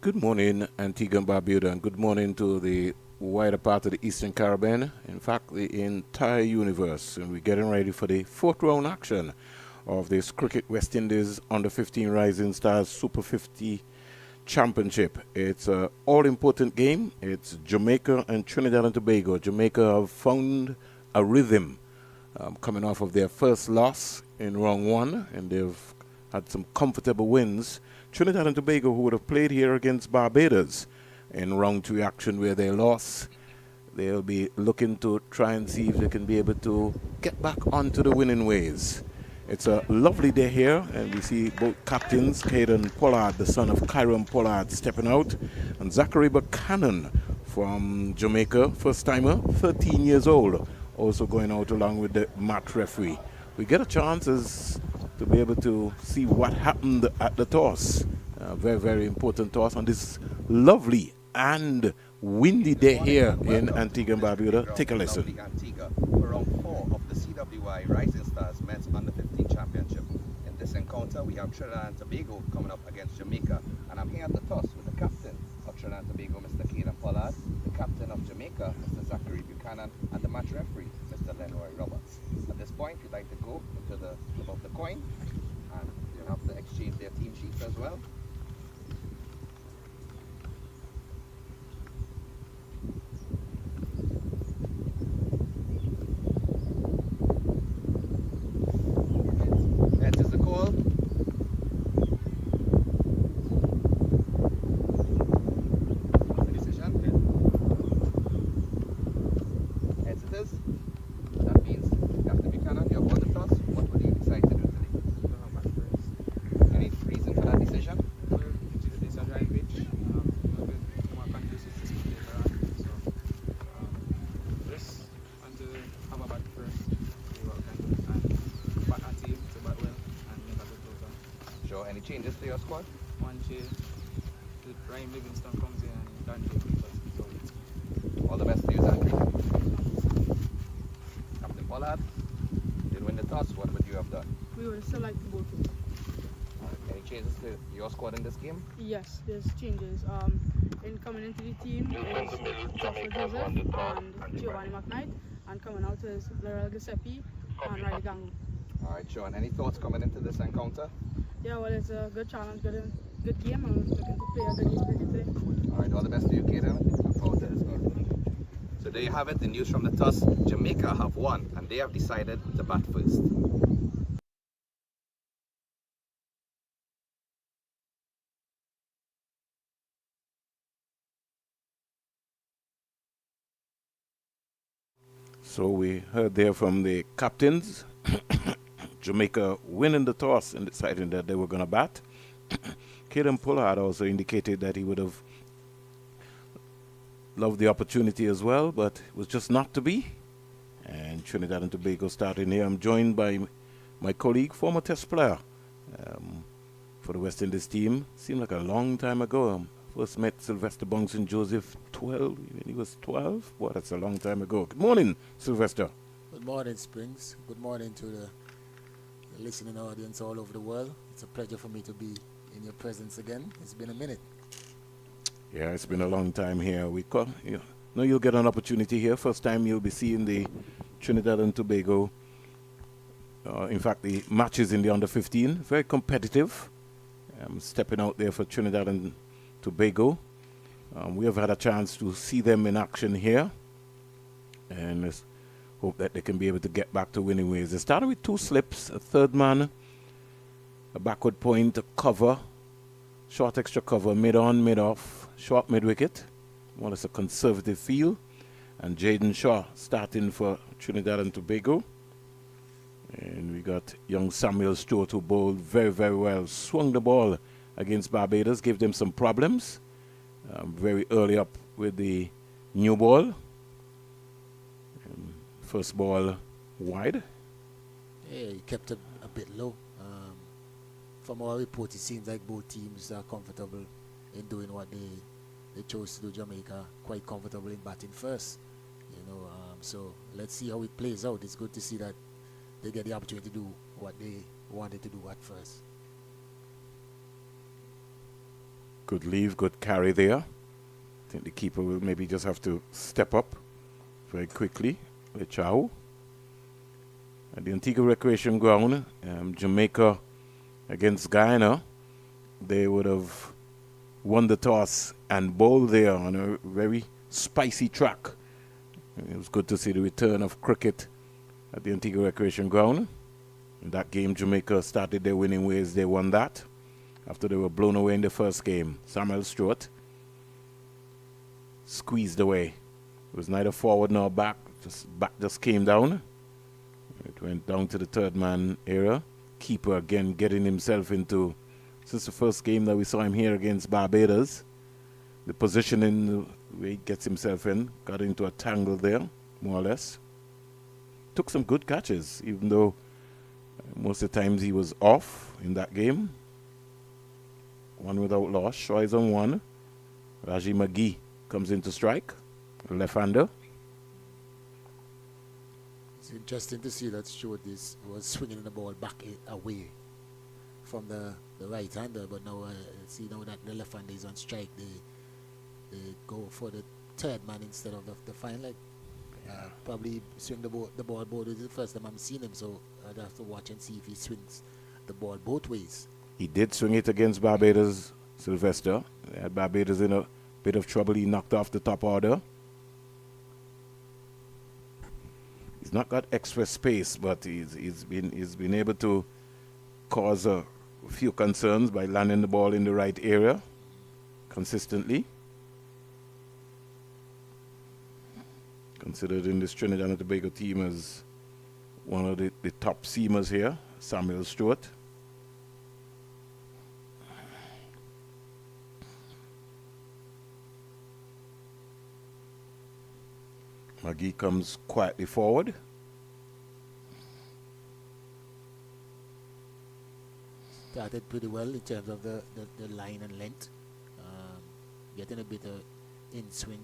Good morning, Antigua and Barbuda, and good morning to the wider part of the Eastern Caribbean, in fact, the entire universe. And we're getting ready for the fourth round action of this Cricket West Indies Under 15 Rising Stars Super 50 Championship. It's an all-important game. It's Jamaica and Trinidad and Tobago. Jamaica have found a rhythm coming off of their first loss in round one, and they've had some comfortable wins. Trinidad and Tobago, who would have played here against Barbados in round two action where they lost, they'll be looking to try and see if they can be able to get back onto the winning ways. It's a lovely day here, and we see both captains, Caden Pollard, the son of Kyron Pollard, stepping out, and Zachary Buchanan from Jamaica, first timer, 13 years old, also going out along with the match referee. We get a chance to be able to see what happened at the toss. Very, very important toss on this lovely and windy day here in Antigua and Barbuda. Take a listen. Antigua for round 4 of the CWI Rising Stars Men's Under 15 Championship. In this encounter, we have Trinidad and Tobago coming up against Jamaica, and I'm here at the toss with the captain of Trinidad and Tobago, Mr. Caden Pollard, the captain of Jamaica, Mr. Zachary Buchanan, and the match referee, Mr. Lenroy Roberts. At this point, we'd like to go into the flip of the coin, and they'll have to exchange their team sheets as well. Heads is the call. The decision. Heads it is. That means Captain Buchanan, you're on the toss. What would you decide to do today? Any reason for that decision? It's a dry pitch. More conducive to speed later on. So, just want to have a bat first, see what we can do, and bat our team to bat well and make a good total. Sure. Any changes to your squad? One change, Ryan Livingston comes in and Dante Peters goes out. All the best to you, Zachary. Captain Pollard, you did win the toss. What would you have done? We would still like to go to. Any changes to your squad in this game? Yes, there's changes. In coming into the team is Joshua Joseph and Giovanni McKnight, and coming out is Laurel Giuseppe and Riley Gangu. All right, Sean. Any thoughts coming into this encounter? Yeah, well, it's a good challenge, good game. I'm looking to play a good game today. All right, all the best to you, Kaden. Look forward to this game. So there you have it, the news from the toss. Jamaica have won, and they have decided to bat first. So we heard there from the captains. Jamaica winning the toss and deciding that they were going to bat. Caden Pollard also indicated that he would have loved the opportunity as well, but it was just not to be. And Trinidad and Tobago starting here. I'm joined by my colleague, former test player for the West Indies team. Seemed like a long time ago. First met Sylvester Bongson Joseph 12, when he was 12. Boy, that's a long time ago. Good morning, Sylvester. Good morning, Springs. Good morning to the listening audience all over the world. It's a pleasure for me to be in your presence again. It's been a minute. Yeah, it's been a long time here. You'll get an opportunity here. First time you'll be seeing the Trinidad and Tobago. In fact, the matches in the under 15, very competitive. Stepping out there for Trinidad and Tobago. We have had a chance to see them in action here, and let's hope that they can be able to get back to winning ways. They started with two slips, a third man, a backward point, a cover, short extra cover, mid-on, mid-off, short mid-wicket. More or less a conservative feel. And Jaden Shaw starting for Trinidad and Tobago. And we got young Samuel Stewart, who bowled very, very well. Swung the ball against Barbados, gave them some problems. Very early up with the new ball. First ball wide. Yeah, he kept it a bit low. From our report, it seems like both teams are comfortable in doing what they chose to do. Jamaica quite comfortable in batting first. So let's see how it plays out. It's good to see that they get the opportunity to do what they wanted to do at first. Good leave, good carry there. I think the keeper will maybe just have to step up very quickly. Chow. At the Antigua Recreation Ground, Jamaica against Guyana, they would have won the toss and bowled there on a very spicy track. And it was good to see the return of cricket at the Antigua Recreation Ground. In that game, Jamaica started their winning ways. They won that after they were blown away in the first game. Samuel Stewart squeezed away. It was neither forward nor back. Back just came down. It went down to the third man area. Keeper again getting himself into, since the first game that we saw him here against Barbados, the positioning, the way he gets himself in, got into a tangle there, more or less. Took some good catches, even though most of the times he was off in that game. One without loss. Shaw is on one. Raji McGee comes in to strike. Left-hander. It's interesting to see that Stewart was swinging the ball back away from the right-hander, but now see now that the left-hander is on strike, they go for the third man instead of the fine leg. Probably swing the ball both ways. The first time I'm seeing him, so I'd have to watch and see if he swings the ball both ways. He did swing it against Barbados, Sylvester. They had Barbados in a bit of trouble. He knocked off the top order. He's not got extra space, but he's been able to cause a few concerns by landing the ball in the right area consistently. Considered in this Trinidad and Tobago team as one of the top seamers here, Samuel Stewart. McGee comes quietly forward. Started pretty well in terms of the line and length. Getting a bit of in swing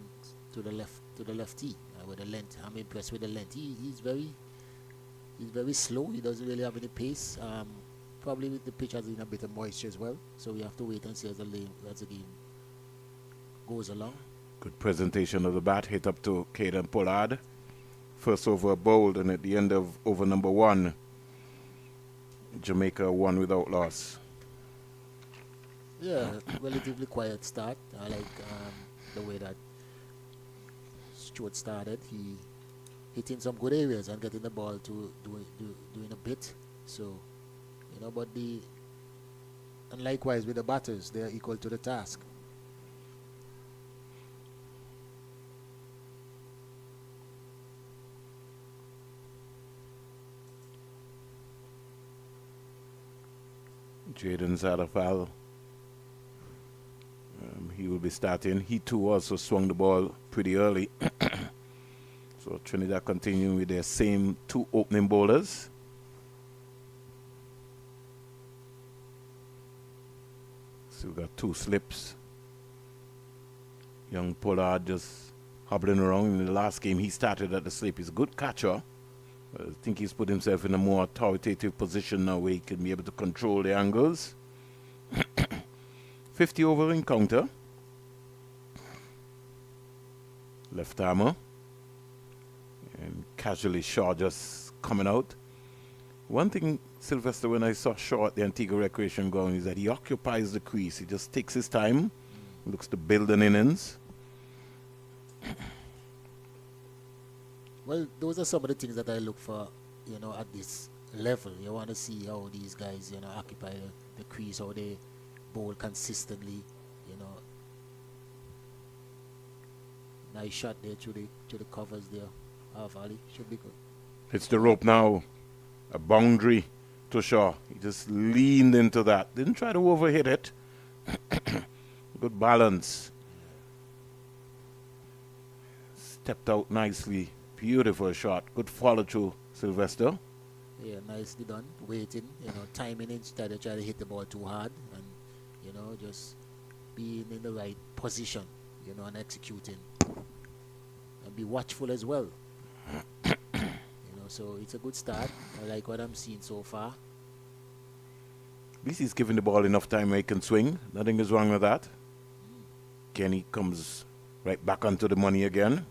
to the left tee with the length. I'm impressed with the length. He's very slow. He doesn't really have any pace. Probably with the pitch has in a bit of moisture as well. So we have to wait and see as the game goes along. Good presentation of the bat, hit up to Caden Pollard. First over bowled, and at the end of over number one, Jamaica won without loss. Yeah, relatively quiet start. I like the way that Stewart started. He hitting some good areas and getting the ball to doing a bit. So, and likewise with the batters, they are equal to the task. Jaden Zadafal, he will be starting. He too also swung the ball pretty early. So Trinidad continuing with their same two opening bowlers. So we got two slips. Young Pollard just hobbling around. In the last game he started at the slip. He's a good catcher. I think he's put himself in a more authoritative position now where he can be able to control the angles. 50 over encounter. Left armour. And casually Shaw just coming out. One thing, Sylvester, when I saw Shaw at the Antigua Recreation Ground is that he occupies the crease. He just takes his time. Looks to build an innings. Well, those are some of the things that I look for, at this level. You want to see how these guys, occupy the crease, how they bowl consistently, Nice shot there to the covers there. Half alley should be good. It's the rope now. A boundary to Shaw. He just leaned into that. Didn't try to overhit it. Good balance. Stepped out nicely. Beautiful shot. Good follow through, Sylvester. Yeah, nicely done. Waiting, timing instead of trying to hit the ball too hard and, just being in the right position, and executing. And be watchful as well. So it's a good start. I like what I'm seeing so far. At least he's giving the ball enough time where he can swing. Nothing is wrong with that. Kenny comes right back onto the money again.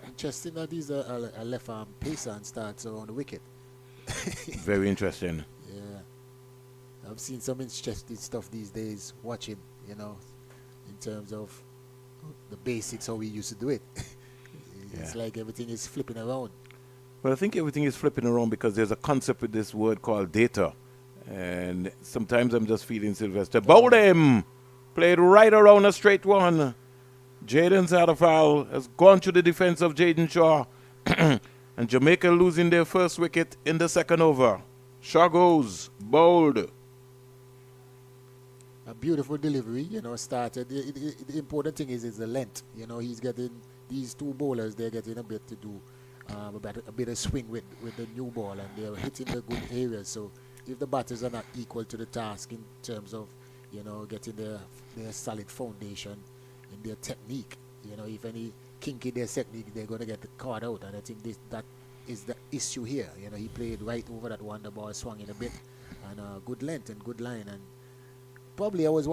Interesting that he's a left arm pacer and starts around the wicket. Very interesting. Yeah. I've seen some interesting stuff these days watching, you know, in terms of the basics, how we used to do it. It's Yeah. like everything is flipping around. Well, I think everything is flipping around because there's a concept with this word called data. And sometimes I'm just feeling Sylvester. Bowled him! Played right around a straight one. Jaden's had a foul. Has gone to the defense of Jaden Shaw. And Jamaica losing their first wicket in the second over. Shaw goes. Bowled. A beautiful delivery, you know, started. The important thing is the length. You know, he's getting, these two bowlers, they're getting a bit to do, a bit of swing with the new ball, and they're hitting the good areas. So if the batters are not equal to the task in terms of, you know, getting their solid foundation in their technique, you know, if any kinky their technique, they're going to get caught out. And I think that is the issue here. You know, he played right over that one, the ball swung in a bit, and good length and good line. And probably I was,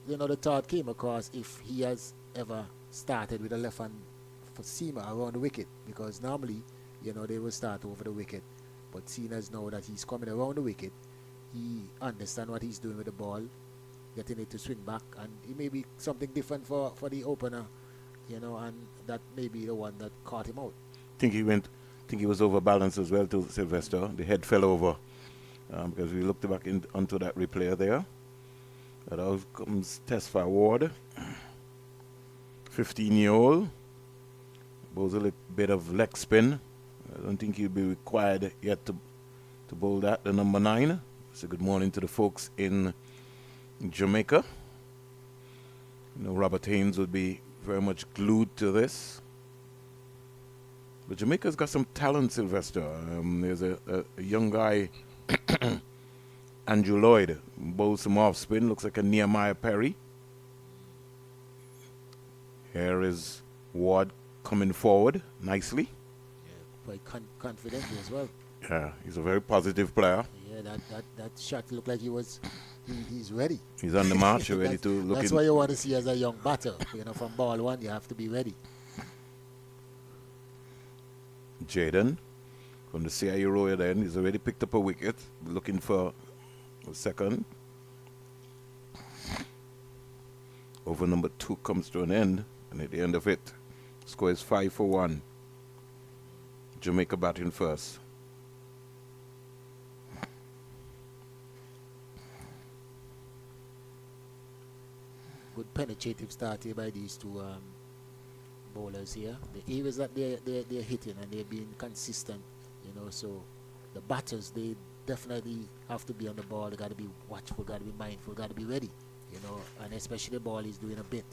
you know, the thought came across if he has ever started with a left hand for seamer around the wicket, because normally, you know, they will start over the wicket. But seeing as now that he's coming around the wicket, he understands what he's doing with the ball, getting it to swing back, and it may be something different for the opener, you know, and that may be the one that caught him out. Think he was overbalanced as well to Sylvester. The head fell over because we looked back onto that replay there. But out comes Tesfa Ward, 15-year-old. Bowls a little bit of leg spin. I don't think he'll be required yet to bowl that. The number 9. So good morning to the folks in Jamaica. You know, Robert Haynes would be very much glued to this. But Jamaica's got some talent, Sylvester. There's a young guy, Andrew Lloyd, bowls some off spin, looks like a Nehemiah Perry. Here is Ward coming forward nicely. Yeah, quite confident as well. Yeah, he's a very positive player. Yeah, that shot looked like he's ready. He's on the march, ready to look That's in. what you want to see as a young batter. You know, from ball one, you have to be ready. Jaden from the CIE Royal then. He's already picked up a wicket, looking for a second. Over number 2 comes to an end, and at the end of it, score is 5 for 1. Jamaica batting first. Good penetrative start here by these two bowlers here. The areas that they're hitting, and they're being consistent, you know. So the batters, they definitely have to be on the ball. They got to be watchful, got to be mindful, got to be ready, you know. And especially the ball is doing a bit,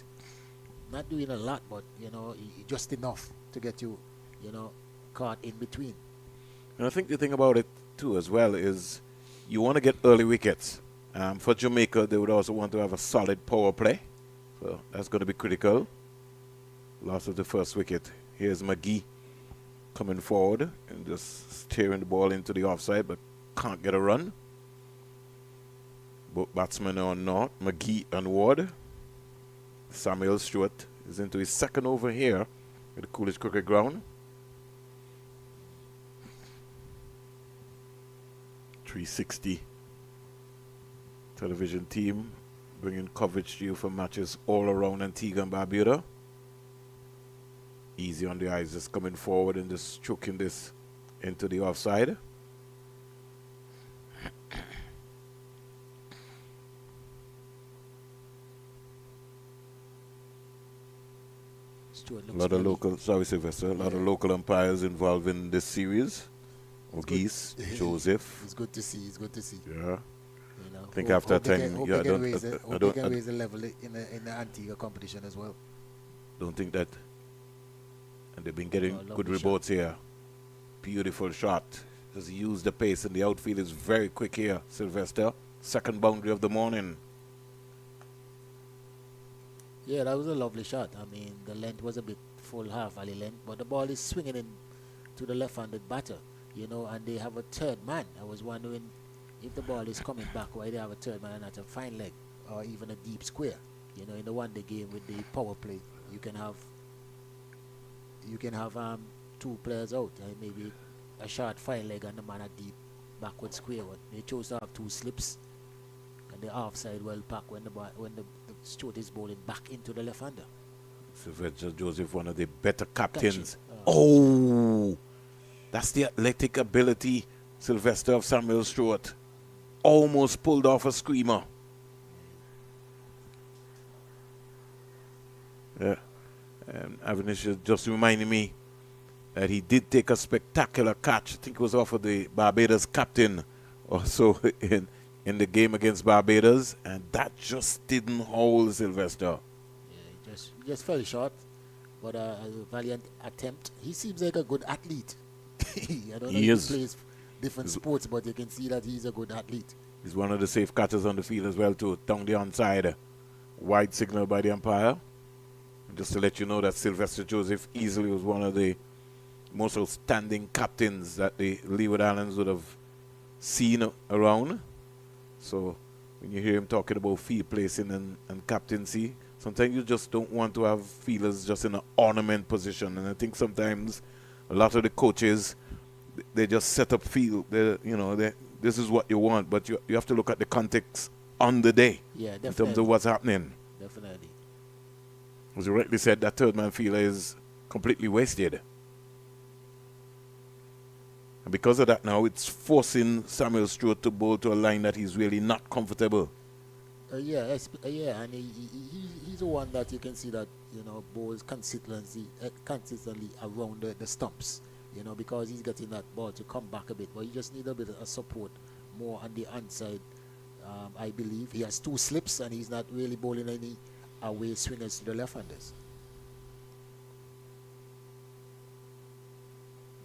not doing a lot, but you know, just enough to get you, you know, caught in between. And I think the thing about it too as well is you want to get early wickets. For Jamaica, they would also want to have a solid power play. So that's going to be critical. Loss of the first wicket. Here's McGee coming forward and just steering the ball into the offside, but can't get a run. Both batsmen are not. McGee and Ward. Samuel Stewart is into his second over here at the Coolidge Cricket Ground. 360 television team bringing coverage to you for matches all around Antigua and Barbuda. Easy on the eyes, just coming forward and just choking this into the offside. Stuart A looks lot of ready. local, sorry Sylvester, a lot of local umpires involved in this series. O'Geese, Joseph. It's good to see. It's good to see. Yeah. You know, I think after they 10, hope yeah, they I can don't- raise I- the, I hope don't- they I- can raise the level in the Antigua competition as well. Don't think that. And they've been getting lovely good shot. reports here. Beautiful shot. Just use the pace, and the outfield is very quick here, Sylvester. Second boundary of the morning. Yeah, that was a lovely shot. I mean, the length was a bit full half volley length, but the ball is swinging in to the left-handed batter, you know, and they have a third man. I was wondering if the ball is coming back, why they have a third man and not a fine leg or even a deep square. You know, in the one-day game with the power play, you can have two players out, maybe a short fine leg and the man a deep backward square one. They chose to have two slips and the offside well pack when the Stewart is bowling back into the left-hander. Sylvester Joseph, one of the better captains. Catching. That's the athletic ability, Sylvester, of Samuel Stewart. Almost pulled off a screamer. Yeah. Avinash is just reminding me that he did take a spectacular catch. I think it was off of the Barbados captain also in the game against Barbados, and that just didn't hold Sylvester. Yeah, he just fell short, but a valiant attempt. He seems like a good athlete. I don't know if he plays different sports, but you can see that he's a good athlete. He's one of the safe catchers on the field as well too. Down the onside, wide signal by the umpire. And just to let you know that Sylvester Joseph easily was one of the most outstanding captains that the Leeward Islands would have seen around. So when you hear him talking about field placing and captaincy, sometimes you just don't want to have fielders just in an ornament position. And I think sometimes a lot of the coaches, they just set up field. This is what you want, but you have to look at the context on the day. Yeah, definitely. In terms of what's happening. Definitely. As you rightly said, that third man fielder is completely wasted. And because of that now, it's forcing Samuel Stewart to bowl to a line that he's really not comfortable. And he's the one that you can see that, bowls consistently around the stumps, because he's getting that ball to come back a bit. But he just needs a bit of support more on the onside. I believe he has two slips and he's not really bowling any away swingers to the left-handers.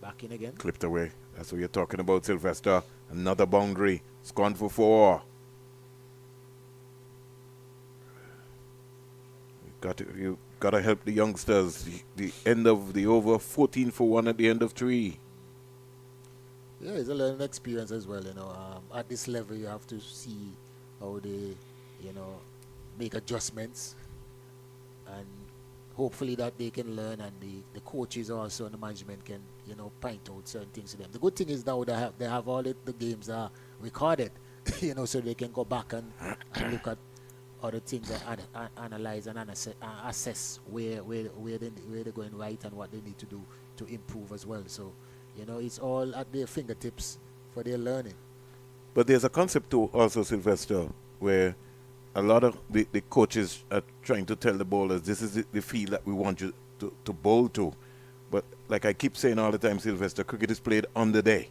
Back in again. Clipped away. That's what you're talking about, Sylvester. Another boundary. It's gone for 4. You got to help the youngsters. The end of the over, 14 for 1 at the end of 3. Yeah, it's a learning experience as well. At this level, you have to see how they, make adjustments, and hopefully that they can learn, and the coaches also and the management can, point out certain things to them. The good thing is now they have all the games are recorded, so they can go back and look at other things and analyze and assess where they're going right and what they need to do to improve as well. So, it's all at their fingertips for their learning. But there's a concept too also, Sylvester, where a lot of the coaches are trying to tell the bowlers, this is the field that we want you to bowl to. But like I keep saying all the time, Sylvester, cricket is played on the day.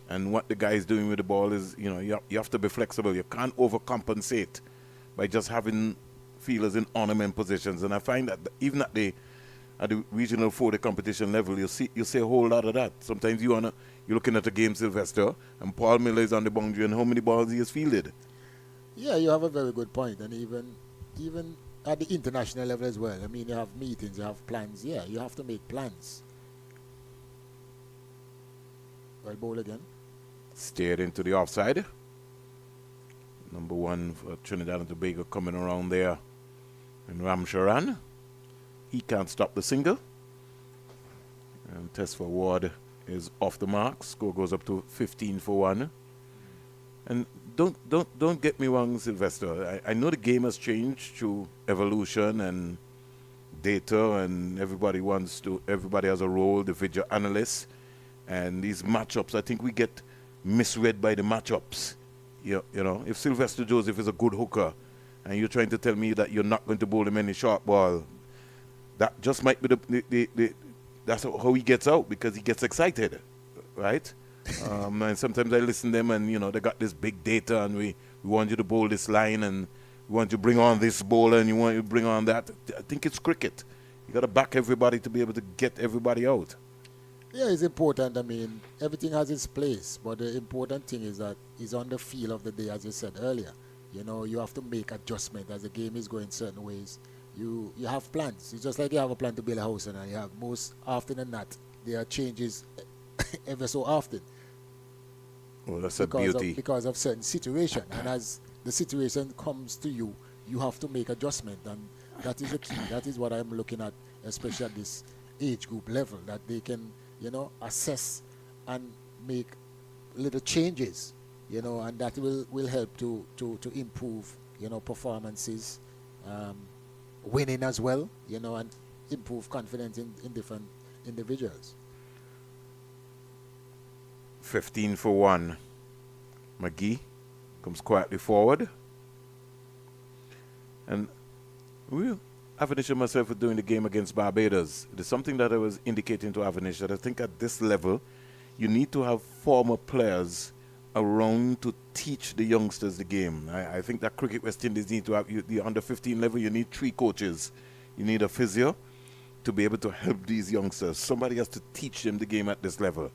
And what the guy is doing with the ball is, you have to be flexible. You can't overcompensate by just having fielders in ornament positions. And I find that even at the regional 40 competition level, you see a whole lot of that. Sometimes you're looking at a game, Sylvester, and Paul Miller is on the boundary, and how many balls he has fielded. Yeah, you have a very good point. And even at the international level as well. I mean, you have meetings, you have plans. Yeah, you have to make plans. Well, bowl again. Steered into the offside. Number 1 for Trinidad and Tobago coming around there. And Ramcharan, he can't stop the single. And Tesfa Ward is off the mark. Score goes up to 15 for 1. And don't get me wrong, Sylvester. I know the game has changed through evolution and data, and everybody has a role, the video analysts. And these matchups, I think we get misread by the matchups. If Sylvester Joseph is a good hooker and you're trying to tell me that you're not going to bowl him any short ball, that just might be that's how he gets out, because he gets excited, right? And sometimes I listen to them and, they got this big data and we want you to bowl this line and we want you to bring on this bowler and you want you to bring on that. I think it's cricket. You got to back everybody to be able to get everybody out. Yeah, it's important. I mean, everything has its place, but the important thing is that it's on the feel of the day, as you said earlier. You have to make adjustment as the game is going certain ways. You have plans. It's just like you have a plan to build a house, and you have most often than not, there are changes ever so often. Well, that's a beauty. Because of certain situation. And as the situation comes to you, you have to make adjustment, and that is the key. That is what I'm looking at, especially at this age group level, that they can, assess and make little changes, and that will help to improve, performances, winning as well, and improve confidence in different individuals. 15 for 1. McGee comes quietly forward. And Avanish and myself were doing the game against Barbados. It is something that I was indicating to Avanish that I think at this level, you need to have former players around to teach the youngsters the game. I think that Cricket West Indies need to have, the under 15 level, you need 3 coaches. You need a physio to be able to help these youngsters. Somebody has to teach them the game at this level.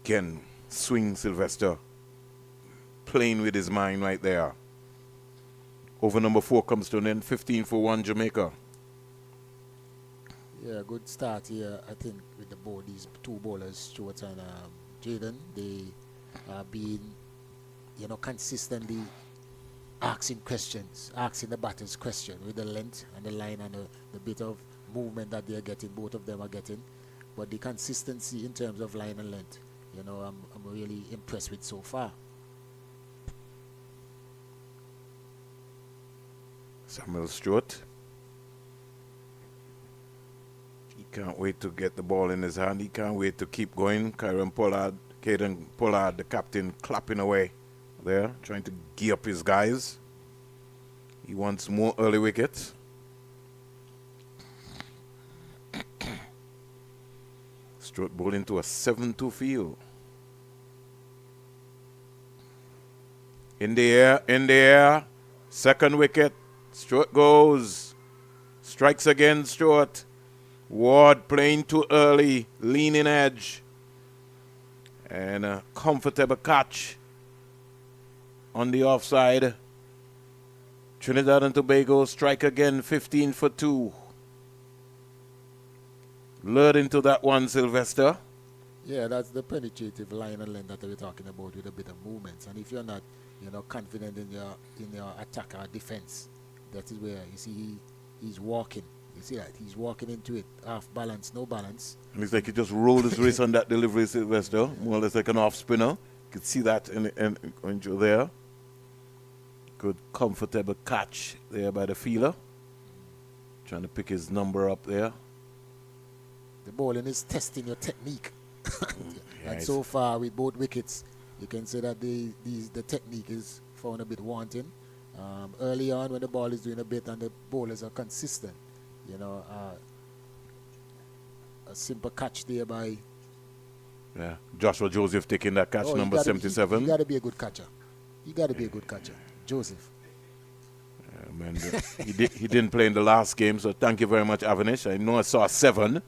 Again, swing Sylvester, playing with his mind right there. Over number 4 comes to an end, 15 for 1 Jamaica. Yeah, good start here, I think, with these 2 bowlers, Stuart and Jaden. They are being, consistently asking questions, asking the batters questions with the length and the line and the bit of movement that they are getting, both of them are getting. But the consistency in terms of line and length, I'm really impressed with so far. Samuel Stewart. He can't wait to get the ball in his hand. He can't wait to keep going. Caden Pollard, the captain, clapping away there, trying to gear up his guys. He wants more early wickets. Stewart bowling to a 7-2 field. In the air. Second wicket. Stewart goes. Strikes again, Stewart. Ward playing too early. Leaning edge. And a comfortable catch on the offside. Trinidad and Tobago strike again, 15 for 2. Lured into that one, Sylvester. Yeah, that's the penetrative line and length that we're talking about with a bit of movements. And if you're not, confident in your attack or defense, that is where you see he's walking. You see that he's walking into it, half balance, no balance. And it's like he just rolled his wrist on that delivery, Sylvester, more or less like an off spinner. You could see that in there. Good, comfortable catch there by the fielder. Trying to pick his number up there. The bowling is testing your technique. Yeah, and so far, with both wickets, you can say that the technique is found a bit wanting. Early on, when the ball is doing a bit and the bowlers are consistent, a simple catch there by... Yeah, Joshua Joseph taking that catch, number 77. You got to be a good catcher. You got to be a good catcher. Joseph. Man, he didn't play in the last game, so thank you very much, Avanish. I know I saw 7.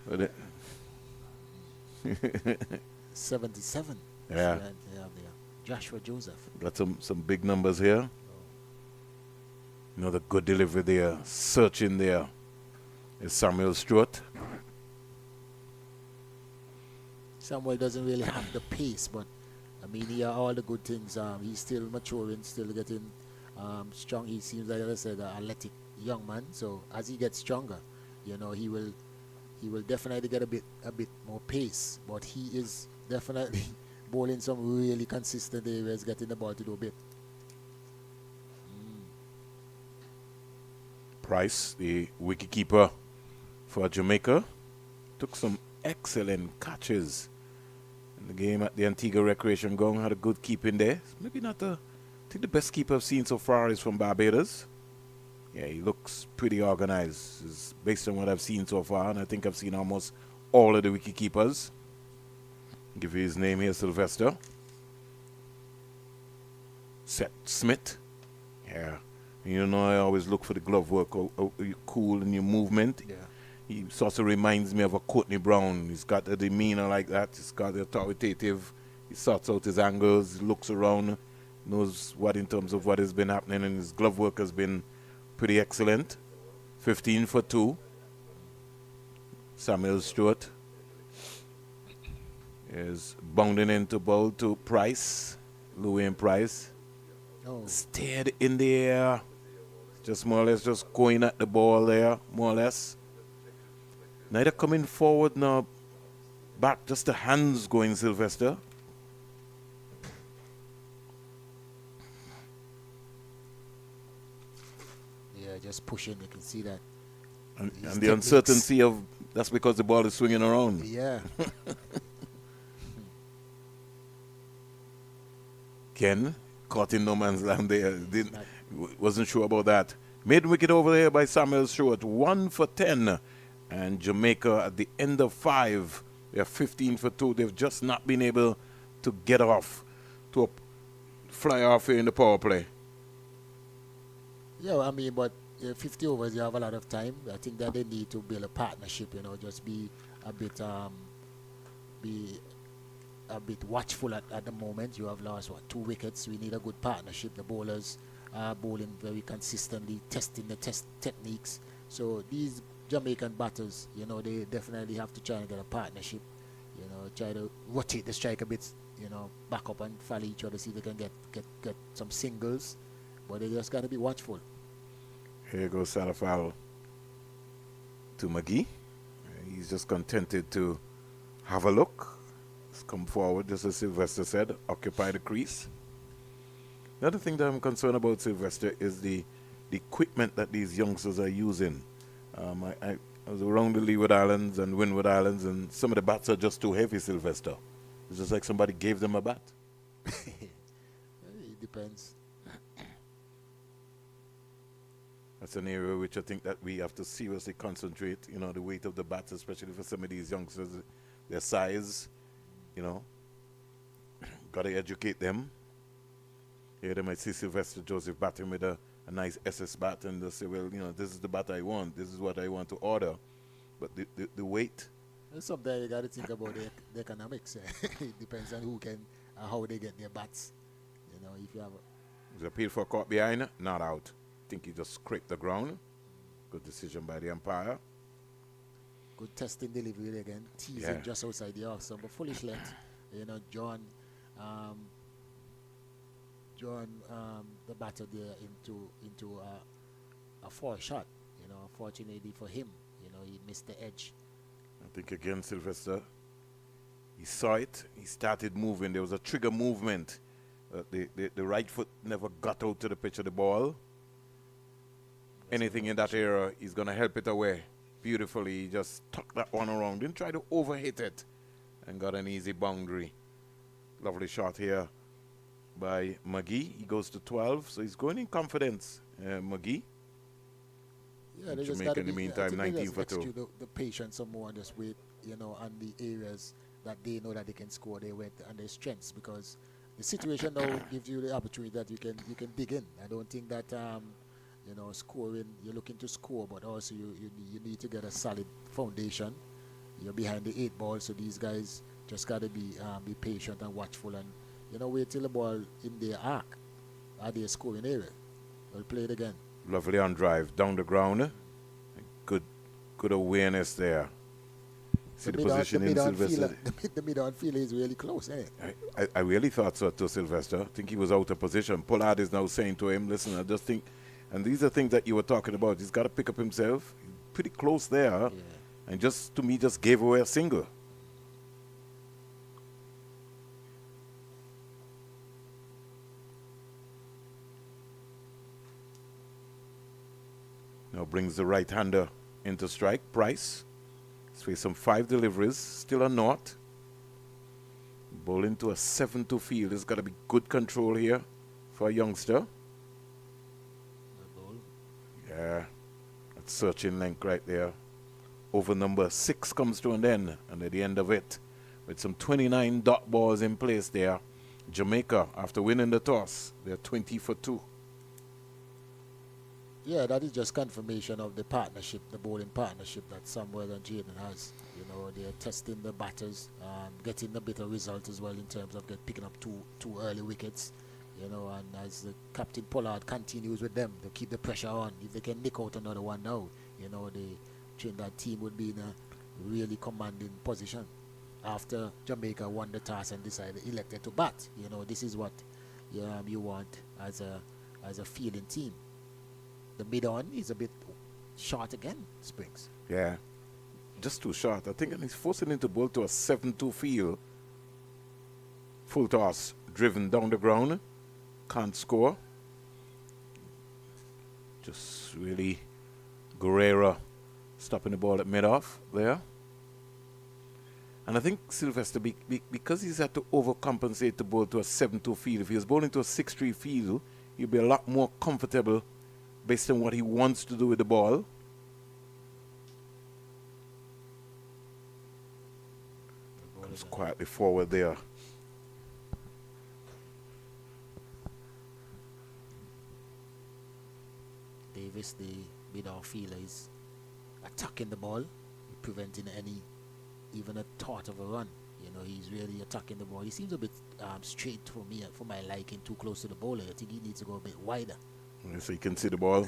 But 77. Yeah. Joshua Joseph. Got some big numbers here. The good delivery there, searching there is Samuel Stewart. Samuel doesn't really have the pace, but he has all the good things. He's still maturing, still getting strong. He seems like, as I said, an athletic young man. So as he gets stronger, he will definitely get a bit more pace. But he is definitely bowling some really consistent areas, getting the ball to do a bit. Price, the wicketkeeper for Jamaica, took some excellent catches in the game at the Antigua Recreation Ground. Had a good keeping there. Maybe not I think the best keeper I've seen so far is from Barbados. Yeah, he looks pretty organized, is based on what I've seen so far, and I think I've seen almost all of the wicketkeepers. Give you his name here, Sylvester. Seth Smith. Yeah. I always look for the glove work, how you're cool in your movement. Yeah. He sort of reminds me of a Courtney Brown. He's got a demeanor like that. He's got the authoritative. He sorts out his angles, looks around, knows what in terms of what has been happening, and his glove work has been pretty excellent. 15 for 2. Samuel Stewart is bounding into bowl to Price, Louis and Price. Oh, Stayed in the air. Just more or less just going at the ball there, more or less. Neither coming forward nor back, just the hands going, Sylvester. yeah, just pushing. You can see that. And His the techniques. uncertainty of that's because the ball is swinging around. Yeah. Ken caught in no man's land there. Not- Wasn't sure about that. Made wicket over there by Samuel Stewart. 1 for 10. And Jamaica at the end of 5. They're 15 for 2. They've just not been able to get off, to fly off here in the power play. Yeah, I mean, but 50 overs, you have a lot of time. I think that they need to build a partnership. Just be a bit watchful at the moment. You have lost 2 wickets. We need a good partnership. The bowlers are bowling very consistently, testing the techniques. So these Jamaican batters, they definitely have to try and get a partnership. Try to rotate the strike a bit. Back up and follow each other, see if they can get some singles. But they just got to be watchful. Here goes Salafal to McGee. He's just contented to have a look. Let's come forward, just as Sylvester said, occupy the crease. The other thing that I'm concerned about, Sylvester, is the equipment that these youngsters are using. I was around the Leeward Islands and Windward Islands, and some of the bats are just too heavy, Sylvester. It's just like somebody gave them a bat. It depends. That's an area which I think that we have to seriously concentrate, the weight of the bats, especially for some of these youngsters, their size, got to educate them. Here they might see Sylvester Joseph batting with a nice SS bat, and they'll say, well, this is the bat I want, this is what I want to order. But the weight. Sometimes you got to think about the economics. It depends on who can, how they get their bats. If you have Was appeal for caught behind, not out. I think he just scraped the ground. Good decision by the umpire. good testing delivery again, teasing Yeah. just outside the off stump, but foolish length. John the batter there into a 4 shot. Fortunately for him, he missed the edge. I think again, Sylvester, he saw it. He started moving. There was a trigger movement. The right foot never got out to the pitch of the ball. Anything in that area, he's going to help it away beautifully. He just tucked that one around. Didn't try to overhit it and got an easy boundary. Lovely shot here by McGee. He goes to 12, so he's going in confidence, McGee. Yeah, they just Jamaica got to in the be, meantime, I think they 19 just for 2. execute the patience some more and just wait, on the areas that they know that they can score. They went on their strengths, because the situation now gives you the opportunity that you can dig in. I don't think that scoring, you're looking to score, but also you need to get a solid foundation. You're behind the 8 ball, so these guys just got to be patient and watchful, and wait till the ball in their arc at their scoring area. We'll play it again. Lovely on drive down the ground. Good awareness there. See the position in Sylvester. The mid-on fielder is really close, eh? I really thought so too, Sylvester. I think he was out of position. Pollard is now saying to him, listen, I just think, and these are things that you were talking about. He's got to pick up himself. He's pretty close there. Yeah. And just, to me, just gave away a single. Now brings the right-hander into strike. Price. Let's face some 5 deliveries. Still a naught. Ball into a 7-2 field. There's got to be good control here for a youngster. The ball. Yeah. That's searching length right there. Over number 6 comes to an end. And at the end of it, with some 29 dot balls in place there, Jamaica, after winning the toss, they're 20 for 2. Yeah, that is just confirmation of the partnership, the bowling partnership that Samuel and Jaden has. They're testing the batters, getting a bit of result as well in terms of picking up two early wickets. And as the Captain Pollard continues with them, to keep the pressure on. If they can nick out another one now, the Trinidad team would be in a really commanding position. After Jamaica won the toss and elected to bat, this is what you want as a fielding team. The mid-on is a bit short again, Springs. Yeah, just too short. I think he's forcing him to bowl to a 7-2 field. Full toss, driven down the ground, can't score. Just really Guerrero stopping the ball at mid-off there. And I think Sylvester, because he's had to overcompensate to bowl to a 7-2 field, if he was bowling to a 6-3 field, he'll be a lot more comfortable based on what he wants to do with the ball. Comes quietly forward there. Davis, the mid-off fielder, is attacking the ball, preventing even a thought of a run. You know, he's really attacking the ball. He seems a bit straight for me, for my liking, too close to the bowler. I think he needs to go a bit wider. So you can see the ball.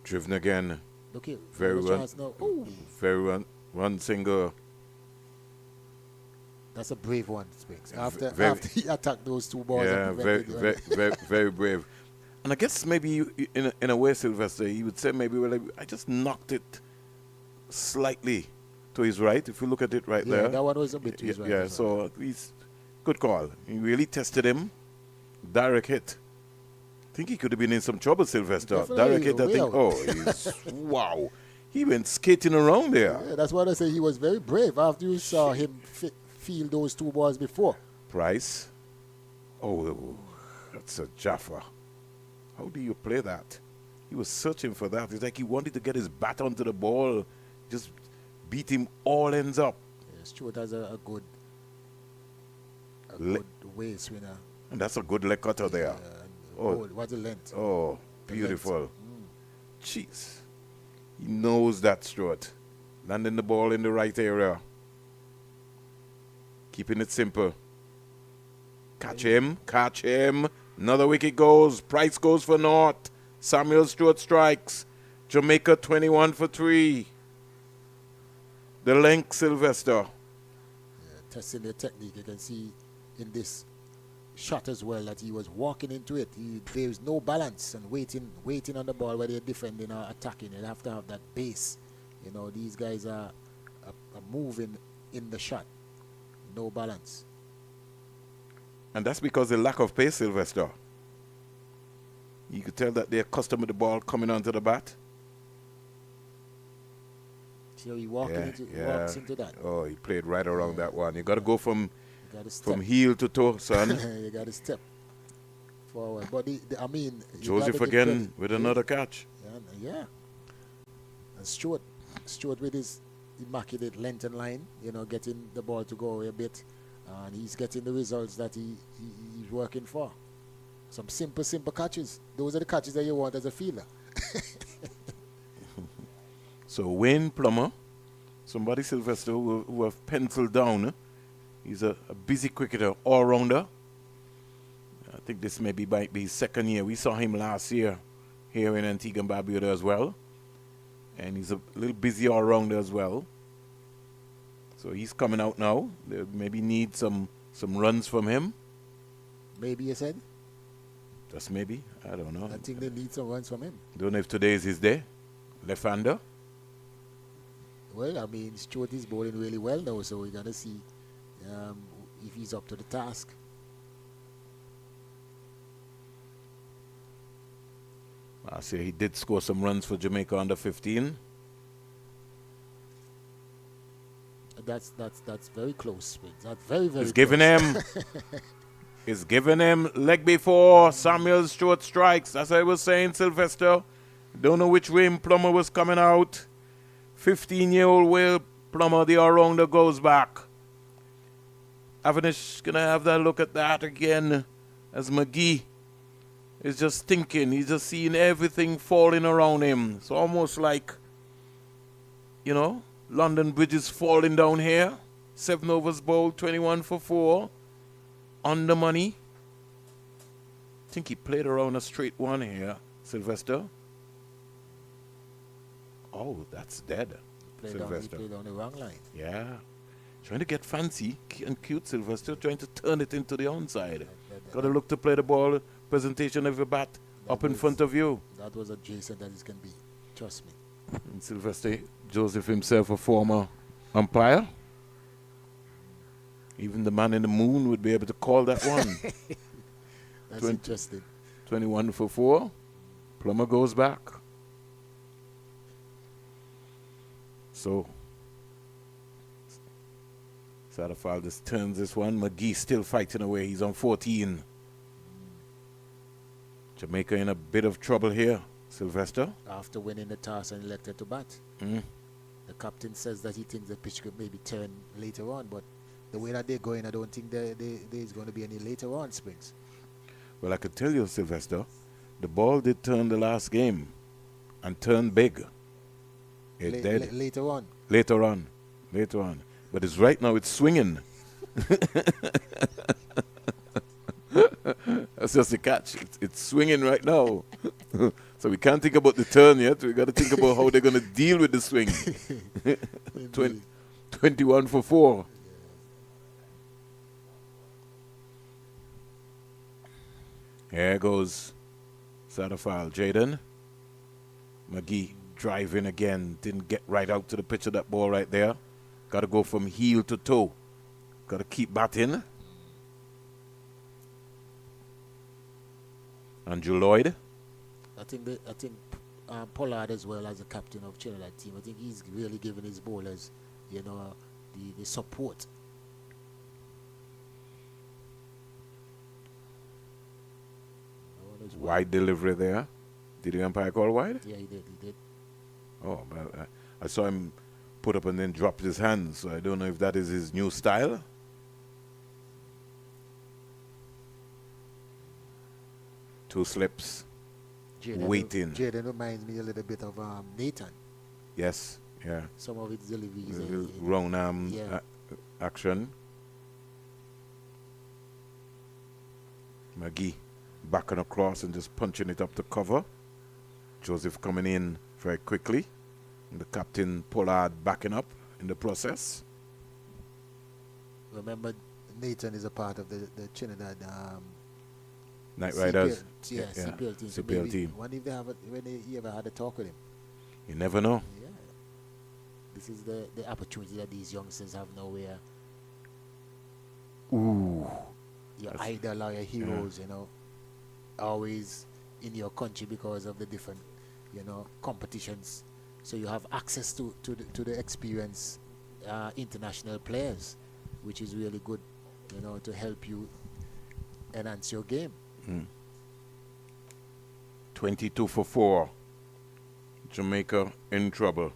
Driven again. Look here, Very well. Ooh. One single. That's a brave one, Springs. After he attacked those two balls. Yeah, very brave. And I guess maybe in a way, Sylvester, he would say maybe, well, I just knocked it slightly to his right. If you look at it right there. Yeah, that one was a bit to his right. Yeah, so he's good call. He really tested him. Direct hit. I think he could have been in some trouble, Sylvester. Definitely, Direct hit, I think. He's, wow. He went skating around there. Yeah, that's what I say. He was very brave after you saw him field those two balls before. Price. Oh, that's a Jaffa. How do you play that? He was searching for that. It's like he wanted to get his bat onto the ball, just beat him all ends up. Yeah, Stewart has a good way swinner. And that's a good leg cutter there. What's the length? Oh, beautiful. Jeez. He knows that, Stewart. Landing the ball in the right area. Keeping it simple. Catch him. Another wicket goes. Price goes for naught. Samuel Stewart strikes. Jamaica 21 for 3. The length, Sylvester. Yeah, testing their technique. You can see in this shot as well that he was walking into it. There is no balance and waiting on the ball where they're defending or attacking. You have to have that base. You know, these guys are moving in the shot. No balance. And that's because of the lack of pace, Sylvester. You could tell that they're accustomed to the ball coming onto the bat. So he walks into that. Oh, he played right around that one. You got to go from heel to toe, son. You got to step forward. But Joseph again with another catch. Yeah. And Stewart with his immaculate length and line, you know, getting the ball to go away a bit. And he's getting the results that he's working for. Some simple catches. Those are the catches that you want as a fielder. So Wayne Plummer, somebody, Sylvester, who have penciled down. He's a busy cricketer, all-rounder. I think this might be his second year. We saw him last year here in Antigua and Barbuda as well. And he's a little busy all-rounder as well. So he's coming out now. They maybe need some runs from him. Maybe, you said? Just maybe. I don't know. I think they need some runs from him. Don't know if today is his day. Left-hander. Well, Stewart is bowling really well now, so we're going to see if he's up to the task. I say he did score some runs for Jamaica under 15. That's very close. That's very He's close. giving him. He's giving him leg before Samuel Stewart strikes. As I was saying, Sylvester. Don't know which way Plummer was coming out. 15-year-old Will Plummer, the all-rounder, goes back. Avanish gonna have that look at that again as McGee is just thinking. He's just seeing everything falling around him. It's almost like, you know, London Bridge is falling down here. 7 overs bowled, 21 for 4. On the money. I think he played around a straight one here, Sylvester. Oh, that's dead, Sylvester. He played on the wrong line. Yeah. Trying to get fancy and cute, Sylvester. Trying to turn it into the onside. Got to look to play the ball, presentation of your bat up in front of you. That was adjacent as it can be. Trust me. And Sylvester Joseph himself, a former umpire. Even the man in the moon would be able to call that one. That's interesting. 21 for 4. Plummer goes back. So, Sadafal just turns this one. McGee still fighting away. He's on 14. Jamaica in a bit of trouble here, Sylvester. After winning the toss and elected to bat. The captain says that he thinks the pitch could maybe turn later on, but the way that they're going, I don't think there's going to be any later on springs. Well, I could tell you, Sylvester, the ball did turn the last game and turn big. It did. Later on. Later on. But it's right now, it's swinging. That's just the catch. It's swinging right now. So we can't think about the turn yet. We got to think about how they're going to deal with the swing. 21 for 4. Here goes Sadafal. Jaden. McGee driving again. Didn't get right out to the pitch of that ball right there. Got to go from heel to toe. Got to keep batting. Andrew Lloyd. I think Pollard as well as the captain of Trinidad team. I think he's really giving his bowlers, the support. Wide delivery there. Did the umpire call wide? Yeah, he did. Oh, but I saw him put up and then drop his hands. So I don't know if that is his new style. Two slips. Waiting. Jaden reminds me a little bit of Nathan. Yes, yeah. Some of its deliveries. Round arm action. McGee backing across and just punching it up to cover. Joseph coming in very quickly. And the captain Pollard backing up in the process. Remember, Nathan is a part of the Trinidad Night Riders. CPL team. CPL team. When you ever had a talk with him? You never know. Yeah. This is the opportunity that these youngsters have nowhere. Ooh. Your idol or your heroes, always in your country because of the different, competitions. So you have access to the experienced international players, which is really good, to help you enhance your game. 22 for 4. Jamaica in trouble.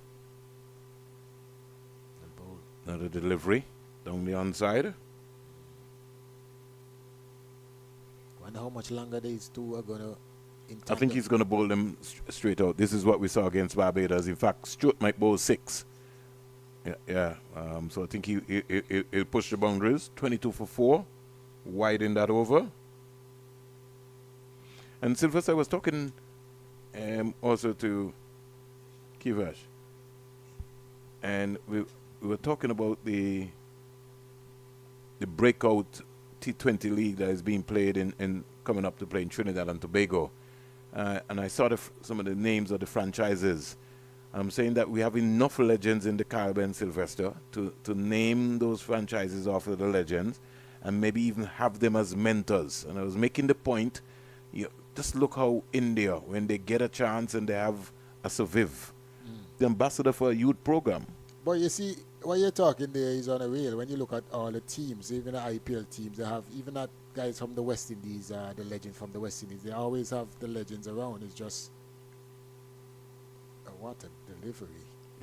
Another delivery down the onside. Wonder how much longer these two are gonna. I think he's gonna bowl them straight out. This is what we saw against Barbados. In fact, Stewart might bowl 6. Yeah. So I think he'll push the boundaries. 22 for 4. Widen that over. And Sylvester, I was talking also to Kivash. And we were talking about the breakout T20 league that is being played in coming up to play in Trinidad and Tobago. And I saw some of the names of the franchises. I'm saying that we have enough legends in the Caribbean, Sylvester, to name those franchises after the legends and maybe even have them as mentors. And I was making the point, just look how India, when they get a chance and they have a Saviv, the ambassador for a youth program. But you see, what you're talking there is on a real. When you look at all the teams, even the IPL teams, they have, even that guys from the West Indies, the legend from the West Indies, they always have the legends around. It's just, what a delivery.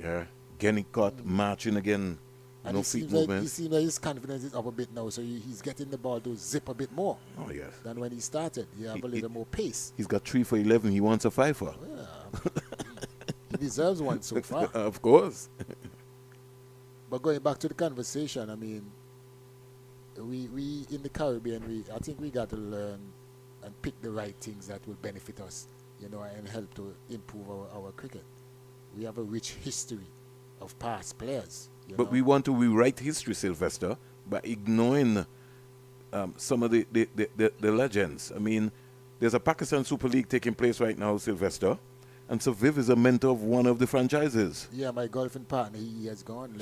Yeah, getting caught, marching again, and no feet movement. He seems like his confidence is up a bit now, so he's getting the ball to zip a bit more. Oh, yes. Than when he started. He have a little more pace. He's got 3 for 11. He wants a 5 for. Yeah. He deserves one so far. Of course. But going back to the conversation, I mean, we in the Caribbean, I think we got to learn and pick the right things that will benefit us, and help to improve our cricket. We have a rich history of past players. But we want to rewrite history, Sylvester, by ignoring some of the legends. I mean, there's a Pakistan Super League taking place right now, Sylvester, and so Viv is a mentor of one of the franchises. Yeah, my golfing partner, he has gone.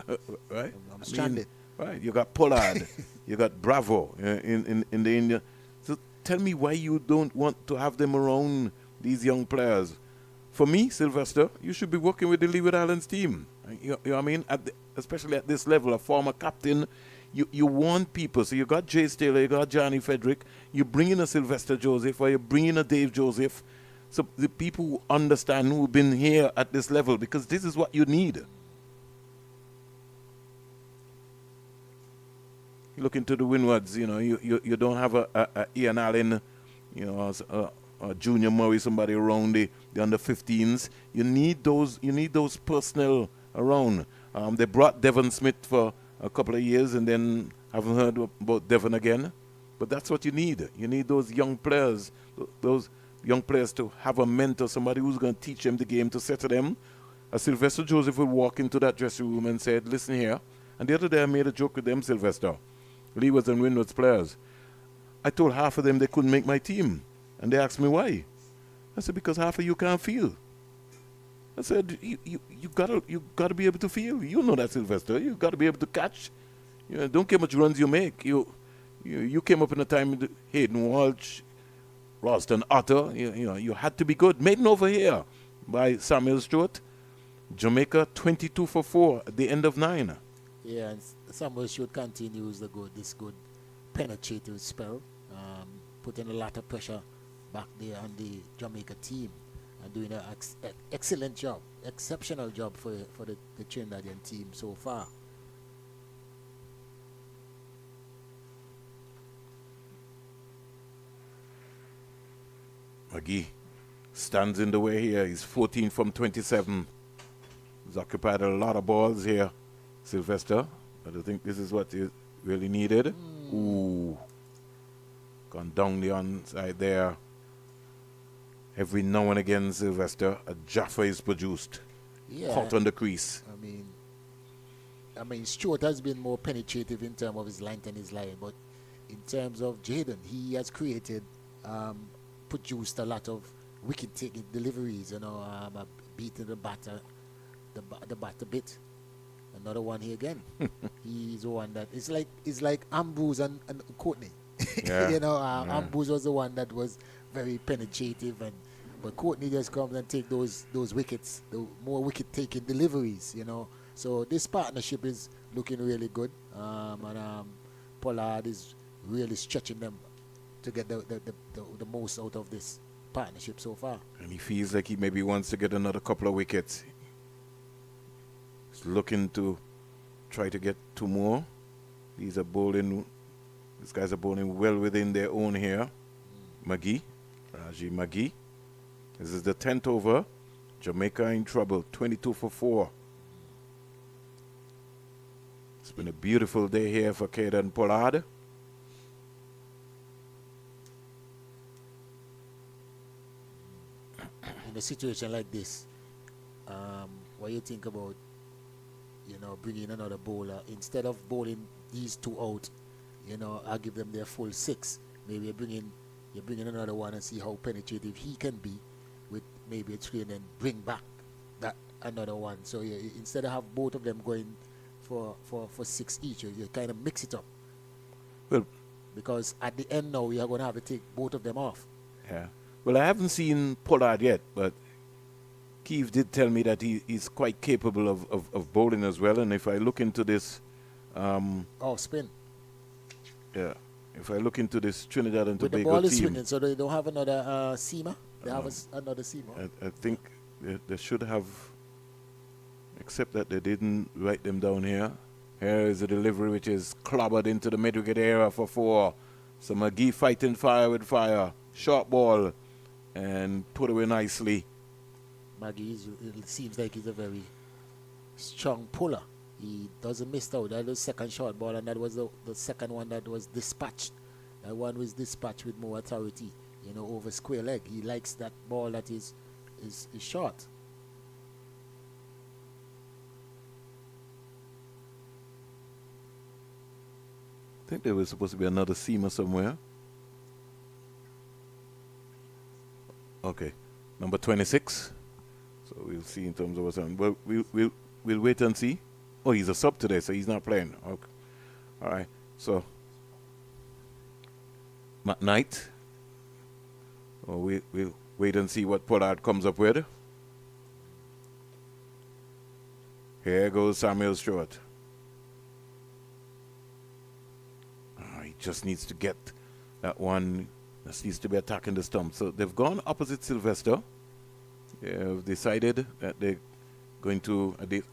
Like, Right? I'm stranded. Right, you got Pollard, you got Bravo in the India. So tell me why you don't want to have them around these young players. For me, Sylvester, you should be working with the Leeward Islands team. You know what I mean? Especially at this level, a former captain, you want people. So you got Jace Taylor, you got Johnny Frederick, you bring in a Sylvester Joseph, or you bring in a Dave Joseph. So the people who understand, who've been here at this level, because this is what you need. You look into the Windwards, you know, you don't have a Ian Allen, you know, a Junior Murray, somebody around the under 15s. You need those personnel around. They brought Devon Smith for a couple of years and then haven't heard about Devon again. But that's what you need. You need those young players to have a mentor, somebody who's going to teach them the game, to say to them. Sylvester Joseph would walk into that dressing room and said, listen here. And the other day I made a joke with them, Sylvester, Leewards and Windwards players. I told half of them they couldn't make my team. And they asked me why. I said, because half of you can't feel. I said, you gotta be able to feel. You know that, Sylvester. You gotta be able to catch. You know, don't care how much runs you make. You came up in a time with Hayden Walsh, Ralston Otter. You know, you had to be good. Maiden over here by Samuel Stewart. Jamaica 22 for 4 at the end of 9. Yeah, and Samuel should continue this good penetrative spell, putting a lot of pressure back there on the Jamaica team and doing an excellent job, exceptional job for the Trinidadian team so far. McGee stands in the way here. He's 14 from 27. He's occupied a lot of balls here, Sylvester. But I think this is what is really needed. Ooh. Gone down the onside there. Every now and again, Sylvester, a Jaffa is produced. Yeah. Caught on the crease. I mean, Stewart has been more penetrative in terms of his length and his line, but in terms of Jaden, he has produced a lot of wicket-taking deliveries, you know, beating the batter a bit. Another one here again. He's the one that it's like Ambrose and Courtney. Yeah. You know, Ambrose was the one that was very penetrative, but Courtney just comes and take those wickets, the more wicket-taking deliveries, you know. So this partnership is looking really good, and Pollard is really stretching them to get the most out of this partnership so far. And he feels like he maybe wants to get another couple of wickets. He's looking to try to get 2 more. These guys are bowling well within their own here. Raji McGee. This is the 10th over. Jamaica in trouble, 22 for 4. It's been a beautiful day here for Caden Pollard. In a situation like this, what do you think about, you know, bringing another bowler instead of bowling these 2 out? You know, I'll give them their full 6. Maybe you bring in another one and see how penetrative he can be with maybe a 3, and then bring back that another one. So instead of have both of them going for 6 each, you kind of mix it up. Well, because at the end now, we are going to have to take both of them off. Yeah. Well, I haven't seen Pollard yet, but Keith did tell me that he's quite capable of bowling as well. And if I look into this... spin. Yeah. If I look into this Trinidad and With Tobago the ball is team... swinging, so they don't have another seamer? They have another seamer? I think they should have... Except that they didn't write them down here. Here is a delivery which is clobbered into the mid-wicket area for 4. So McGee fighting fire with fire. Short ball. And put away nicely. Maggie, it seems like he's a very strong puller. He doesn't miss out. That was the second short ball, and that was the second one that was dispatched. That one was dispatched with more authority, you know, over square leg. He likes that ball that is short. think there was supposed to be another seamer somewhere. Okay, number 26. So we'll see in terms of what's on. Well, we'll wait and see. Oh, he's a sub today, so he's not playing. Okay. All right. So McKnight. Oh, we'll wait and see what Pollard comes up with. Here goes Samuel Stewart. Oh, he just needs to get that one. That needs to be attacking the stump. So they've gone opposite Sylvester. They've decided that they're going to they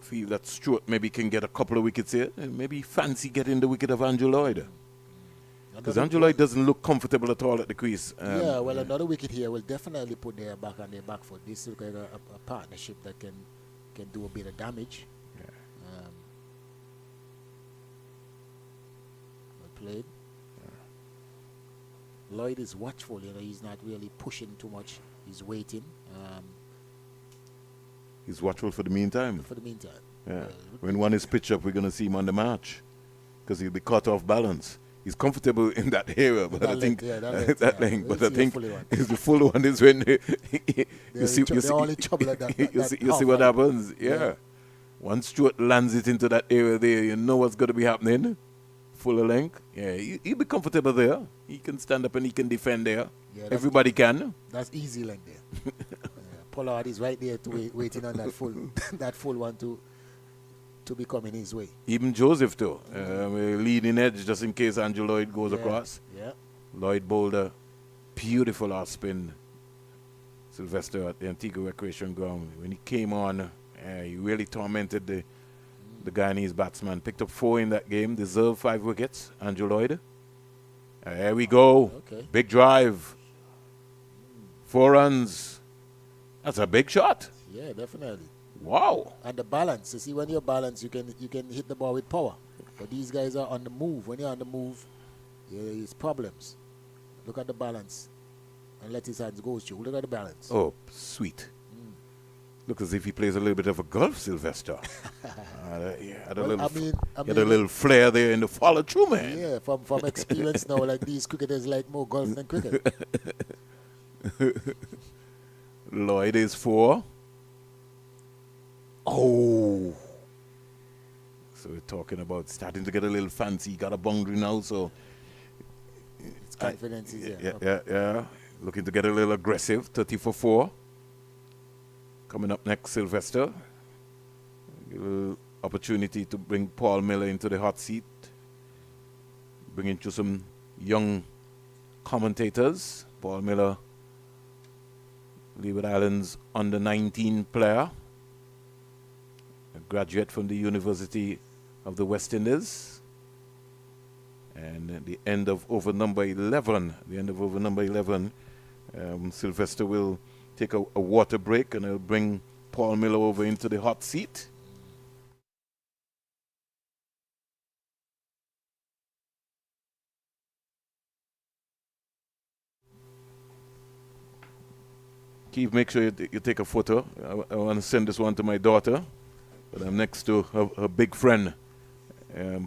feel that Stewart maybe can get a couple of wickets here and maybe fancy getting the wicket of Andrew Lloyd. Because Andrew Lloyd doesn't look comfortable at all at the crease. Yeah, well, another wicket here will definitely put their back on their back foot. This is like a partnership that can do a bit of damage. Yeah. Well played. Lloyd is watchful, he's not really pushing too much. He's waiting. He's watchful for the meantime. For the meantime. Yeah. When one is pitched up, we're going to see him on the march because he'll be caught off balance. He's comfortable in that area, but I think that length. But I think the full one is when you see what happens. Yeah. Once Stewart lands it into that area there, you know what's going to be happening. Fuller length. Yeah, he'll be comfortable there. He can stand up and he can defend there. Yeah, everybody can. That's easy length there. Pollard is right there waiting on that full one to be coming his way. Even Joseph too, leading edge just in case Andrew Lloyd goes across. Yeah. Lloyd bowled a beautiful off spin. Sylvester at the Antigua Recreation Ground. When he came on, he really tormented the Guyanese batsman. Picked up 4 in that game. Deserved 5 wickets. Andrew Lloyd. There we go. Okay. Big drive. 4 runs. That's a big shot. Yeah, definitely. Wow. And the balance. You see, when you're balanced, you can hit the ball with power. But these guys are on the move. When you're on the move, it's problems. Look at the balance. And let his hands go through. Look at the balance. Oh, sweet. Look as if he plays a little bit of a golf, Sylvester. Had a little flair there in the follow-through, man. Yeah, from experience now, like these cricketers like more golf than cricket. Lloyd is 4. Oh. So we're talking about starting to get a little fancy. He got a boundary now, so his confidence is there. Yeah. Looking to get a little aggressive. 30 for 4. Coming up next, Sylvester. A little opportunity to bring Paul Miller into the hot seat. Bring into some young commentators. Paul Miller, Leeward Islands under-19 player. A graduate from the University of the West Indies. And at the end of over number 11, Sylvester will take a water break and I'll bring Paul Miller over into the hot seat. Keith, make sure you take a photo. I want to send this one to my daughter. But I'm next to her big friend,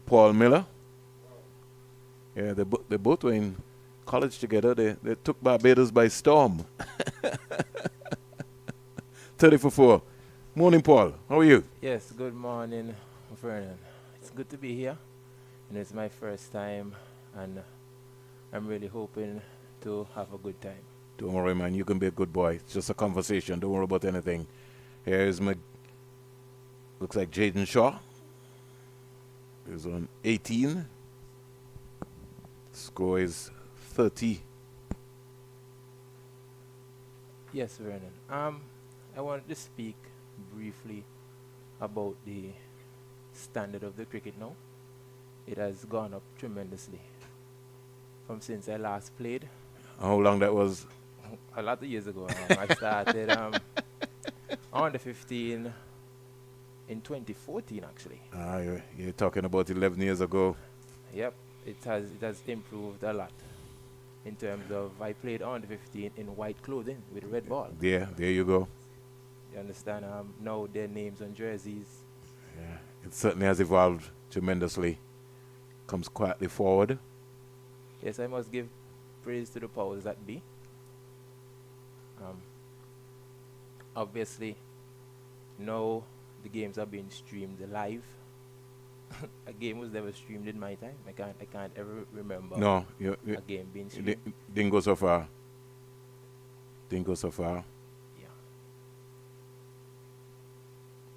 Paul Miller. Yeah, they both were in college together. They took Barbados by storm. 30 for 4. Morning, Paul. How are you? Yes, good morning, Vernon. It's good to be here. And it's my first time, and I'm really hoping to have a good time. Don't worry, man. You can be a good boy. It's just a conversation. Don't worry about anything. Here's looks like Jaden Shaw. He's on 18. Score is 30. Yes, Vernon. I wanted to speak briefly about the standard of the cricket now. It has gone up tremendously from since I last played. How long that was? A lot of years ago. I started under 15 in 2014, actually. You're talking about 11 years ago. Yep, it has improved a lot. In terms of, I played under 15 in white clothing with a red ball. Yeah, there you go. You understand? Now their names on jerseys. Yeah, it certainly has evolved tremendously. Comes quietly forward. Yes, I must give praise to the powers that be. Um, Obviously, now the games are being streamed live. A game was never streamed in my time. I can't ever remember No, a game being you streamed. didn't go so far. Didn't go so far. Yeah.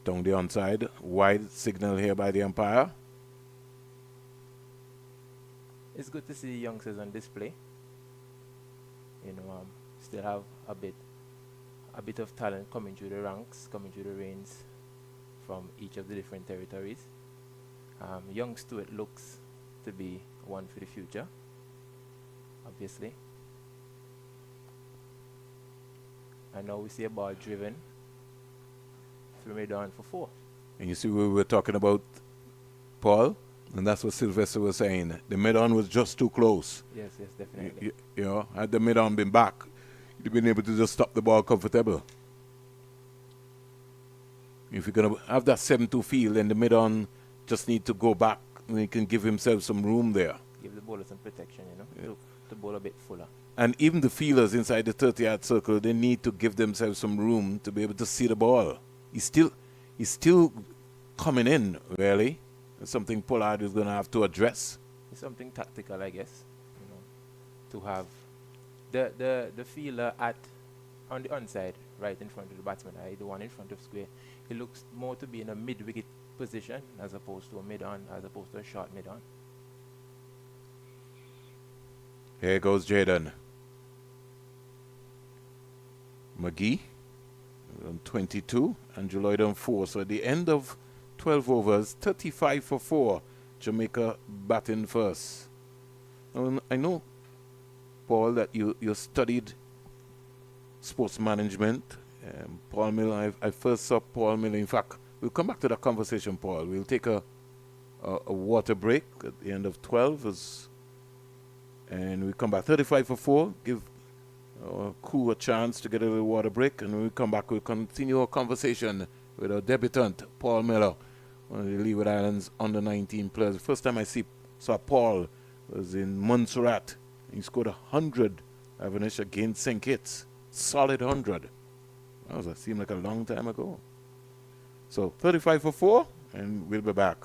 Down the onside. Wide signal here by the umpire. It's good to see youngsters on display. Still have a bit of talent coming through the ranks, coming through the reins from each of the different territories. Young Stewart looks to be one for the future, obviously. And now we see a ball driven through mid-on for 4. And you see, we were talking about Paul, and that's what Sylvester was saying. The mid-on was just too close. Yes, definitely. Had the mid-on been back, you'd have been able to just stop the ball comfortable. If you're going to have that 7-2 field, then the mid-on just need to go back, and he can give himself some room there. Give the bowler some protection, to bowl a bit fuller. And even the fielders inside the 30-yard circle, they need to give themselves some room to be able to see the ball. He's still coming in, really. It's something Pollard is going to have to address. It's something tactical, I guess, to have the fielder on the onside, right in front of the batsman, the one in front of square. He looks more to be in a mid-wicket position as opposed to a mid-on, as opposed to a short mid-on. Here goes Jaden. McGee on 22, Andrew Lloyd on 4. So at the end of 12 overs, 35 for 4. Jamaica batting first. I know, Paul, that you studied sports management. Paul Miller, I first saw Paul Miller. In fact, we'll come back to that conversation, Paul. We'll take a water break at the end of 12, and we come back 35 for 4. Give our crew a chance to get a little water break, and when we come back, we'll continue our conversation with our debutant, Paul Miller, one of the Leeward Islands under 19 players. The first time I saw Paul was in Montserrat. He scored 100, Avanish, against St. Kitts. Solid 100. That seemed like a long time ago. So 35 for 4, and we'll be back.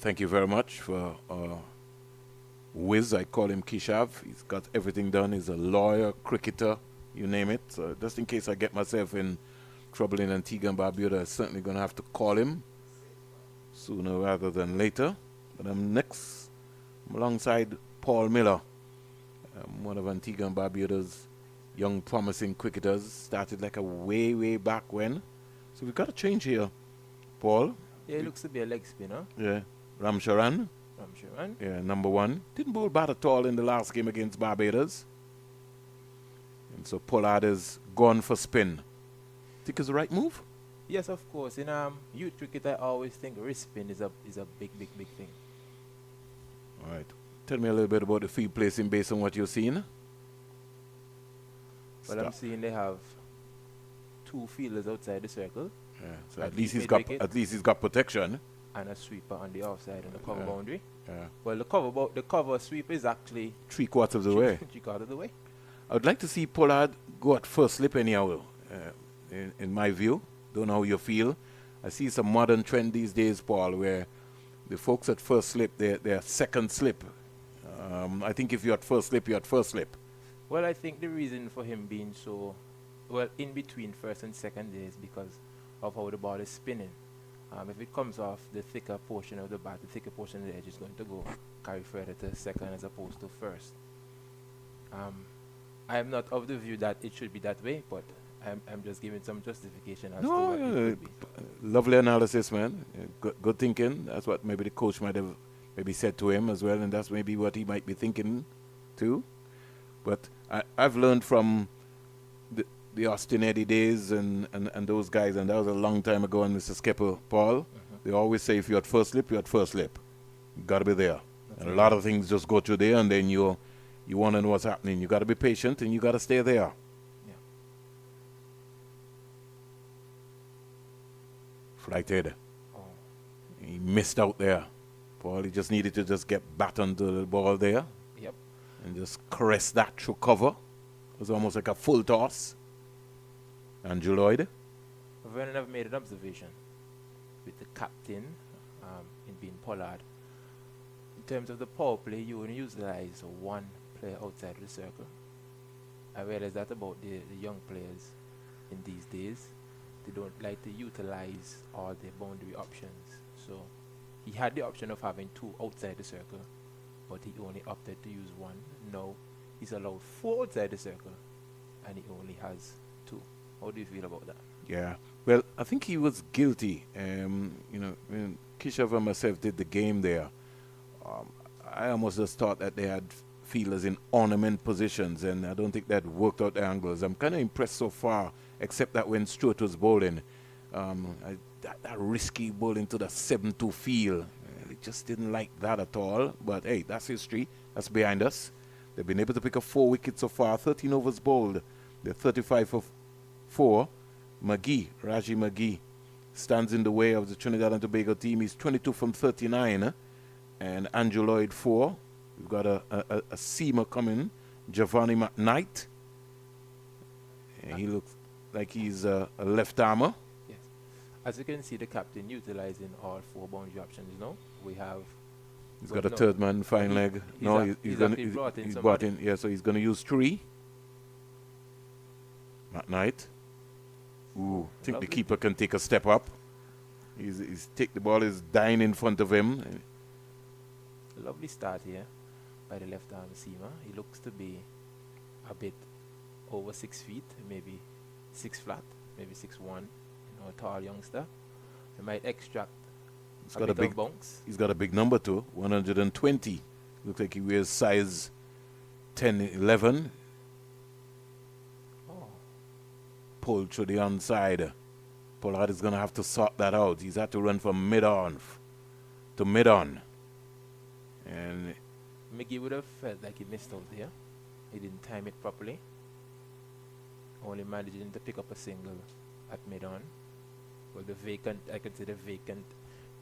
thank you very much for Wiz. I call him Kishav. He's got everything done. He's a lawyer, cricketer, you name it. So just in case I get myself in trouble in Antigua and Barbuda, I'm certainly going to have to call him sooner rather than later. But I'm next alongside Paul Miller, one of Antigua and Barbuda's young promising cricketers. Started like a way back when. So we've got a change here, Paul. Yeah, he looks to be a leg spinner. Yeah, Ramcharan. Ramcharan. Yeah, number one. Didn't bowl bad at all in the last game against Barbados. And so Pollard is gone for spin. Think it's the right move? Yes, of course. In youth cricket, I always think wrist spin is a big thing. All right. Tell me a little bit about the field placing based on what you're seeing. Well, I'm seeing they have 2 fielders outside the circle. Yeah, so at least he's got protection. And a sweeper on the offside on the cover boundary. Yeah. Well, the cover sweep is actually 3/4 of the way. 3/4 of the way. I would like to see Pollard go at first slip anyhow, in my view. Don't know how you feel. I see some modern trend these days, Paul, where the folks at first slip, they're second slip. I think if you're at first slip, you're at first slip. Well, I think the reason for him being so, in between first and second is because of how the ball is spinning. If it comes off the thicker portion of the bat, the thicker portion of the edge is going to go carry further to second as opposed to first. I am not of the view that it should be that way, but I'm just giving some justification as to what it could be. Lovely analysis, man. Good thinking. That's what maybe the coach might have maybe said to him as well, and that's maybe what he might be thinking too. But I've learned from the Austin Eddy days and those guys, and that was a long time ago, and Mr. Skipper, Paul, they always say if you're at first slip, you're at first slip. You got to be there. And a lot of things just go through there, and then you want to know what's happening. You got to be patient, and you got to stay there. Yeah. Flighted. Oh. He missed out there. Paul, he just needed to just get back onto the ball there. Yep. And just caress that through cover. It was almost like a full toss. Andrew Lloyd. Vernon, I've made an observation with the captain in being Pollard. In terms of the power play, you only utilize 1 player outside of the circle. I realize that about the young players in these days. They don't like to utilize all their boundary options. So he had the option of having 2 outside the circle, but he only opted to use 1. Now he's allowed 4 outside the circle, and he only has 2. How do you feel about that? Yeah. Well, I think he was guilty. When Kishav and myself did the game there, I almost just thought that they had fielders in ornament positions, and I don't think that worked out the angles. I'm kind of impressed so far, except that when Stewart was bowling, that risky bowling to the 7-2 field, I just didn't like that at all. But hey, that's history. That's behind us. They've been able to pick up 4 wickets so far, 13 overs bowled. They're 35 for 4. Raji McGee, stands in the way of the Trinidad and Tobago team. He's 22 from 39. And Andrew Lloyd 4. We've got a seamer coming, Giovanni McKnight. And he looks like he's a left-armer. Yes. As you can see, the captain utilizing all 4 boundary options. We have... He's got a third man, fine leg. He's brought in. Yeah, so he's going to use 3. McKnight. Ooh, I think the keeper can take a step up. The ball is dying in front of him. Lovely start here by the left arm seamer. He looks to be a bit over 6 feet, maybe 6 flat, maybe 6'1", a tall youngster. He might extract a bit of bounce. He's got a big number too, 120. Looks like he wears size 10, 11. Pulled through the onside. Pollard is going to have to sort that out. He's had to run from mid-on to mid-on. And Mickey would have felt like he missed out there. He didn't time it properly. Only managing to pick up a single at mid-on. Well, I could say the vacant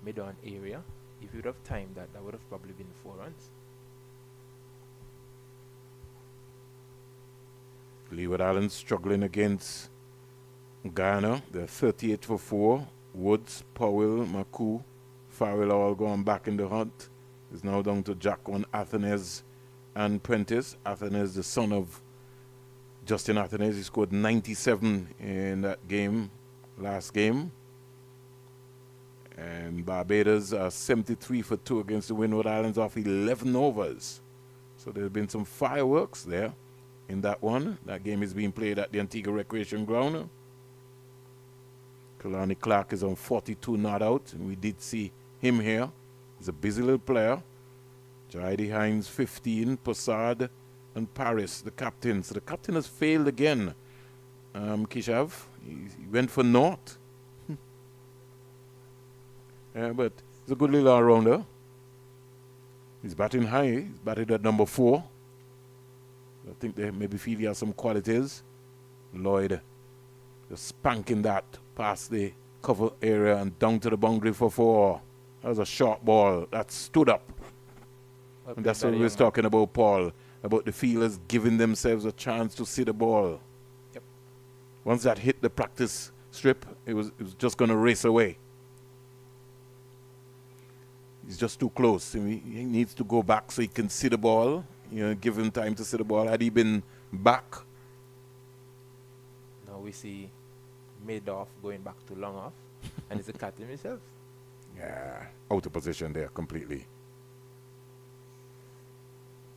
mid-on area. If he would have timed that, that would have probably been 4 runs. Leeward Island struggling against Ghana. They're 38 for 4. Woods, Powell, Maku, Farrell all going back in the hunt. It's now down to Jack on Athanez and Prentice. Athanez, the son of Justin Athanez, he scored 97 in that game, last game. And Barbados are 73 for 2 against the Windward Islands off 11 overs. So there's been some fireworks there in that one. That game is being played at the Antigua Recreation Ground. Kalani Clark is on 42 not out, and we did see him here. He's a busy little player. Jaidi Hines 15, Passard and Paris, the captain. So the captain has failed again. Kishav, he went for naught. But he's a good little all-rounder. He's batting high. He's batted at number 4. I think they maybe feel he has some qualities. Lloyd just spanking that past the cover area and down to the boundary for 4. That was a short ball that stood up. And that's what we was talking about, Paul, about the fielders giving themselves a chance to see the ball. Yep. Once that hit the practice strip, it was just going to race away. He's just too close. He needs to go back so he can see the ball. Give him time to see the ball. Had he been back? Now we see Madoff going back to long off, and it's a captain himself. Yeah, out of position there completely.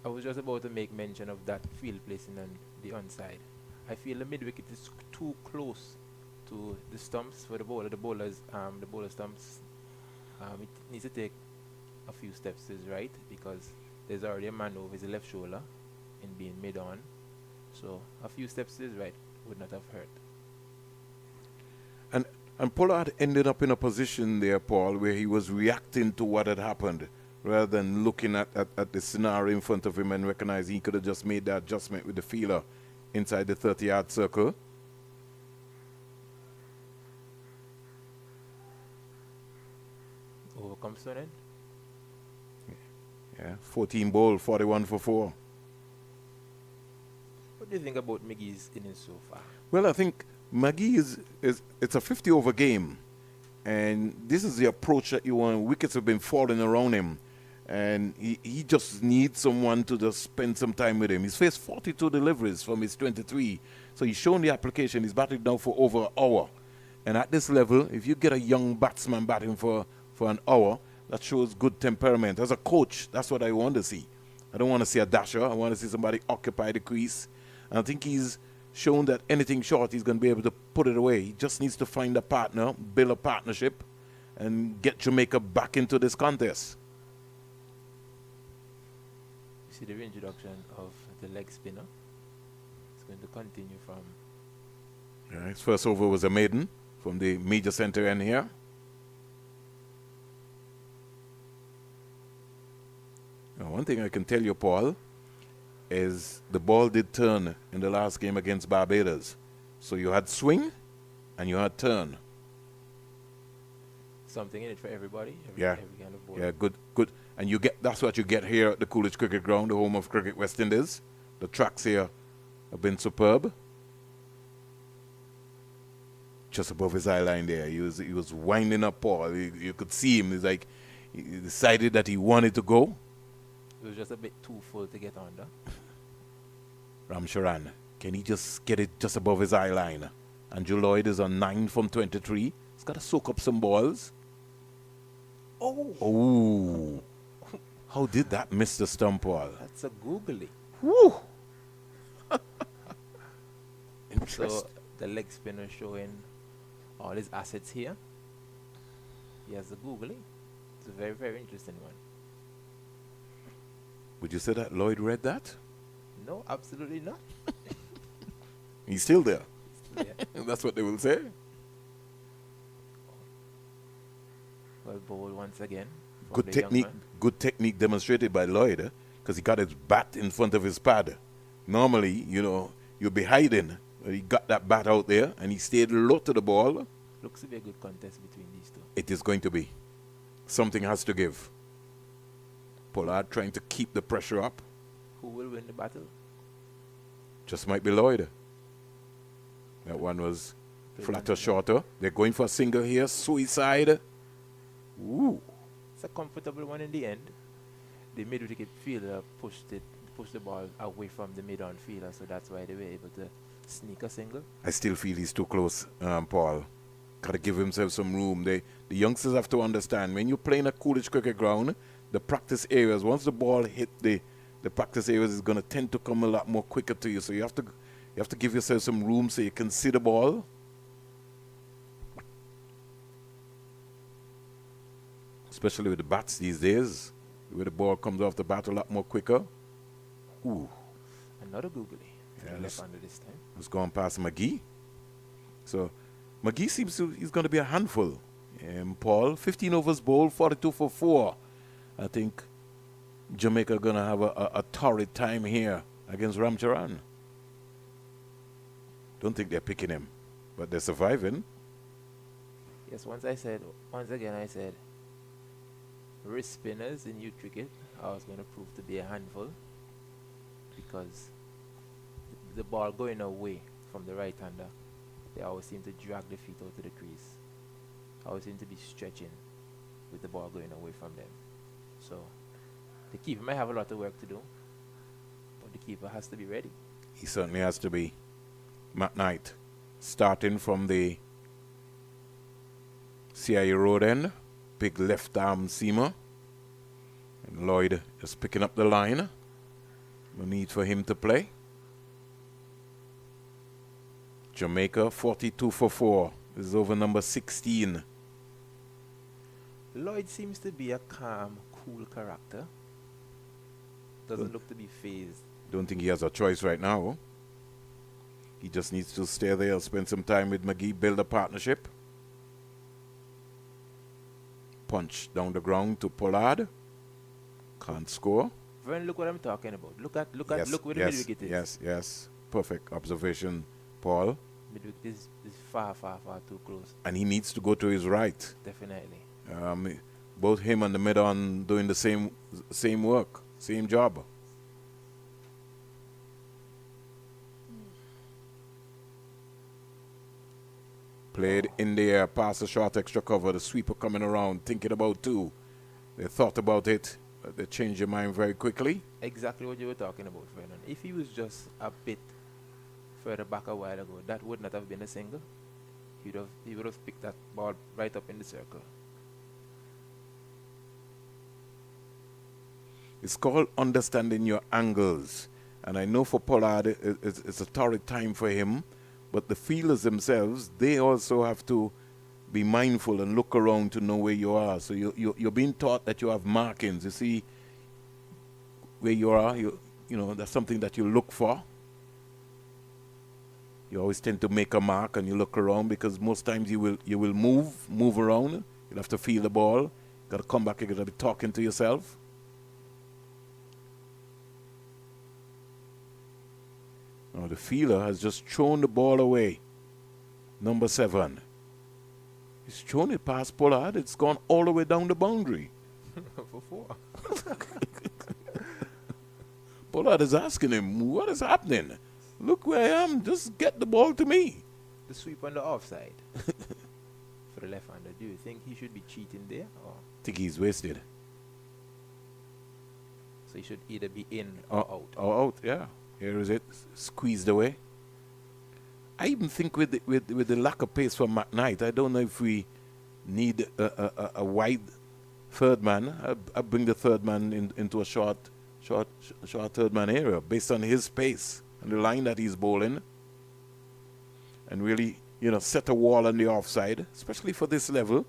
I was just about to make mention of that field placing on the onside. I feel the mid-wicket is too close to the stumps for the bowler. The bowler stumps. It needs to take a few steps to his right because there's already a man over his left shoulder in being mid-on. So a few steps to his right would not have hurt. And Pollard ended up in a position there, Paul, where he was reacting to what had happened rather than looking at the scenario in front of him and recognizing he could have just made that adjustment with the fielder inside the 30-yard circle. Overcome Sonnen. Yeah, 14 ball, 41 for 4. What do you think about Miggy's innings so far? Well, I think Maggie it's a 50-over game, and this is the approach that you want. Wickets have been falling around him, and he just needs someone to just spend some time with him. He's faced 42 deliveries from his 23, so he's shown the application. He's batted now for over an hour, and at this level, if you get a young batsman batting for an hour, that shows good temperament. As a coach, that's what I want to see. I don't want to see a dasher. I want to see somebody occupy the crease, and I think he's shown that anything short, he's going to be able to put it away. He just needs to find a partner, build a partnership, and get Jamaica back into this contest. You see the reintroduction of the leg spinner. It's going to continue from... Yeah, his first over was a maiden from the major center end here. Now, one thing I can tell you, Paul, is the ball did turn in the last game against Barbados. So you had swing and you had turn. Something in it for everybody. Every kind of ball. Yeah, good. And that's what you get here at the Coolidge Cricket Ground, the home of Cricket West Indies. The tracks here have been superb. Just above his eye line there, he was winding up, Paul. You could see him. He decided that he wanted to go. It was just a bit too full to get under. Ramcharan, can he just get it just above his eye line? Andrew Lloyd is on 9 from 23. He's got to soak up some balls. Oh. How did that miss the stump, Paul? That's a googly. Woo! Interesting. So the leg spinner showing all his assets here. He has a googly. It's a very, very interesting one. Would you say that Lloyd read that? No, absolutely not. He's still there. Yeah. That's what they will say. Well bowled once again. Good technique technique demonstrated by Lloyd, because he got his bat in front of his pad. Normally, you'll be hiding. But he got that bat out there and he stayed low to the ball. Looks to be a good contest between these two. It is going to be. Something has to give. Pollard trying to keep the pressure up. Who will win the battle? Just might be Lloyd. That one was flatter, shorter. They're going for a single here. Suicide. Ooh. a comfortable one in the end. The mid-wicket fielder pushed the ball away from the mid-on fielder, so that's why they were able to sneak a single. I still feel he's too close, Paul. Got to give himself some room. The youngsters have to understand, when you're playing a Coolidge cricket ground, the practice areas, once the ball hit the practice areas, is going to tend to come a lot more quicker to you. So you have to give yourself some room so you can see the ball. Especially with the bats these days, where the ball comes off the bat a lot more quicker. Ooh. Another googly. Yeah, Left under this time. It's gone past McGee. So McGee seems he's going to be a handful. Paul, 15 overs bowled, 42 for 4. I think Jamaica going to have a torrid time here against Ramcharan. Don't think they're picking him, but they're surviving. Yes, once again I said, wrist spinners in youth cricket are always going to prove to be a handful, because the ball going away from the right-hander, they always seem to drag the feet out to the crease. Always seem to be stretching with the ball going away from them. So the keeper might have a lot of work to do, but the keeper has to be ready. He certainly has to be. McKnight, starting from the CIA road end, big left arm seamer. And Lloyd is picking up the line. No need for him to play. Jamaica 42 for 4. This is over number 16. Lloyd seems to be a calm, cool character. Doesn't look to be phased. Don't think he has a choice right now. He just needs to stay there, spend some time with McGee, build a partnership. Punch down the ground to Pollard. Can't score. Vern, look what I'm talking about. Look where the yes, mid-wicket is. yes. Perfect observation, Paul. Mid-wicket is far, far, far too close. And he needs to go to his right. Definitely. Both him and the mid-on doing the same work, same job. Played in the air, past the short extra cover, the sweeper coming around, thinking about 2. They thought about it, but they changed their mind very quickly. Exactly what you were talking about, Vernon. If he was just a bit further back a while ago, that would not have been a single. He would have picked that ball right up in the circle. It's called understanding your angles. And I know for Pollard, it's a torrid time for him. But the fielders themselves, they also have to be mindful and look around to know where you are. So you're being taught that you have markings. You see where you are. You know, that's something that you look for. You always tend to make a mark and you look around, because most times you will move around. You'll have to feel the ball. Got to come back. You got to be talking to yourself. Now the fielder has just thrown the ball away. Number 7. He's thrown it past Pollard. It's gone all the way down the boundary. For 4. Pollard is asking him, what is happening? Look where I am. Just get the ball to me. The sweep on the offside. For the left-hander, do you think he should be cheating there? Or I think he's wasted. so he should either be in or out? Or out, yeah. Here is it, squeezed away. I even think with the lack of pace from McKnight, I don't know if we need a wide third man. I bring the third man into a short third man area based on his pace and the line that he's bowling, and really, set a wall on the offside, especially for this level.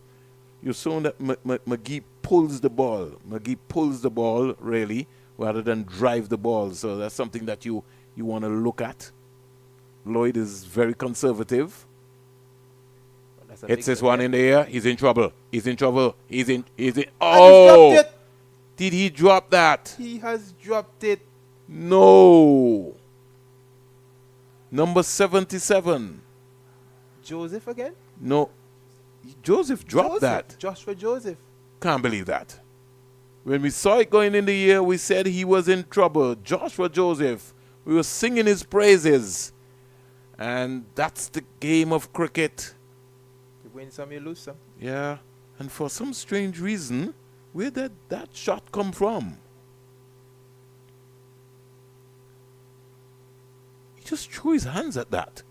You're showing that McGee pulls the ball. McGee pulls the ball really, rather than drive the ball. So that's something that you want to look at. Lloyd is very conservative. Hits this one in the air. He's in trouble. He's in trouble. He's in. Oh! Did he drop that? He has dropped it. No. Number 77. Joseph again? No. Joseph dropped that. Joshua Joseph. Can't believe that. When we saw it going in the air, we said he was in trouble. Joshua Joseph. We were singing his praises. And that's the game of cricket. You win some, you lose some. Yeah. And for some strange reason, Where did that shot come from? He just threw his hands at that.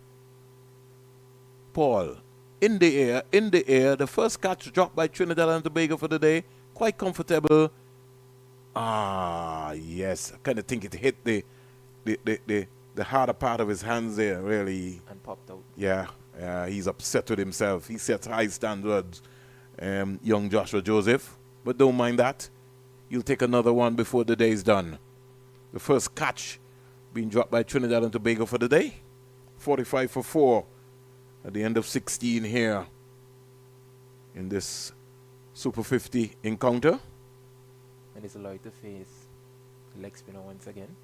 Paul, in the air, the first catch dropped by Trinidad and Tobago for the day. Quite comfortable. Ah, yes. I kind of think it hit the harder part of his hands there, really. And popped out. Yeah, he's upset with himself. He sets high standards, young Joshua Joseph. But don't mind that. You'll take another one before the day's done. The first catch being dropped by Trinidad and Tobago for the day. 45 for 4 at the end of 16 here in this Super 50 encounter. And it's Lloyd to face leg spinner once again.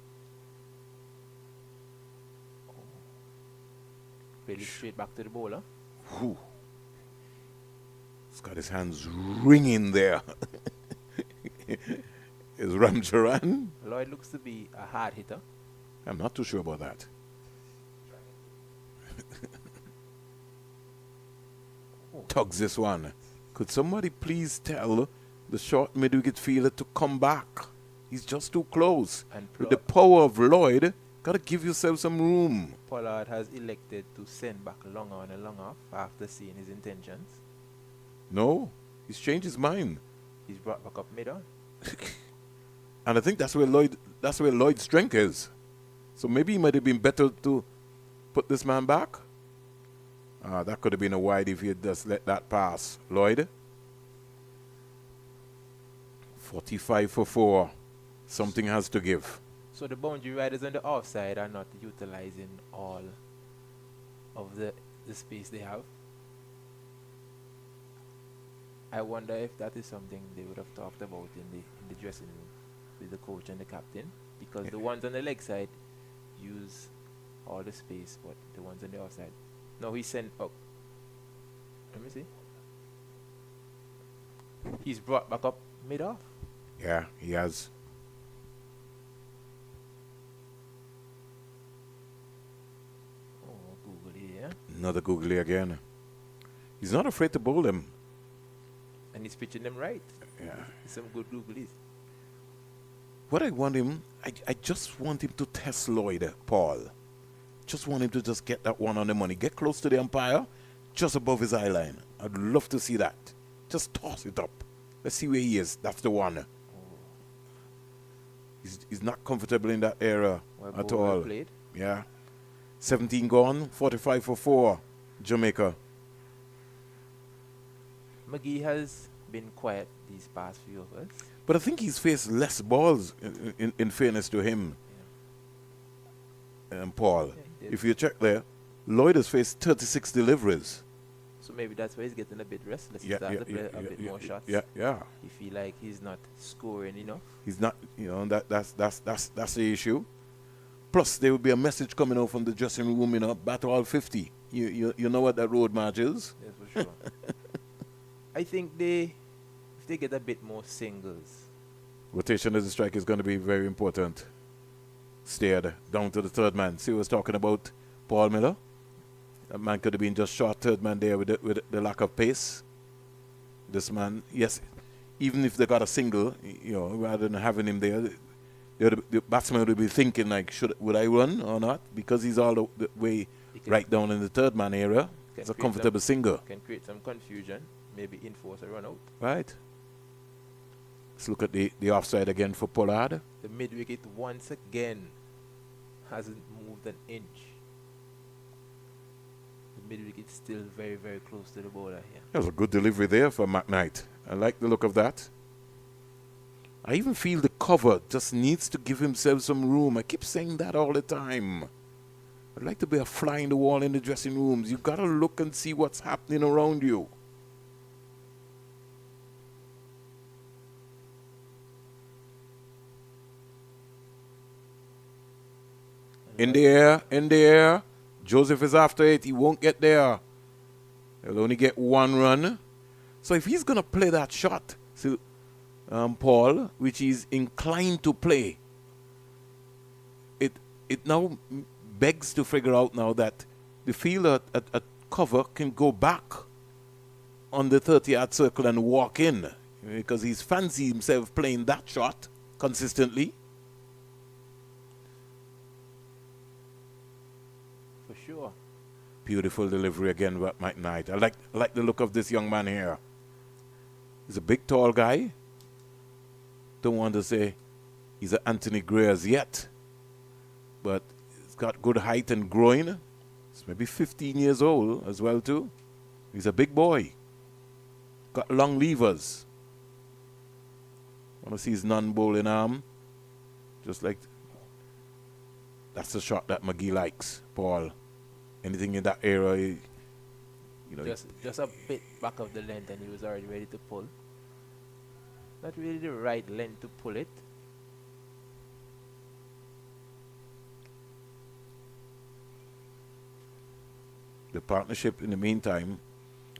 Played it straight back to the bowler. Whew. He's got his hands ringing there. Is Ramcharan? Lloyd looks to be a hard hitter. I'm not too sure about that. Tugs this one. Could somebody please tell the short mid-wicket fielder to come back? He's just too close. And With the power of Lloyd, gotta give yourself some room. Pollard has elected to send back long on and long off after seeing his intentions. No, he's changed his mind. He's brought back up mid-on. And I think that's where Lloyd's strength is. So maybe it might have been better to put this man back. That could have been a wide if he had just let that pass. Lloyd. 45 for 4. Something has to give. So the boundary riders on the offside are not utilizing all of the space they have. I wonder if that is something they would have talked about in the dressing room with the coach and the captain, because the ones on the leg side use all the space, but the ones on the offside. No, he sent up. Let me see. He's brought back up mid-off. Yeah, he has. Oh, googly, yeah. Another googly again. He's not afraid to bowl him. And he's pitching them right. Yeah. Some good googlies. What I want him, I just want him to test Lloyd, Paul. Just want him to just get that one on the money. Get close to the umpire, just above his eye line. I'd love to see that. Just toss it up. Let's see where he is. That's the one. He's not comfortable in that area at all. Played. Yeah. 17 gone, 45 for 4, Jamaica. McGee has been quiet these past few overs. But I think he's faced less balls, in fairness to him. Paul. Yeah, If you check there, Lloyd has faced 36 deliveries. So maybe that's why he's getting a bit restless. He's starting to play a bit more shots. Yeah. He feel like he's not scoring enough. He's not, that's the issue. Plus, there will be a message coming out from the dressing room, bat all 50. You know what that road march is? Yes, for sure. I think if they get a bit more singles. Rotation as a strike is going to be very important. Steered down to the third man. See, I was talking about Paul Miller. That man could have been just short third man there with the lack of pace. This man, yes, even if they got a single, rather than having him there, the batsman would be thinking like, would I run or not? Because he's all the way right down in the third man area. It's a comfortable single. Can create some confusion. Maybe enforce a run out. Right. Let's look at the offside again for Pollard. The mid wicket once again hasn't moved an inch. The mid wicket still very, very close to the bowler here. That was a good delivery there for McKnight. I like the look of that. I even feel the cover just needs to give himself some room. I keep saying that all the time. I'd like to be a fly in the wall in the dressing rooms. You've got to look and see what's happening around you. In the air. Joseph is after it. He won't get there. He'll only get one run. So if he's going to play that shot, Paul, which he's inclined to play, it now begs to figure out now that the fielder at cover can go back on the 30-yard circle and walk in. because he's fancy himself playing that shot consistently. For sure. Beautiful delivery again by McKnight. I like the look of this young man here. He's a big, tall guy. Don't want to say he's an Anthony Gray as yet, but he's got good height and growing. He's maybe 15 years old as well too. He's a big boy. Got long levers. Want to see his non-bowling arm? Just like that's the shot that McGee likes, Paul. Anything in that area, you know. Just a bit back of the length, and he was already ready to pull. Not really the right length to pull it. The partnership in the meantime,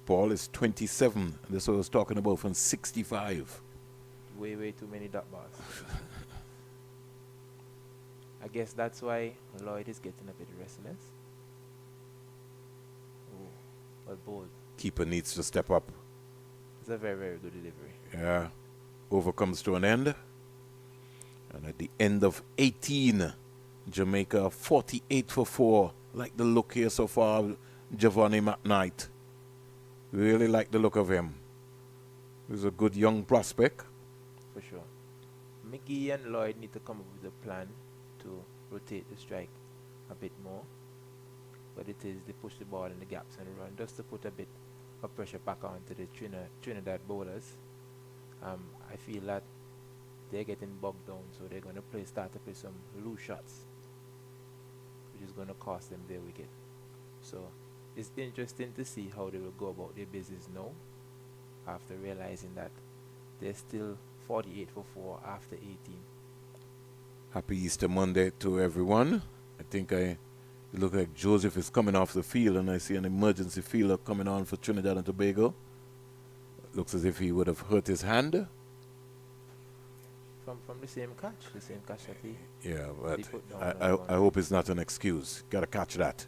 Paul, is 27. That's what I was talking about, from 65. Way too many dot bars. I guess that's why Lloyd is getting a bit restless. Oh, well bold. Keeper needs to step up. It's a very, very good delivery. Yeah. Over comes to an end. And at the end of 18, Jamaica 48 for 4. Like the look here so far, Giovanni McKnight. Really like the look of him. He's a good young prospect. For sure. Mickey and Lloyd need to come up with a plan to rotate the strike a bit more. But it is they push the ball in the gaps and run just to put a bit of pressure back onto the Trinidad bowlers. I feel that they're getting bogged down, so they're going to start to play some loose shots, which is going to cost them their wicket. So it's interesting to see how they will go about their business now, after realizing that they're still 48 for 4 after 18. Happy Easter Monday to everyone. I think it look like Joseph is coming off the field, and I see an emergency fielder coming on for Trinidad and Tobago. Looks as if he would have hurt his hand. From the same catch that he Yeah, but he put down I hope it's not an excuse. Got to catch that.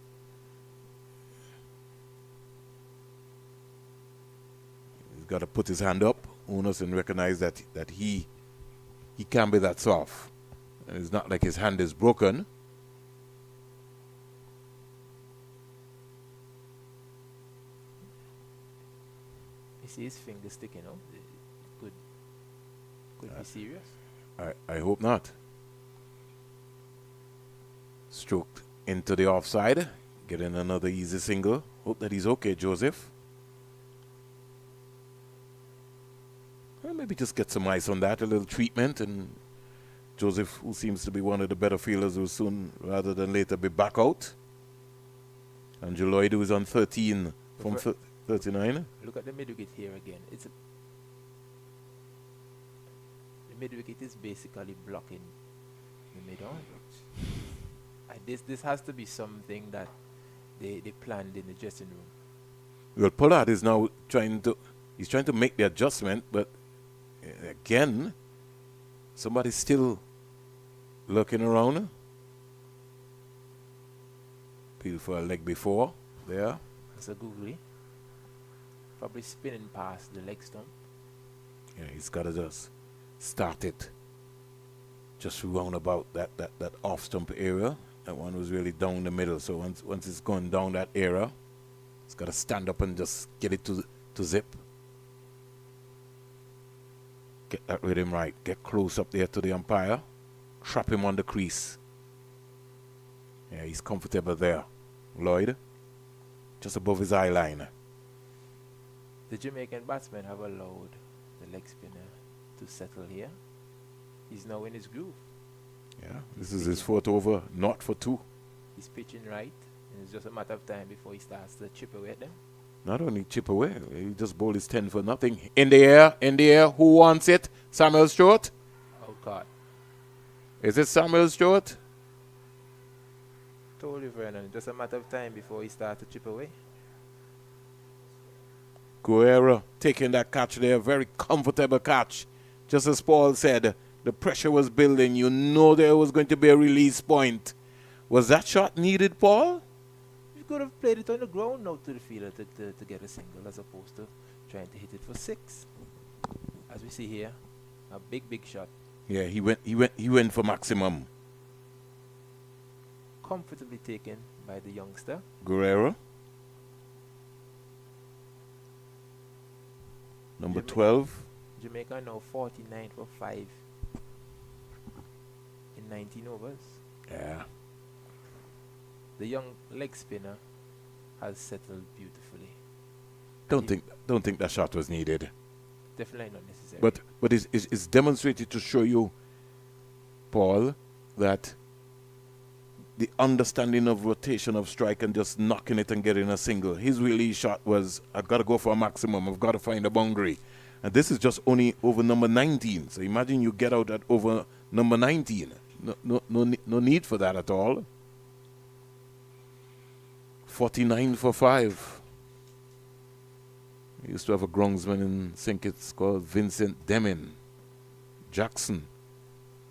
He's got to put his hand up, Unos, and recognize that he can't be that soft. And it's not like his hand is broken. You see his finger sticking out. Could be serious. I hope not. Stroked into the offside. Getting another easy single. Hope that he's okay, Joseph. Well, maybe just get some ice on that, a little treatment, and Joseph, who seems to be one of the better fielders, will soon, rather than later, be back out. And Lloyd, who is on 13 from 39. Look at the mid wicket here again. The mid wicket is basically blocking the mid on. This has to be something that they planned in the dressing room. Well, Pollard is now trying to make the adjustment, but again, somebody's still looking around. Appeal for a leg before there. That's a googly. Probably spinning past the leg stump. Yeah, he's got to just start it just round about that off stump area. That one was really down the middle. So once it's gone down that area, it's got to stand up and just get it to zip. Get that rhythm right. Get close up there to the umpire. Trap him on the crease. Yeah, he's comfortable there. Lloyd, just above his eye line. The Jamaican batsmen have allowed the leg spinner to settle here. He's now in his groove. Yeah, this is his fourth over, not for 2. He's pitching right, and it's just a matter of time before he starts to chip away at them. Not only chip away, he just bowled his 10 for nothing. In the air, who wants it? Samuel Stewart? Oh God. Is it Samuel Stewart? Told you, Vernon, just a matter of time before he starts to chip away. Guerra taking that catch there, very comfortable catch. Just as Paul said, the pressure was building. You know there was going to be a release point. Was that shot needed, Paul? You could have played it on the ground now to the fielder to get a single, as opposed to trying to hit it for 6. as we see here, a big shot. Yeah, he went for maximum. Comfortably taken by the youngster. Guerrero. Number 12. Jamaica now 49 for 5 in 19 overs. Yeah. The young leg spinner has settled beautifully. Don't think that shot was needed. Definitely not necessary. But it's demonstrated to show you, Paul, that the understanding of rotation of strike and just knocking it and getting a single. His release shot was, I've got to go for a maximum. I've got to find a boundary. And this is just only over number 19. So imagine you get out at over number 19. No need for that at all. 49 for 5. We used to have a groundsman in St. Kitts called Vincent Deming Jackson.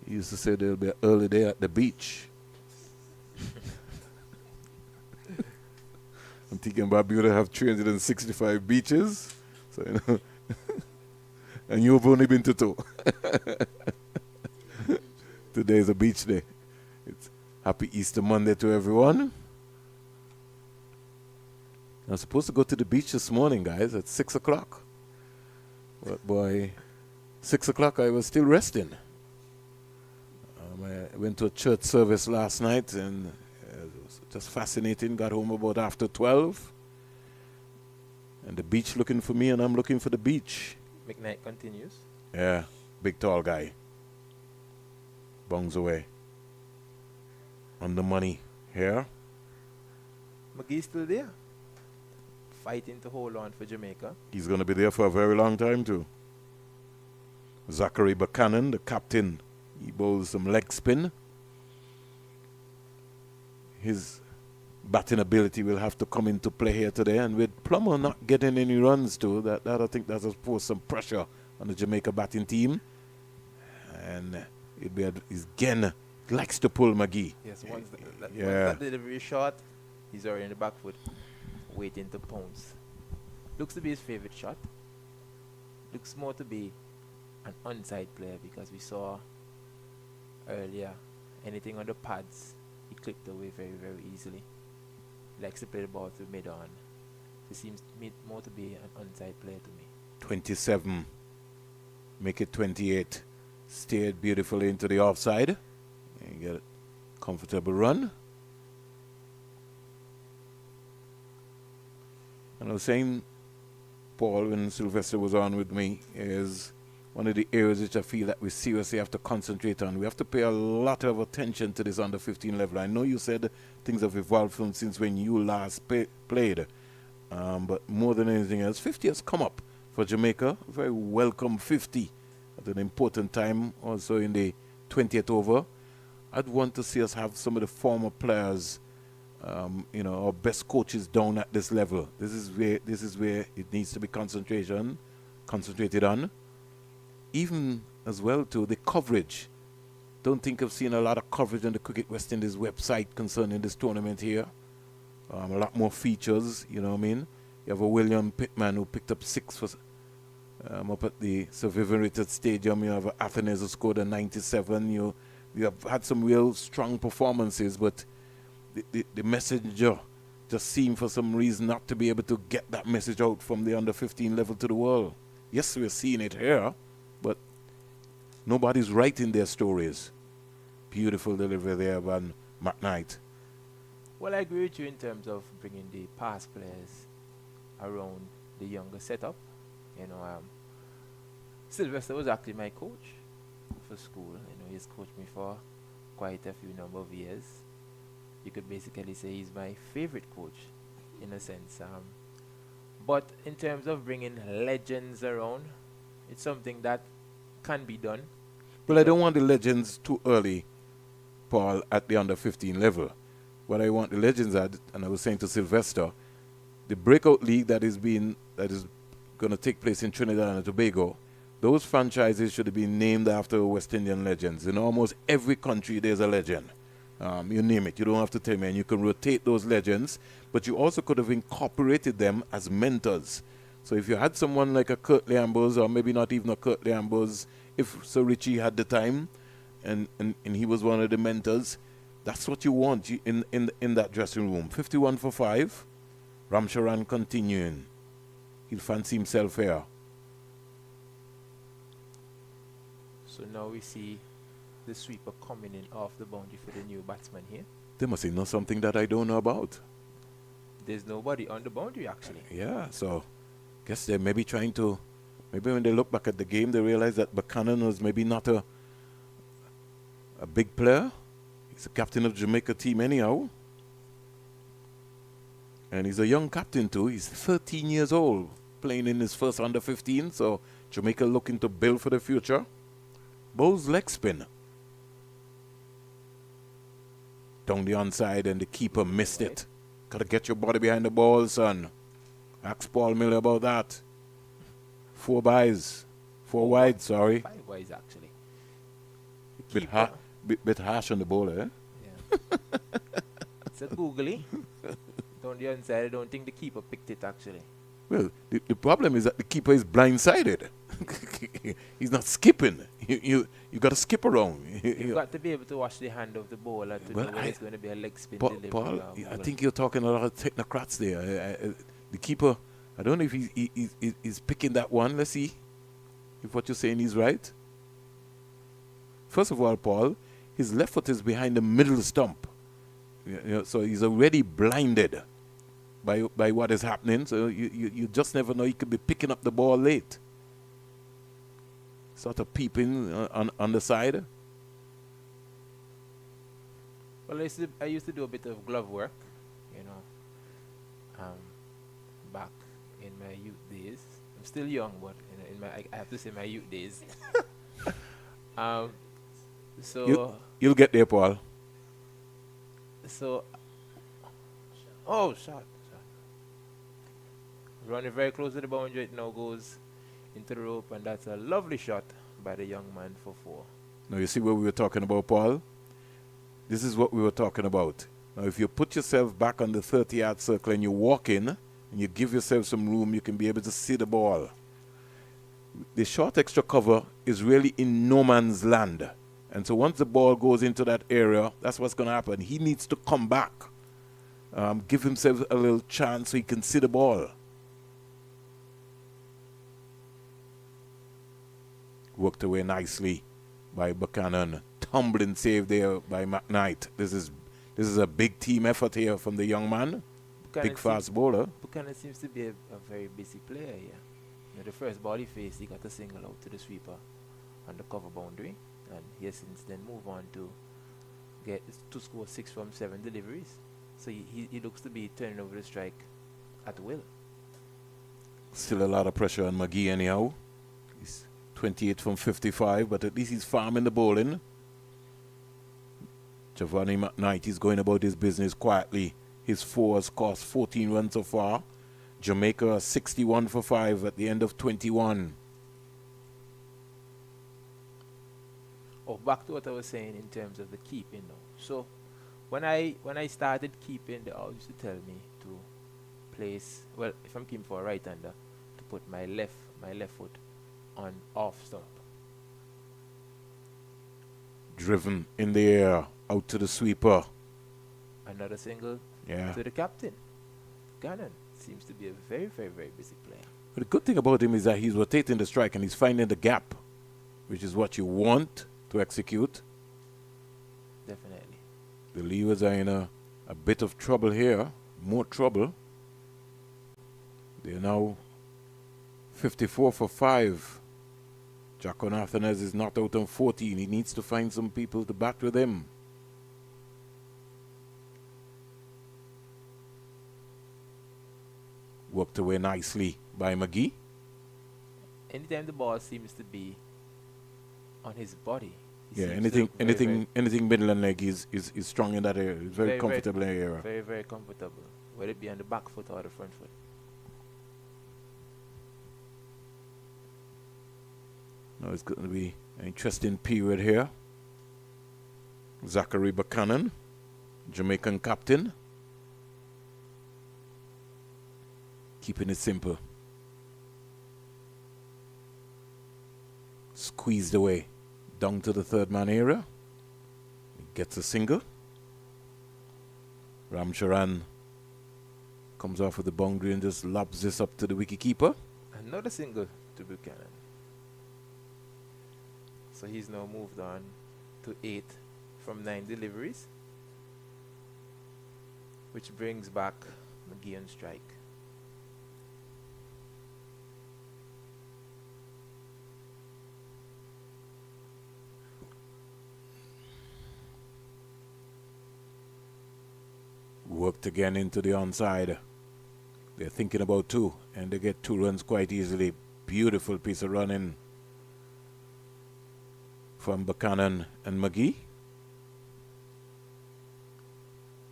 He used to say there'll be an early day at the beach. I'm thinking Barbuda have 365 beaches. So, you know. And you've only been to 2. Today is a beach day. It's happy Easter Monday to everyone. I was supposed to go to the beach this morning, guys, at 6 o'clock. But by 6 o'clock, I was still resting. I went to a church service last night, and it was just fascinating. Got home about after 12. And the beach looking for me, and I'm looking for the beach. McKnight continues. Yeah, big tall guy. Bongs away. On the money here. McGee's still there. Fighting to hold on for Jamaica. He's going to be there for a very long time too. Zachary Buchanan, the captain, he bowls some leg spin. His batting ability will have to come into play here today, and with Plummer not getting any runs too, that I think that has posed some pressure on the Jamaica batting team. And he's again likes to pull McGee. Yes, once that delivery shot, he's already in the back foot, waiting to pounce. Looks to be his favorite shot. Looks more to be an onside player, because we saw earlier anything on the pads, he clipped away very easily. He likes to play the ball to mid-on. He seems more to be an onside player to me. 27. Make it 28. Steered beautifully into the offside. And get a comfortable run. And I was saying, Paul, when Sylvester was on with me, is one of the areas which I feel that we seriously have to concentrate on. We have to pay a lot of attention to this under 15 level. I know you said things have evolved from since when you last played. But more than anything else, 50 has come up for Jamaica. Very welcome 50 at an important time, also in the 20th over. I'd want to see us have some of the former players, our best coaches down at this level. This is where it needs to be concentrated on. Even as well to the coverage. Don't think I've seen a lot of coverage on the Cricket West Indies website concerning this tournament here. A lot more features, you know what I mean? You have a William Pittman who picked up 6 for up at the Sir Vivian Richards Stadium. You have Athens who scored a 97. You have had some real strong performances, but the messenger just seemed for some reason not to be able to get that message out from the under 15 level to the world. Yes, we're seeing it here, but nobody's writing their stories. Beautiful delivery there by McKnight. Well, I agree with you in terms of bringing the past players around the younger setup. Sylvester was actually my coach for school. He's coached me for quite a few number of years. You could basically say he's my favorite coach, in a sense. But in terms of bringing legends around, it's something that can be done. Well, I don't want the legends too early, Paul, at the under 15 level. What I want the legends at, and I was saying to Sylvester, the breakout league that is going to take place in Trinidad and Tobago, those franchises should have been named after West Indian legends. In almost every country, there's a legend. You name it. You don't have to tell me. And you can rotate those legends, but you also could have incorporated them as mentors So if you had someone like a Curtly Ambrose, or maybe not even a Curtly Ambrose, if Sir Richie had the time, and he was one of the mentors, that's what you want in that dressing room. 51 for 5. Ramcharan continuing. He'll fancy himself here. So now we see the sweeper coming in off the boundary for the new batsman here. They must know something that I don't know about. There's nobody on the boundary actually. Yeah, so guess they're maybe trying to, maybe when they look back at the game, they realize that Buchanan was maybe not a big player. He's the captain of Jamaica team anyhow. And he's a young captain too. He's 13 years old, playing in his first under 15. So Jamaica looking to build for the future. Bowles leg spin. Down the onside and the keeper missed it. Gotta get your body behind the ball, son. Ask Paul Miller about that. 4 byes. 4 wide, sorry. 5 wides actually. Bit harsh on the bowler, eh? Yeah. It's a googly. Down the onside, I don't think the keeper picked it actually. Well, the problem is that the keeper is blindsided. He's not skipping. You got to skip around. You've got to be able to watch the hand of the bowler to know whether it's going to be a leg spin delivery. Paul, I think you're talking a lot of technocrats there. The keeper, I don't know if he's picking that one. Let's see if what you're saying is right. First of all, Paul, his left foot is behind the middle stump. So he's already blinded by what is happening. So you just never know. He could be picking up the ball late. Sort of peeping on the side. Well, I used to do a bit of glove work, back in my youth days. I'm still young, but I have to say my youth days. So you'll get there, Paul. So, shot. Running very close to the boundary, it now goes into the rope, and that's a lovely shot by the young man for 4. Now you see what we were talking about, Paul? This is what we were talking about. Now if you put yourself back on the 30-yard circle and you walk in, and you give yourself some room, you can be able to see the ball. The short extra cover is really in no man's land. And so once the ball goes into that area, that's what's going to happen. He needs to come back. Give himself a little chance so he can see the ball. Worked away nicely by Buchanan. Tumbling save there by McKnight. This is a big team effort here from the young man. Buchanan big fast bowler. Buchanan seems to be a very busy player here. The first ball he faced, he got a single out to the sweeper on the cover boundary. And he has since then moved on to score 6 from 7 deliveries. So he looks to be turning over the strike at will. Still a lot of pressure on McGee anyhow. He's 28 from 55, but at least he's farming the bowling. Giovanni McKnight is going about his business quietly. His 4 has cost 14 runs so far. Jamaica 61 for 5 at the end of 21. Back to what I was saying in terms of the keeping now. So when I started keeping, they always used to tell me to place, well, if I'm keeping for a right-hander, to put my left foot on off stump. Driven in the air, out to the sweeper. Another single to the captain. Gannon seems to be a very, very, very busy player. But the good thing about him is that he's rotating the strike and he's finding the gap, which is what you want to execute. Definitely. The Leewers are in a bit of trouble here, more trouble. They're now 54 for 5. Jacko Nathanez is not out on 14. He needs to find some people to bat with him. Worked away nicely by McGee. Anytime the ball seems to be on his body. Anything middle and leg is strong in that area. It's very comfortable in the area. Very, very comfortable. Whether it be on the back foot or the front foot. Now it's going to be an interesting period here. Zachary Buchanan, Jamaican captain. Keeping it simple. Squeezed away down to the third man area. He gets a single. Ramcharan comes off with the boundary and just lobs this up to the wicketkeeper. Another single to Buchanan. So he's now moved on to 8 from 9 deliveries, which brings back McGee on strike. Worked again into the onside. They're thinking about 2, and they get 2 runs quite easily. Beautiful piece of running from Buchanan and McGee.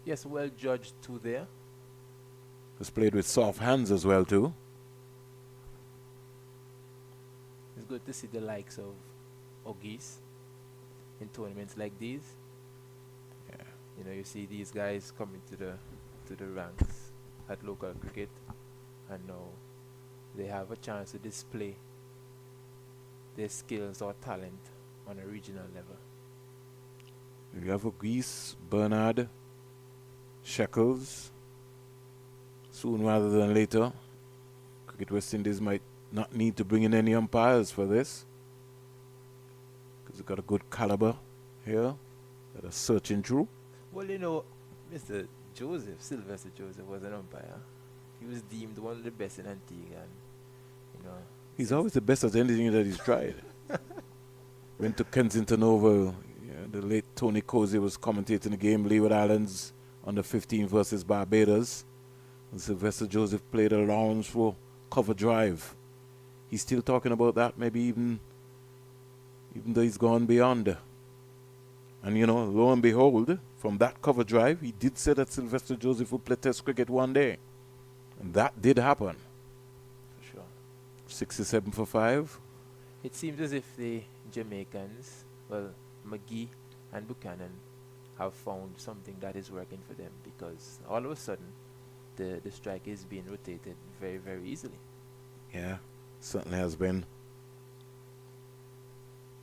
Yes, well judged 2 there. Was played with soft hands as well too. It's good to see the likes of Ogis in tournaments like these. Yeah. You know, you see these guys coming to the ranks at local cricket, and now they have a chance to display their skills or talent on a regional level. You have Ogis, Bernard, Shekels. Soon rather than later, Cricket West Indies might not need to bring in any umpires for this, because they've got a good caliber here that are searching through. Well, you know, Mr. Sylvester Joseph was an umpire. He was deemed one of the best in Antigua, and you know, He's always the best at anything that he's tried. Went to Kensington Oval. Yeah, the late Tony Cozy was commentating the game. Leeward Islands under 15 versus Barbados. And Sylvester Joseph played a Lawrence for cover drive. He's still talking about that, maybe even though he's gone beyond. And you know, lo and behold, from that cover drive, he did say that Sylvester Joseph would play Test cricket one day. And that did happen. for sure. 67 for 5. It seems as if the Jamaicans, well, McGee and Buchanan, have found something that is working for them, because all of a sudden, the strike is being rotated very, very easily. Yeah, certainly has been.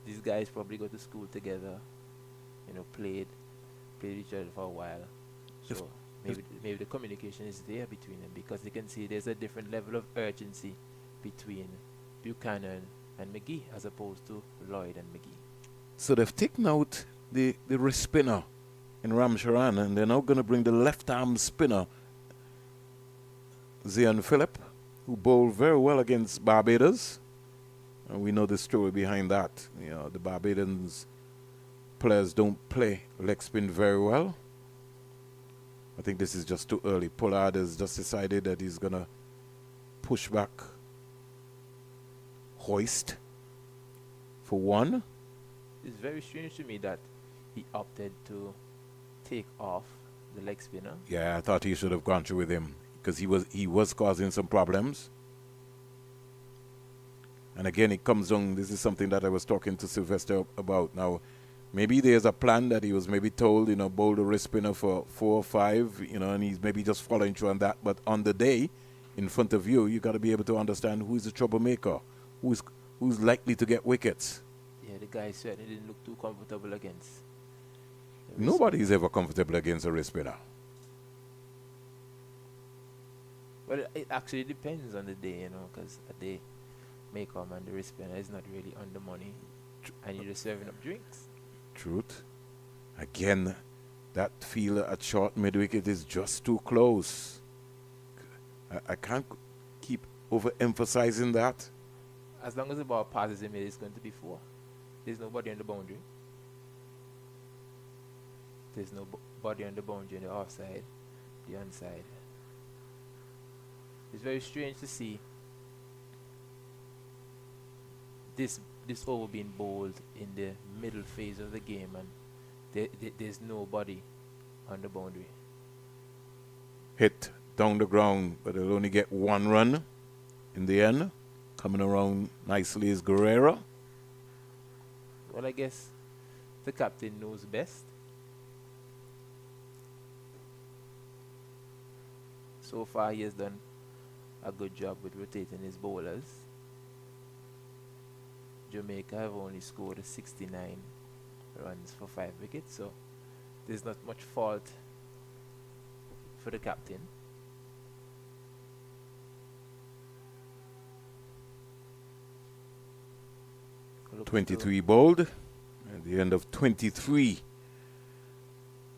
These guys probably go to school together, you know, played each other for a while. So maybe the communication is there between them, because they can see there's a different level of urgency between Buchanan and McGee as opposed to Lloyd and McGee. So they've taken out the wrist spinner in Ramcharan, and they're now going to bring the left arm spinner, Zian Phillip, who bowled very well against Barbados. And we know the story behind that. You know, the Barbadians players don't play leg spin very well. I think this is just too early. Pollard has just decided that he's going to push back Hoist for 1. It's very strange to me that he opted to take off the leg spinner. Yeah, I thought he should have gone through with him, because he was causing some problems. And again, it comes down, this is something that I was talking to Sylvester about. Now, maybe there's a plan that he was maybe told, you know, bowl the wrist spinner for 4 or 5, you know, and he's maybe just following through on that. But on the day, in front of you, you got to be able to understand who is the troublemaker, who's likely to get wickets. Yeah, the guy certainly didn't look too comfortable against the wrist. Nobody's ever comfortable against a wrist spinner. Well, it actually depends on the day, you know, because a day may come and the wrist spinner is not really on the money, and you're just serving up drinks. Truth. Again, that fielder at short mid-wicket is just too close. I can't keep overemphasizing that. As long as the ball passes him, it's going to be 4. There's nobody on the boundary. There's nobody on the boundary on the offside, the onside. It's very strange to see this over being bowled in the middle phase of the game, and there's nobody on the boundary. Hit down the ground, but they'll only get 1 run in the end. Coming around nicely is Guerrero. Well, I guess the captain knows best. So far, he has done a good job with rotating his bowlers. Jamaica have only scored 69 runs for 5 wickets, so there's not much fault for the captain. Looks 23 bowled. At the end of 23.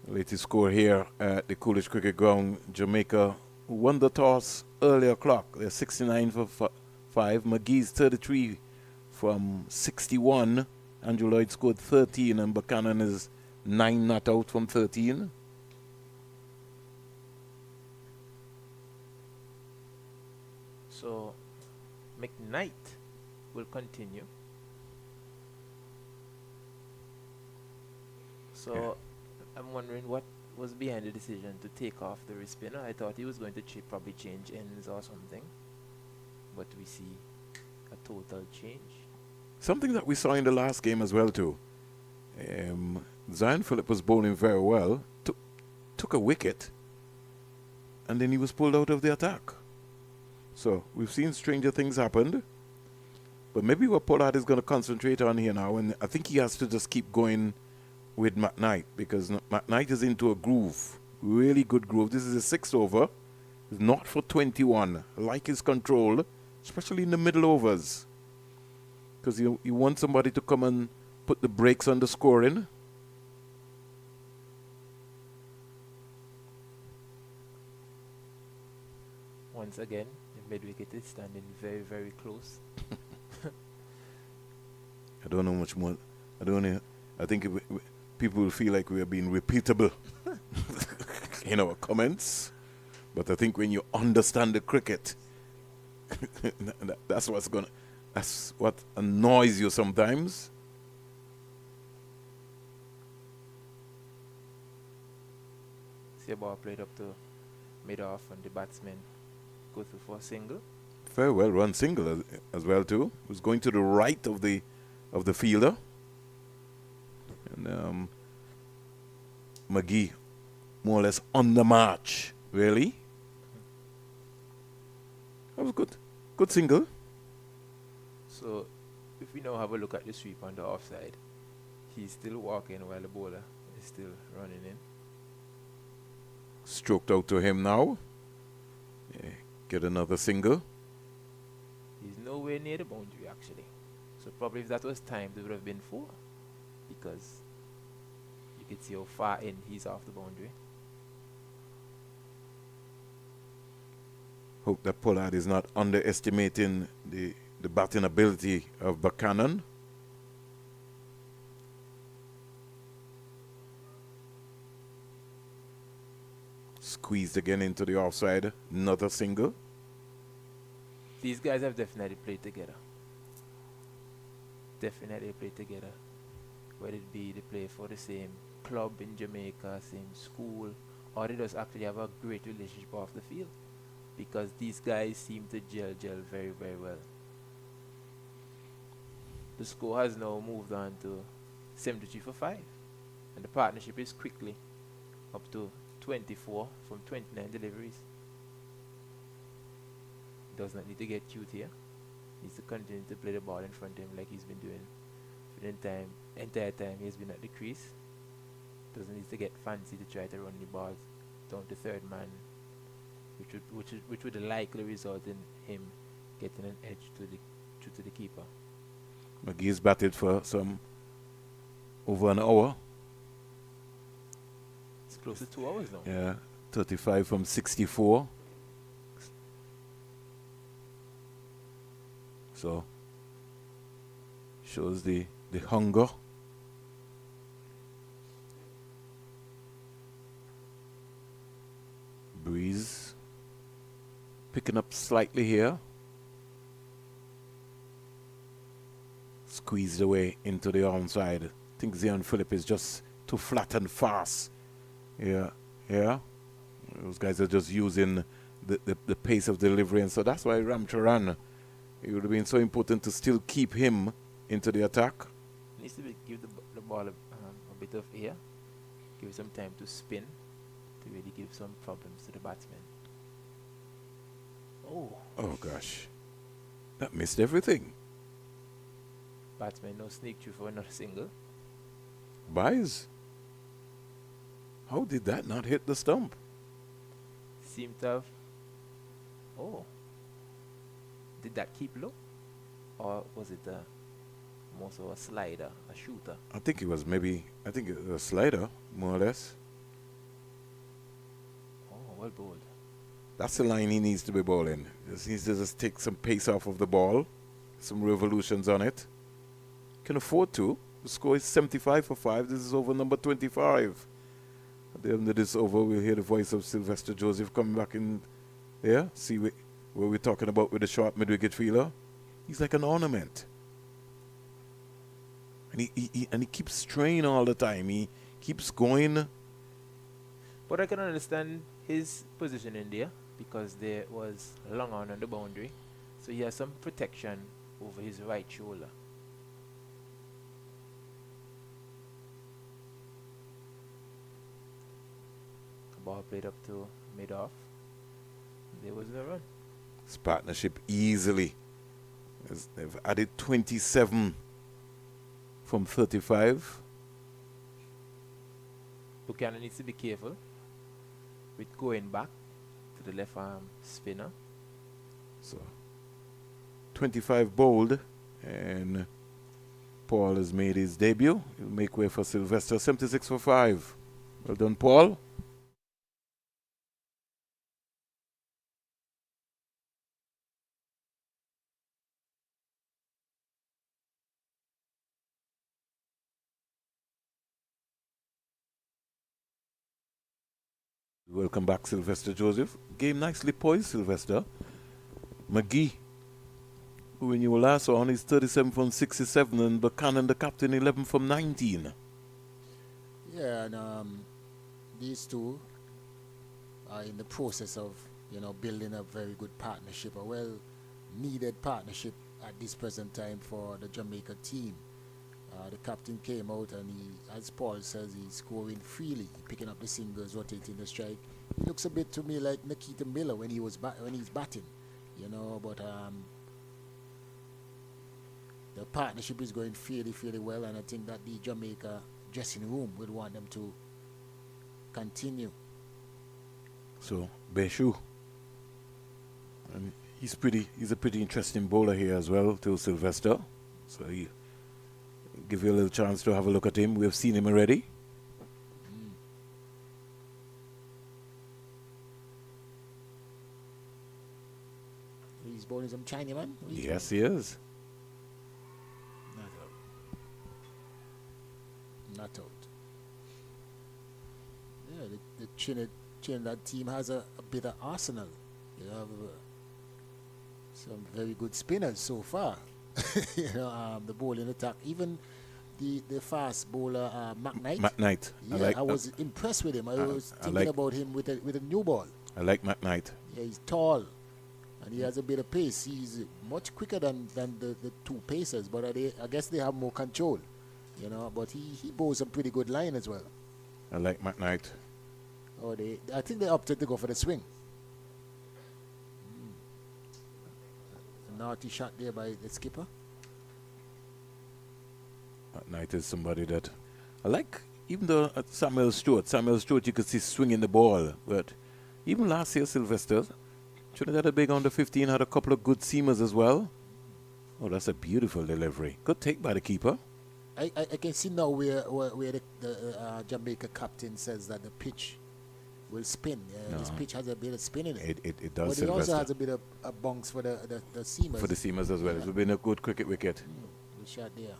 Latest score here at the Coolidge Cricket Ground. Jamaica won the toss earlier clock. They're 69 for 5. McGee's 33 from 61. Andrew Lloyd scored 13 and Buchanan is 9 not out from 13. So McKnight will continue. So I'm wondering what was behind the decision to take off the wrist spinner. I thought he was going to probably change ends or something, but we see a total change. Something that we saw in the last game as well too. Zion Phillip was bowling very well, took a wicket, and then he was pulled out of the attack. So we've seen stranger things happen, but maybe what Pollard is going to concentrate on here now, and I think he has to just keep going with McKnight, because McKnight is into a groove, really good groove. This is a 6th over. It's not for 21. I like his control, especially in the middle overs, because you want somebody to come and put the brakes on the scoring. Once again, the mid-wicket is standing very, very close. I don't know much more. I think people will feel like we are being repeatable in our comments. But I think when you understand the cricket, that's what annoys you sometimes. See a ball played up to mid-off and the batsman go through for a single. Very well run single as well too. It was going to the right of the fielder. And McGee more or less on the march, really. That was good. Good single. So if we now have a look at the sweep on the offside, he's still walking while the bowler is still running in. Stroked out to him now. Yeah, get another single. He's nowhere near the boundary actually. So probably if that was timed, it would have been 4, because you can see how far in he's off the boundary. Hope that Pollard is not underestimating the batting ability of Buchanan. Squeezed again into the offside. Another single. These guys have definitely played together. Definitely played together. Whether it be they play for the same club in Jamaica, same school, or they just actually have a great relationship off the field. Because these guys seem to gel very, very well. The score has now moved on to 73 for 5. And the partnership is quickly up to 24 from 29 deliveries. Does not need to get cute here. Needs to continue to play the ball in front of him like he's been doing for the entire time he's been at the crease. Doesn't need to get fancy to try to run the balls down to third man, which would likely result in him getting an edge to the keeper. McGee's batted for some over an hour. It's close to 2 hours now. Yeah, 35 from 64. So shows the hunger. Breeze picking up slightly here. Squeezed away into the onside. I think Zion Phillip is just too flat and fast. Yeah. Those guys are just using the pace of delivery, and so that's why Ramcharan, it would have been so important to still keep him into the attack. Needs to give the ball a bit of air, give it some time to spin, to really give some problems to the batsman. Oh gosh, that missed everything. batsman no sneak through for another single. Buys. How did that not hit the stump? Seemed to have. Oh. Did that keep low? Or was it more so a slider, a shooter? I think it was a slider, more or less. Oh, well bowled. That's the line he needs to be bowling. He needs to just take some pace off of the ball, some revolutions on it. Can afford to. The score is 75 for 5. This is over number 25. At the end of this over, we'll hear the voice of Sylvester Joseph coming back in there. See where we're talking about with the short mid-wicket fielder. He's like an ornament. And he keeps straying all the time. He keeps going. But I can understand his position in there because there was long on the boundary. So he has some protection over his right shoulder. Ball played up to mid-off. There was the run. His partnership easily. They've added 27 from 35. Buchanan needs to be careful with going back to the left arm spinner. So 25 bowled, and Paul has made his debut. He'll make way for Sylvester. 76 for 5. Well done, Paul. Welcome back, Sylvester Joseph. Game nicely poised, Sylvester. McGee, who when you were last on, is 37 from 67, and Buchanan, the captain, 11 from 19. Yeah, and these two are in the process of, building a very good partnership, a well-needed partnership at this present time for the Jamaica team. The captain came out and he, as Paul says, he's scoring freely, picking up the singles, rotating the strike. He looks a bit to me like Nikita Miller when he's batting, but the partnership is going fairly well, and I think that the Jamaica dressing room would want them to continue. So, Beshu, and he's a pretty interesting bowler here as well, to Sylvester. So he give you a little chance to have a look at him. We've seen him already. He's bowling some Chinaman. Yes, he is. Not out. Yeah, the Trinidad team has a bit of arsenal. They have some very good spinners so far. The bowling attack, even the fast bowler McKnight. McKnight. Yeah, I was impressed with him. I was thinking about him with a new ball. I like McKnight. Yeah, he's tall and he has a bit of pace. He's much quicker than the two pacers, but I guess they have more control. But he bowls some pretty good line as well. I like McKnight. Oh, I think they opted to go for the swing. A naughty shot there by the skipper. McKnight is somebody that I like. Even though Samuel Stewart, you could see swinging the ball. But even last year, Sylvester, Trinidad a big under 15 had a couple of good seamers as well. Oh, that's a beautiful delivery. Good take by the keeper. I can see now where the Jamaica captain says that the pitch will spin. This pitch has a bit of spin in it. It does, but it also has a bit of a bounce for the seamers. For the seamers as well. It would have been a good cricket wicket. Good shot there.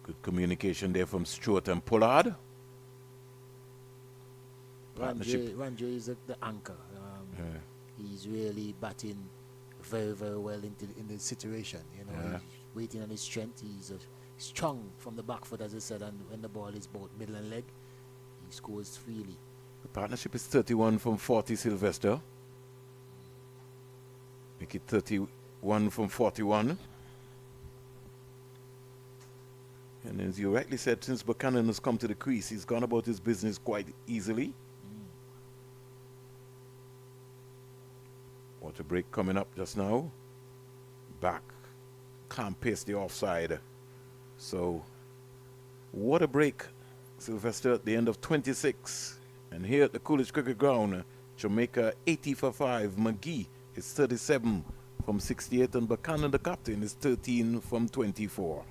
Good communication there from Stewart and Pollard. Ranjay is the anchor. He's really batting very well in the situation. He's waiting on his strength. He's strong from the back foot, as I said, and when the ball is both middle and leg, he scores freely. The partnership is 31 from 40, Sylvester. Make it 31 from 41. And as you rightly said, since Buchanan has come to the crease, he's gone about his business quite easily. Water break coming up just now. Back. Can't pace the offside. So, water break, Sylvester, at the end of 26. And here at the Coolidge Cricket Ground, Jamaica 80 for 5. McGee is 37 from 68. And Buchanan, the captain, is 13 from 24.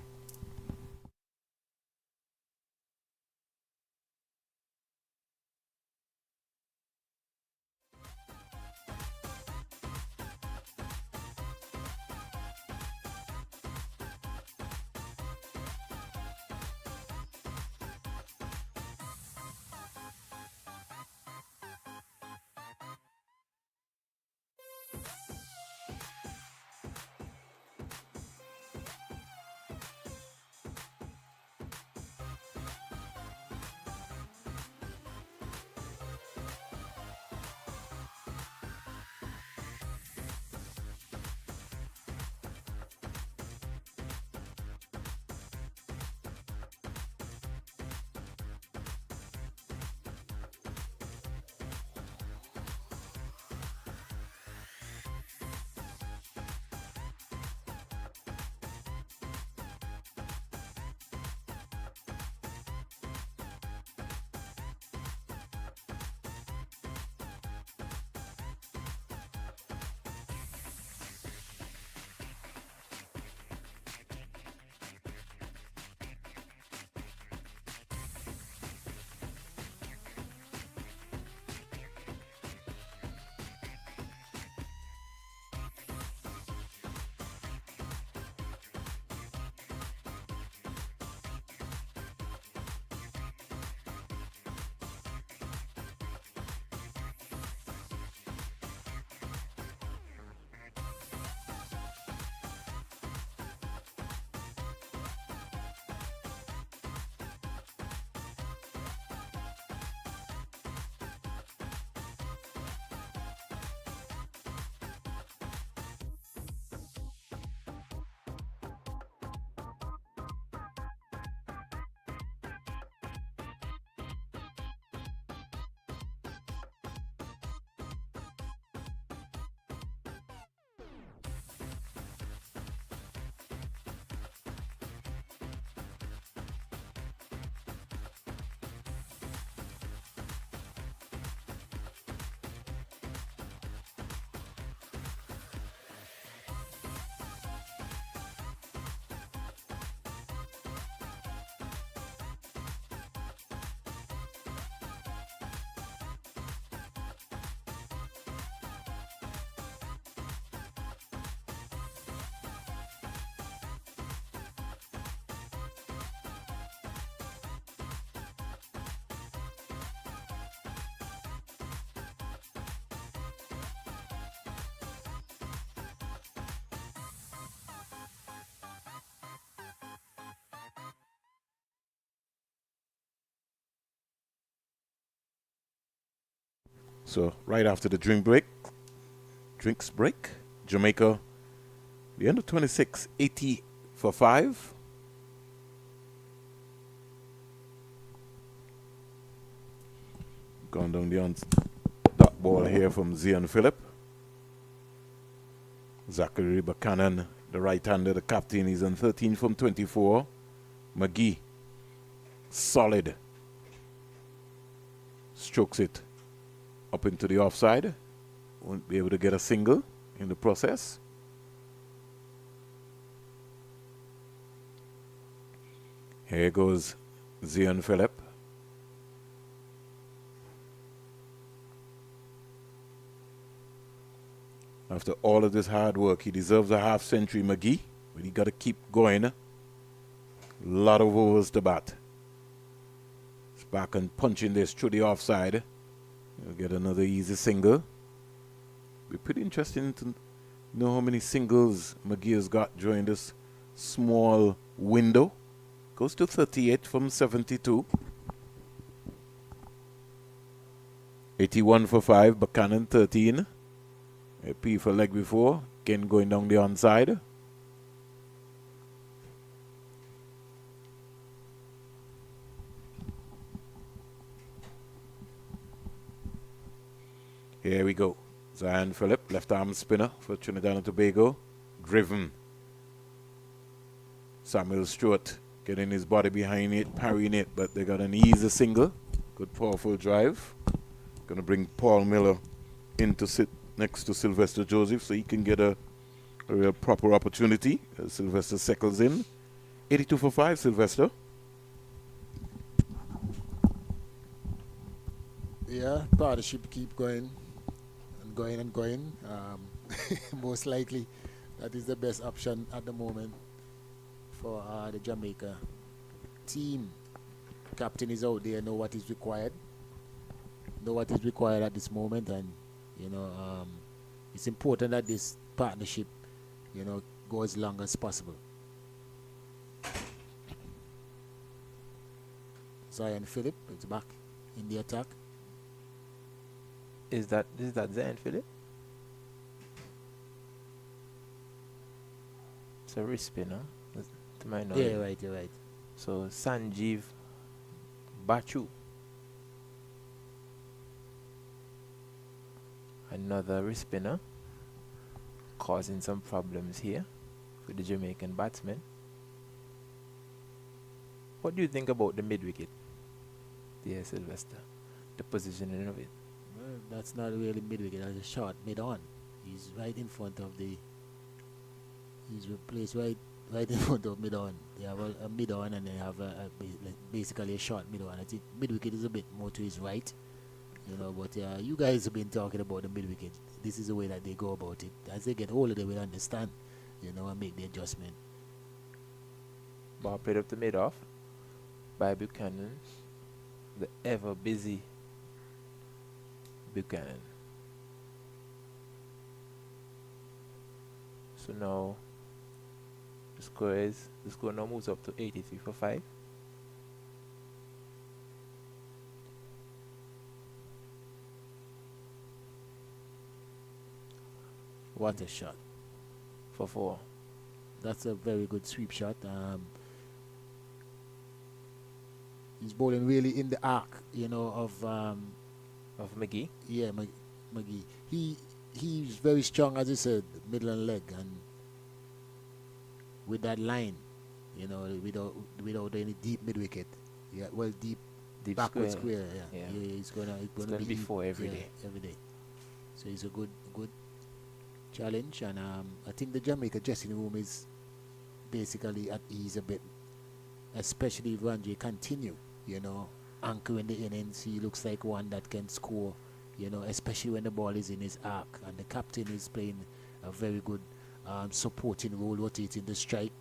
So right after the drinks break, Jamaica, the end of 26, 80 for 5. Gone down the dot ball here from Zion Phillip. Zachary Buchanan, the right-hander, the captain, is on 13 from 24. McGee, solid. Strokes it up into the offside. Won't be able to get a single in the process. Here goes Zion Phillip. After all of this hard work, he deserves a half century, McGee, but he got to keep going. A lot of overs to bat. It's back and punching this through the offside. He'll get another easy single. Be pretty interesting to know how many singles McGee has got during this small window. Goes to 38 from 72. 81 for 5, Buchanan 13. A P for leg before, again going down the onside. Here we go. Zion Phillip, left arm spinner for Trinidad and Tobago. Driven. Samuel Stewart getting his body behind it, parrying it, but they got an easy single. Good powerful drive. Going to bring Paul Miller in to sit next to Sylvester Joseph so he can get a real proper opportunity. Sylvester settles in. 82 for 5, Sylvester. Yeah, partnership keep going and going and going. Most likely that is the best option at the moment for the Jamaica team. Captain is out there, know what is required. Know what is required at this moment, and it's important that this partnership, go as long as possible. Zion Phillip is back in the attack. Is that Zion Phillip? It's a wrist spinner, to my knowledge. Yeah, right, you're right. So Sanjeev Bachu. Another wrist spinner, causing some problems here with the Jamaican batsmen. What do you think about the mid wicket, dear Sylvester? The positioning of it. Well, that's not really mid wicket, that's a short mid on. He's right in front of the. He's replaced right in front of mid on. They have a mid on and they have basically a short mid on. I think mid wicket is a bit more to his right. But you guys have been talking about the mid wicket. This is the way that they go about it. As they get older, they will understand, and make the adjustment. Ball played up the mid off by Buchanan, the ever busy Buchanan. So now the score now moves up to 83 for 5. What a shot. For 4. That's a very good sweep shot. He's bowling really in the arc, of McGee. Yeah, McGee. He's very strong, as you said, middle and leg, and with that line, without any deep mid wicket. Yeah, well, deep backward square. Yeah. He's gonna be 4 every day. Every day. So it's a good challenge, and I think the Jamaica dressing room is basically at ease a bit, especially if Ranjay continue, anchoring the innings. He looks like one that can score, especially when the ball is in his arc, and the captain is playing a very good supporting role, rotating the strike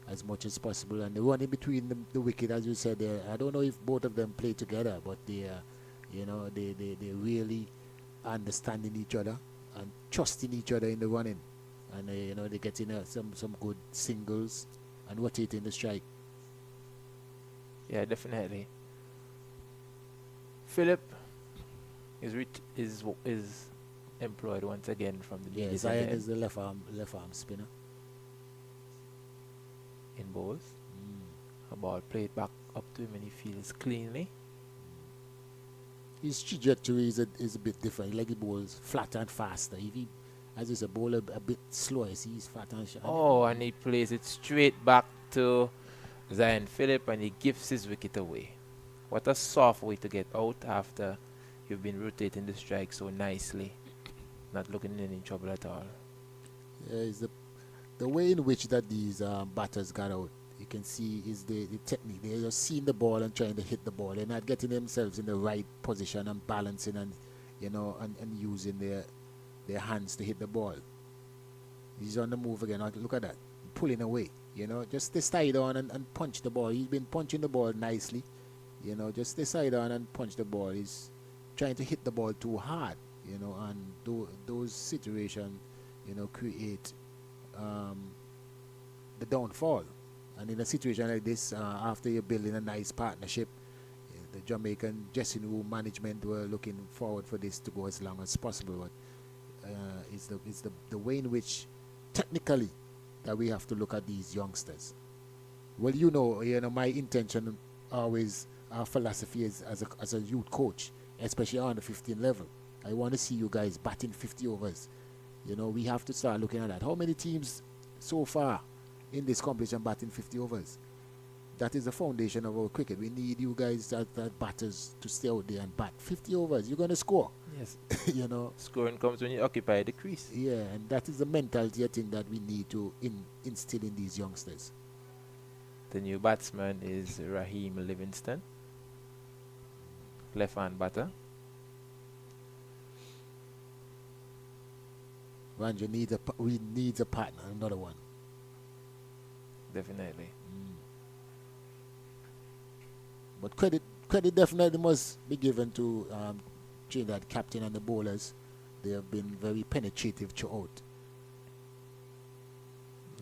as much as possible, and the running between the wicket, as you said. I don't know if both of them play together, but they really understanding each other and trusting each other in the running, and they're getting some good singles and rotating the strike. Yeah, definitely. Philip is employed once again from the Yeah, Zion is the left arm spinner. In bowls. A ball played back up to him and he feels cleanly. His trajectory is a bit different. Like he bowls flatter and faster. If he, as is a bowler, a bit slower, he's flat and sharp. Oh, and he plays it straight back to Zion Phillip and he gives his wicket away. What a soft way to get out after you've been rotating the strike so nicely. Not looking in any trouble at all. Yeah, it's the way in which that these batters got out. You can see is the technique. They're just seeing the ball and trying to hit the ball. They're not getting themselves in the right position and balancing and and using their hands to hit the ball. He's on the move again. Look at that. Pulling away. Just stay side on and punch the ball. He's been punching the ball nicely. Just stay side on and punch the ball. He's trying to hit the ball too hard. And those situations, create the downfall. And in a situation like this, after you're building a nice partnership, the Jamaican dressing room management were looking forward for this to go as long as possible. But it's the way in which technically that we have to look at these youngsters. Well, my intention always, our philosophy is as a youth coach, especially on the 15 level, I want to see you guys batting 50 overs. You know, we have to start looking at that. How many teams so far in this competition batting 50 overs? That is the foundation of our cricket. We need you guys, that batters, to stay out there and bat 50 overs. You're going to score. Yes. You know. Scoring comes when you occupy the crease. Yeah, and that is the mentality, I think, that we need to instill in these youngsters. The new batsman is Raheem Livingston, left-hand batter. Ranjan needs a partner, another one. Definitely. But credit definitely must be given to Trinidad captain and the bowlers. They have been very penetrative throughout.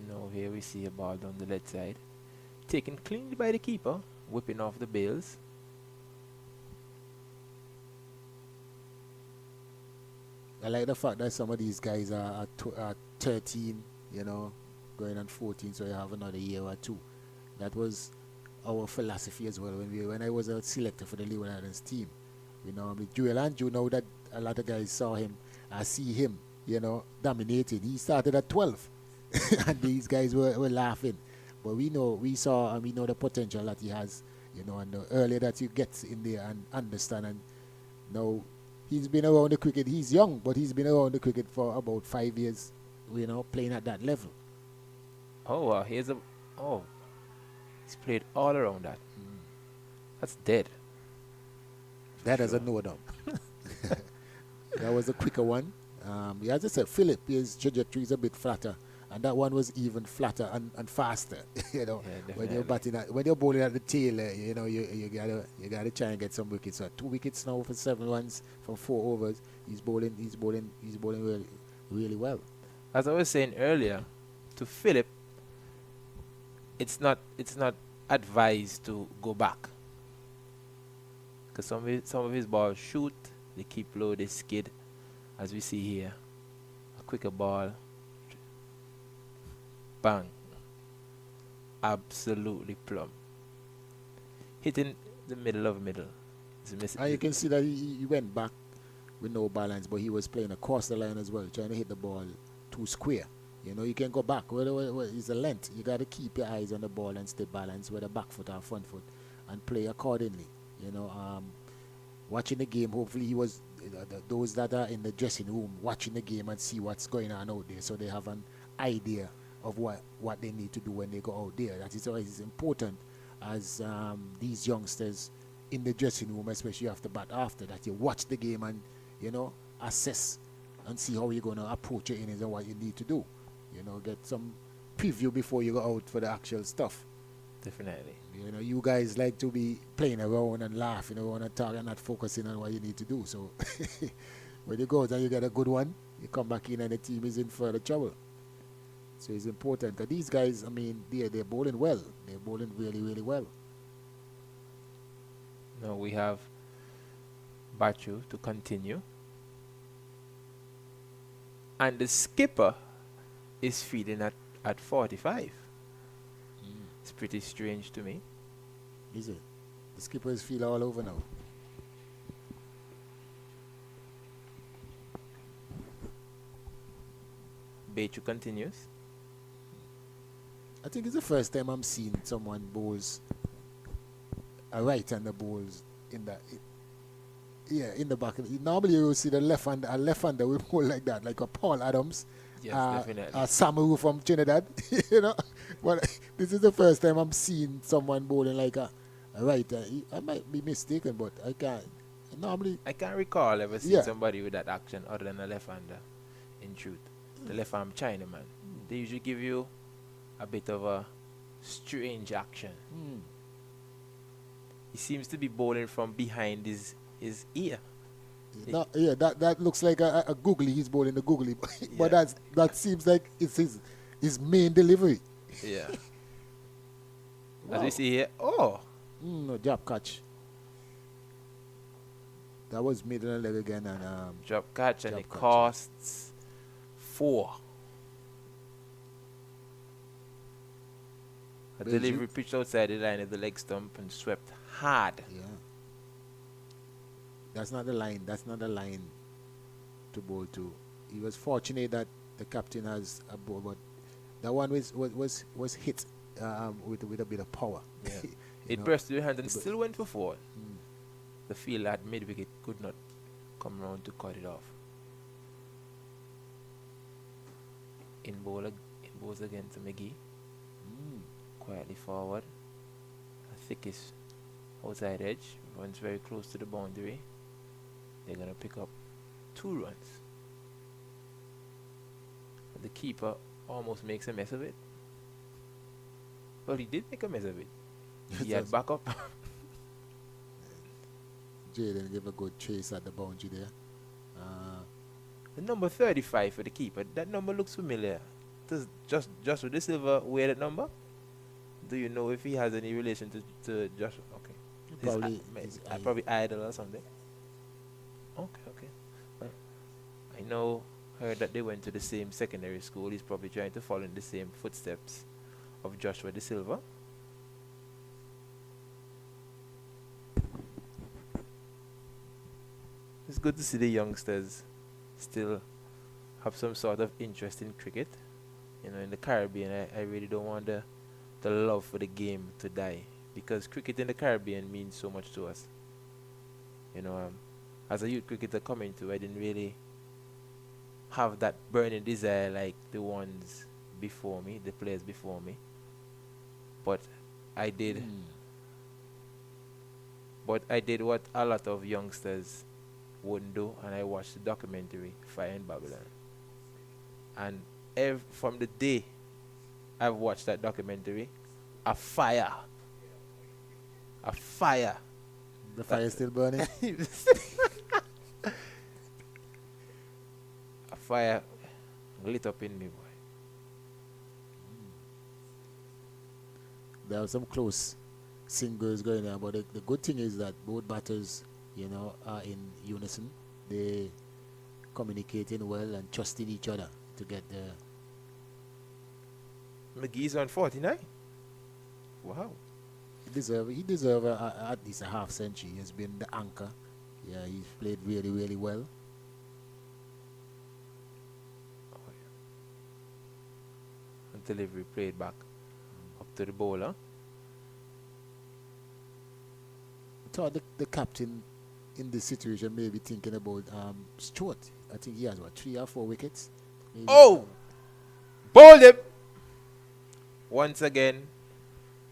Now here we see a ball down the left side, taken cleanly by the keeper, whipping off the bails. I like the fact that some of these guys are 13, you know, going on 14, so you have another year or two. That was our philosophy as well when I was a selector for the Leeward Islands team. You know, I mean, Joel Andrew, now that a lot of guys see him, you know, dominating. He started at 12, and these guys were laughing. But we know the potential that he has, you know, and the earlier that you get in there and understand. And now he's been around the cricket. He's young, but he's been around the cricket for about 5 years, you know, playing at that level. Oh, he's played all around that. That's dead. That as a no doubt. That was a quicker one. As I said, Philip, his trajectory is a bit flatter, and that one was even flatter and faster. You know, Yeah, when you're bowling at the tail, you know, you gotta try and get some wickets. So 2 wickets now for 7 runs from 4 overs. He's bowling really, really well. As I was saying earlier, to Philip, it's not advised to go back, because some of his balls shoot, they keep low, they skid, as we see here. A quicker ball, bang, absolutely plumb, hitting the middle of middle. And you can see that he went back with no balance, but he was playing across the line as well, trying to hit the ball too square. You know, you can go back. It's the length. You got to keep your eyes on the ball and stay balanced with the back foot or front foot and play accordingly. You know, watching the game, hopefully he was, those that are in the dressing room watching the game and see what's going on out there, so they have an idea of what they need to do when they go out there. That is always important as these youngsters in the dressing room, especially after bat after that, you watch the game and, you know, assess and see how you're going to approach your innings and what you need to do. You know, get some preview before you go out for the actual stuff. Definitely. You know, you guys like to be playing around and laughing around and talking and not focusing on what you need to do. So when you go out and you get a good one, you come back in and the team is in further trouble. So it's important. Because these guys, I mean, they're bowling well. They're bowling really, really well. Now we have Bachu to continue. And the skipper is feeding at 45. It's pretty strange to me. Is it? The skippers feel all over now. Bachu continues. I think it's the first time I'm seeing someone bowls a right-hander bowls in the in the back. Normally you will see a left-hander will bowl like that, like a Paul Adams. Yes, definitely. Samaru from Trinidad. You know, but this is the first time I'm seeing someone bowling like a righter. I might be mistaken, but I can't. Normally, I can't recall ever seeing somebody with that action other than a left-hander. In truth, the left-arm Chinaman. They usually give you a bit of a strange action. He seems to be bowling from behind his ear. That looks like a googly. He's bowling the googly, but that seems like it's his main delivery. Yeah. Wow. As we see here, no jab catch. That was middle and leg again, and drop catch, and jab it catch. costs 4. A Belgium. delivery pitched outside the line of the leg stump and swept hard. Yeah. That's not the line. to bowl to. He was fortunate that the captain has a ball, but that one was hit with a bit of power. Yeah. You It know, burst to your hand and but- still went for 4. Mm. The field at mid wicket could not come round to cut it off. In bowls again to McGee. Mm. Quietly forward. A thickish outside edge. Runs very close to the boundary. They're going to pick up 2 runs. And the keeper almost makes a mess of it. Well, he did make a mess of it. He had backup. Jaden gave a good chase at the boundary there. The number 35 for the keeper. That number looks familiar. Does Josh with the Silver wear that number? Do you know if he has any relation to Josh? Okay. Probably Probably idol or something. Okay. Well, I heard that they went to the same secondary school. He's probably trying to follow in the same footsteps of Joshua De Silva. It's good to see the youngsters still have some sort of interest in cricket. In the Caribbean, I really don't want the love for the game to die, because cricket in the Caribbean means so much to us. As a youth cricketer coming to, I didn't really have that burning desire like the ones before me, the players before me. But I did. But I did what a lot of youngsters wouldn't do, and I watched the documentary Fire in Babylon. And from the day I've watched that documentary, a fire. The fire is still burning. A fire lit up in me, boy. There are some close singles going on, but the good thing is that both batters, are in unison. They communicating well and trusting each other to get the. McGee's on 49. Wow. He deserve at least a half century. He has been the anchor. Yeah, he's played really, really well. And delivery played back up to the bowler. I thought the captain in this situation may be thinking about Stewart. I think he has 3 or 4 wickets. Maybe. Oh! Bowled him! Once again,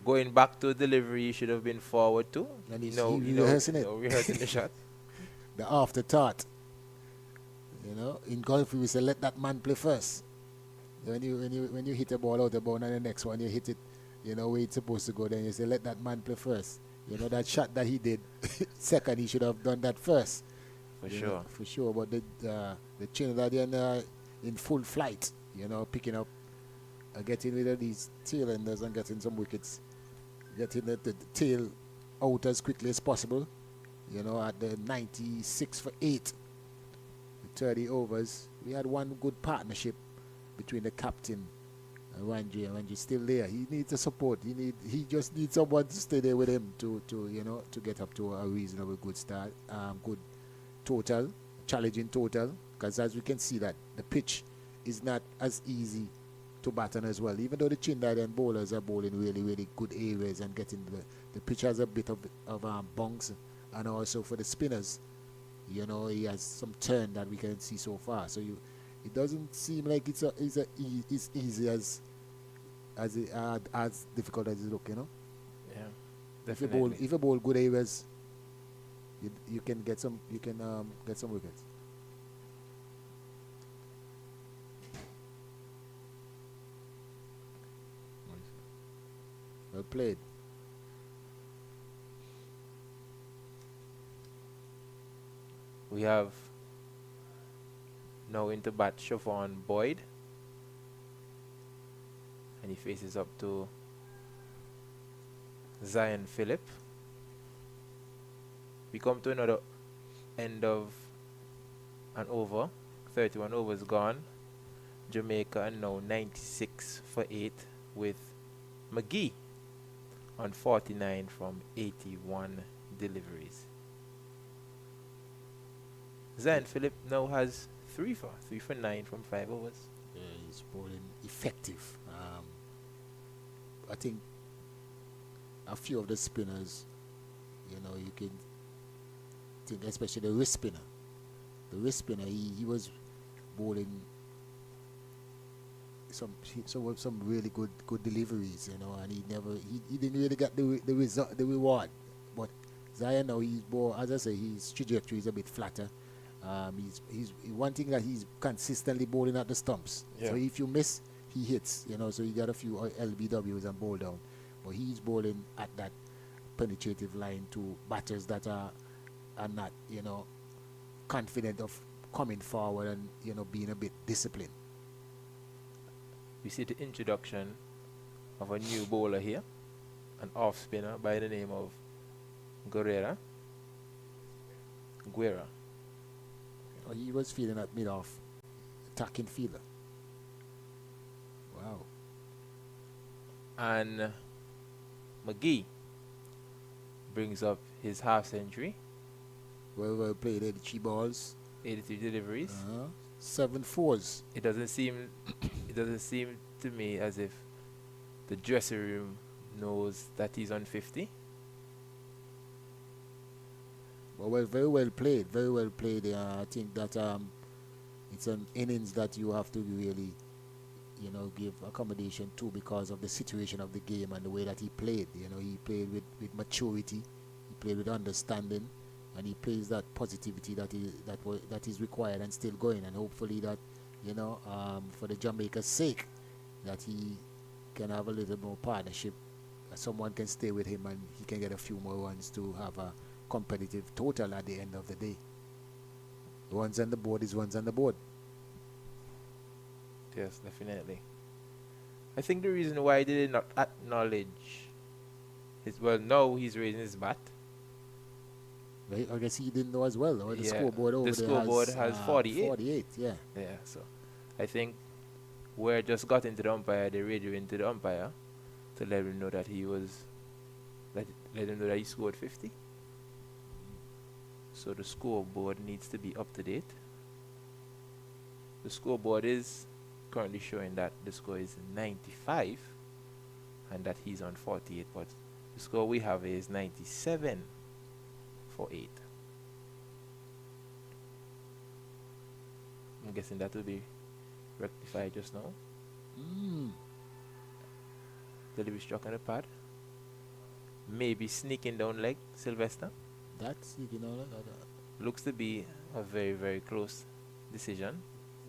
going back to delivery, he should have been forward too. And he's rehearsing it. Rehearsing the shot. The afterthought. In golf we say let that man play first. When you hit a ball out the ball and the next one you hit it, where it's supposed to go, then you say let that man play first. That shot that he did second, he should have done that first. For sure. But the Trinidadian in full flight, picking up, getting rid of these tail-enders and getting some wickets, getting the tail out as quickly as possible. At the 96 for 8, 30 overs, we had one good partnership between the captain and Ranji. And Ranji's still there. He needs the support. He just needs someone to stay there with him to get up to a reasonable good start, good total, challenging total. Because as we can see that the pitch is not as easy to bat on as well. Even though the Trinidadian bowlers are bowling really, really good areas and getting the pitch has a bit of bunks. And also for the spinners, he has some turn that we can see so far. So it doesn't seem like it's easy as difficult as it look. Yeah, definitely. If you bowl good areas, you can get some wickets. Well played. We have now into bat Siobhan Boyd. And he faces up to Zion Phillip. We come to another end of an over. 31 overs gone. Jamaica and now 96 for 8 with McGee on 49 from 81 deliveries. Zion Phillip now has three for 9 from 5 overs. He's bowling effective. I think a few of the spinners, you can think, especially the wrist spinner. The wrist spinner, he was bowling some really good deliveries, and he didn't really get the result, the reward. But Zion now, he's more, as I say, his trajectory is a bit flatter. He's one thing that he's consistently bowling at the stumps. Yeah. So if you miss, he hits. So he got a few LBWs and bowl down, but he's bowling at that penetrative line to batters that are not confident of coming forward and being a bit disciplined. We see the introduction of a new bowler here, an off spinner by the name of Guerra. He was feeling at mid-off, attacking fielder. Wow. And McGee brings up his half century, Well played, 83 balls, 83 deliveries. 7 fours. It doesn't seem to me as if the dressing room knows that he's on 50. Well, very well played. Very well played. I think that it's an innings that you have to really, give accommodation to because of the situation of the game and the way that he played. He played with maturity, he played with understanding, and he plays that positivity that is required and still going. And hopefully that, for the Jamaica's sake, that he can have a little more partnership. Someone can stay with him and he can get a few more runs to have a competitive total at the end of the day. Runs on the board is runs on the board. Yes, definitely. I think the reason why they did not acknowledge now he's raising his bat. Right? I guess he didn't know as well. Or the Yeah, scoreboard over the there scoreboard has 48. 48, yeah. Yeah, so I think where just got into the umpire, they radio into the umpire to let him know that he scored 50. So the scoreboard needs to be up to date. The scoreboard is currently showing that the score is 95 and that he's on 48, but the score we have is 97 for 8. I'm guessing that will be rectified just now. Delivery struck on the pad. Maybe sneaking down leg, Sylvester. That's, Looks to be a very, very close decision.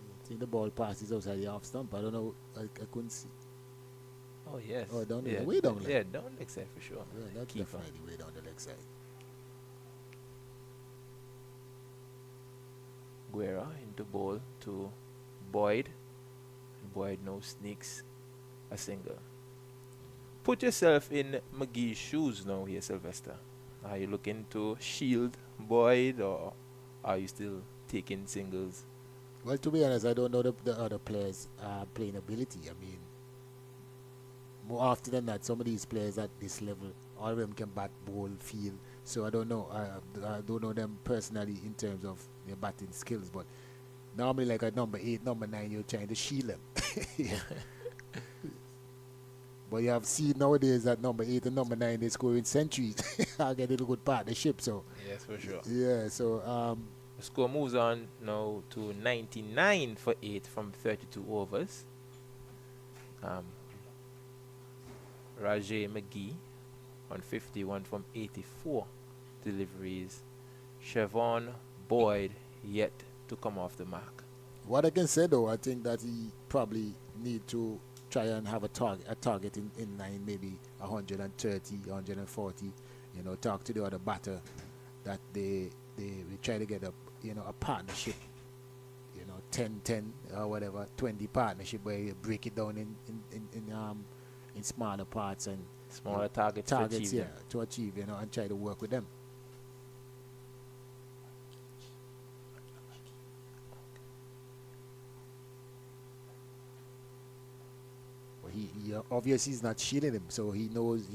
I think the ball passes outside the off stump. I don't know. I couldn't see. Oh, yes. Oh, down yeah, the way down leg. Yeah, down leg side for sure. Yeah, that's Keeper. definitely way down the leg side. Guerra into ball to Boyd. Boyd now sneaks a single. Put yourself in McGee's shoes now here, Sylvester. Are you looking to shield Boyd or are you still taking singles? Well, to be honest, I don't know the other players' playing ability. I mean, more often than not, some of these players at this level, all of them can bat, bowl, field. So I don't know. I don't know them personally in terms of their batting skills. But normally, like at number 8, number 9, you're trying to shield them. But you have seen nowadays that number 8 and number 9, they score in centuries. I get a good partnership. So Yes, for sure. yeah. So The score moves on now to 99 for 8 from 32 overs. Rajay McGee on 51 from 84 deliveries. Siobhan Boyd yet to come off the mark. what I can say though, I think that he probably need to try and have a target in line, maybe 130, 140. Talk to the other batter that they try to get a partnership. 10-10 or whatever, 20 partnership where you break it down in smaller parts and Smaller targets to achieve them. to achieve, and try to work with them. Well, he obviously is not shielding him, so he knows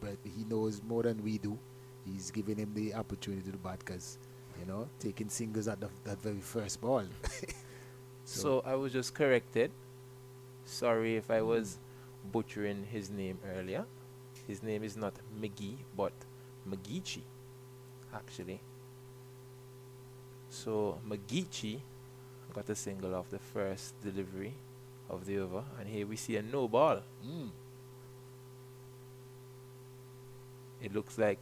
but he knows more than we do. He's giving him the opportunity to bat because taking singles at that very first ball. So I was just corrected. Sorry if I was butchering his name earlier. His name is not McGee, but McGeechee, actually. So McGeechee got a single off the first delivery of the over, and here we see a no ball. It looks like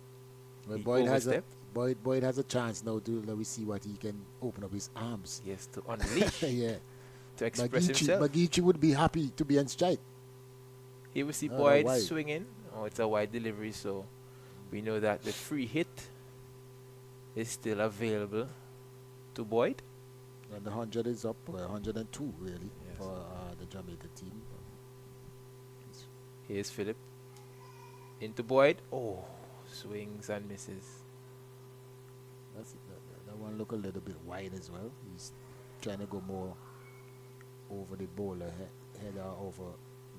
Well, he Boyd has a overstepped. Boyd has a chance now to let me see what he can open up his arms. Yes, to unleash, Yeah, to express himself. Magichi would be happy to be on strike. Here we see Oh, Boyd wide. swinging. Oh, it's a wide delivery, so we know that the free hit is still available to Boyd. And the 100 is up, 102 really, Yes. for the Jamaica team. Here's Philip. Into Boyd. Oh, swings and misses. That one look a little bit wide as well. He's trying to go more over the bowler header over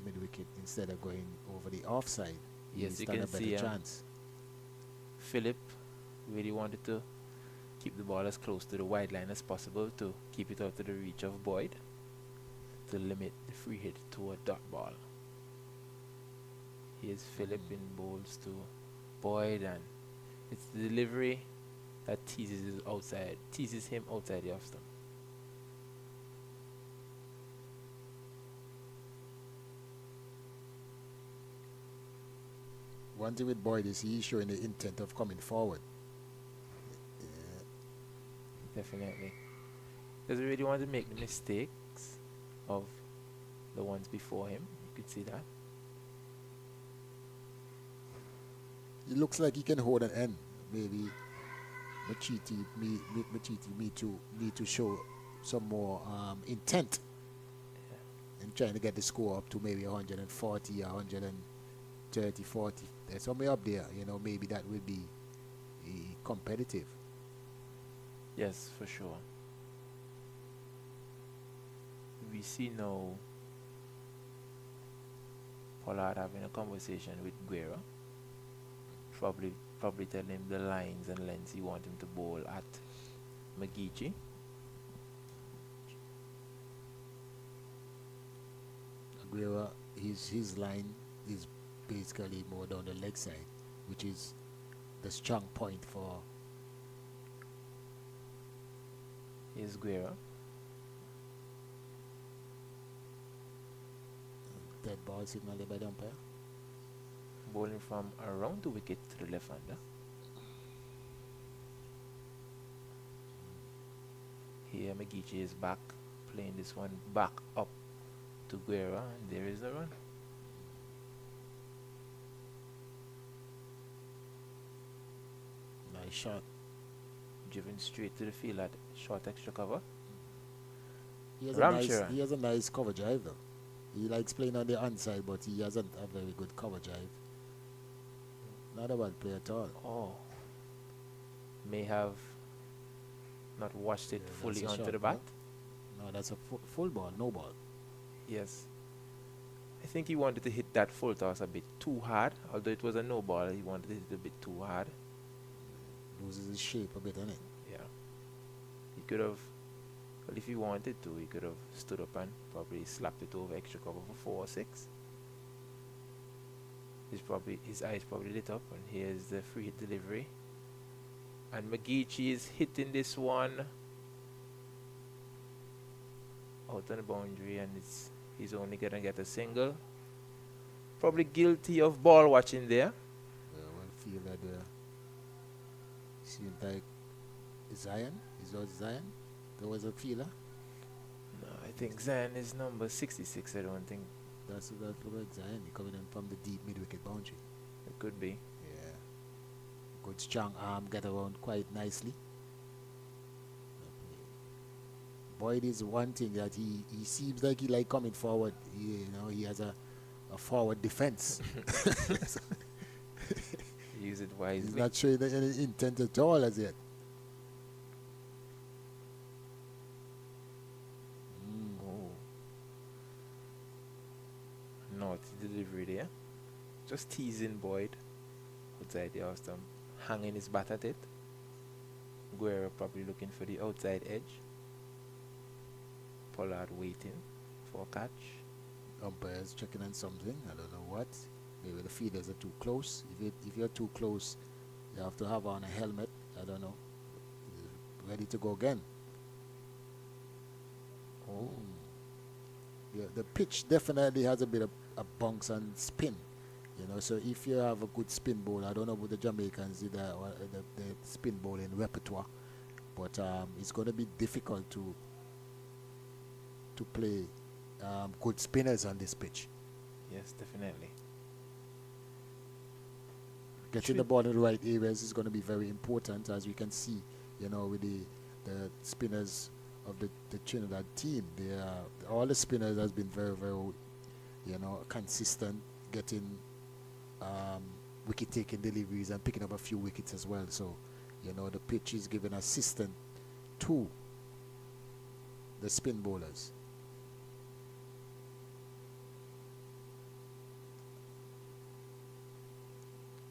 mid wicket instead of going over the offside. Yes, He's you stand can a better see chance. Philip really wanted to keep the ball as close to the wide line as possible to keep it out of the reach of Boyd, to limit the free hit to a dot ball. Here's Philip in bowls to Boyd, and it's the delivery that teases him outside the off stump. One thing with Boyd is he's showing the intent of coming forward. Definitely. Doesn't really want to make the mistakes of the ones before him. You could see that. It looks like he can hold an end. Maybe Machiti need to show some more intent in trying to get the score up to maybe 140 or 130, 40. There's somewhere up there, maybe that will be competitive. Yes, for sure. We see now Pollard having a conversation with Guerra. Probably telling him the lines and lengths he want him to bowl at McGeechee. Aguero, his line is basically more down the leg side, which is the strong point for Here's Guerra. dead ball signaled by the umpire. Bowling from around the wicket to the left-hander. Here McGeechee is back, playing this one back up to Guerra, and there is the run. Nice shot. Driven straight to the field at short extra cover. He Ramcharan. has a nice cover drive though. He likes playing on the onside, but he hasn't a very good cover drive. Not a bad play at all. Oh, may have not watched it Yeah, fully that's a onto shot, the bat. No, that's a full ball, no ball. Yes. I think he wanted to hit that full toss a bit too hard. Although it was a no ball, he wanted to hit it a bit too hard. Loses his shape a bit, innit? Yeah. He could have, well, if he wanted to, he could have stood up and probably slapped it over extra cover for 4 or 6. His eyes probably lit up, and here's the free hit delivery. And McGeechee is hitting this one out on the boundary, and he's only gonna get a single. Probably guilty of ball watching there. Well, feel that seems like Zion. Is that Zion? There was a feeler. No, I think Zan is number 66. I don't think That's like Zion. He coming in from the deep mid-wicket boundary. it could be. Yeah. Good strong arm, get around quite nicely. Boyd is one thing that he seems like he like coming forward. He has a forward defense. Use it He's wisely. not showing any intent at all as yet. Oh. Naughty delivery there. Just teasing Boyd outside the off stump, hanging his bat at it. Guerra probably looking for the outside edge. Pollard waiting for a catch. Umpires checking on something. I don't know what. Maybe the feeders are too close. If you're too close, you have to have on a helmet. I don't know. Ready to go again. Oh, Yeah, the pitch definitely has a bit of a bounce and spin. So if you have a good spin ball, I don't know about the Jamaicans, the spin bowling repertoire, but it's going to be difficult to play good spinners on this pitch. yes, definitely. Getting the ball in the right areas is going to be very important, as we can see, with the spinners of the Trinidad team. All the spinners has been very, very, consistent, getting wicket-taking deliveries and picking up a few wickets as well. So, the pitch is giving assistance to the spin bowlers.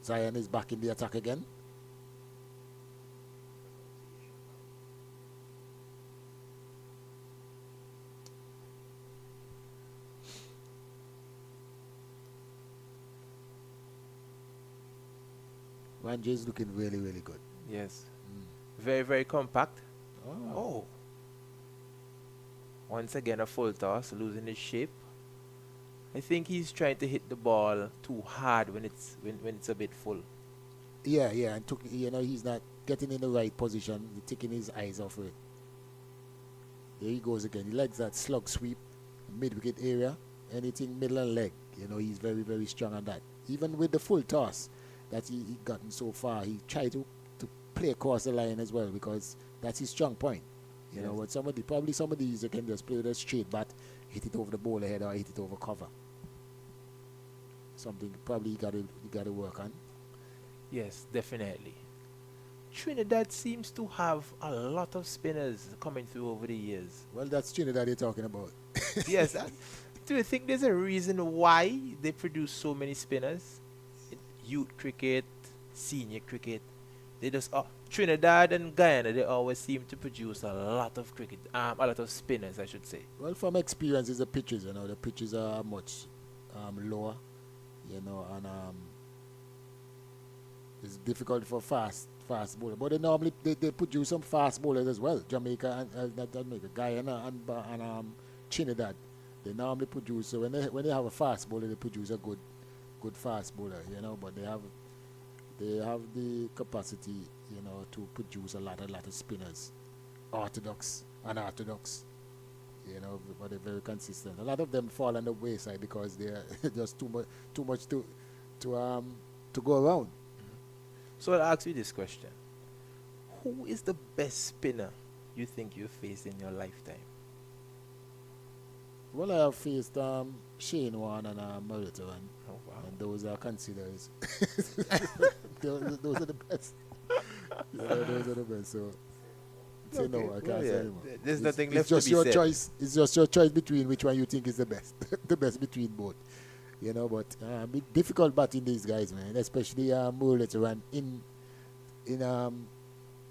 Zion is back in the attack again. Ranjay is looking really, really good. Yes. Very, very compact. Oh. Oh. Once again, a full toss, losing his shape. I think he's trying to hit the ball too hard when it's a bit full. Yeah, and he's not getting in the right position. He's taking his eyes off it. There he goes again. He likes that slug sweep, mid-wicket area, anything middle and leg. He's very, very strong on that. Even with the full toss that he gotten so far, he tried to play across the line as well, because that's his strong point. Yes. But some of these you can just play with a straight bat, hit it over the bowler head or hit it over cover. Something probably you gotta work on. Yes, definitely. Trinidad seems to have a lot of spinners coming through over the years. Well, that's Trinidad you're talking about. Yes. Do you think there's a reason why they produce so many spinners? In youth cricket, senior cricket, they just Trinidad and Guyana, they always seem to produce a lot of a lot of spinners, I should say. Well, from experience, is the pitches. The pitches are much lower, and it's difficult for fast bowler. But they normally they produce some fast bowlers as well. Jamaica and not Jamaica, Guyana and Trinidad. They normally produce. So when they have a fast bowler, they produce a good fast bowler. But they have the capacity, to produce a lot of spinners, orthodox, unorthodox. But they're very consistent. A lot of them fall on the wayside because they're just too much to go around. So I'll ask you this question. Who is the best spinner you think you've faced in your lifetime? Well, I have faced Shane Warne and Merito, Oh, wow. and those are considered. those are the best. Those are the best. So, say no, I can't say anymore. There's nothing It's left to just be your said. choice. It's just your choice between which one you think is the best. The best between both. But bit difficult batting these guys, man. Especially Merito and in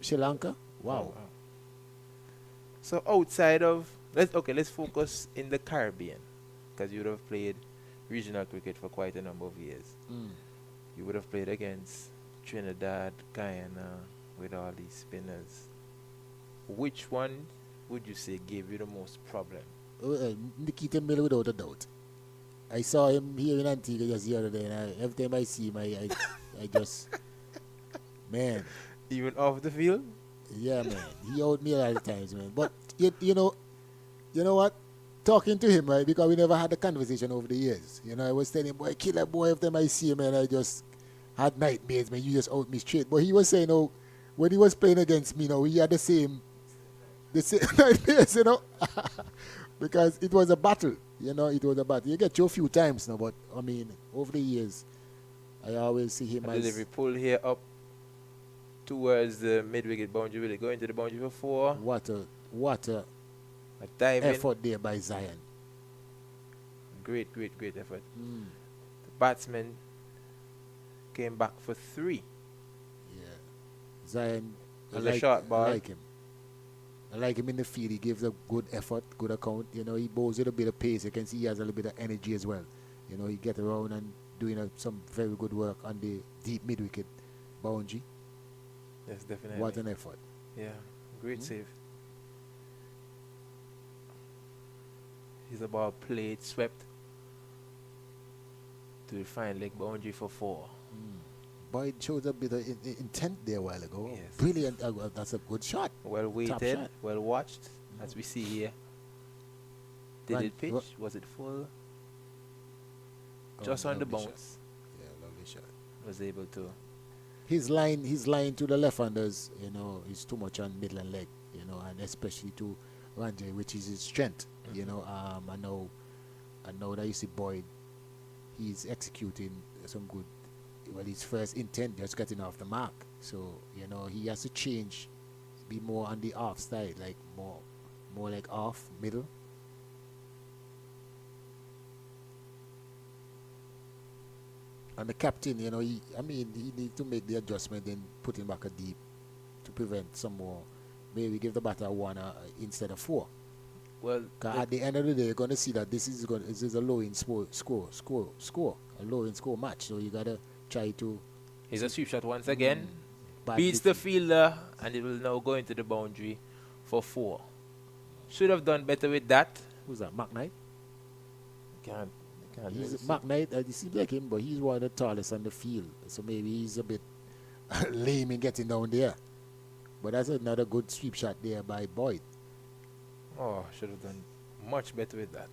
Sri Lanka. Wow. So outside of let's focus in the Caribbean, because you would have played regional cricket for quite a number of years. You would have played against Trinidad, Guyana, with all these spinners. Which one would you say gave you the most problem? Nikita Miller, without a doubt. I saw him here in Antigua just the other day, and every time I see him, I just, man. Even off the field? Yeah, man. He owed me a lot of times, man. But you know what? Talking to him, right? Because we never had a conversation over the years. I was telling him, boy, kill a boy. Every time I see him, man, I just had nightmares, man. You just out me straight. But he was saying, when he was playing against me, he had the same nightmares, because it was a battle. It was a battle. You get you a few times now, but I mean, over the years, I always see him as Delivery pull here up towards the mid-wicket boundary. Will it go into the boundary for 4? what a A diving. effort there by Zion. Great effort. The batsman came back for 3. Yeah, Zion. It was a short ball. I I like him in the field. He gives a good effort, good account. You know, he bowls with a bit of pace. You can see he has a little bit of energy as well. You know, he get around and doing some very good work on the deep mid-wicket boundary. Yes, definitely. What an effort. Yeah, great save. He's about played, swept to the fine leg boundary for 4. Boyd showed a bit of intent there a while ago. Yes. Brilliant. That's a good shot. Well Top weighted, shot. well watched, as we see here. Did Right, it pitch? ro- Was it full? Oh, Just on the lovely shot. bounce. Yeah, lovely shot. Was able to. His line to the left-handers, you know, is too much on middle and leg, you know, and especially to Ranjay, which is his strength. You know, I know that you see Boyd, he's executing some good. Well, his first intent just getting off the mark, so you know he has to change, be more on the off side, like more like off middle. And the captain, you know, he needs to make the adjustment and put him back a deep to prevent some more. Maybe give the batter 1 instead of 4. Well, 'Cause at the end of the day, you're going to see that this is a low in score, a low in score match. So you gotta try to here's a sweep shot once again. bad Beats the defense. fielder, and it will now go into the boundary for 4. Should have done better with that. Who's that? Mark Knight. Can't He's lose. Mark Knight. It seems like him, but he's one of the tallest on the field. So maybe he's a bit lame in getting down there. But that's another good sweep shot there by Boyd. Oh, should have done much better with that.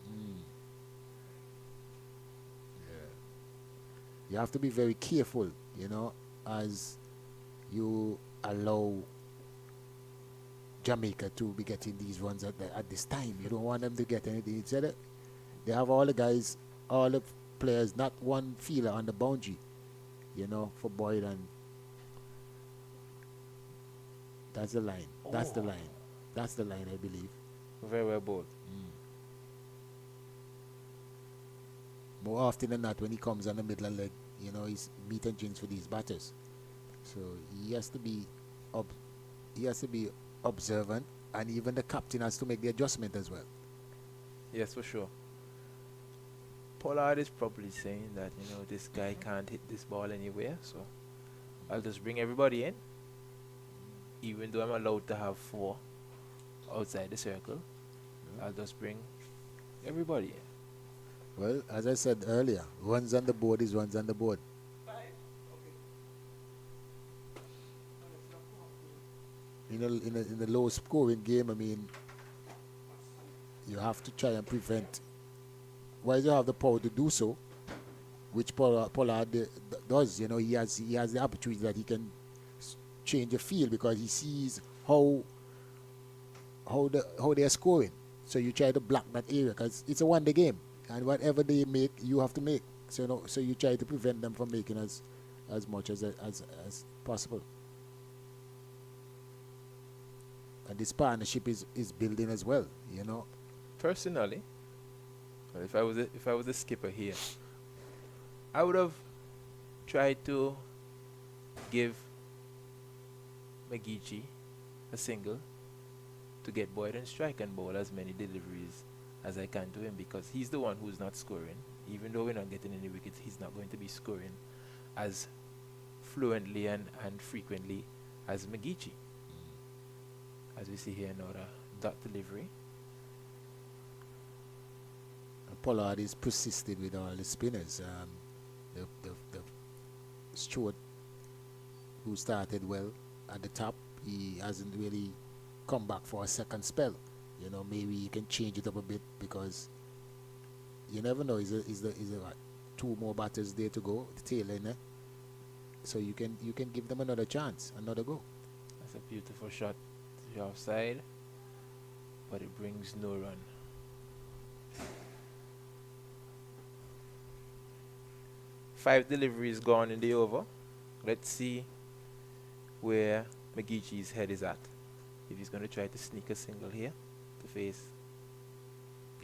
You have to be very careful, you know, as you allow Jamaica to be getting these runs at this time. You don't want them to get anything. Instead, they have all the guys, all the players, not one fielder on the boundary, you know, for Boyd, and that's the line. That's the line. That's the line, I believe. Very well bowled. More often than not, when he comes on the middle leg, you know, he's meat and drinks for these batters. So he has to be observant, and even the captain has to make the adjustment as well. Yes, for sure. Pollard is probably saying that, you know, this guy can't hit this ball anywhere, so I'll just bring everybody in. Even though I'm allowed to have 4 outside the circle, I'll just bring everybody in. Well, as I said earlier, runs on the board is runs on the board. In a low scoring game, I mean, you have to try and prevent. While you have the power to do so, which Pollard does, you know, he has the opportunity that he can change the field because he sees how they are scoring. So you try to block that area because it's a one-day game, and whatever they make, you have to make. So so you try to prevent them from making as much as possible. And this partnership is building as well, you know. Personally, well, if I was a skipper here, I would have tried to give McGeechee a single to get Boyd and strike and bowl as many deliveries as I can to him, because he's the one who's not scoring. Even though we're not getting any wickets, he's not going to be scoring as fluently and frequently as McGeechee. As we see here, another dot delivery. Pollard is persisted with all the spinners. The Stewart, who started well at the top, he hasn't really come back for a second spell. You know, maybe you can change it up a bit because you never know. Is there what, 2 more batters there to go, the tail end, so you can give them another chance, another go. That's a beautiful shot to the offside, but it brings no run. Five deliveries gone in the over. Let's see where McGeechee's head is at. If he's going to try to sneak a single here to face.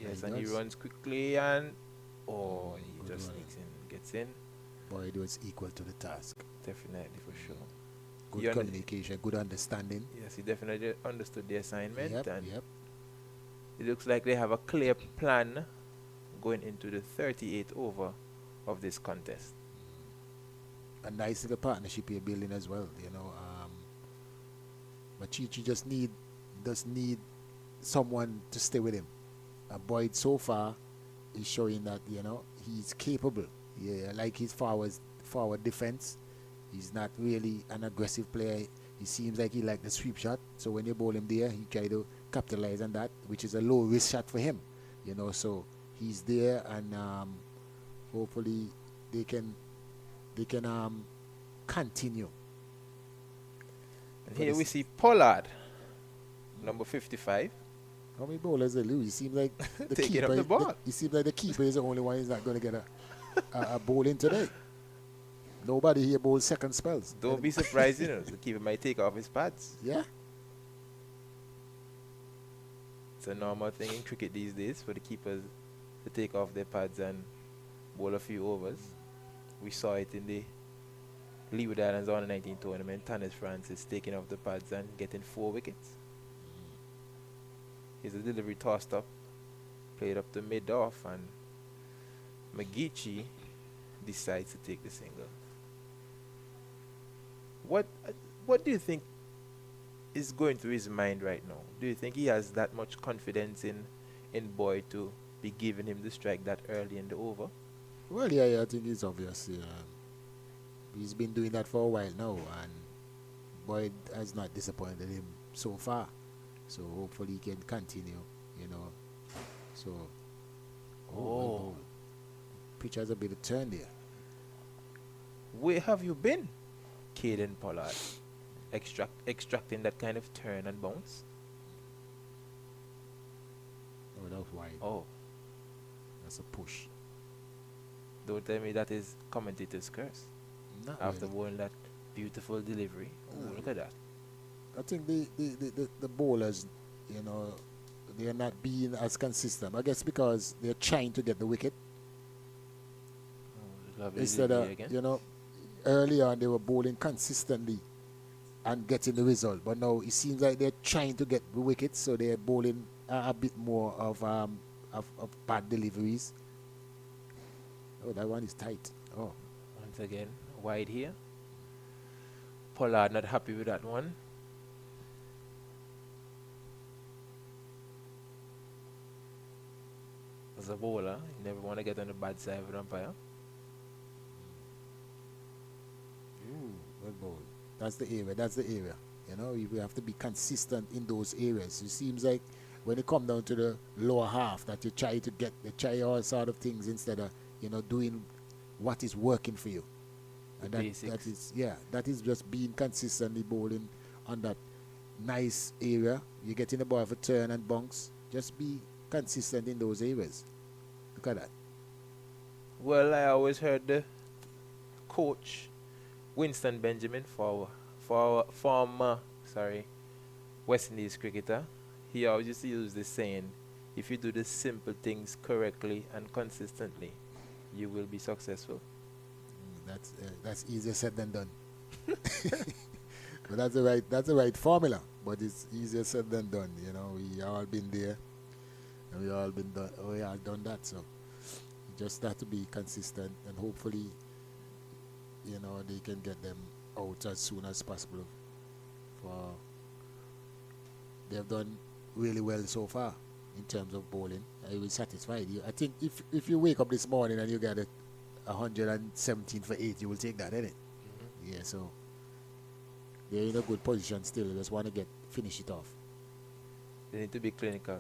Yes, and he runs quickly and he just sneaks in, gets in. Boyd was equal to the task. Definitely, for sure. good You under- communication, good understanding. Yes, he definitely understood the assignment, Yep, and yep. it looks like they have a clear plan going into the 38th over of this contest. A nice little partnership you're building as well, but Chichi just need someone to stay with him. Boyd so far is showing that he's capable. Yeah, like his forward defense. He's not really an aggressive player. He seems like he like the sweep shot. So when you bowl him there, he try to capitalize on that, which is a low risk shot for him. So he's there, and hopefully they can continue. And here we see Pollard, number 55. How many bowlers they lose? It seems like the Taking up keeper. the ball. It seems like the keeper is the only one who's not going to get a bowl in today. Nobody here bowls second spells. Don't be surprised, the keeper might take off his pads. Yeah. It's a normal thing in cricket these days for the keepers to take off their pads and bowl a few overs. We saw it in the Leeward Islands Under 19 tournament. Tanis Francis taking off the pads and getting 4 wickets. Here's a delivery tossed up, played up to mid-off, and McGeechee decides to take the single. What do you think is going through his mind right now? Do you think he has that much confidence in Boyd to be giving him the strike that early in the over? Well, yeah, I think it's obvious. He's been doing that for a while now, and Boyd has not disappointed him so far. So hopefully he can continue, So, well, pitch has a bit of turn there. Where have you been, Caden Pollard? Extracting that kind of turn and bounce? Oh, that was wide. Oh, That's a push. don't tell me that is commentator's curse. Not After really. bowling that beautiful delivery. Oh, look at that. I think the bowlers, they are not being as consistent. I guess because they're trying to get the wicket. Oh, lovely Instead of, delivery again. earlier on they were bowling consistently and getting the result. But now it seems like they're trying to get the wickets, so they're bowling a bit more of bad deliveries. Oh, that one is tight. Oh, Once again, wide here. Pollard not happy with that one. As a bowler, you never want to get on the bad side of an umpire. well bowled. That's the area. We have to be consistent in those areas. It seems like when you come down to the lower half that you try all sort of things instead of, doing what is working for you. And that is just being consistently bowling on that nice area. You're getting the ball for turn and bunks. Just be consistent in those areas. Look at that. Well, I always heard the coach, Winston Benjamin, former West Indies cricketer, he always used to use this saying, if you do the simple things correctly and consistently, you will be successful. That's easier said than done. But that's the right formula. But it's easier said than done. We all been there, and we all done that. So you just have to be consistent, and hopefully, they can get them out as soon as possible. They've done really well so far in terms of bowling. I was satisfied. I think if you wake up this morning and you get 117 for 8, you will take that, innit? Mm-hmm. Yeah, so they're in a good position still. They just want to finish it off. They need to be clinical.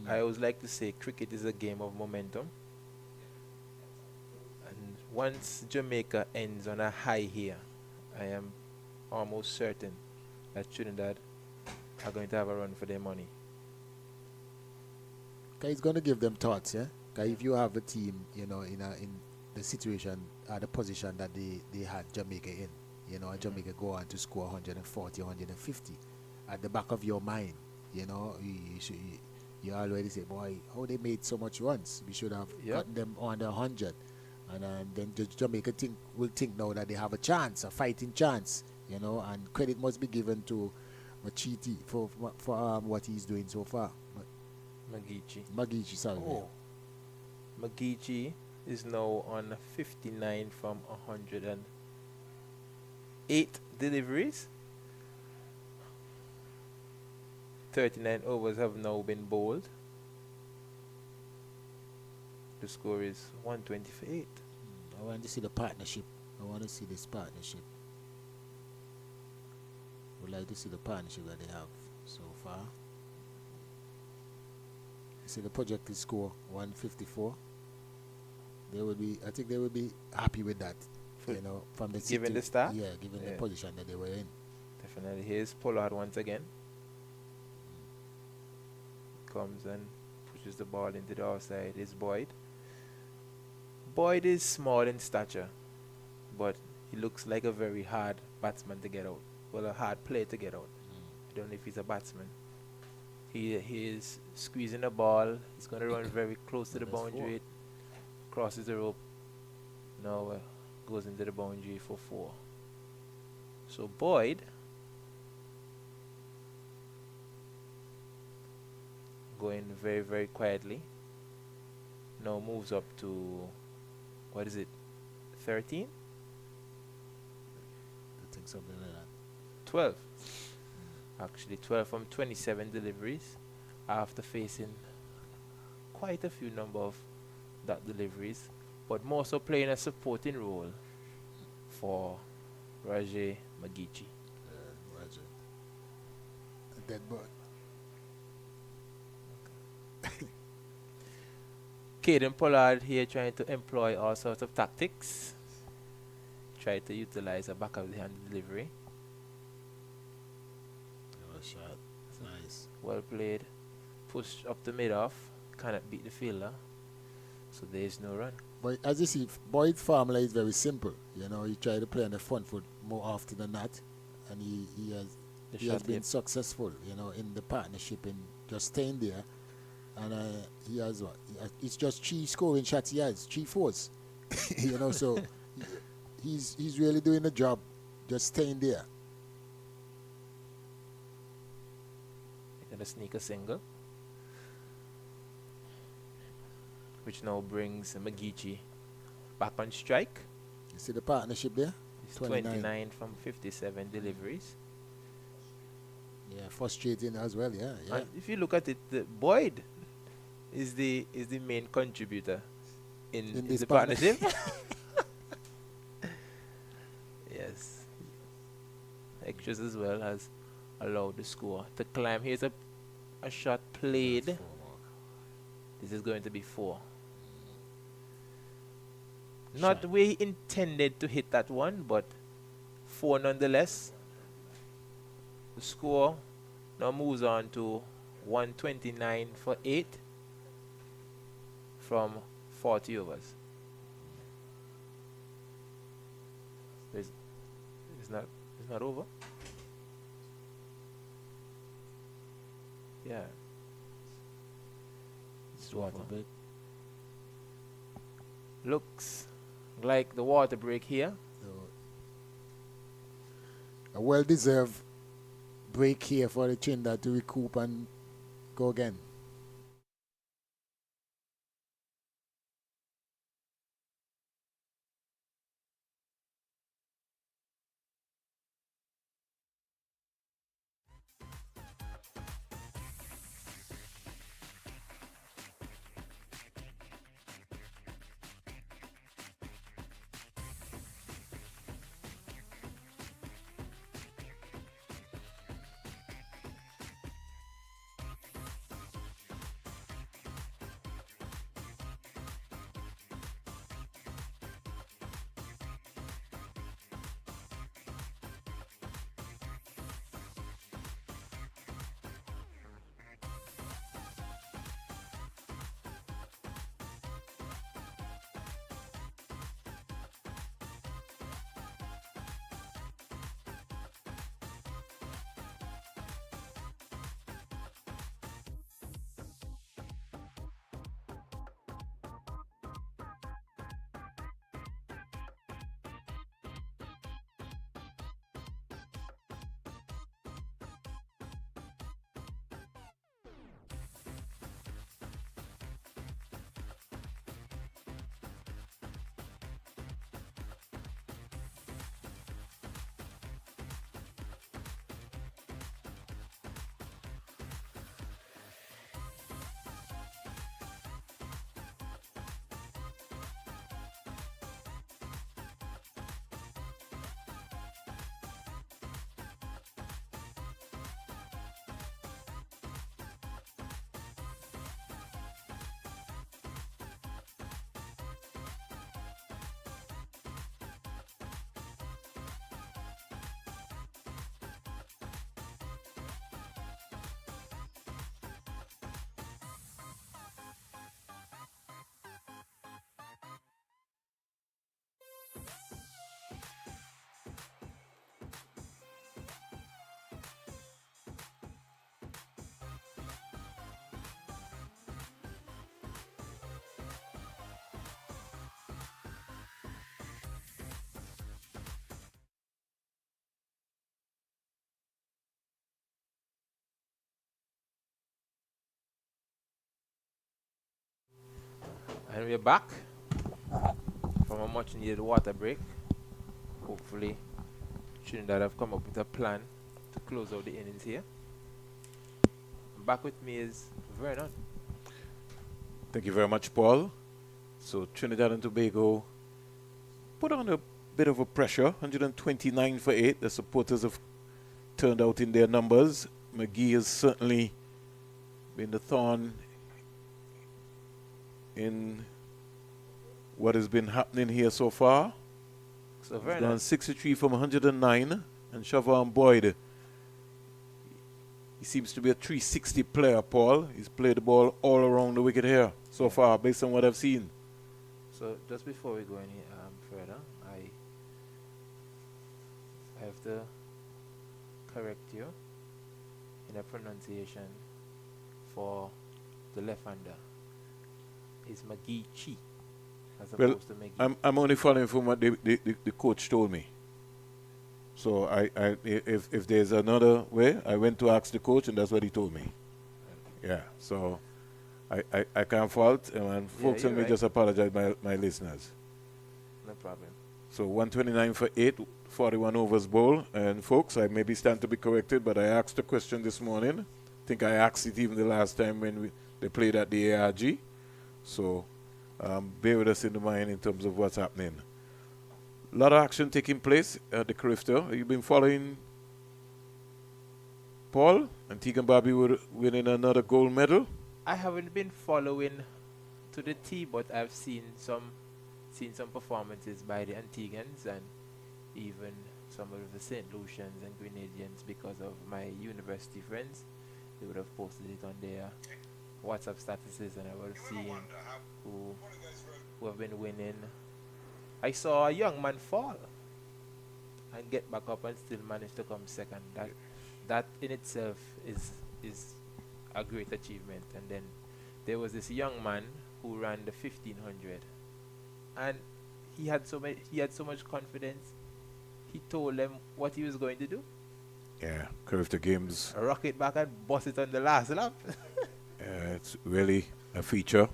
I always like to say cricket is a game of momentum. And once Jamaica ends on a high here, I am almost certain that Trinidad are going to have a run for their money. Okay, it's going to give them thoughts, yeah? Okay, if you have a team, in the situation, the position that they had Jamaica in, and Jamaica go on to score 140, 150, at the back of your mind, you already say, boy, how they made so much runs. We should have gotten them under 100. And then Jamaica will think now that they have a fighting chance, you know, and credit must be given to Machiti for what he's doing so far. Magici. Magici, sorry. Oh. Magici is now on 59 from 108 deliveries. 39 overs have now been bowled. The score is 120 for 8. I want to see the partnership. I want to see this partnership. Would like to see the partnership that they have so far. You see the projected score 154. They would be. I think they would be happy with that. You know, from the given the start. Yeah, given the position that they were in. Definitely. Here's Pollard once again. Comes and pushes the ball into the outside. Is Boyd. Boyd is small in stature, but he looks like a very hard batsman to get out. Well, a hard player to get out. I don't know if he's a batsman. He is squeezing the ball. He's going to run very close to the boundary. Crosses the rope. Now goes into the boundary for 4. So Boyd going very, very quietly. Now moves up to, what is it, 13? I think something like that. 12. Actually 12 from 27 deliveries after facing quite a few number of that deliveries, but more so playing a supporting role for Rajay Magici. Roger. A dead boy. Caden Pollard here trying to employ all sorts of tactics. Try to utilize a back of the hand delivery. Shot. Nice. Well played. Push up the mid-off. Cannot beat the fielder. So there is no run. But as you see, Boyd's formula is very simple. You know, he tried to play on the front foot more often than not, and he has been successful. You know, in the partnership in just staying there, and he has what? It's just 3 scoring shots he has, 3 fours. You know, so he's really doing the job, just staying there. Gonna sneak a single, which now brings Magici back on strike. You see the partnership there? It's 29 from 57 deliveries. Yeah, frustrating as well. Yeah. And if you look at it, Boyd is the main contributor in this the partnership. Yes, extras as well has allowed the score to climb. Here's a shot played. This is going to be 4. Not the way he intended to hit that one, but 4 nonetheless. The score now moves on to 129 for 8 from 40 overs. It's not over. Yeah. It's Water over. break. Looks like the water break here. So, a well-deserved break here for the Trinidad to recoup and go again. And we're back from a much needed water break. Hopefully, Trinidad have come up with a plan to close out the innings here. Back with me is Vernon. Thank you very much, Paul. So Trinidad and Tobago put on a bit of a pressure, 129 for 8. The supporters have turned out in their numbers. McGee has certainly been the thorn in what has been happening here so far. So He's Vernon, gone 63 from 109, and Siobhan Boyd, he seems to be a 360 player, Paul. He's played the ball all around the wicket here so far, based on what I've seen. so just before we go any further, I have to correct you in a pronunciation for the left-hander. It's McGee Chi as Well, opposed to McGee. I'm only following from what the coach told me. So if there's another way, I went to ask the coach, and that's what he told me. Yeah, so I can't fault, and folks, you're let me right. just apologize my listeners. No problem. So 129 for 8, 41 overs bowl. And folks, I maybe stand to be corrected, but I asked the question this morning. I think I asked it even the last time when they played at the ARG. So bear with us in the mind in terms of what's happening. A lot of action taking place at the Crifter. You've been following Paul and Tegan Bobby were winning another gold medal. I haven't been following to the T, but I've seen some performances by the Antigans and even some of the St. Lucians and Grenadians because of my university friends. They would have posted it on their WhatsApp statuses, and I would have seen who have been winning. I saw a young man fall and get back up and still manage to come second. That in itself is a great achievement. And then there was this young man who ran the 1500, and he had so much confidence. He told them what he was going to do. Yeah, Crifter Games. Rock it back and bust it on the last lap. It's really a feature.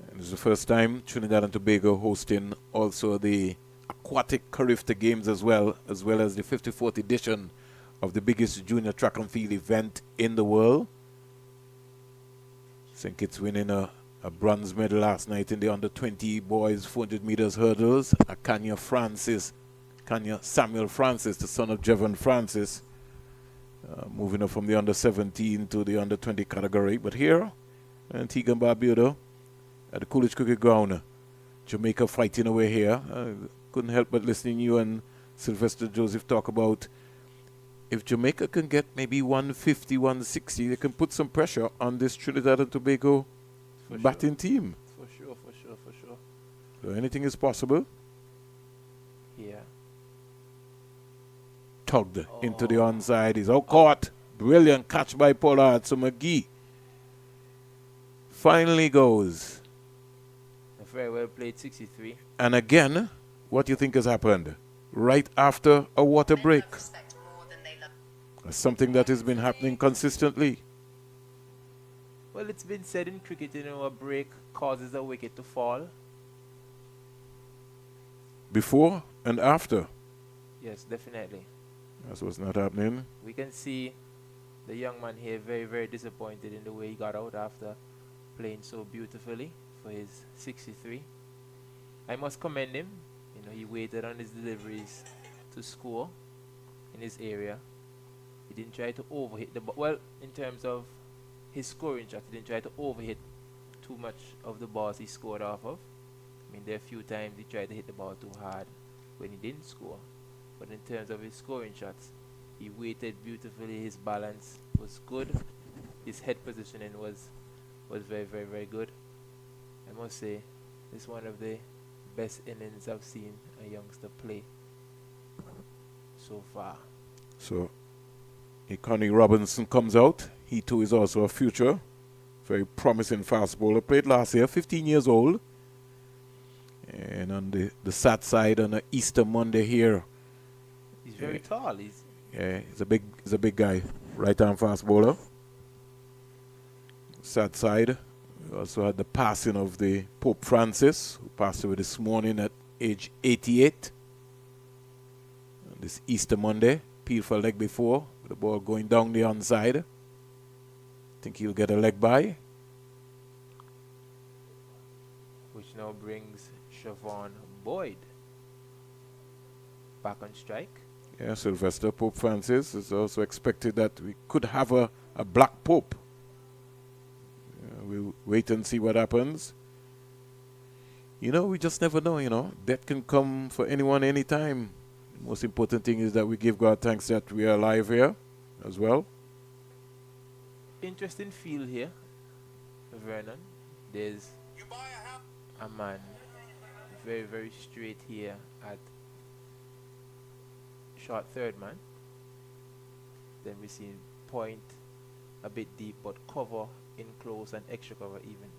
And it's the first time Trinidad and Tobago hosting also the aquatic Crifter Games as well as the 54th edition of the biggest junior track and field event in the world. St. Kitts winning a bronze medal last night in the under-20 boys 400 meters hurdles. Kanya Samuel Francis, the son of Jevon Francis, moving up from the under-17 to the under-20 category. But here, Antigua and Barbuda at the Coolidge Cricket Ground, Jamaica fighting away here. Couldn't help but listening to you and Sylvester Joseph talk about if Jamaica can get maybe 150, 160, they can put some pressure on this Trinidad and Tobago batting team. For sure. So anything is possible. Yeah. Tugged into the onside. He's out caught. Brilliant catch by Pollard. So McGee finally goes. A very well played 63. And again, what do you think has happened? Right after a water break. Something that has been happening consistently. Well, it's been said in cricket, a break causes a wicket to fall. Before and after. Yes, definitely. That's what's not happening. We can see the young man here very, very disappointed in the way he got out after playing so beautifully for his 63. I must commend him. He waited on his deliveries to score in his area. He didn't try to overhit the ball. Well, in terms of his scoring shot, he didn't try to overhit too much of the balls he scored off of. There are a few times he tried to hit the ball too hard when he didn't score. But in terms of his scoring shots, he waited beautifully. His balance was good. His head positioning was very, very, very good. I must say, this is one of the best innings I've seen a youngster play so far. So, Connie Robinson comes out. He too is also a future, very promising fast bowler. Played last year, 15 years old. And on the SAT side on the Easter Monday here. He's very tall. He's a big guy. Right arm fast bowler. SAT side. We also had the passing of the Pope Francis, who passed away this morning at age 88. And this Easter Monday, peeled for a leg before, with the ball going down the onside. Think he'll get a leg by. Which now brings Siobhan Boyd back on strike. Yeah, Sylvester Pope Francis is also expected that we could have a black Pope. We'll wait and see what happens. You know, we just never know, you know. Death can come for anyone, anytime. The most important thing is that we give God thanks that we are alive here as well. Interesting field here, Vernon. There's a man very, very straight here at short third man. Then we see point a bit deep, but cover in close and extra cover even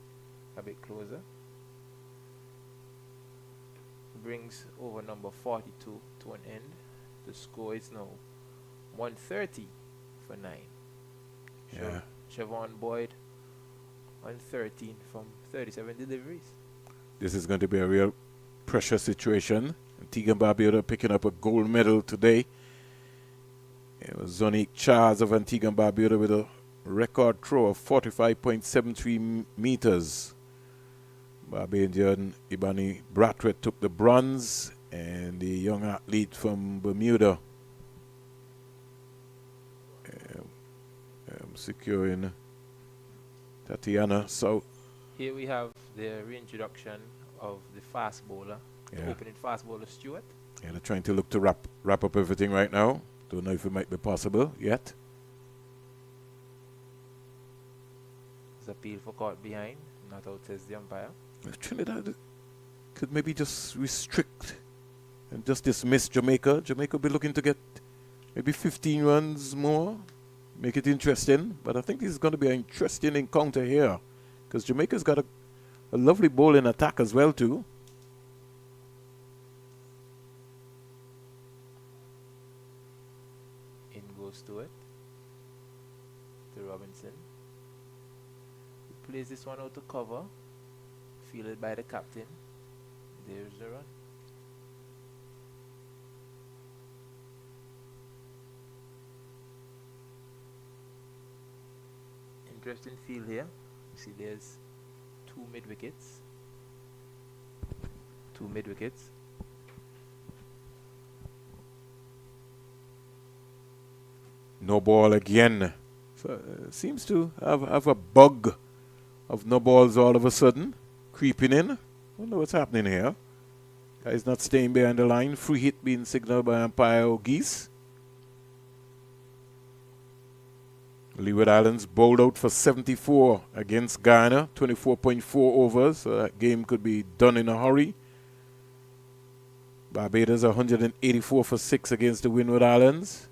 a bit closer. Brings over number 42 to an end. The score is now 130 for 9. Yeah. Siobhan Boyd on 13 from 37 deliveries. This is going to be a real pressure situation. Antigua and Barbuda picking up a gold medal today. It was Zonique Charles of Antigua and Barbuda with a record throw of 45.73 meters. Barbadian Ibani Brathwaite took the bronze, and the young athlete from Bermuda securing Tatiana. So here we have the reintroduction of the fast bowler, the opening fast bowler Stewart. Yeah, they're trying to look to wrap up everything right now. Don't know if it might be possible yet. There's appeal for caught behind, not out says the umpire. If Trinidad could maybe just restrict and just dismiss Jamaica. Jamaica will be looking to get maybe 15 runs more, make it interesting. But I think this is going to be an interesting encounter here, because Jamaica's got a lovely bowling attack as well too. In goes to it, to Robinson. He plays this one out to cover, fielded by the captain. There's the run. Interesting field here. You see there's two mid wickets. No ball again. So seems to have a bug of no balls all of a sudden creeping in. Wonder what's happening here. Guy's not staying behind the line. Free hit being signaled by umpire O'Geese. Leeward Islands bowled out for 74 against Ghana. 24.4 overs. So that game could be done in a hurry. Barbados 184 for 6 against the Windward Islands.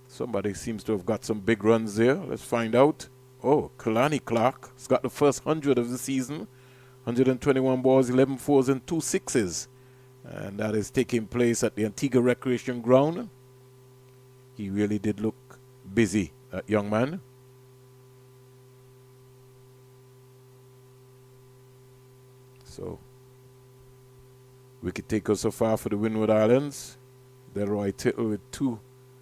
Somebody seems to have got some big runs there. Let's find out. Oh, Kalani Clark has got the first 100 of the season. 121 balls, 11 fours and 2 sixes. And that is taking place at the Antigua Recreation Ground. He really did look busy, that young man. So, wicket taker so far for the Windward Islands. Delroy Tittle with 2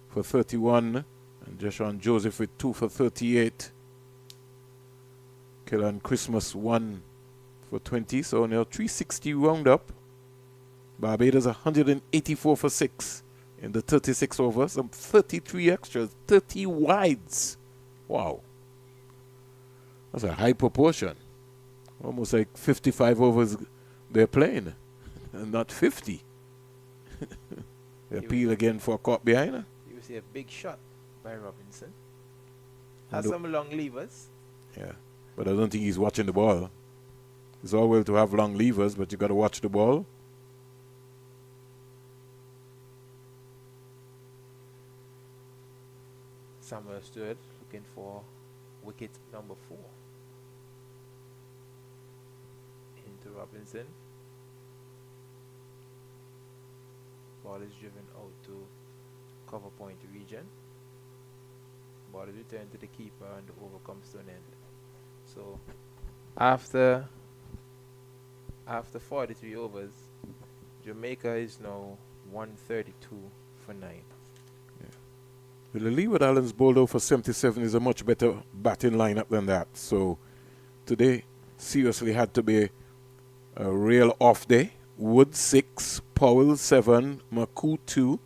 for 31. And Jeshon Joseph with 2 for 38. Kellan Christmas 1 for 20. So now 360 round up. Barbados 184 for 6 in the 36 overs. Some 33 extras, 30 wides. Wow. That's a high proportion. Almost like 55 overs they're playing. And not 50. They appeal again for a caught behind. You will see a big shot by Robinson. Has some long levers. Yeah. But I don't think he's watching the ball. It's all well to have long levers, but you got to watch the ball. Samuel Stewart looking for wicket number 4. Into Robinson. Ball is driven out to cover point region. Ball is returned to the keeper and the over comes to an end. So after 43 overs, Jamaica is now 132 for 9. Well, the Leeward Islands bowled out for 77 is a much better batting lineup than that. So today seriously had to be a real off day. Wood 6, Powell 7, Maku 2,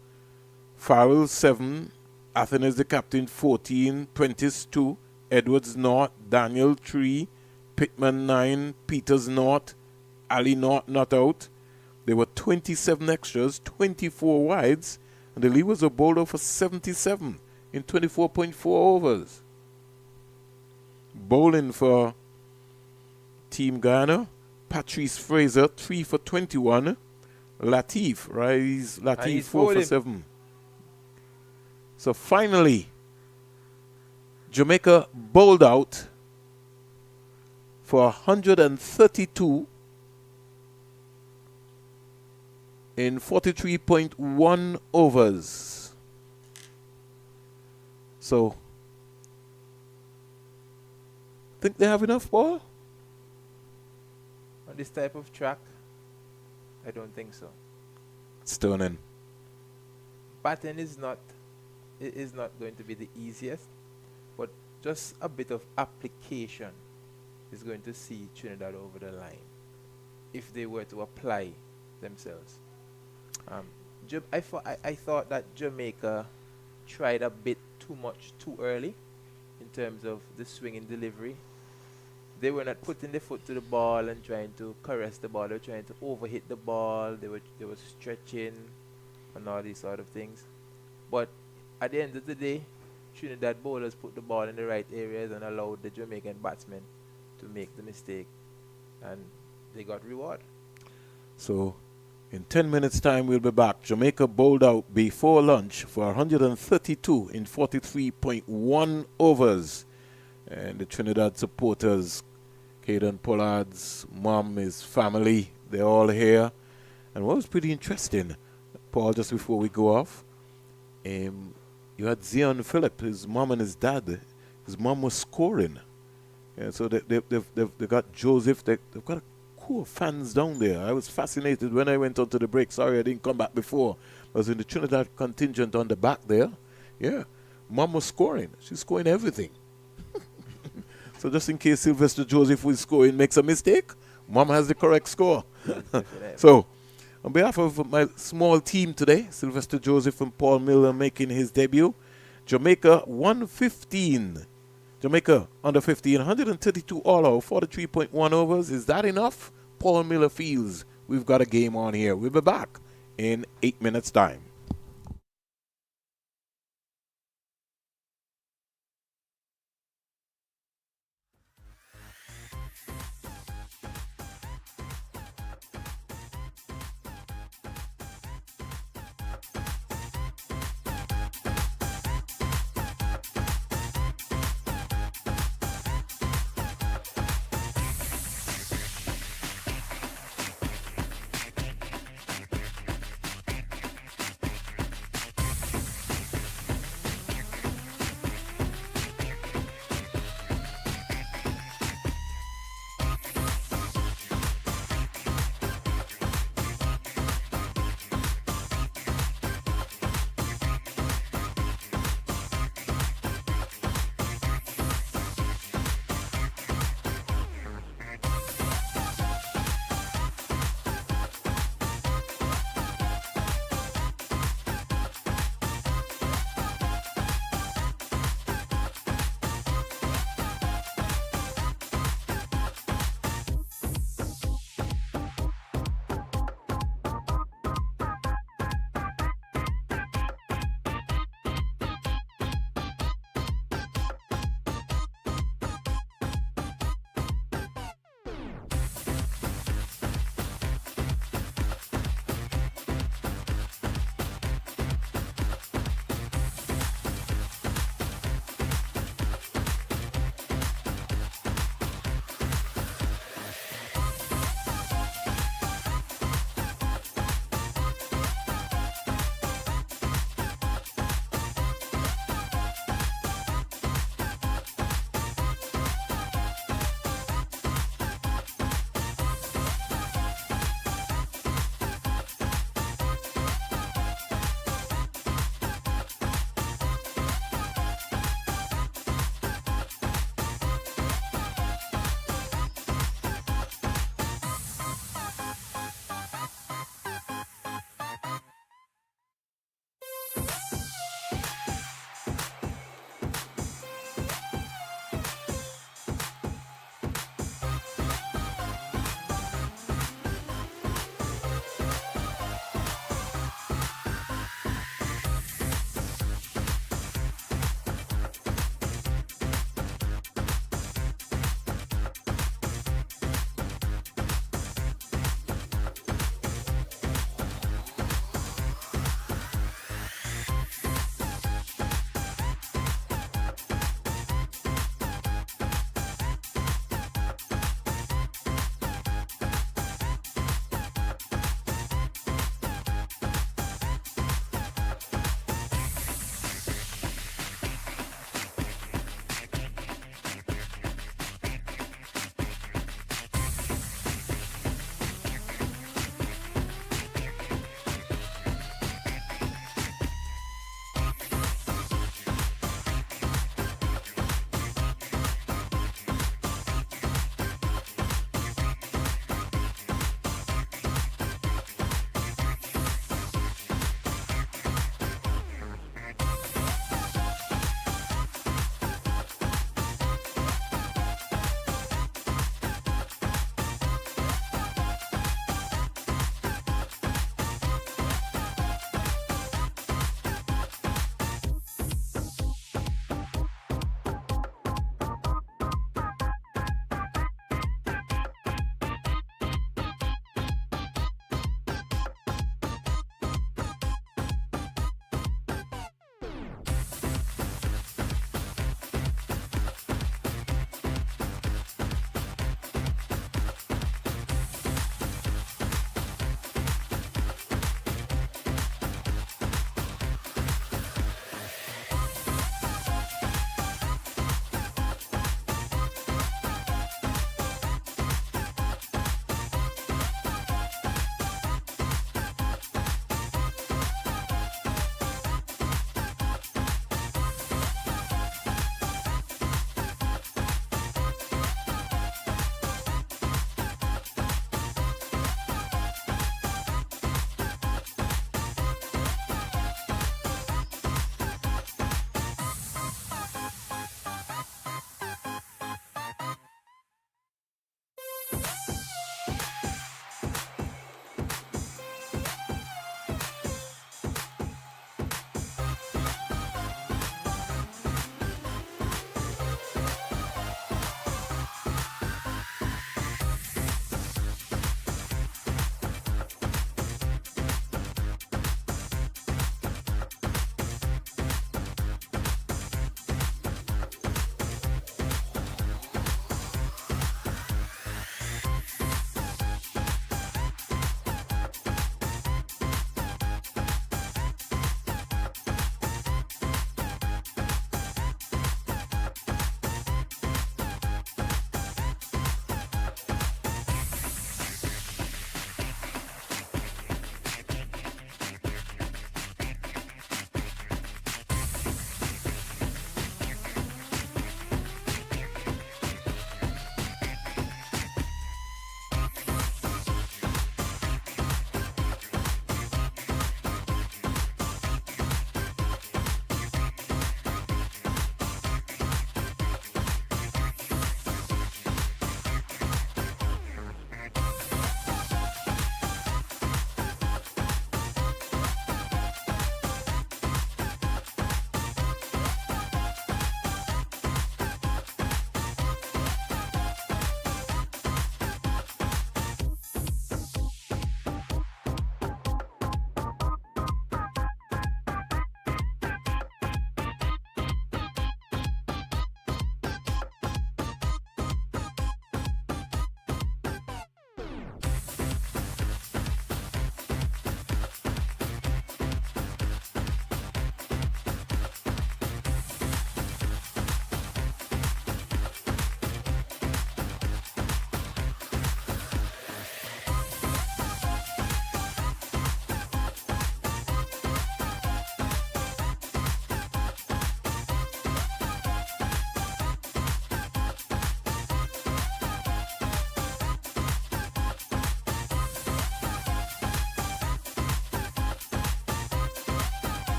Farrell 7, Athens the captain 14, Prentice 2, Edwards not, Daniel 3, Pittman 9, Peters not, Ali not out. There were 27 extras, 24 wides, and the Leewards were bowled out for 77 in 24.4 overs. Bowling for Team Ghana, Patrice Fraser 3 for 21, Latif 4 for bowling. 7. So finally, Jamaica bowled out for 132 in 43.1 overs. So, think they have enough ball? On this type of track, I don't think so. Stunning. Batting is not going to be the easiest, but just a bit of application is going to see Trinidad over the line if they were to apply themselves. I thought that Jamaica tried a bit too much too early in terms of the swinging delivery. They were not putting the foot to the ball and trying to caress the ball. They were trying to overhit the ball. They were stretching and all these sort of things. But at the end of the day, Trinidad bowlers put the ball in the right areas and allowed the Jamaican batsmen to make the mistake, and they got reward. So, in 10 minutes' time, we'll be back. Jamaica bowled out before lunch for 132 in 43.1 overs. And the Trinidad supporters, Caden Pollard's mom, his family, they're all here. And what was pretty interesting, Paul, just before we go off, you had Zion Phillip, his mom and his dad. His mom was scoring. And so they've got Joseph, they've got a core of fans down there. I was fascinated when I went on to the break. Sorry I didn't come back before. I was in the Trinidad contingent on the back there. Yeah, mom was scoring. She's scoring everything. So just in case Sylvester Joseph, who is scoring, makes a mistake, mom has the correct score. So, on behalf of my small team today, Sylvester Joseph and Paul Miller making his debut, Jamaica 115. Jamaica under 15, 132 all out, 43.1 overs. Is that enough? Paul Miller feels we've got a game on here. We'll be back in 8 minutes' time.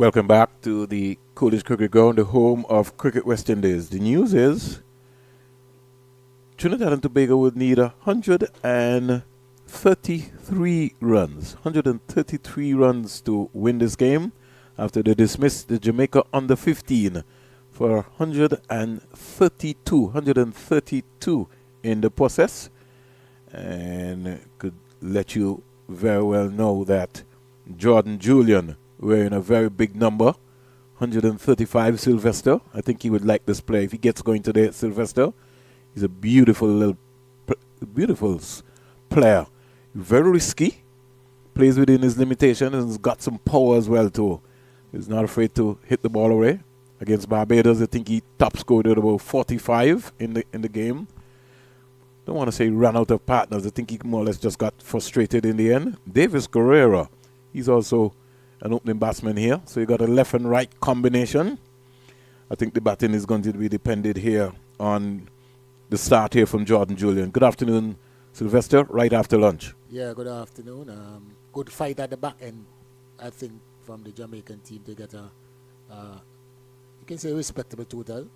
Welcome back to the Coolidge Cricket Ground, the home of Cricket West Indies. The news is Trinidad and Tobago would need 133 runs. 133 runs to win this game after they dismissed the Jamaica under 15 for 132. 132 in the process. And could let you very well know that Jordan Julian wearing a very big number, 135 Sylvester. I think he would like this play if he gets going today, Sylvester. He's a beautiful player. Very risky, plays within his limitations, and has got some power as well too. He's not afraid to hit the ball away. Against Barbados, I think he top scored at about 45 in the game. Don't want to say ran out of partners. I think he more or less just got frustrated in the end. Davis Guerrero, he's also an opening batsman here. So you got a left and right combination. I think the batting is going to be dependent here on the start here from Jordan Julian. Good afternoon, Sylvester, right after lunch. Yeah, good afternoon. Good fight at the back end, I think, from the Jamaican team to get a, you can say, respectable total.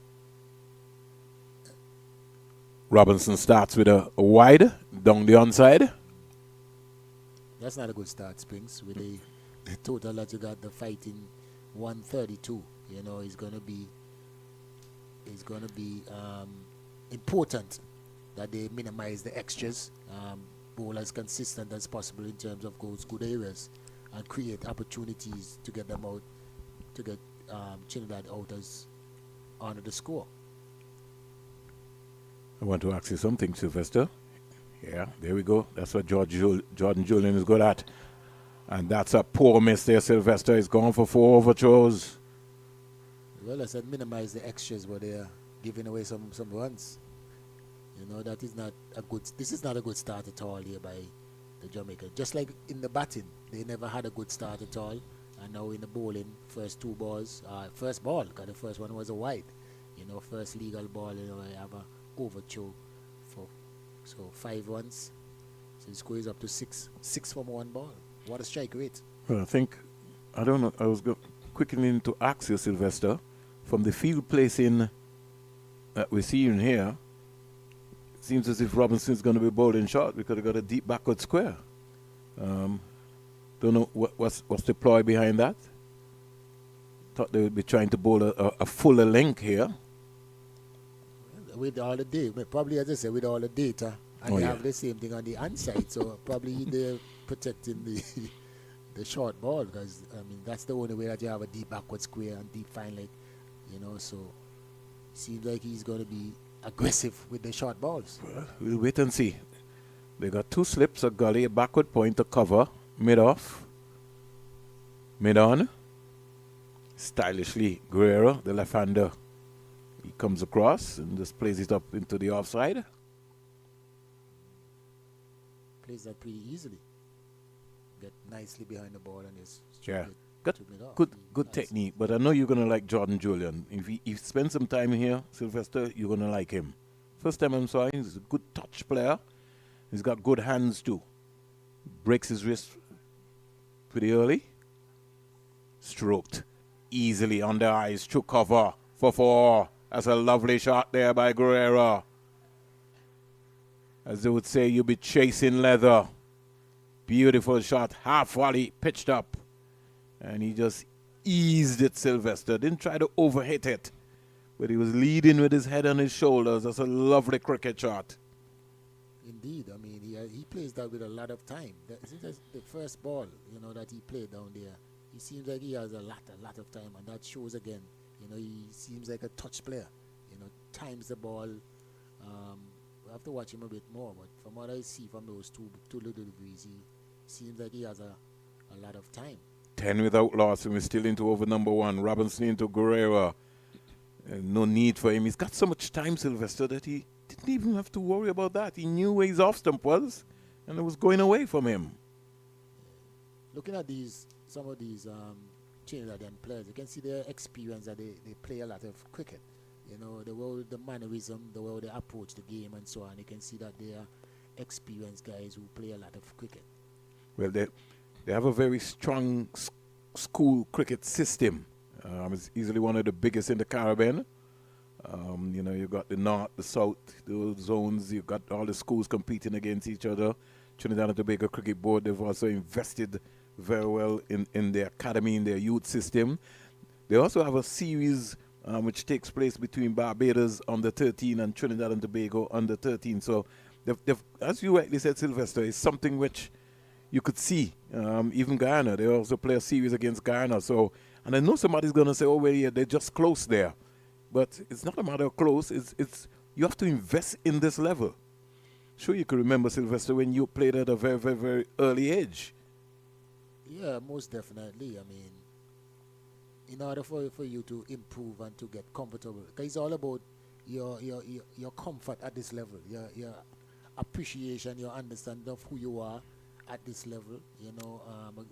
Robinson starts with a wide down the onside. That's not a good start, Springs, with the total that you got, the fighting 132. You know, it's gonna be important that they minimize the extras, bowl as consistent as possible in terms of goals, good areas, and create opportunities to get them out, to get Trinidad out as under the score. I want to ask you something, Sylvester. Yeah, there we go. That's what Jordan Julian is good at. And that's a poor miss there, Sylvester. He's gone for 4 overthrows. Well, I said minimize the extras, but they're giving away some runs. You know, that is not a good. This is not a good start at all here by the Jamaica. Just like in the batting, they never had a good start at all. And now in the bowling, first ball, because the first one was a wide. You know, first legal ball, you know, I have a overthrow for 5 runs. So the score is up to 6 from 1 ball. What a strike rate. Well, I don't know, I was quickly to ask you, Sylvester, from the field placing that we're seeing here, it seems as if Robinson's going to be bowling short because he got a deep backward square. Don't know what's the ploy behind that. Thought they would be trying to bowl a fuller length here. With all the data, probably as I said, with all the data, and they have the same thing on the inside, so probably they're protecting the short ball, because I mean that's the only way that you have a deep backward square and deep fine leg, you know. So it seems like he's going to be aggressive with the short balls. Well, we'll wait and see. They got 2 slips, a gully, a backward point, a cover, mid-off, mid-on. Stylishly, Guerrero, the left-hander, he comes across and just plays it up into the offside. Plays that pretty easily. Get nicely behind the ball and just Good technique. But I know you're gonna like Jordan Julian. If you spend some time here, Sylvester, you're gonna like him. First time I saw him, he's a good touch player. He's got good hands too. Breaks his wrist pretty early. Stroked easily on the eyes to cover for 4. That's a lovely shot there by Guerrero. As they would say, you'll be chasing leather. Beautiful shot, half volley, pitched up. And he just eased it, Sylvester. Didn't try to overhit it. But he was leading with his head on his shoulders. That's a lovely cricket shot. Indeed. I mean, he plays that with a lot of time. The first ball, you know, that he played down there, he seems like he has a lot of time. And that shows again. You know, he seems like a touch player. You know, times the ball. We have to watch him a bit more, but from what I see from those two little degrees, he seems like he has a lot of time. 10 without loss, and we're still into over number 1. Robinson into Guerrero. No need for him. He's got so much time, Sylvester, that he didn't even have to worry about that. He knew where his off stump was, and it was going away from him. Looking at some of these Trinidadian players, you can see their experience that they play a lot of cricket. You know, the mannerism, the way they approach the game and so on. You can see that they are experienced guys who play a lot of cricket. Well, they have a very strong school cricket system. It's easily one of the biggest in the Caribbean. You got the north, the south, those zones. You've got all the schools competing against each other. Trinidad and Tobago Cricket Board, they've also invested very well in their academy, in their youth system. They also have a series which takes place between Barbados under 13 and Trinidad and Tobago under 13. So, as you rightly said, Sylvester, it's something which you could see. Even Guyana, they also play a series against Guyana. So, and I know somebody's going to say, oh, well, yeah, they're just close there. But it's not a matter of close. It's you have to invest in this level. Sure, you can remember, Sylvester, when you played at a very, very, very early age. Yeah, most definitely. I mean, in order for you to improve and to get comfortable, because it's all about your comfort at this level, your appreciation, your understanding of who you are at this level.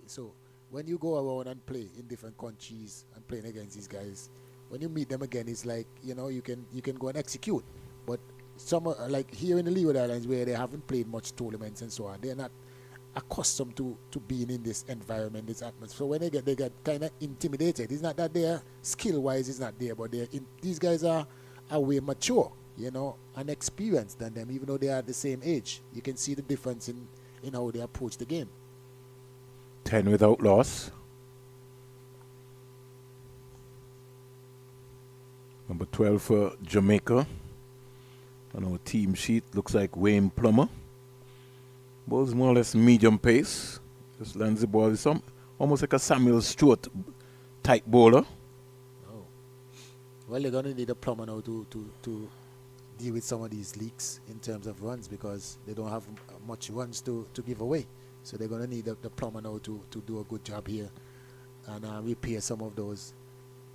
So when you go around and play in different countries and playing against these guys, when you meet them again, it's like you can go and execute. But some like here in the Leeward Islands, where they haven't played much tournaments and so on, they're not accustomed to being in this environment, this atmosphere. So when they get kind of intimidated. It's not that their skill wise is not there, but these guys are way mature, and experienced than them, even though they are the same age. You can see the difference in how they approach the game. 10 without loss. Number 12 for Jamaica. On our team sheet, looks like Wayne Plummer. Ball's more or less medium pace. Just lands the ball. It's almost like a Samuel Stewart type bowler. Oh. Well, they're going to need a Plummer now to deal with some of these leaks in terms of runs, because they don't have much runs to give away. So they're going to need the Plummer now to do a good job here and repair some of those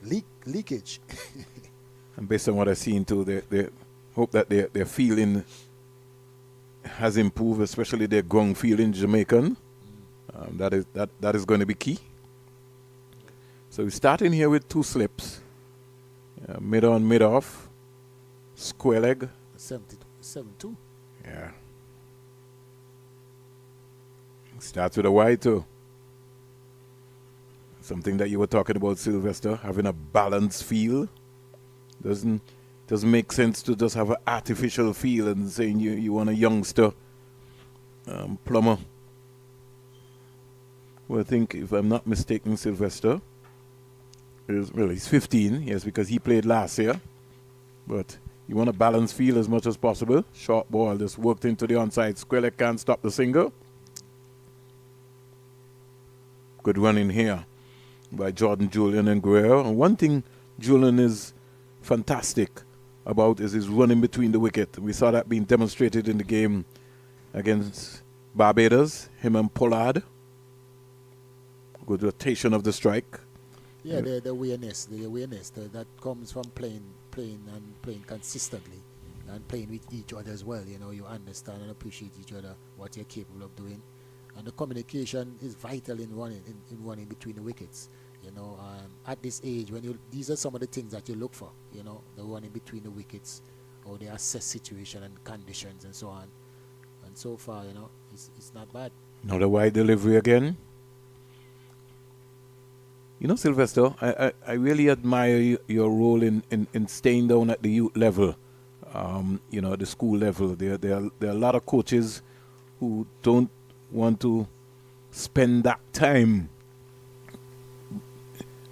leakage. And based on what I've seen too, they hope that their feeling has improved, especially their ground feeling Jamaican. That is going to be key. So we're starting here with 2 slips. Mid on, mid off. Square leg. 7-2. Yeah. Starts with a wide too. Something that you were talking about, Sylvester, having a balanced feel. Doesn't make sense to just have an artificial feel and saying you want a youngster Plummer. Well, I think, if I'm not mistaken, Sylvester he's 15, yes, because he played last year. But you want a balanced feel as much as possible. Short ball just worked into the onside. Square leg can't stop the single. Good running here by Jordan, Julian, and Guerrero. And one thing Julian is fantastic about is his running between the wicket. We saw that being demonstrated in the game against Barbados, him and Pollard. Good rotation of the strike. Yeah, the awareness that comes from playing consistently and playing with each other as well. You understand and appreciate each other, what you're capable of doing, and the communication is vital in running between the wickets. At this age, these are some of the things that you look for. The running between the wickets, or they assess situation and conditions and so on. And so far, it's not bad. Now the wide delivery again. Sylvester, I really admire your role in staying down at the youth level, the school level. There are a lot of coaches who don't want to spend that time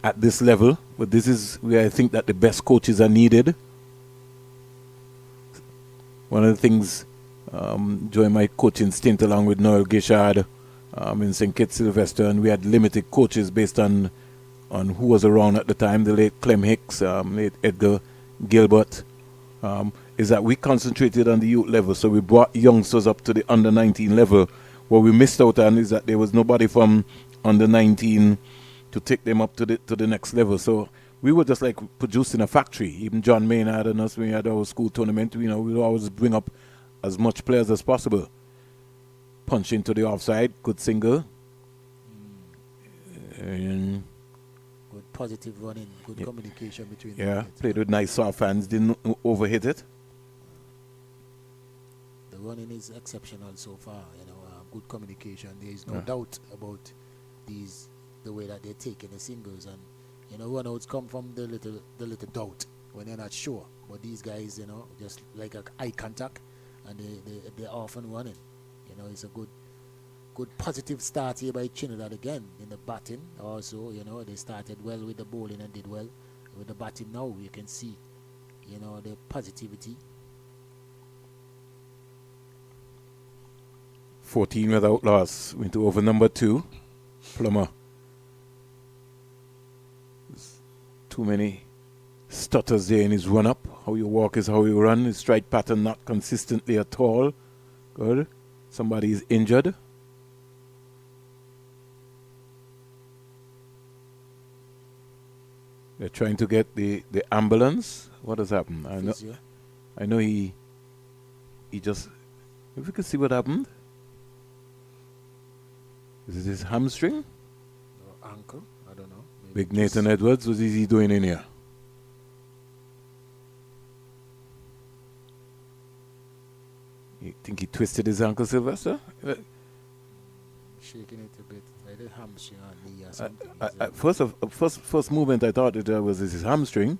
at this level, but this is where I think that the best coaches are needed. One of the things during my coaching stint along with Noel Gishard in St. Kitts, Sylvester, and we had limited coaches based on who was around at the time, the late Clem Hicks, late Edgar Gilbert, is that we concentrated on the youth level. So we brought youngsters up to the under 19 level. What we missed out on is that there was nobody from under 19 to take them up to the next level. So we were just like producing a factory. Even John Maynard and us, when we had our school tournament, we would always bring up as much players as possible. Punch into the offside, good single. And good positive running, good communication between them. Yeah, the played with nice soft hands, didn't overhit it. The running is exceptional so far. Good communication. There is no doubt about these the way that they're taking the singles, and runouts come from the little doubt when they're not sure. But these guys, just like a eye contact, and they're off and running. It's a good positive start here by Trinidad again in the batting. Also, they started well with the bowling and did well with the batting. Now you can see, the positivity. 14 without loss. Went to over number 2. Plummer. There's too many stutters there in his run-up. How you walk is how you run. His strike pattern not consistently at all. Good. Somebody is injured. They're trying to get the ambulance. What has happened? I know he just... If we could see what happened. Is it his hamstring? Or ankle? I don't know. Big Nathan Edwards, what is he doing in here? You think he twisted his ankle, Sylvester? Shaking it a bit. Like the hamstring or knee or something. First movement, I thought it was his hamstring.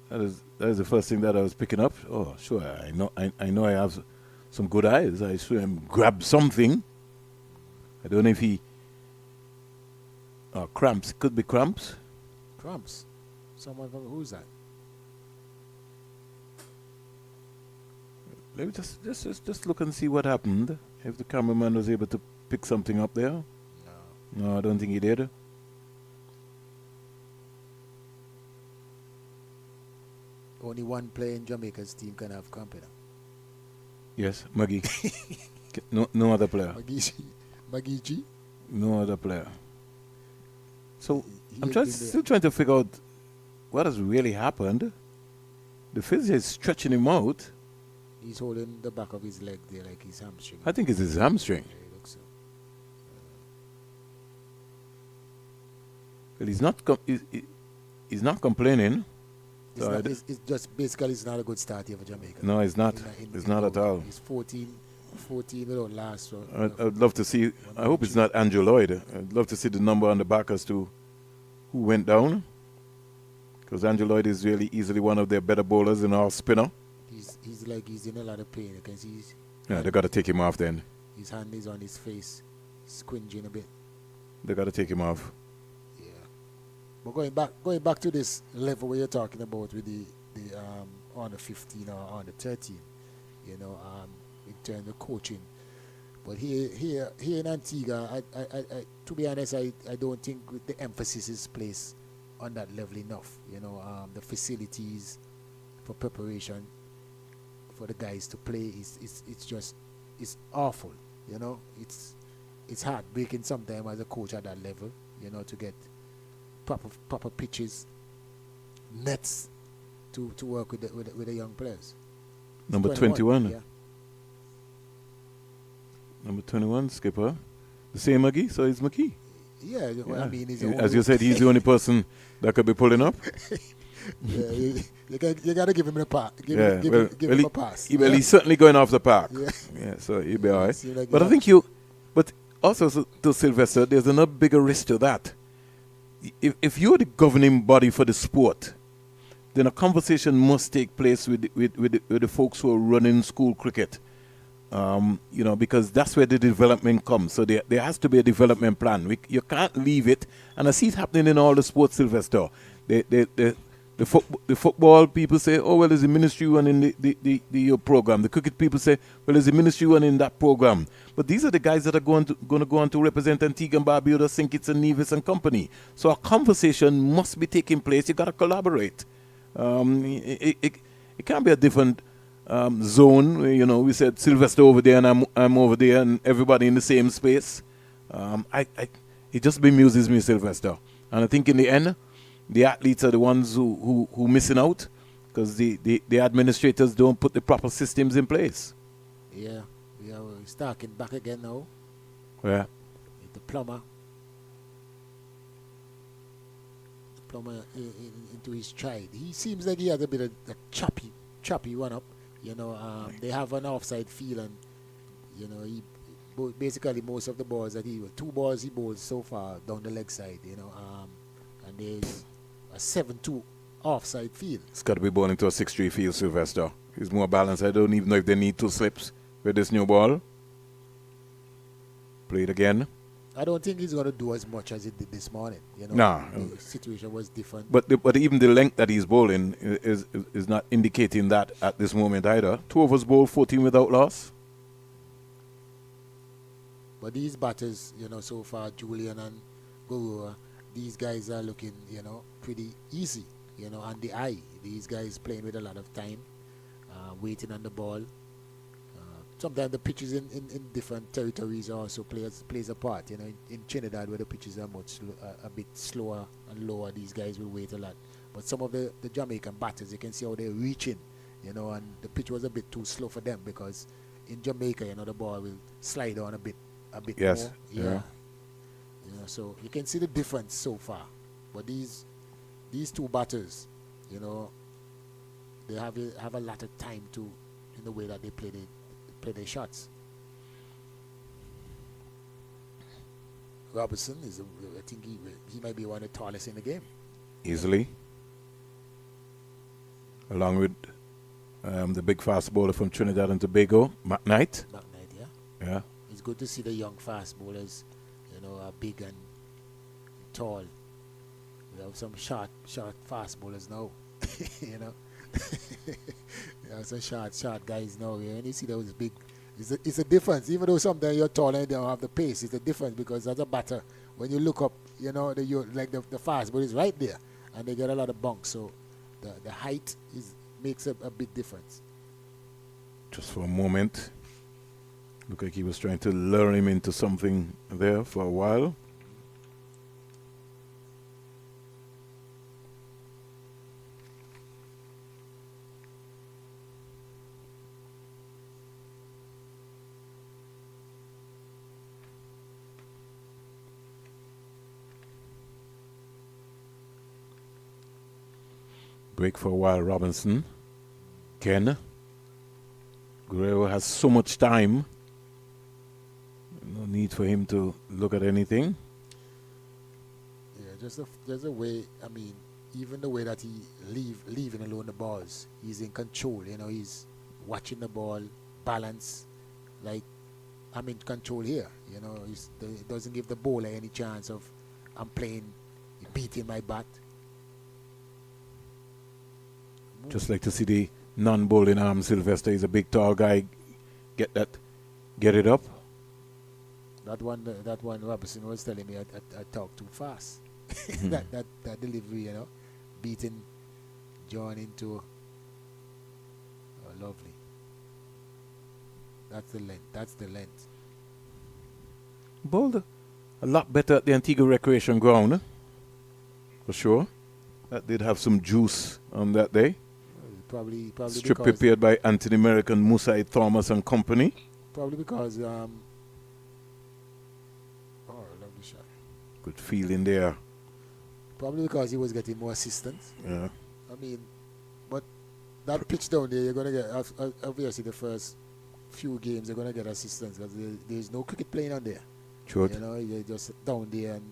That is the first thing that I was picking up. Oh, sure. I know I have some good eyes. I saw him grab something. I don't know if he... cramps. Could be cramps. Cramps? Who's that? Let me just look and see what happened. If the cameraman was able to pick something up there. No, I don't think he did. Only one player in Jamaica's team can have cramp. Yes, Maggie. No other player. Maggie G? No other player. So I'm still trying to figure out what has really happened. The physio is stretching him out. He's holding the back of his leg there like his hamstring. I think it's his hamstring. Yeah, it looks so. Well, he's not complaining. It's just basically it's not a good start here for Jamaica. No, it's not. It's not at all. It's 14 without last. So I'd love to see. I hope it's not Andrew Lloyd. I'd love to see the number on the back as to who went down. Because Andrew Lloyd is really easily one of their better bowlers in our spinner. He's in a lot of pain because they got to take him off then. His hand is on his face, squinging a bit. They got to take him off. Yeah. But going back to this level where you're talking about with the on the 15 or on the 13, in terms of coaching. But here in Antigua, I to be honest, I don't think the emphasis is placed on that level enough. The facilities for preparation for the guys to play it's awful. It's heartbreaking sometimes as a coach at that level. To get proper pitches, nets to work with the young players. Number 21. Yeah. Number 21, skipper. The same McGee, so it's McGee. Yeah, well, I mean, as you said, he's the only person that could be pulling up. Yeah, you got to give him a pass. Give him a pass. He's certainly going off the park. Yeah, so he'll be all right. Like But I think but also to Sylvester, there's another bigger risk to that. If you're the governing body for the sport, then a conversation must take place with the folks who are running school cricket. Because that's where the development comes. So there has to be a development plan. You can't leave it. And I see it happening in all the sports, Sylvester. The football people say, oh, well, there's a ministry running the program. The cricket people say, well, there's a ministry running that program. But these are the guys that are going to go on to represent Antigua and Barbuda, St. Kitts and Nevis and company. So a conversation must be taking place. You got to collaborate. It can't be a different zone. We said Sylvester over there and I'm over there and everybody in the same space. It just bemuses me, Sylvester. And I think in the end, the athletes are the ones who missing out because the administrators don't put the proper systems in place. Yeah, we're starting back again now. Yeah. With the plumber into his stride. He seems like he has a bit of a choppy run up. They have an offside feel and basically most of the balls that two balls he bowls so far down the leg side, and there's a 7-2 offside field. It's got to be born into a 6-3 field, Sylvester. He's more balanced. I don't even know if they need 2 slips with this new ball. Play it again. I don't think he's going to do as much as he did this morning. Nah. The situation was different. But even the length that he's bowling is not indicating that at this moment either. 2 overs bowled, 14 without loss. But these batters, so far, Julian and Guru, these guys are looking, pretty easy, on the eye. These guys playing with a lot of time, waiting on the ball. Sometimes the pitches in different territories also plays a part. In Trinidad, where the pitches are a bit slower and lower, these guys will wait a lot. But some of the Jamaican batters, you can see how they're reaching, and the pitch was a bit too slow for them, because in Jamaica, the ball will slide on a bit yes. more. Yeah. So you can see the difference so far. But these 2 batters, they have a lot of time in the way that they play their shots. Robertson I think he might be one of the tallest in the game. Easily. Along with the big fast bowler from Trinidad and Tobago, McKnight. McKnight, yeah. Yeah. It's good to see the young fast bowlers, are big and tall. We have some short fast bowlers now, You have some short guys now, and you see those big. It's a difference. Even though sometimes you're tall and they don't have the pace, it's a difference, because as a batter, when you look up, the fast ball is right there, and they get a lot of bunks. So the height makes a big difference. Just for a moment. Looked like he was trying to lure him into something there for a while. Break for a while, Robinson. Ken. Guerrero has so much time. No need for him to look at anything. Yeah, just a way. I mean, even the way that he leaving alone the balls, he's in control. He's watching the ball, balance. Like, I'm in control here. He doesn't give the bowler any chance of I'm beating my bat. Just like to see the non-bowling arm. Sylvester is a big, tall guy. Get it up. That one Robertson was telling me I talk too fast. that delivery, beating John into lovely. That's the length. Bowled a lot better at the Antigua Recreation Ground, for sure. That did have some juice on that day. Probably Strip because prepared by Anthony American, Musaid Thomas and Company. Probably because lovely shot. Good feeling there. Probably because he was getting more assistance. Yeah. I mean, but that pitch down there, you're gonna get obviously the first few games you're gonna get assistance, because there's no cricket playing on there. Sure. You're just down there, and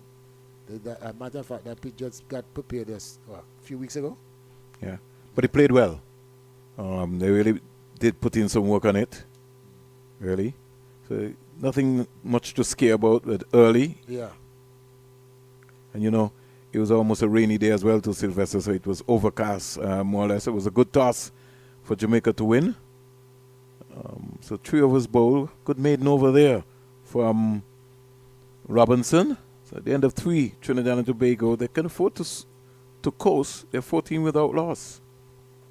as a matter of fact, that pitch just got prepared a few weeks ago. Yeah. But he played well. They really did put in some work on it. Really. So nothing much to scare about, but early. Yeah. And it was almost a rainy day as well to Sylvester, so it was overcast more or less. It was a good toss for Jamaica to win. So 3 overs bowled. Good maiden over there from Robinson. So at the end of 3, Trinidad and Tobago, they can afford to coast. They're 14 without loss.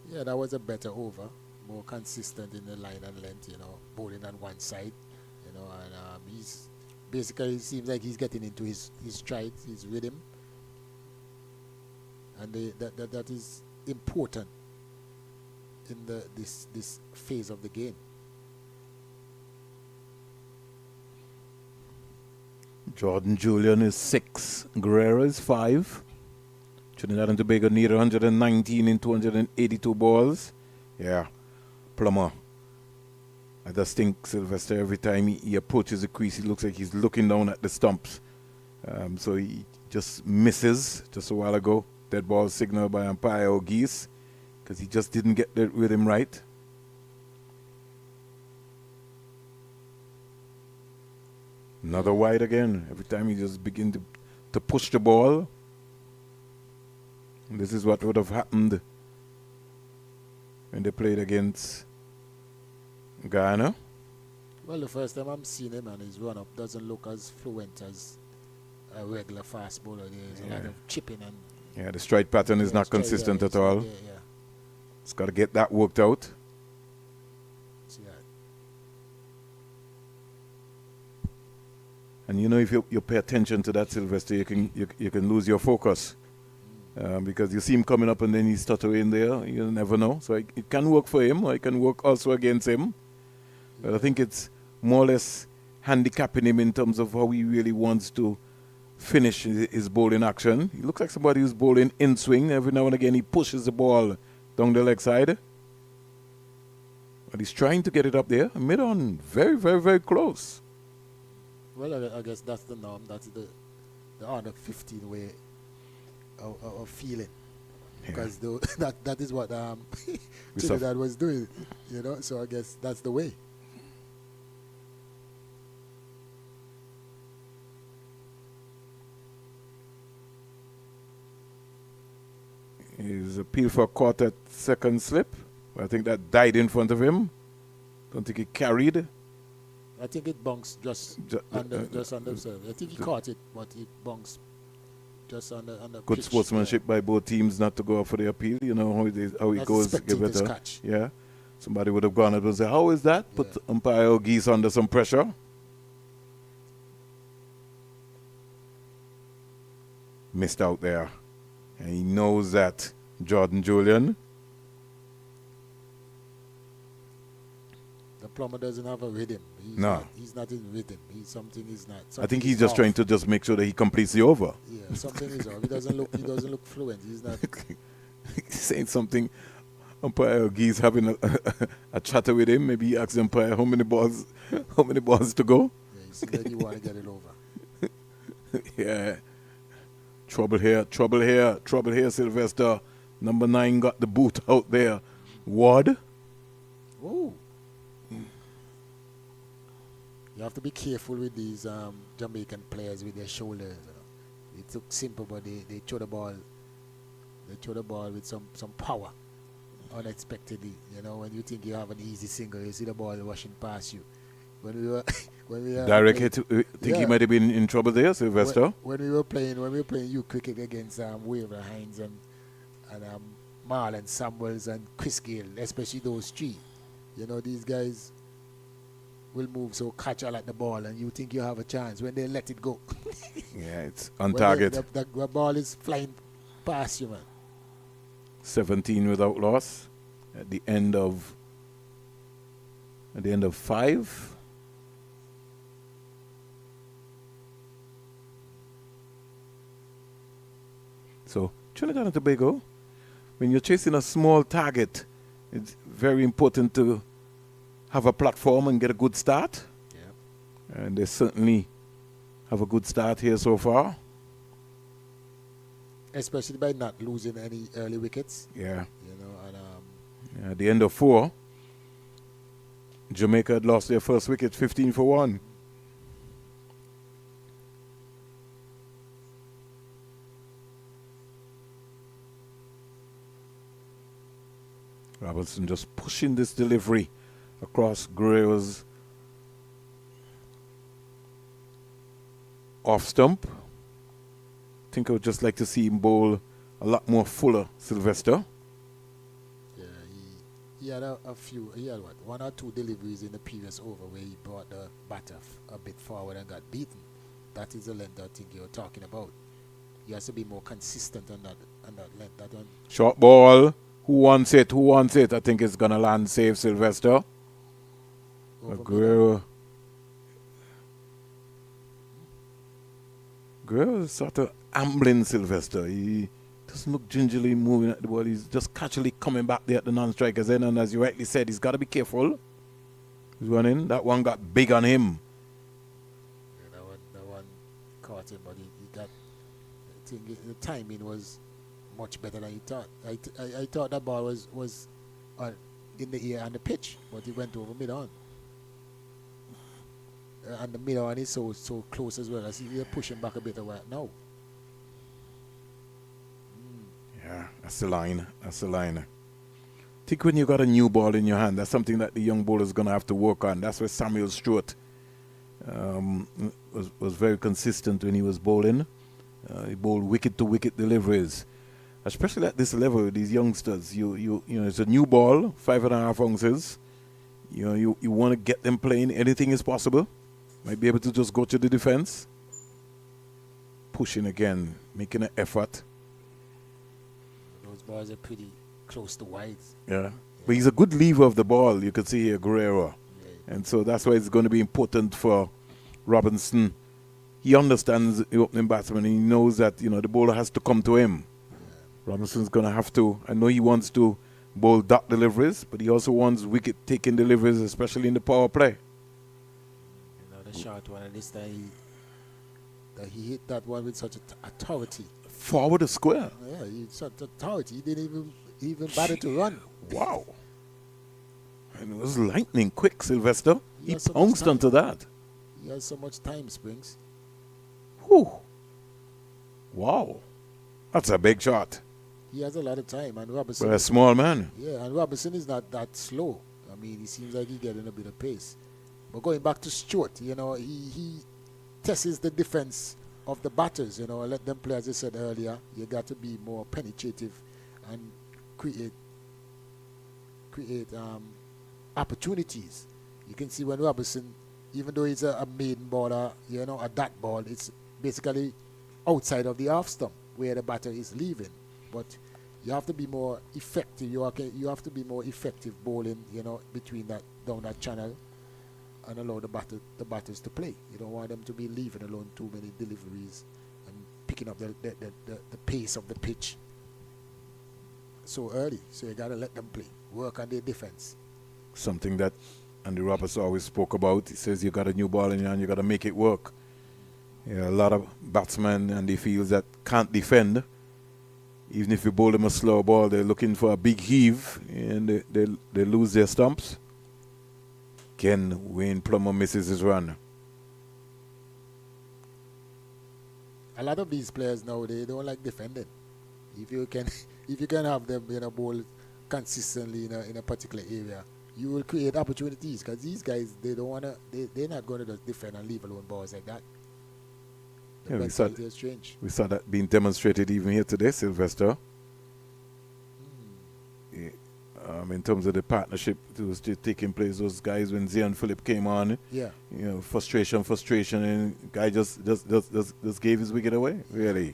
Yeah, that was a better over. More consistent in the line and length, bowling on one side, and he's basically, it seems like he's getting into his stride, his rhythm, and that is important in this phase of the game. Jordan Julian is 6. Guerrero is 5. Trinidad and Tobago need 119 in 282 balls. Yeah. Plummer I just think Sylvester, every time he approaches the crease, he looks like he's looking down at the stumps. So he just misses just a while ago. Dead ball signal by umpire O'Geese because he just didn't get the rhythm right. Another wide again. Every time he just begin to push the ball. And this is what would have happened when they played against Ghana. Well, the first time I'm seeing him and his run-up doesn't look as fluent as a regular fast bowler. There's a lot of chipping and... Yeah, the strike pattern is not consistent at all. Yeah. It's got to get that worked out. See that? And you know, if you pay attention to that, Sylvester, you can lose your focus. Because you see him coming up and then he's stuttering there. You never know. So it can work for him or it can work also against him. But I think it's more or less handicapping him in terms of how he really wants to finish his bowling action. He looks like somebody who's bowling in swing. Every now and again he pushes the ball down the leg side. But he's trying to get it up there. Mid-on, very, very, very close. Well, I guess that's the norm. That's the under 15 way of feeling. Yeah. Because that is what Trinidad was doing, you know. So I guess that's the way. He's appealed for a quarter second slip. I think that died in front of him. Don't think he carried. I think it bounced just under serve. I think he caught it, but it bounced just under good pitch. sportsmanship by both teams not to go up for the appeal. You know how it goes. Give it a catch. Yeah. Somebody would have gone and would say, "How is that?" Put umpire O'Geese under some pressure. Missed out there, and he knows that. Jordan Julian. The plumber doesn't have a rhythm. He's not in rhythm. He's not. I think he's just trying to just make sure that he completes the over. Yeah, something is off. He doesn't look fluent. He's not. He's saying something. Umpire O'Geese having a chatter with him. Maybe he asks the umpire how many balls to go. Yeah, he seems like you want to get it over. Yeah. Trouble here, Sylvester. Number 9 got the boot out there. Ward. Ooh. You have to be careful with these Jamaican players with their shoulders. It look simple, but they throw the ball. They throw the ball with some power, unexpectedly. You know, when you think you have an easy single, you see the ball rushing past you. When we were direct hit. Think he might have been in trouble there, Sylvester. When we were playing U cricket against Waver Hines and Marlon Samuels and Chris Gale, especially those three. You know, these guys will move so catcher at the ball and you think you have a chance when they let it go. Yeah, it's on target. The ball is flying past you, man. 17 without loss at the end of 5. So Trinidad and Tobago, when you're chasing a small target, it's very important to have a platform and get a good start. Yeah. And they certainly have a good start here so far. Especially by not losing any early wickets. Yeah. You know, and at the end of 4, Jamaica had lost their first wicket 15-1. Robertson just pushing this delivery across Guerrero's off stump. I think I would just like to see him bowl a lot more fuller, Sylvester. Yeah, he had a few, he had one or two deliveries in the previous over where he brought the batter a bit forward and got beaten. That is the length I think you're talking about. He has to be more consistent on that length. That one. Short ball. Who wants it? I think it's going to land safe, Sylvester. Guerrero is sort of ambling Sylvester. He doesn't look gingerly moving at the ball. He's just casually coming back there at the non-striker's end. And as you rightly said, he's got to be careful. He's running. That one got big on him. Yeah, that one caught him, but he got. I think the timing was much better than he thought. I thought that ball was in the air and the pitch, but he went over mid on. And the mid on is so close as well. I see they're pushing back a bit of what now. Yeah, that's the line. That's the line. I think when you got a new ball in your hand, that's something that the young bowler's going to have to work on. That's where Samuel Stewart was very consistent when he was bowling. He bowled wicket-to-wicket deliveries. Especially at this level with these youngsters. You know, it's a new ball, 5.5 ounces. You know, you want to get them playing. Anything is possible. Might be able to just go to the defense. Pushing again, making an effort. Those balls are pretty close to wide. Yeah. But he's a good lever of the ball, you can see here, Guerrero. Yeah. And so that's why it's going to be important for Robinson. He understands the opening batsman and he knows that, you know, the bowler has to come to him. Yeah. Robinson's going to have to, I know he wants to bowl dot deliveries, but he also wants wicket-taking deliveries, especially in the power play. You know, the short one, and this time he hit that one with such authority. Forward a square. Yeah, he such authority. He didn't even bother to run. Wow. And it was lightning quick, Sylvester. He has so much pounced time. onto that. He has so much time, Springs. Whew. Wow. That's a big shot. He has a lot of time, and Robinson. For a small man. Yeah, and Robinson is not that slow. I mean, he seems like he's getting a bit of pace. But going back to Stewart, you know, he tests the defense of the batters. You know, let them play, as I said earlier. You got to be more penetrative and create opportunities. You can see when Robinson, even though he's a maiden bowler, you know, a dot ball, it's basically outside of the off stump where the batter is leaving. But you have to be more effective. You have to be more effective bowling, you know, between that down that channel, and allow the batters to play. You don't want them to be leaving alone too many deliveries and picking up the pace of the pitch so early. So you got to let them play, work on their defense. Something that Andy Roberts always spoke about. He says you got a new ball in your hand, you got to make it work. Yeah, a lot of batsmen and the fields that can't defend. Even if you bowl them a slow ball, they're looking for a big heave and they lose their stumps. Again, Wayne Plummer misses his run. A lot of these players now, they don't like defending. If you can have them, you know, bowl consistently in a particular area, you will create opportunities, because these guys, they're not going to just defend and leave alone balls like that. Yeah, is strange. We saw that being demonstrated even here today, Sylvester. Yeah, in terms of the partnership that was taking place, those guys when Zion Phillip came on, yeah, you know, frustration, and guy just gave his wicket away. Really, yeah,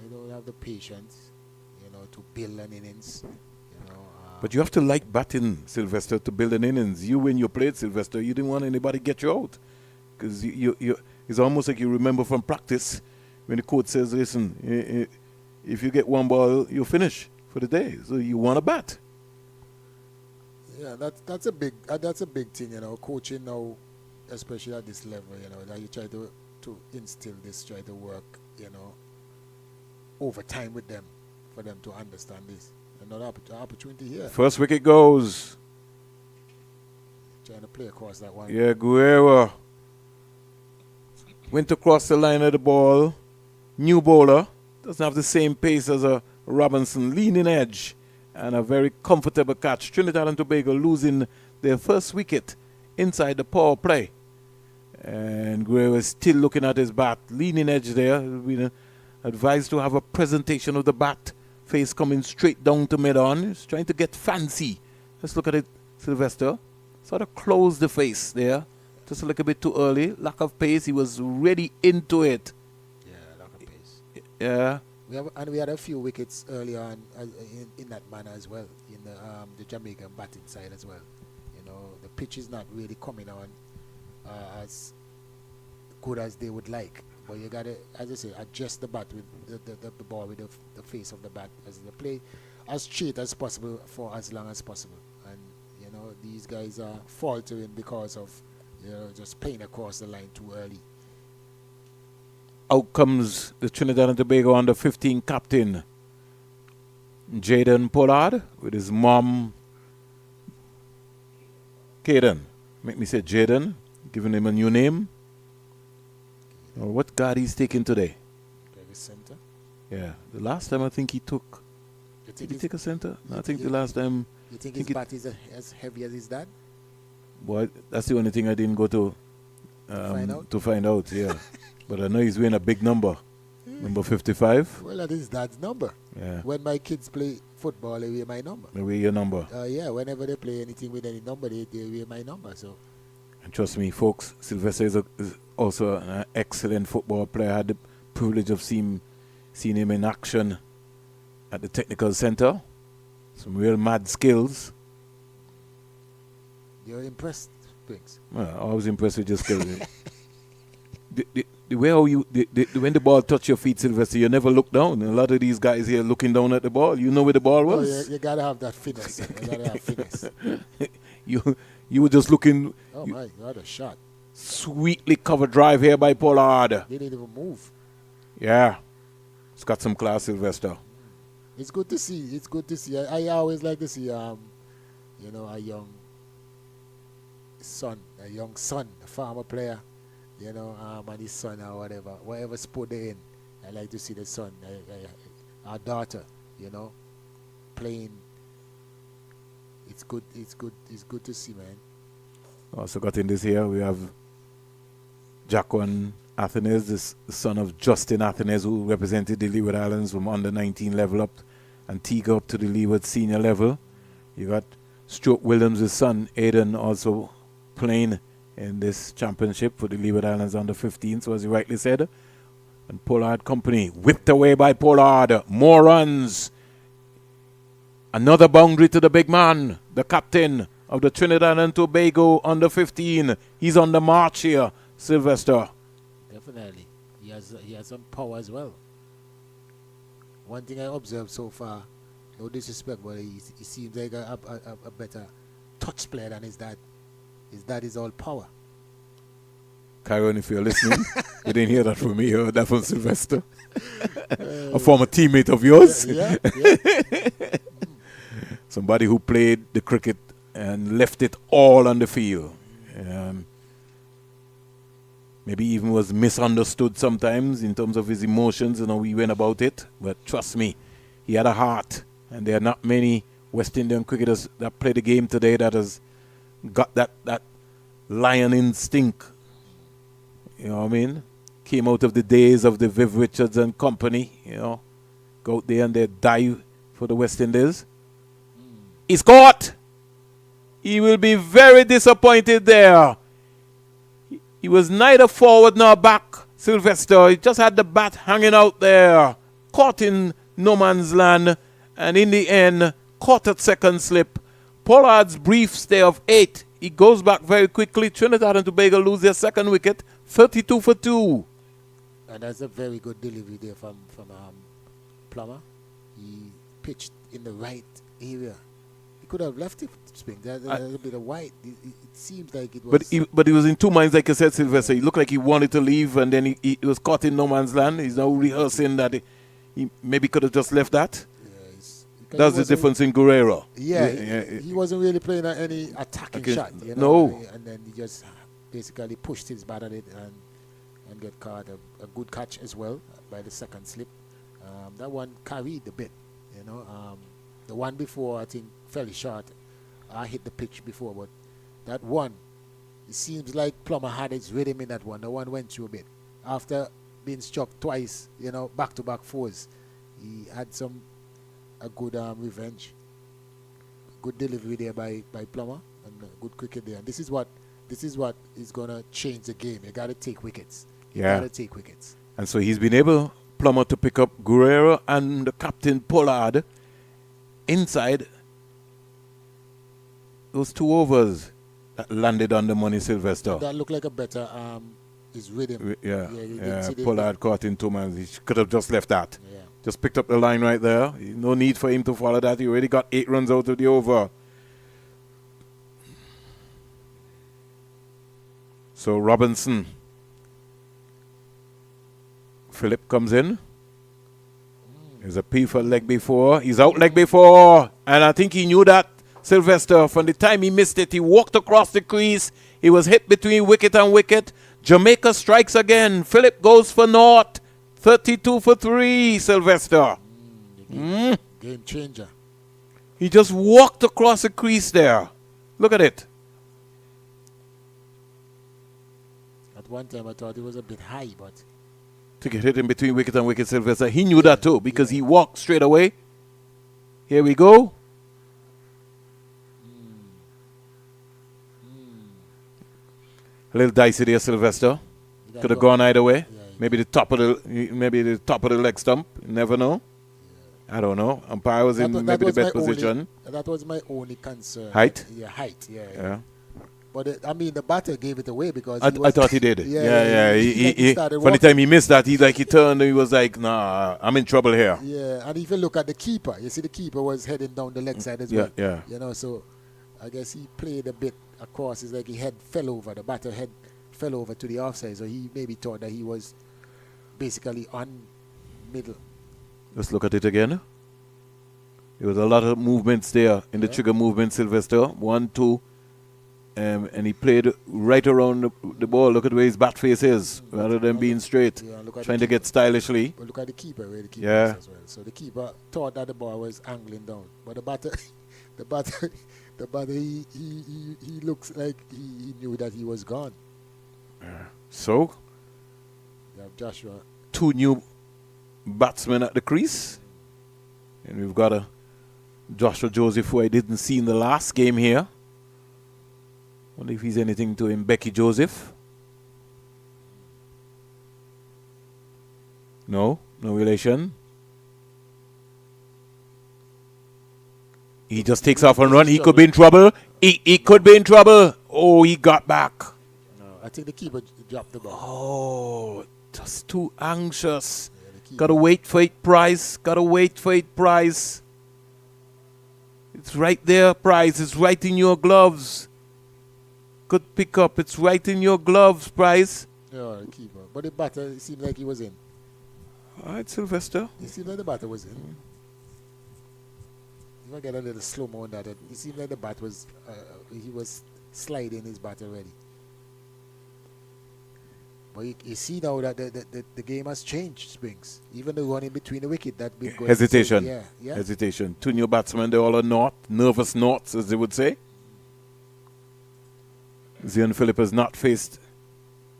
they don't have the patience, you know, to build an innings. You know, but you have to like batting, Sylvester, to build an innings. You, when you played, Sylvester, you didn't want anybody to get you out, because you it's almost like you remember from practice when the coach says, "Listen, if you get one ball, you finish for the day." So you want to bat. Yeah, that's a big thing, you know, coaching now, especially at this level, you know, that you try to instill this, try to work, you know, over time with them for them to understand this. Another opportunity here. First wicket goes. Trying to play across that one. Yeah, Guerrero went across the line of the ball. New bowler. Doesn't have the same pace as a Robinson. Leaning edge. And a very comfortable catch. Trinidad and Tobago losing their first wicket inside the power play. And Guerrero is still looking at his bat. Leaning edge there. We're advised to have a presentation of the bat. Face coming straight down to mid-on. He's trying to get fancy. Let's look at it, Sylvester. Sort of close the face there. Just a little bit too early. Lack of pace. He was ready into it. Yeah, lack of pace. Yeah. We had a few wickets early on in that manner as well, in the Jamaican batting side as well. You know, the pitch is not really coming on as good as they would like. But you got to, as I say, adjust the bat with the ball with the face of the bat as they play as straight as possible for as long as possible. And, you know, these guys are faltering because of just playing across the line too early. Out comes the Trinidad and Tobago under 15 captain Jaden Pollard with his mom Caden. Make me say Jaden, giving him a new name. What guard he's taking today? Very center. Yeah, the last time I think he took. Did he take a center? No, I think the last time. You think his bat is as heavy as his dad? Boy, that's the only thing I didn't go to find out. Yeah, but I know he's wearing a big number, number 55. Well, that is dad's number. Yeah. When my kids play football, they wear my number. They wear your number. Yeah, whenever they play anything with any number, they wear my number. So. And trust me, folks, Sylvester is also an excellent football player. I had the privilege of seeing him in action at the technical center. Some real mad skills. You're impressed, Prince? Well, I was impressed with your skills. The way how when the ball touch your feet, Sylvester, you never look down. And a lot of these guys here looking down at the ball. You know where the ball was. Oh, you gotta have that finesse. You gotta have finesse. You were just looking. Oh my, you had a shot. Sweetly covered drive here by Pollard. They didn't even move. Yeah, it's got some class, Sylvester. It's good to see. It's good to see. I always like to see a young son, a farmer player, and his son or whatever sport they're in. I like to see the son, our daughter, playing. It's good. It's good to see, man. Also got in this here. We have Jaquan Athenes, the son of Justin Athenes, who represented the Leeward Islands from under 19 level up and Tiga up to the Leeward senior level. You got Stuart Williams' son, Aiden, also playing in this championship for the Leeward Islands under 15, so as you rightly said. And Pollard company whipped away by Pollard. More runs. Another boundary to the big man, the captain of the Trinidad and Tobago under 15. He's on the march here, Sylvester. Definitely. He has some power as well. One thing I observed so far, no disrespect, but he seems like a better touch player than his dad. His dad is all power. Kyron, if you're listening, you didn't hear that from me, you heard that from Sylvester. A former teammate of yours. Yeah. Somebody who played the cricket and left it all on the field. Maybe even was misunderstood sometimes in terms of his emotions and how he went about it. But trust me, he had a heart. And there are not many West Indian cricketers that play the game today that has got that lion instinct. You know what I mean? Came out of the days of the Viv Richards and company, go out there and they die for the West Indies. He's caught. He will be very disappointed there. He was neither forward nor back, Sylvester. He just had the bat hanging out there. Caught in no man's land. And in the end, caught at second slip. Pollard's brief stay of 8. He goes back very quickly. Trinidad and Tobago lose their second wicket. 32 for 2. And that's a very good delivery there from Plummer. He pitched in the right area. He could have left it spring. There's a bit of white. It seems like it was. But he was in two minds, like I said, Sylvester. He looked like he wanted to leave, and then he was caught in no man's land. He's now rehearsing that he maybe could have just left that. That's the difference in Guerrero. Yeah, he wasn't really playing any attacking shot. No. And then he just basically pushed his bat at it and got caught. A good catch as well by the second slip. That one carried a bit, The one before, I think, fairly short. I hit the pitch before, but that one, it seems like Plummer had his rhythm in that one. The one went through a bit. After being struck twice, back-to-back fours, he had a good revenge. Good delivery there by Plummer, and good cricket there. And this is what is gonna change the game. You gotta take wickets. You gotta take wickets. And so he's been able, Plummer, to pick up Guerrero and the captain Pollard inside those 2 overs that landed on the money, Sylvester. That looked like a better his rhythm. Pollard caught in 2 man. He could have just left that. Yeah. Just picked up the line right there. No need for him to follow that. He already got 8 runs out of the over. So Robinson. Philip comes in. There's a P for leg before. He's out leg before. And I think he knew that, Sylvester. From the time he missed it, he walked across the crease. He was hit between wicket and wicket. Jamaica strikes again. Philip goes for naught. 32 for 3, Sylvester. Game changer. He just walked across the crease there. Look at it. At one time I thought it was a bit high, but To get hit in between wicket and wicket, Sylvester. He knew that too because he walked straight away. Here we go. A little dicey there, Sylvester. Could have gone either way. Maybe the top of the leg stump. You never know. I don't know. Umpire was in maybe the best position. That was my only concern. Height? Yeah, height. Yeah. Yeah. But I mean, the batter gave it away because I thought he did. Yeah. He started from the walking. time he missed that, he turned and he was like, nah, I'm in trouble here. Yeah, and if you look at the keeper, you see the keeper was heading down the leg side as well. Yeah. You know, so I guess he played a bit across. It's like he head fell over. The batter head fell over to the offside, so he maybe thought that he was basically on middle. Let's look at it again. There was a lot of movements there in the trigger movement, Sylvester. 1, 2. And he played right around the ball. Look at where his bat face is, rather than being straight, trying to get stylishly. But look at the keeper, where the keeper Yeah. is as well. So the keeper thought that the ball was angling down, but the batter, he looks like he knew that he was gone. So, You have Joshua. 2 new batsmen at the crease. And we've got a Joshua Joseph, who I didn't see in the last game here. Wonder if he's anything to him. Becky Joseph. No relation. He just takes off and run. He could be in trouble. He could be in trouble. Oh, he got back. No, I think the keeper dropped the ball. Oh, just too anxious. Yeah, the keeper. Gotta wait for it, Price. Gotta wait for it, Price. It's right there, Price. It's right in your gloves. Good pick up. It's right in your gloves, Price. Yeah, the keeper. But the batter, it seemed like he was in. All right, Sylvester. It seemed like the batter was in. If I get a little slow-mo on that, it seemed like the bat was, he was sliding his bat already. But you see now that the game has changed, Springs. Even the one in between the wicket that been going. Hesitation. Yeah. Hesitation. 2 new batsmen. They're all are nervous knots, as they would say. Zion Philip has not faced.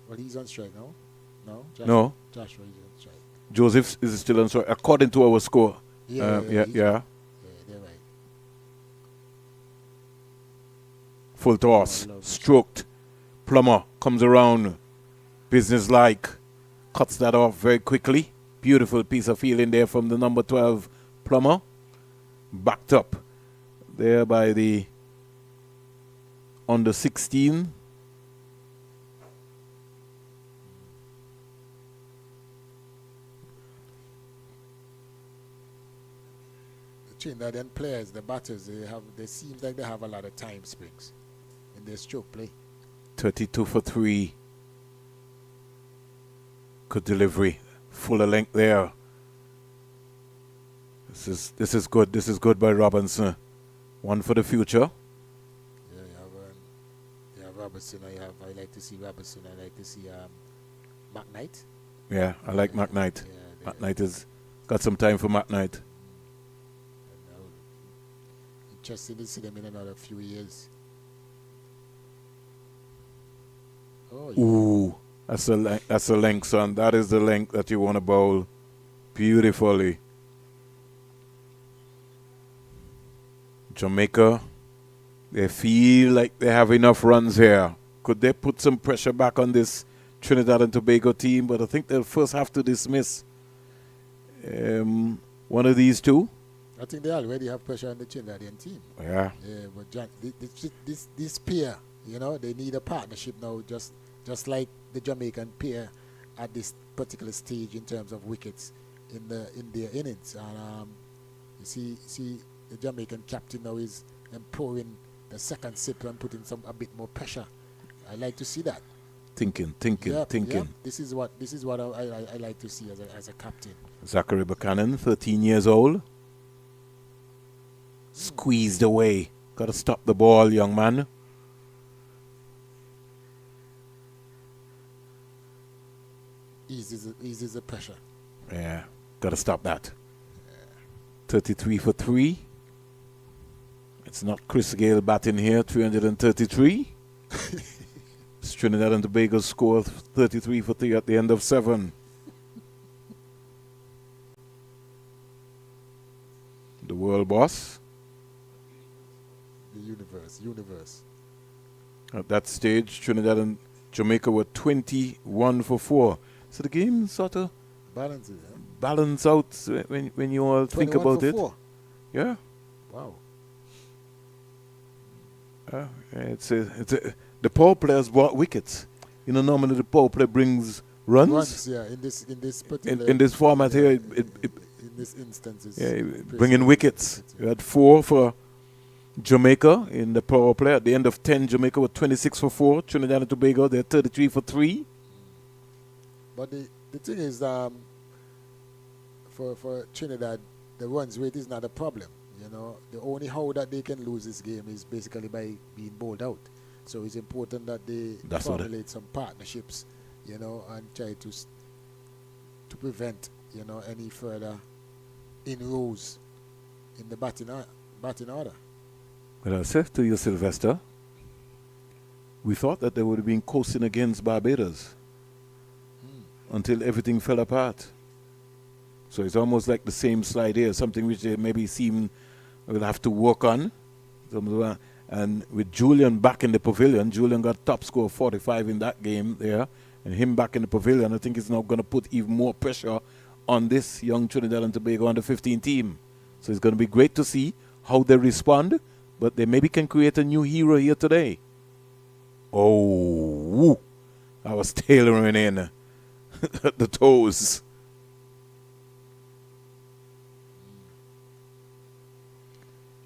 Well, he's on strike now. No? No. Joshua is on strike. Joseph is still on strike, according to our score. Yeah. Yeah. Yeah, they're right. Full toss. Oh, I love it. Stroked. Plummer comes around. Business-like. Cuts that off very quickly. Beautiful piece of fielding there from the number 12 Plummer. Backed up there by the under 16. The Trinidadian players, the batters, they seem like they have a lot of time, Springs, in their stroke play. 32 for 3. Good delivery. Fuller length there. This is good. This is good by Robinson. One for the future. Yeah, you have Robertson. I like to see Robertson. I like to see McKnight. Yeah, I like McKnight. Yeah, McKnight has got some time for McKnight. Interested to see them in another few years. Oh, yeah. Ooh, that's a length, son. That is the length that you want to bowl beautifully. Jamaica, they feel like they have enough runs here. Could they put some pressure back on this Trinidad and Tobago team? But I think they'll first have to dismiss one of these two. I think they already have pressure on the Trinidadian team. Yeah. Yeah, but John, this pair, they need a partnership now, just like the Jamaican pair at this particular stage in terms of wickets in their innings. And you see the Jamaican captain now is pouring the second sip and putting a bit more pressure. I like to see that. Thinking. Yep. This is what I like to see as a captain. Zachary Buchanan, 13 years old. Squeezed away. Got to stop the ball, young man. Eases the pressure. Yeah, got to stop that. 33 for 3. It's not Chris Gale batting here, 333. It's Trinidad and Tobago score 33 for 3 at the end of 7. The world boss. The universe. At that stage, Trinidad and Jamaica were 21 for 4. So the game sort of balances. Balance out when you all think about it. 4. Yeah. Wow. The power players brought wickets. You know, normally the power play brings runs. Yeah, in this particular in this format here, in this instance, bringing wickets. You had 4 for Jamaica in the power play. At the end of 10, Jamaica were 26 for 4. Trinidad and Tobago, they're 33 for 3. But the thing is, for Trinidad, the runs rate is not a problem. You know, the only how that they can lose this game is basically by being bowled out. So it's important that they formulate some partnerships, you know, and try to prevent, you know, any further inroads in the batting order. Well, I said to you, Sylvester, we thought that they would have been coasting against Barbados until everything fell apart. So it's almost like the same slide here, something which they maybe seem will have to work on. And with Julian back in the pavilion, Julian got top score 45 in that game there, and him back in the pavilion, I think it's now going to put even more pressure on this young Trinidad and Tobago under 15 team. So it's going to be great to see how they respond, but they maybe can create a new hero here today. Oh, I was tailoring in at the toes.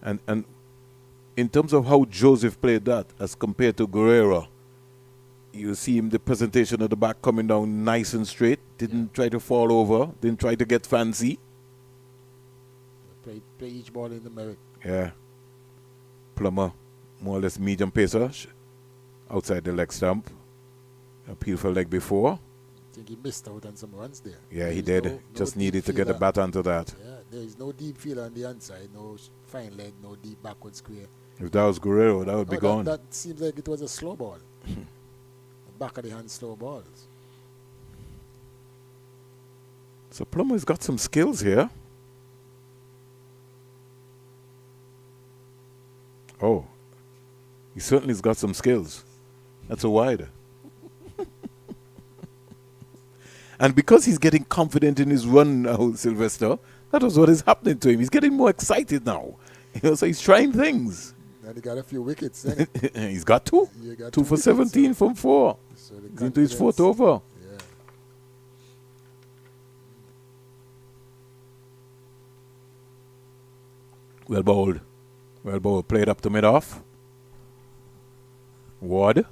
And in terms of how Joseph played that as compared to Guerrero, you see him, the presentation of the back coming down nice and straight, didn't try to fall over, didn't try to get fancy. Play each ball in the merit. Yeah. Plummer, more or less medium pacer, outside the leg stump. Appeal for leg before. I think he missed out on some runs there. Yeah, he did. Just needed to get the bat onto that. Yeah, there is no deep field on the inside, no fine leg, no deep backward square. If that was Guerrero, that would be gone. That seems like it was a slow ball. Back of the hand slow balls. So Plummer's got some skills here. Oh, he certainly has got some skills. That's a wide. And because he's getting confident in his run now, Sylvester, that was what is happening to him. He's getting more excited now. You know, so he's trying things. And he got a few wickets. He's got 2. Got 2 for 17 from 4. So he's into his 4th over. Yeah. Well bowled. Well bowled. Played up to mid-off. Ward.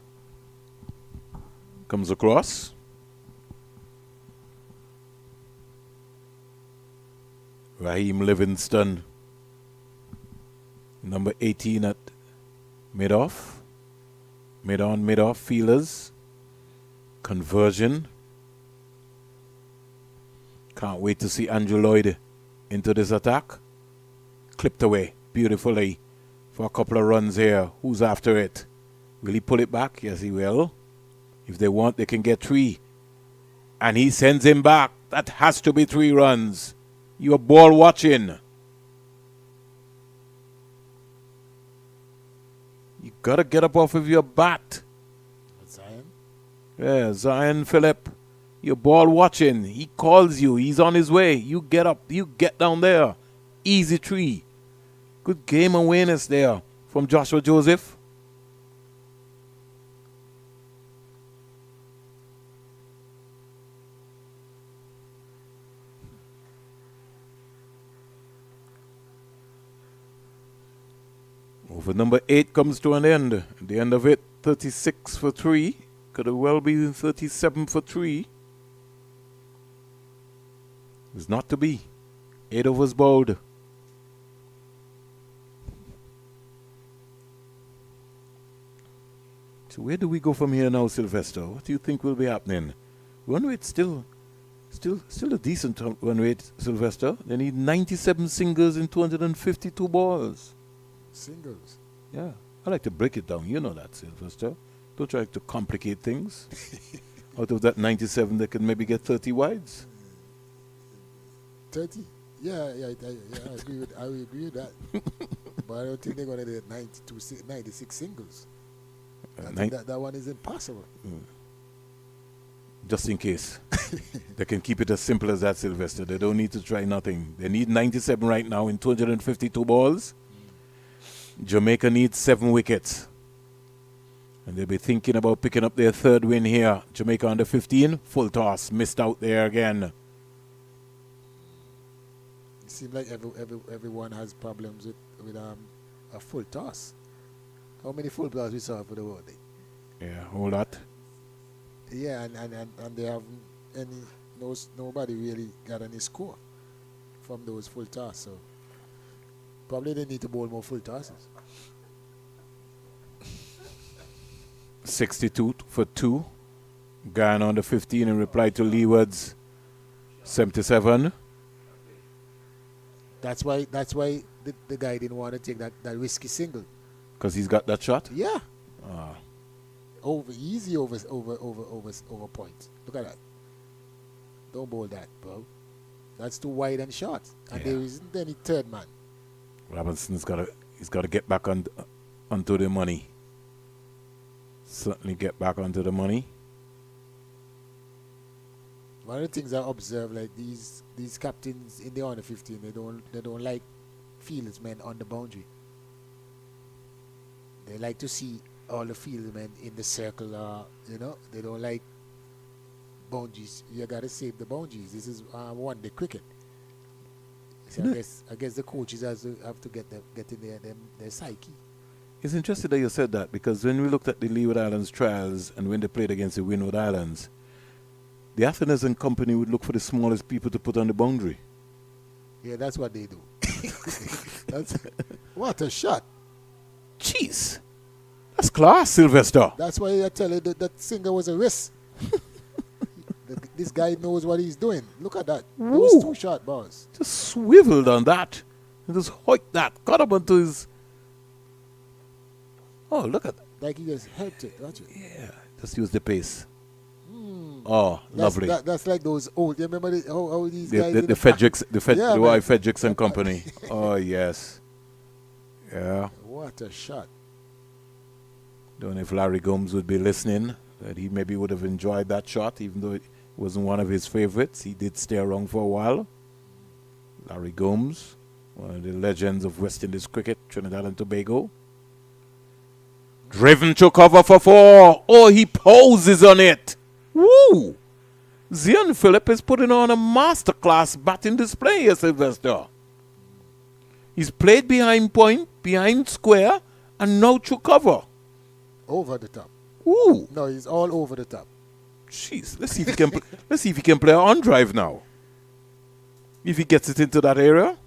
Comes across. Raheem Livingston. Number 18 at mid-off. Mid-on, mid-off feelers. Conversion. Can't wait to see Andrew Lloyd into this attack. Clipped away beautifully for a couple of runs here. Who's after it? Will he pull it back? Yes, he will. If they want, they can get 3. And he sends him back. That has to be 3 runs. You're ball watching. You got to get up off of your bat. Zion? Yeah, Zion Phillip. You're ball watching. He calls you. He's on his way. You get up. You get down there. Easy 3. Good game awareness there from Joshua Joseph. Over number 8 comes to an end. At the end of it, 36 for 3. Could have well been 37 for 3. It's not to be. 8 overs bowled. So where do we go from here now, Sylvester? What do you think will be happening? Run rate still a decent run rate, Sylvester. They need 97 singles in 252 balls. Singles. Yeah, I like to break it down. You know that, Sylvester. Don't try to complicate things. Out of that 97, they can maybe get 30 wides. 30? Yeah, I agree with that. But I don't think they're going to get 96 singles. I think that one is impossible. Just in case. They can keep it as simple as that, Sylvester. They don't need to try nothing. They need 97 right now in 252 balls. Jamaica needs 7 wickets. And they'll be thinking about picking up their 3rd win here. Jamaica under 15, full toss, missed out there again. It seems like everyone has problems with a full toss. How many full toss we saw for the World Day? Yeah, whole lot. Yeah, and they haven't nobody really got any score from those full toss. So probably they need to bowl more full tosses. 62 for 2. Guyana under 15 in reply to Leeward's 77. That's why the guy didn't want to take that risky single. Because he's got that shot? Yeah. Easy over point. Look at that. Don't bowl that, bro. That's too wide and short. And there isn't any 3rd man. Robinson's got to get back onto the money. Certainly get back onto the money. One of the things I observe, like these captains in the under 15, they don't like fieldsmen on the boundary. They like to see all the fieldsmen in the circle. They don't like boundaries. You gotta save the boundaries. This is one-day cricket. So I guess the coaches have to get in their psyche. It's interesting that you said that, because when we looked at the Leeward Islands trials and when they played against the Windward Islands, the Athenas and company would look for the smallest people to put on the boundary. Yeah, that's what they do. What a shot. Jeez. That's class, Sylvester. That's why I tell you that singer was a risk. This guy knows what he's doing. Look at that. Those 2 shot balls. Just swiveled on that. And just hoiked that. Got up onto his... Oh, look at that. Like he just helped it. Watch it. Yeah. Just use the pace. Oh, lovely. That's like those old... You remember how these guys... The Fedricks, the Y Fedricks and company. Oh, yes. Yeah. What a shot. Don't know if Larry Gomes would be listening, that he maybe would have enjoyed that shot, even though it wasn't one of his favorites. He did stay around for a while. Larry Gomes, one of the legends of West Indies cricket, Trinidad and Tobago. Driven to cover for 4. Oh, he poses on it. Woo! Zion Phillip is putting on a masterclass batting display here, Sylvester. He's played behind point, behind square, and now to cover. Over the top. Ooh. No, he's all over the top. Jeez, let's see if he can. Let's see if he can play on drive now. If he gets it into that area.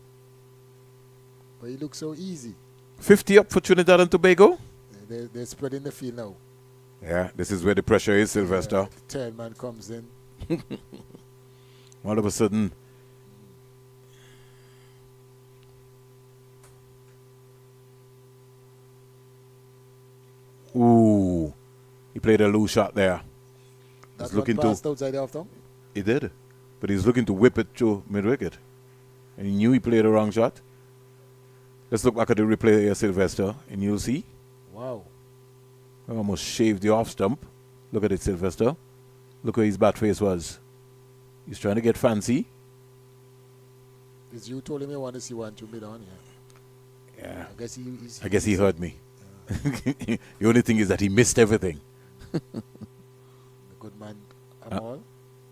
But he looks so easy. 50 up for Trinidad and Tobago. They're spreading the field now. Yeah, this is where the pressure is, Sylvester. The 3rd man comes in. All of a sudden. Ooh. He played a loose shot there. That He's one looking passed to. outside the off stump? He did. But he's looking to whip it to mid-wicket. And he knew he played a wrong shot. Let's look back at the replay here, Sylvester, and you'll see. Wow. I almost shaved the off stump. Look at it, Sylvester. Look where his bat face was. He's trying to get fancy. It's you told him you want to see 1-2 mid on, yeah. Yeah. I guess he heard me. The only thing is that he missed everything. The good man,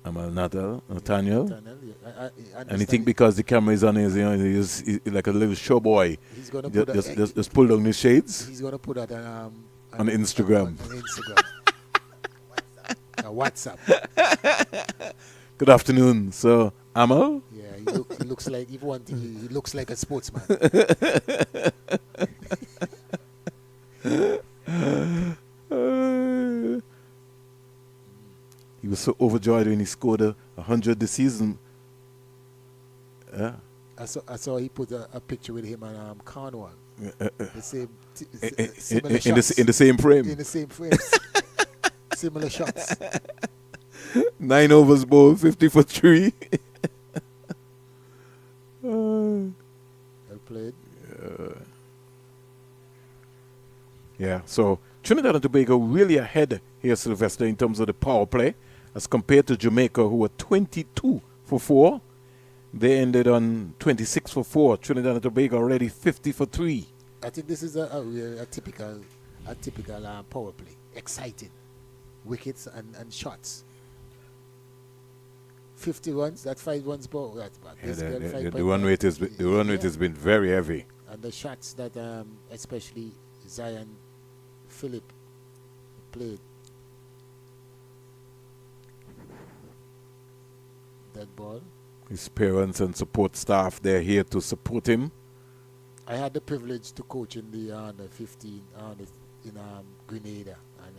Amal Nathaniel. I And he think because the camera is on his, he's like a little show boy. He's gonna just pull down his shades. He's gonna put that on Instagram. On Instagram. a WhatsApp. Good afternoon, Sir Amal. Yeah, he looks like, if one thing, he looks like a sportsman. He was so overjoyed when he scored 100 this season. Yeah. I saw he put a picture with him and Cornwall. The same, In similar shots. the same frame. In the same frame. Similar shots. 9 overs bowl, 50 for 3. Well played. Yeah, so Trinidad and Tobago really ahead here, Sylvester, in terms of the power play, as compared to Jamaica, who were 22 for 4. They ended on 26 for 4. Trinidad and Tobago already 50 for 3. I think this is a typical power play. Exciting. Wickets and shots. 50 runs, that's 5 runs ball. That's bad. Yeah, the run rate has been very heavy. And the shots that especially Zion Philip played. That ball. His parents and support staff, they're here to support him. I had the privilege to coach in the under 15 in Grenada, and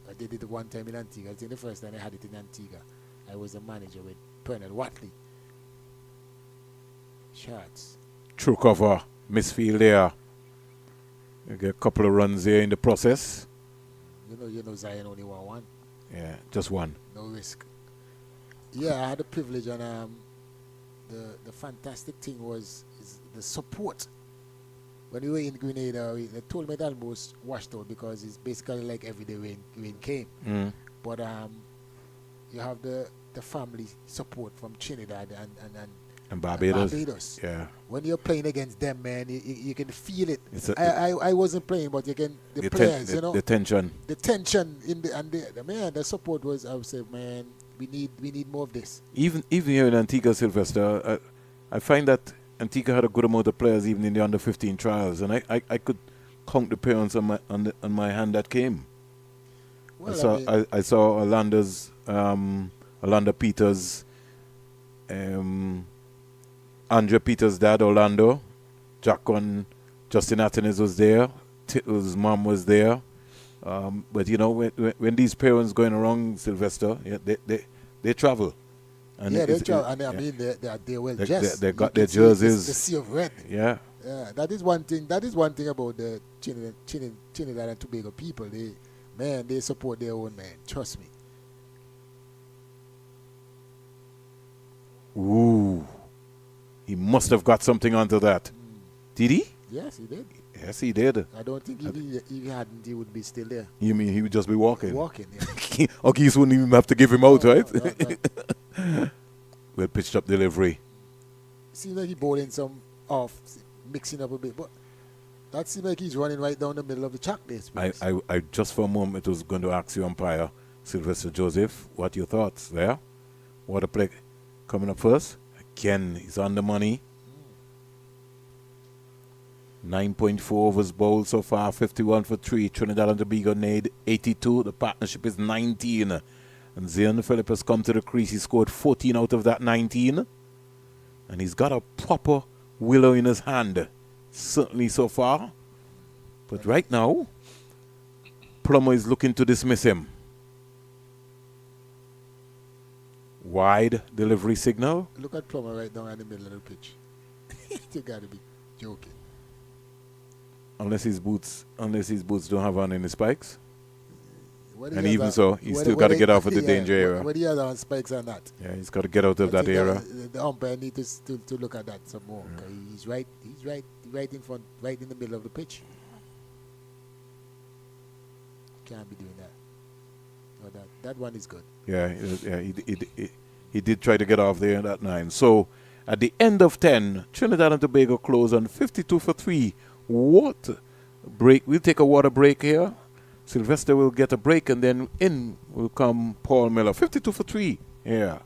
I did it one time in Antigua. I think the first time I had it in Antigua, I was a manager with Pernell Watley. Shots. True cover, misfield there. You get a couple of runs there in the process. You know Zion only won one. Yeah, just one. No risk. Yeah, I had the privilege, and the fantastic thing was the support. When we were in Grenada, they told me it almost washed out because it's basically like everyday rain came. Mm. But you have the family support from Trinidad And Barbados. Yeah. When you're playing against them, man, you can feel it. I wasn't playing, but you can the players, the tension. The tension in the support was. I would say, man, we need more of this. Even here in Antigua, Sylvester, I find that Antigua had a good amount of players even in the under 15 trials, and I could count the parents on my hand that came. Well, I saw Orlando Peters, Andrea Peters' dad, Orlando, Justin Athens was there, Tittle's mom was there. But when these parents going around, Sylvester, they travel. And they travel, and I mean they're well dressed. They got their jerseys. The sea of red. Yeah. Yeah, that is one thing. That is one thing about the Trinidad and Tobago people. They support their own man. Trust me. Ooh, he must have got something onto that. Did he? Yes, he did. Yes, he did. I don't think if he hadn't, he would be still there. You mean he would just be walking? Walking, yeah. Okay, you wouldn't even have to give him out, right? No. Well pitched up delivery. Seems like he bowling some off, mixing up a bit, but that seems like he's running right down the middle of the track there. I just for a moment was going to ask you, umpire Sylvester Joseph, what your thoughts there? What a play coming up first. Again, he's on the money. 9.4 overs bowled so far, 51 for 3. Trinidad and Tobago need 82. The partnership is 19. And Zion Philip has come to the crease. He scored 14 out of that 19. And he's got a proper willow in his hand. Certainly so far. But right now, Plummer is looking to dismiss him. Wide delivery signal. Look at Plummer right down in the middle of the pitch. You got to be joking. Unless his boots don't have on any spikes. And he even so, he's still got to get off of the danger area. Whether he has on spikes or not. Yeah, he's got to get out of that area. The umpire needs to look at that some more. Yeah. He's right in front, right in the middle of the pitch. Can't be doing that. No, that one is good. Yeah, he did try to get off there in that 9. So at the end of 10, Trinidad and Tobago close on 52 for 3. What break? We'll take a water break here. Sylvester will get a break, and then in will come Paul Miller. 52 for 3. Yeah.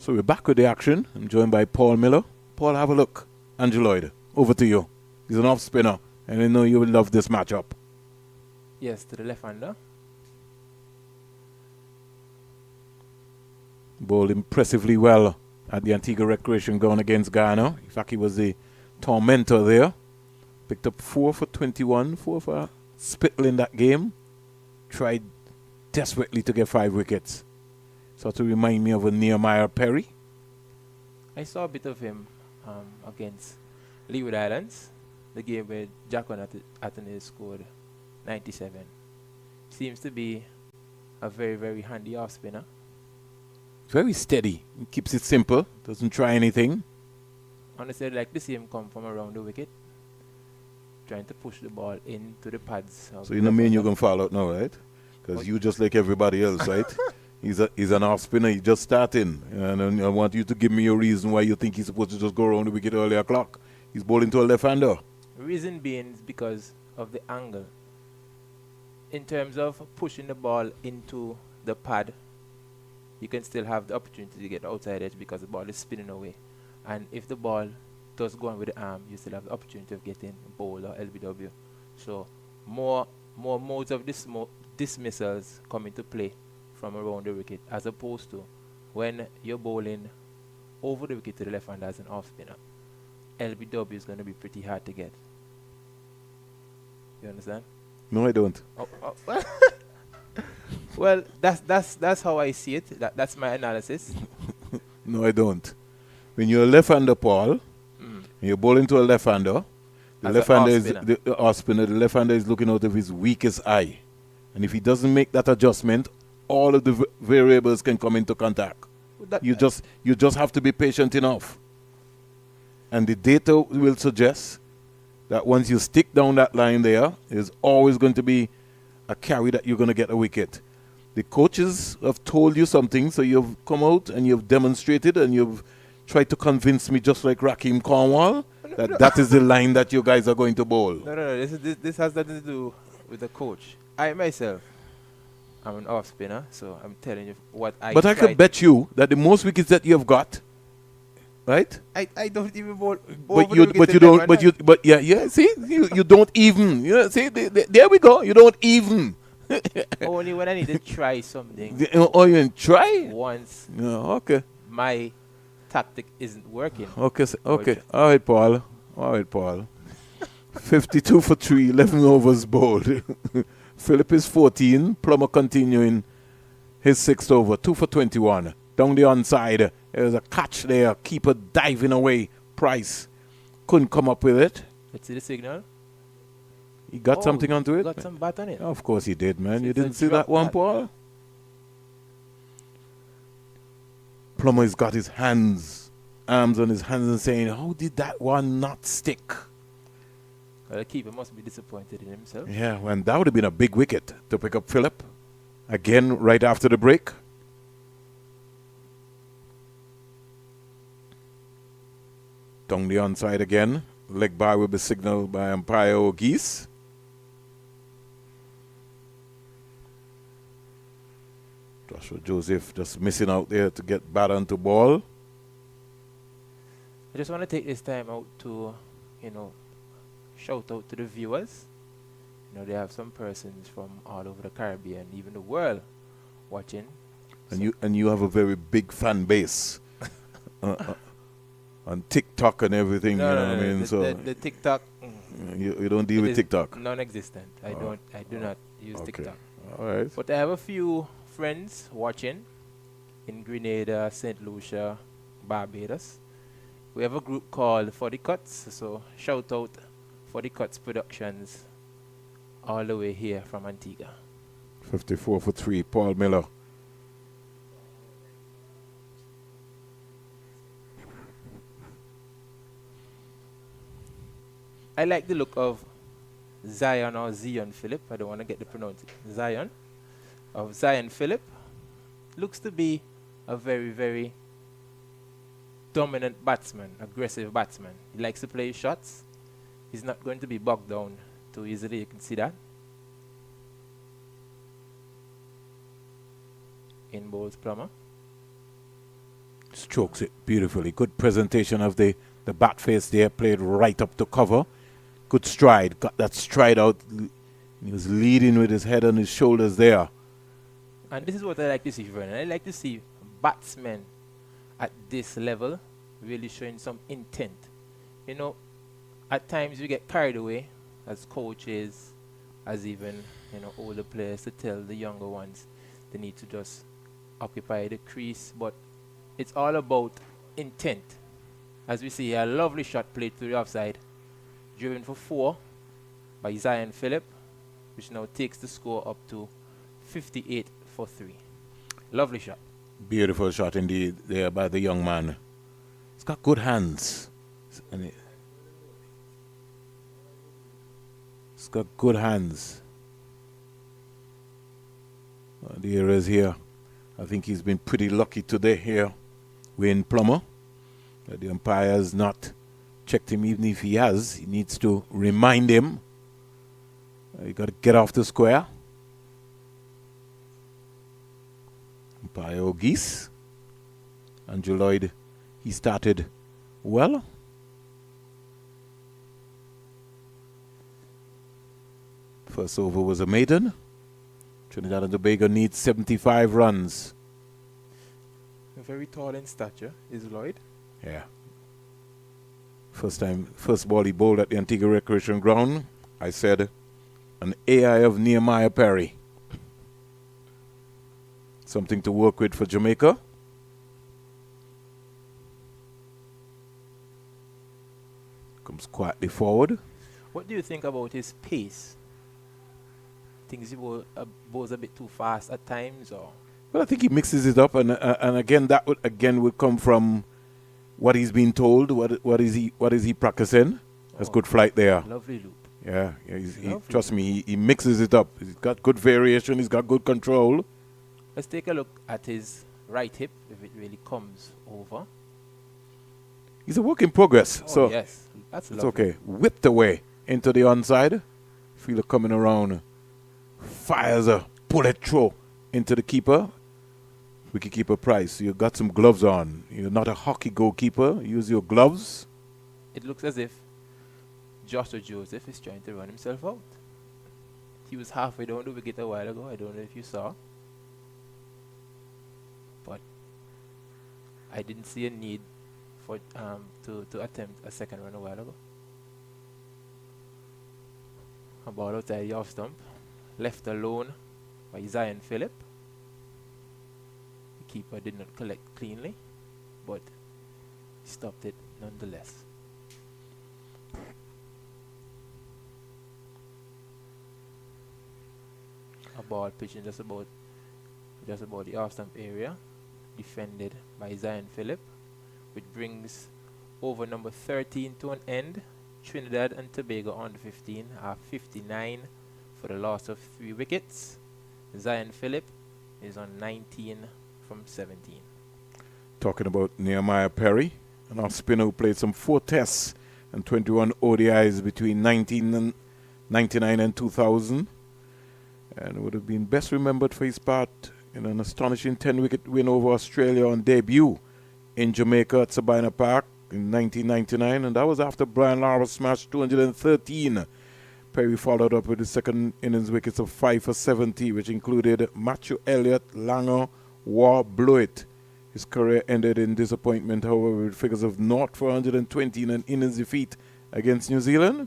So we're back with the action. I'm joined by Paul Miller. Paul, have a look. Andrew Lloyd, over to you. He's an off spinner, and I know you will love this matchup. Yes, to the left-hander. Bowled impressively well at the Antigua Recreation Ground against Ghana. In fact, he was the tormentor there. Picked up 4 for 21, 4 for Spittle in that game. Tried desperately to get 5 wickets. Sort of remind me of a Nehemiah Perry. I saw a bit of him against Leeward Islands, the game where Jacqueline Athene scored 97. Seems to be a very, very handy off spinner. Very steady. He keeps it simple. Doesn't try anything. Honestly, I'd like to see him come from around the wicket, trying to push the ball into the pads. So you know me and you're going to fall out now, right? Because you just like everybody else, right? He's an off spinner. He's just starting. And I want you to give me a reason why you think he's supposed to just go around the wicket early o'clock. He's bowling to a left-hander. Reason being is because of the angle. In terms of pushing the ball into the pad, you can still have the opportunity to get the outside edge because the ball is spinning away. And if the ball does go on with the arm, you still have the opportunity of getting bowl or LBW. So more modes of dismissals come into play from around the wicket, as opposed to when you're bowling over the wicket to the left hand as an off spinner. LBW is going to be pretty hard to get. You understand? No, I don't. Well, that's how I see it. That's my analysis. No, I don't. When you're a left-hander, Paul, and you're bowling to a left-hander, the As left-hander a is the off spinner. The left-hander is looking out of his weakest eye, and if he doesn't make that adjustment, all of the variables can come into contact. You just have to be patient enough. And the data will suggest that once you stick down that line there, there's always going to be a carry that you're going to get a wicket. The coaches have told you something, so you've come out and you've demonstrated and you've tried to convince me, just like Raheem Cornwall, that is the line that you guys are going to bowl. No. This has nothing to do with the coach. I myself, I'm an off spinner, so I'm telling you what I. But I could bet you that the most wickets that you have got, right? I don't even bowl. See, you don't even. You know, see, there we go. You don't even. Only when I need to try something. Oh, you try? Once. Yeah, okay. My tactic isn't working. Okay. All right, Paul. 52 for 3, 11 overs bowled. Philip is 14. Plummer continuing his 6th over, 2 for 21. Down the onside, there's a catch there. Keeper diving away. Price couldn't come up with it. Let's see the signal. He got something onto it. Got some bat on it. Of course he did, man. So you it's a didn't see drop that one, bat. Paul? Plummer's got his arms on his hands and saying, how did that one not stick? Well, the keeper must be disappointed in himself. Yeah, well, that would have been a big wicket to pick up Philip. Again, right after the break. Down the onside again. Leg by will be signaled by umpire O'Geese. Joshua Joseph just missing out there to get bat onto ball. I just want to take this time out to, shout out to the viewers. They have some persons from all over the Caribbean, even the world, watching. And you have a very big fan base on TikTok and everything. The TikTok. You don't deal with TikTok. Non-existent. I do not use TikTok. All right. But I have a few friends watching in Grenada, St. Lucia, Barbados. We have a group called For the Cuts, so shout out For the Cuts Productions all the way here from Antigua. 54 for 3, Paul Miller. I like the look of Zion or Zion Philip. I don't want to get the pronunciation. Zion Philip. Looks to be a very, very dominant batsman, aggressive batsman. He likes to play shots. He's not going to be bogged down too easily. You can see that. In bowls Plummer. Strokes it beautifully. Good presentation of the bat face there. Played right up to cover. Good stride. Got that stride out. He was leading with his head on his shoulders there. And this is what I like to see, Vernon. I like to see batsmen at this level really showing some intent. You know, at times we get carried away as coaches, as even, you know, older players, to tell the younger ones they need to just occupy the crease. But it's all about intent. As we see here, a lovely shot played to the offside, driven for 4 by Zion Phillip, which now takes the score up to 58 for 3. Lovely shot. Beautiful shot indeed there by the young man. He's got good hands. And he's got good hands. The areas here. I think he's been pretty lucky today here. Wayne Plummer. The umpire has not checked him. Even if he has, he needs to remind him. You got to get off the square. Umpire O'Geese. Andrew Lloyd, he started well. First over was a maiden. Trinidad and Tobago needs 75 runs. Very tall in stature is Lloyd. Yeah. First ball he bowled at the Antigua Recreation Ground. I said, an AI of Nehemiah Perry. Something to work with for Jamaica. Comes quietly forward. What do you think about his pace? Thinks he bowls a bit too fast at times, or? Well, I think he mixes it up, and again that would come from what he's been told. What is he practicing? That's good flight there. Lovely loop. Yeah, trust me, he mixes it up. He's got good variation. He's got good control. Let's take a look at his right hip, if it really comes over. He's a work in progress. Oh, so yes, that's it's lovely. okay. Whipped away into the onside. Feel it coming around. Fires a bullet throw into the keeper. Wicketkeeper Price. You got some gloves on. You're not a hockey goalkeeper. Use your gloves. It looks as if Joshua Joseph is trying to run himself out. He was halfway down the wicket a while ago. I don't know if you saw. But I didn't see a need for to attempt a second run a while ago. A ball outside the off stump. Left alone by Zion Phillip. The keeper did not collect cleanly, but he stopped it nonetheless. A ball pitching just about the off stump area, defended by Zion Phillip, which brings over number 13 to an end. Trinidad and Tobago on the 15 are 59 for the loss of 3 wickets. Zion Phillip is on 19 from 17. Talking about Nehemiah Perry, an off-spinner who played some 4 tests and 21 ODIs between 1999 and 2000. And would have been best remembered for his part in an astonishing 10-wicket win over Australia on debut in Jamaica at Sabina Park in 1999. And that was after Brian Lara smashed 213. Perry followed up with his second innings wickets of 5 for 70, which included Matthew Elliott, Langer, War, Blewett. His career ended in disappointment, however, with figures of 0 for 120 in an innings defeat against New Zealand.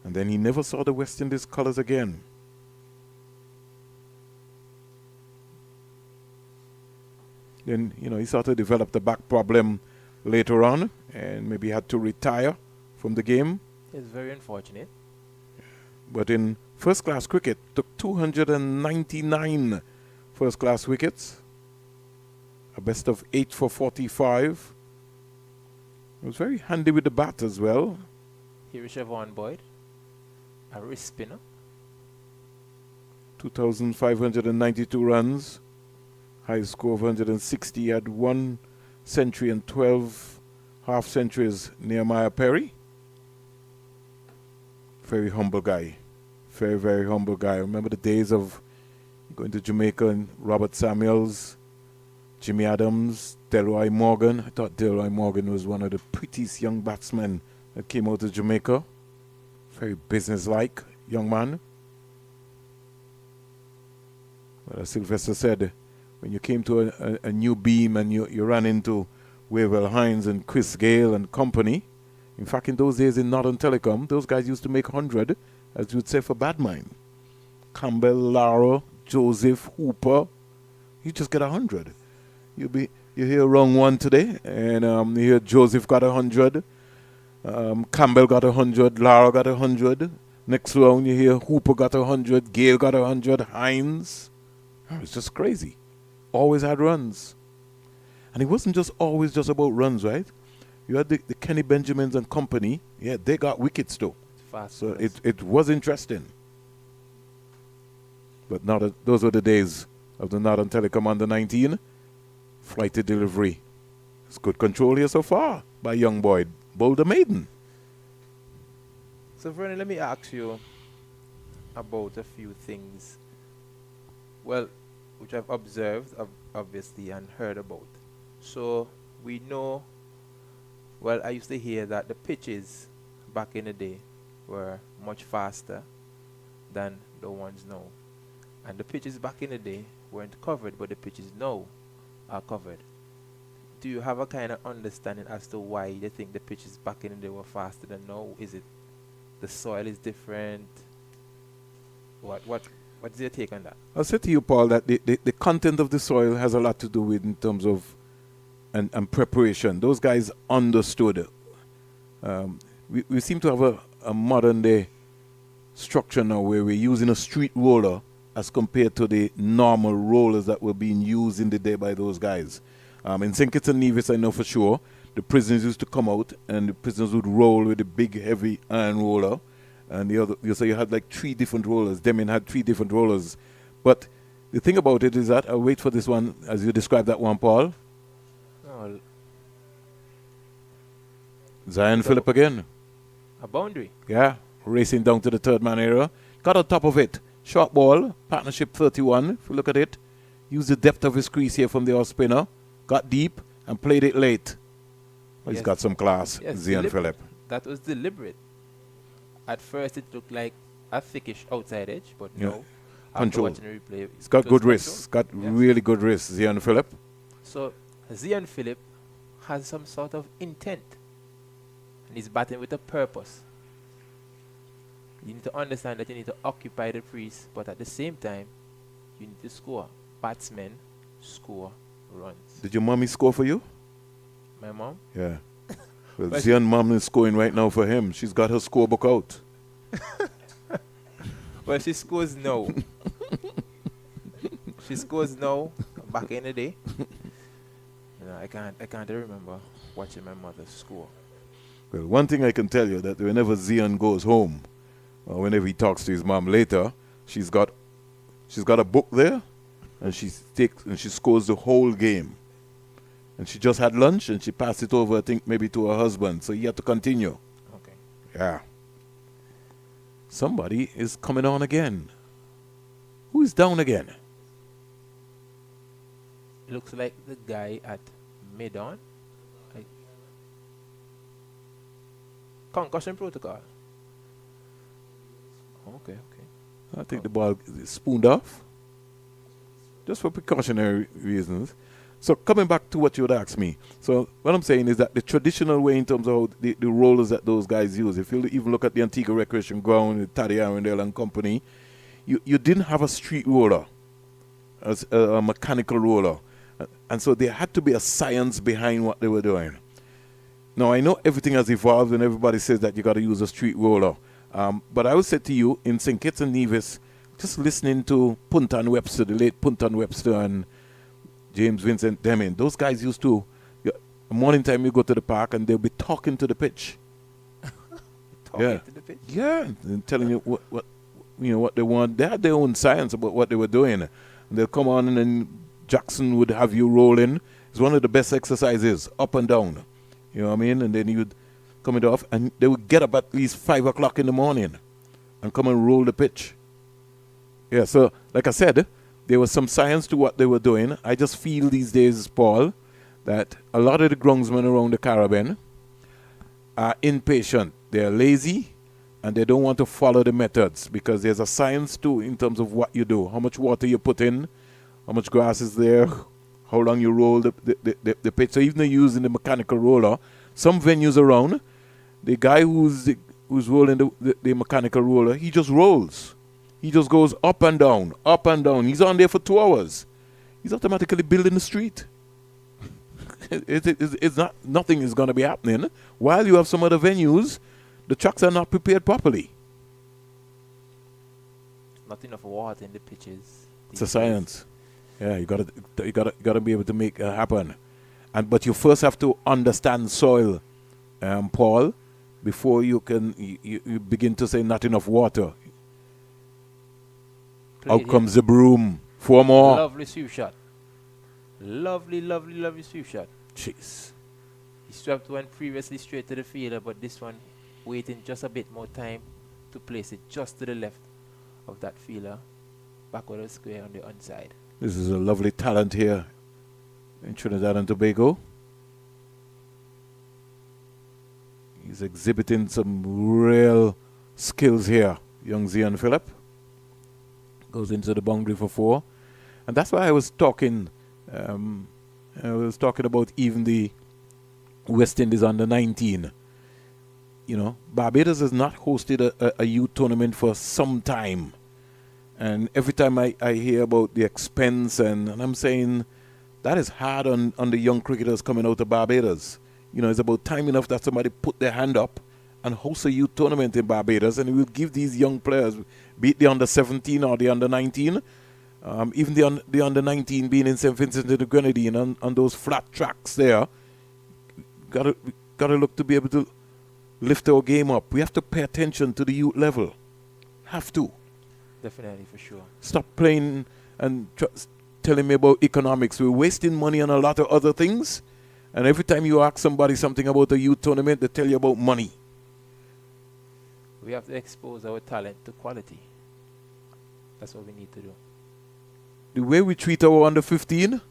And then he never saw the West Indies colours again. Then, he sort of developed a back problem later on and maybe had to retire from the game. It's very unfortunate. But in first-class cricket, took 299 first-class wickets. A best of 8 for 45. He was very handy with the bat as well. Here is Siobhan Boyd, a wrist spinner. 2,592 runs. High score of 160. He had 1 century and 12 half centuries. Nehemiah Perry. Very humble guy. Very, very humble guy. I remember the days of going to Jamaica and Robert Samuels, Jimmy Adams, Delroy Morgan. I thought Delroy Morgan was one of the prettiest young batsmen that came out of Jamaica. Very businesslike young man. But as Sylvester said, when you came to a new beam and you ran into Wavell Hines and Chris Gale and company, in fact, in those days in Northern Telecom, those guys used to make 100, as you would say, for Badmine. Campbell, Lara, Joseph, Hooper, you just get 100. You hear wrong one today, and you hear Joseph got 100, Campbell got 100, Lara got 100. Next round you hear Hooper got 100, Gale got 100, Hines. It's just crazy. Always had runs. And it wasn't just always just about runs, right? You had the Kenny Benjamins and company. Yeah, they got wickets too. Fast. So it was interesting. But now that those were the days of the Northern Telecom under 19. Flighted delivery. It's good control here so far by young boy Boulder Maiden. So, Vernon, let me ask you about a few things. Well, which I've observed, obviously, and heard about. So, we know, well, I used to hear that the pitches back in the day were much faster than the ones now. And the pitches back in the day weren't covered, but the pitches now are covered. Do you have a kind of understanding as to why you think the pitches back in the day were faster than now? Is it the soil is different? What's your take on that? I'll say to you, Paul, that the content of the soil has a lot to do with in terms of and preparation. Those guys understood. We seem to have a modern day structure now where we're using a street roller as compared to the normal rollers that were being used in the day by those guys. In St. Kitts and Nevis, I know for sure, the prisoners used to come out and the prisoners would roll with a big, heavy iron roller. And the other, so you had like 3 different rollers. Demin had 3 different rollers. But the thing about it is that, I'll wait for this one, as you described that one, Paul. Oh, Zion Phillip again. a boundary. Yeah, racing down to the third man area. Got on top of it. Short ball, partnership 31, if you look at it. Used the depth of his crease here from the off spinner. Got deep and played it late. Well, he's Yes. got some class, Yes, Zion deliberate. Phillip. That was deliberate. At first, it looked like a thickish outside edge, but Yeah. no. After Control. watching the replay, He's got it was good wrists. control. Got Yes. really good wrists, Zion Phillip. So, Zion Phillip has some sort of intent. And he's batting with a purpose. You need to understand that you need to occupy the crease, but at the same time, you need to score. Batsmen score runs. Did your mommy score for you? My mom? Yeah. Well, Well, Zion mom is scoring right now for him. She's got her scorebook out. Well, she scores now. She scores now. Back in the day, I can't remember watching my mother score. Well, one thing I can tell you that whenever Zion goes home, or whenever he talks to his mom later, she's got a book there, and she scores the whole game. And she just had lunch, and she passed it over, I think, maybe to her husband. So he had to continue. Okay. Yeah. Somebody is coming on again. Who is down again? It looks like the guy at mid-on. Concussion protocol. Okay. I think the ball is spooned off. Just for precautionary reasons. So coming back to what you would ask me. So what I'm saying is that the traditional way in terms of how the rollers that those guys use, if you even look at the Antigua Recreation Ground, with Taddy Arundel and company, you didn't have a street roller, as a mechanical roller. And so there had to be a science behind what they were doing. Now, I know everything has evolved and everybody says that you got to use a street roller. But I would say to you, in St. Kitts and Nevis, just listening to Puntan Webster, the late Puntan Webster and James Vincent Deming, those guys used to, morning time you go to the park and they'll be talking to the pitch. Talking to the pitch. Yeah, and telling you what they want. They had their own science about what they were doing. And they'll come on and then Jackson would have you rolling. It's one of the best exercises, up and down. You know what I mean? And then you'd come it off and they would get up at least 5 o'clock in the morning and come and roll the pitch. Yeah, so like I said, there was some science to what they were doing. I just feel these days, Paul, that a lot of the groundsmen around the Caribbean are impatient. They're lazy, and they don't want to follow the methods because there's a science too in terms of what you do, how much water you put in, how much grass is there, how long you roll the pitch. So even though you're using the mechanical roller, some venues around, the guy who's rolling the mechanical roller, he just rolls. He just goes up and down, up and down. He's on there for 2 hours. He's automatically building the street. It's not, nothing is going to be happening while you have some other venues, the tracks are not prepared properly. Not enough water in the pitches. It's a science. Yeah, you gotta be able to make it happen. But you first have to understand soil, Paul, before you can you begin to say not enough water. Out comes the broom. 4 more. Lovely sweep shot. Lovely, lovely, lovely sweep shot. Jeez. He swept one previously straight to the fielder, but this one waiting just a bit more time to place it just to the left of that fielder, backward of square on the onside. This is a lovely talent here in Trinidad and Tobago. He's exhibiting some real skills here, young Zian Phillip. Goes into the boundary for 4. And that's why I was talking about even the West Indies under 19. You know, Barbados has not hosted a youth tournament for some time. And every time I hear about the expense, and I'm saying that is hard on the young cricketers coming out of Barbados. You know, it's about time enough that somebody put their hand up and host a youth tournament in Barbados, and we'll give these young players, be it the under 17 or the under 19, even the under 19 being in St. Vincent and the Grenadine on those flat tracks there, gotta look to be able to lift our game up. We have to pay attention to the youth level. Have to. Definitely, for sure. Stop playing and telling me about economics. We're wasting money on a lot of other things, and every time you ask somebody something about a youth tournament, they tell you about money. We have to expose our talent to quality. That's what we need to do. The way we treat our under 15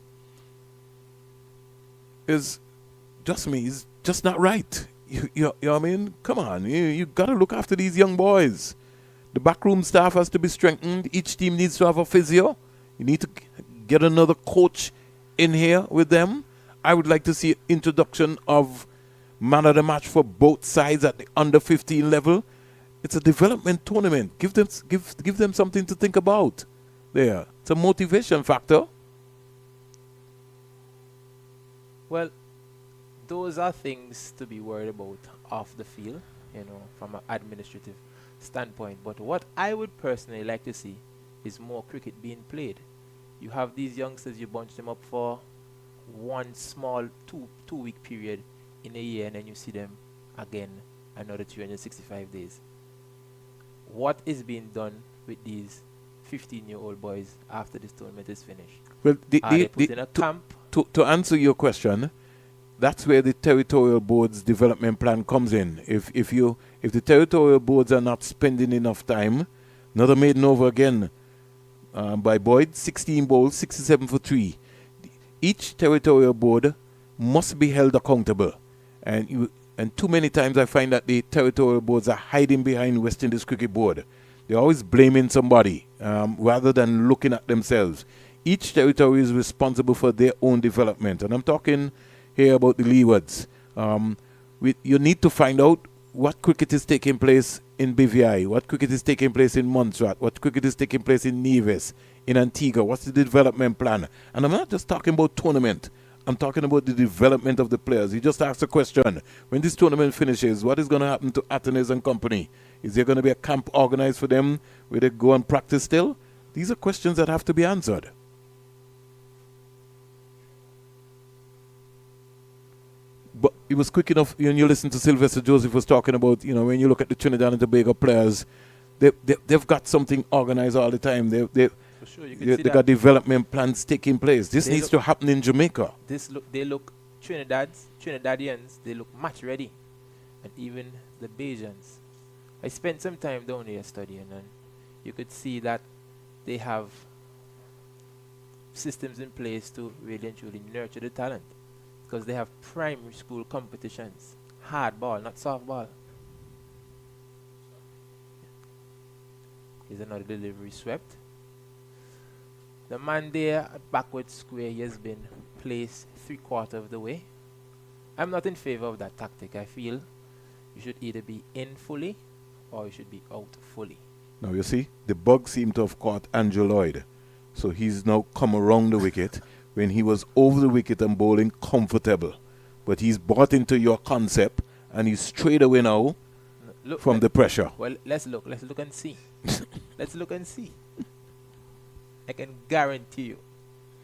is just not right. You know what I mean? Come on, you got to look after these young boys. The backroom staff has to be strengthened. Each team needs to have a physio. You need to get another coach in here with them. I would like to see introduction of man of the match for both sides at the under 15 level. It's a development tournament. Give them something to think about. There, it's a motivation factor. Well, those are things to be worried about off the field, you know, from an administrative standpoint. But what I would personally like to see is more cricket being played. You have these youngsters, you bunch them up for one small two-week period in a year, and then you see them again another 365 days. What is being done with these 15-year-old boys after this tournament is finished? Well, Are they put in a camp? To answer your question, that's where the territorial board's development plan comes in. If the territorial boards are not spending enough time, another maiden over again by Boyd, 16 bowls, 67 for 3. Each territorial board must be held accountable, and too many times I find that the territorial boards are hiding behind West Indies Cricket Board. They're always blaming somebody rather than looking at themselves. Each territory is responsible for their own development, and I'm talking here about the leewards. You need to find out what cricket is taking place in BVI, what cricket is taking place in Montserrat, what cricket is taking place in Nevis, in Antigua, what's the development plan. And I'm not just talking about tournament. I'm talking about the development of the players. You just asked a question. When this tournament finishes, what is going to happen to Athena's and company? Is there going to be a camp organized for them where they go and practice still? These are questions that have to be answered. But it was quick enough when you listen to Sylvester Joseph was talking about, you know, when you look at the Trinidad and Tobago players, they've got something organized all the time. For sure, you They got development plans taking place. This needs to happen in Jamaica. They look Trinidadians, they look match ready. And even the Bajans. I spent some time down here studying, and you could see that they have systems in place to really and truly nurture the talent, because they have primary school competitions, hardball, not softball. Here's another delivery swept. The man there at backward square, he has been placed 3/4 of the way. I'm not in favor of that tactic. I feel you should either be in fully or you should be out fully. Now you see, the bug seemed to have caught Andrew Lloyd. So he's now come around the wicket when he was over the wicket and bowling comfortable. But he's bought into your concept and he's straight away now Look, from the pressure. well, let's look and see. Let's look and see. I can guarantee you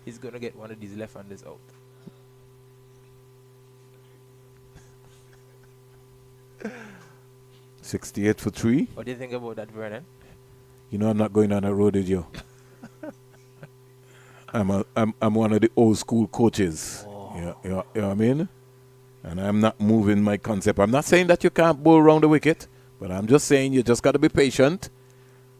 he's going to get one of these left-handers out. .68 for 3. What do you think about that, Vernon? You know I'm not going on a road with you. I'm one of the old school coaches. Oh. You know what I mean? And I'm not moving my concept. I'm not saying that you can't bowl around the wicket, but I'm just saying you just got to be patient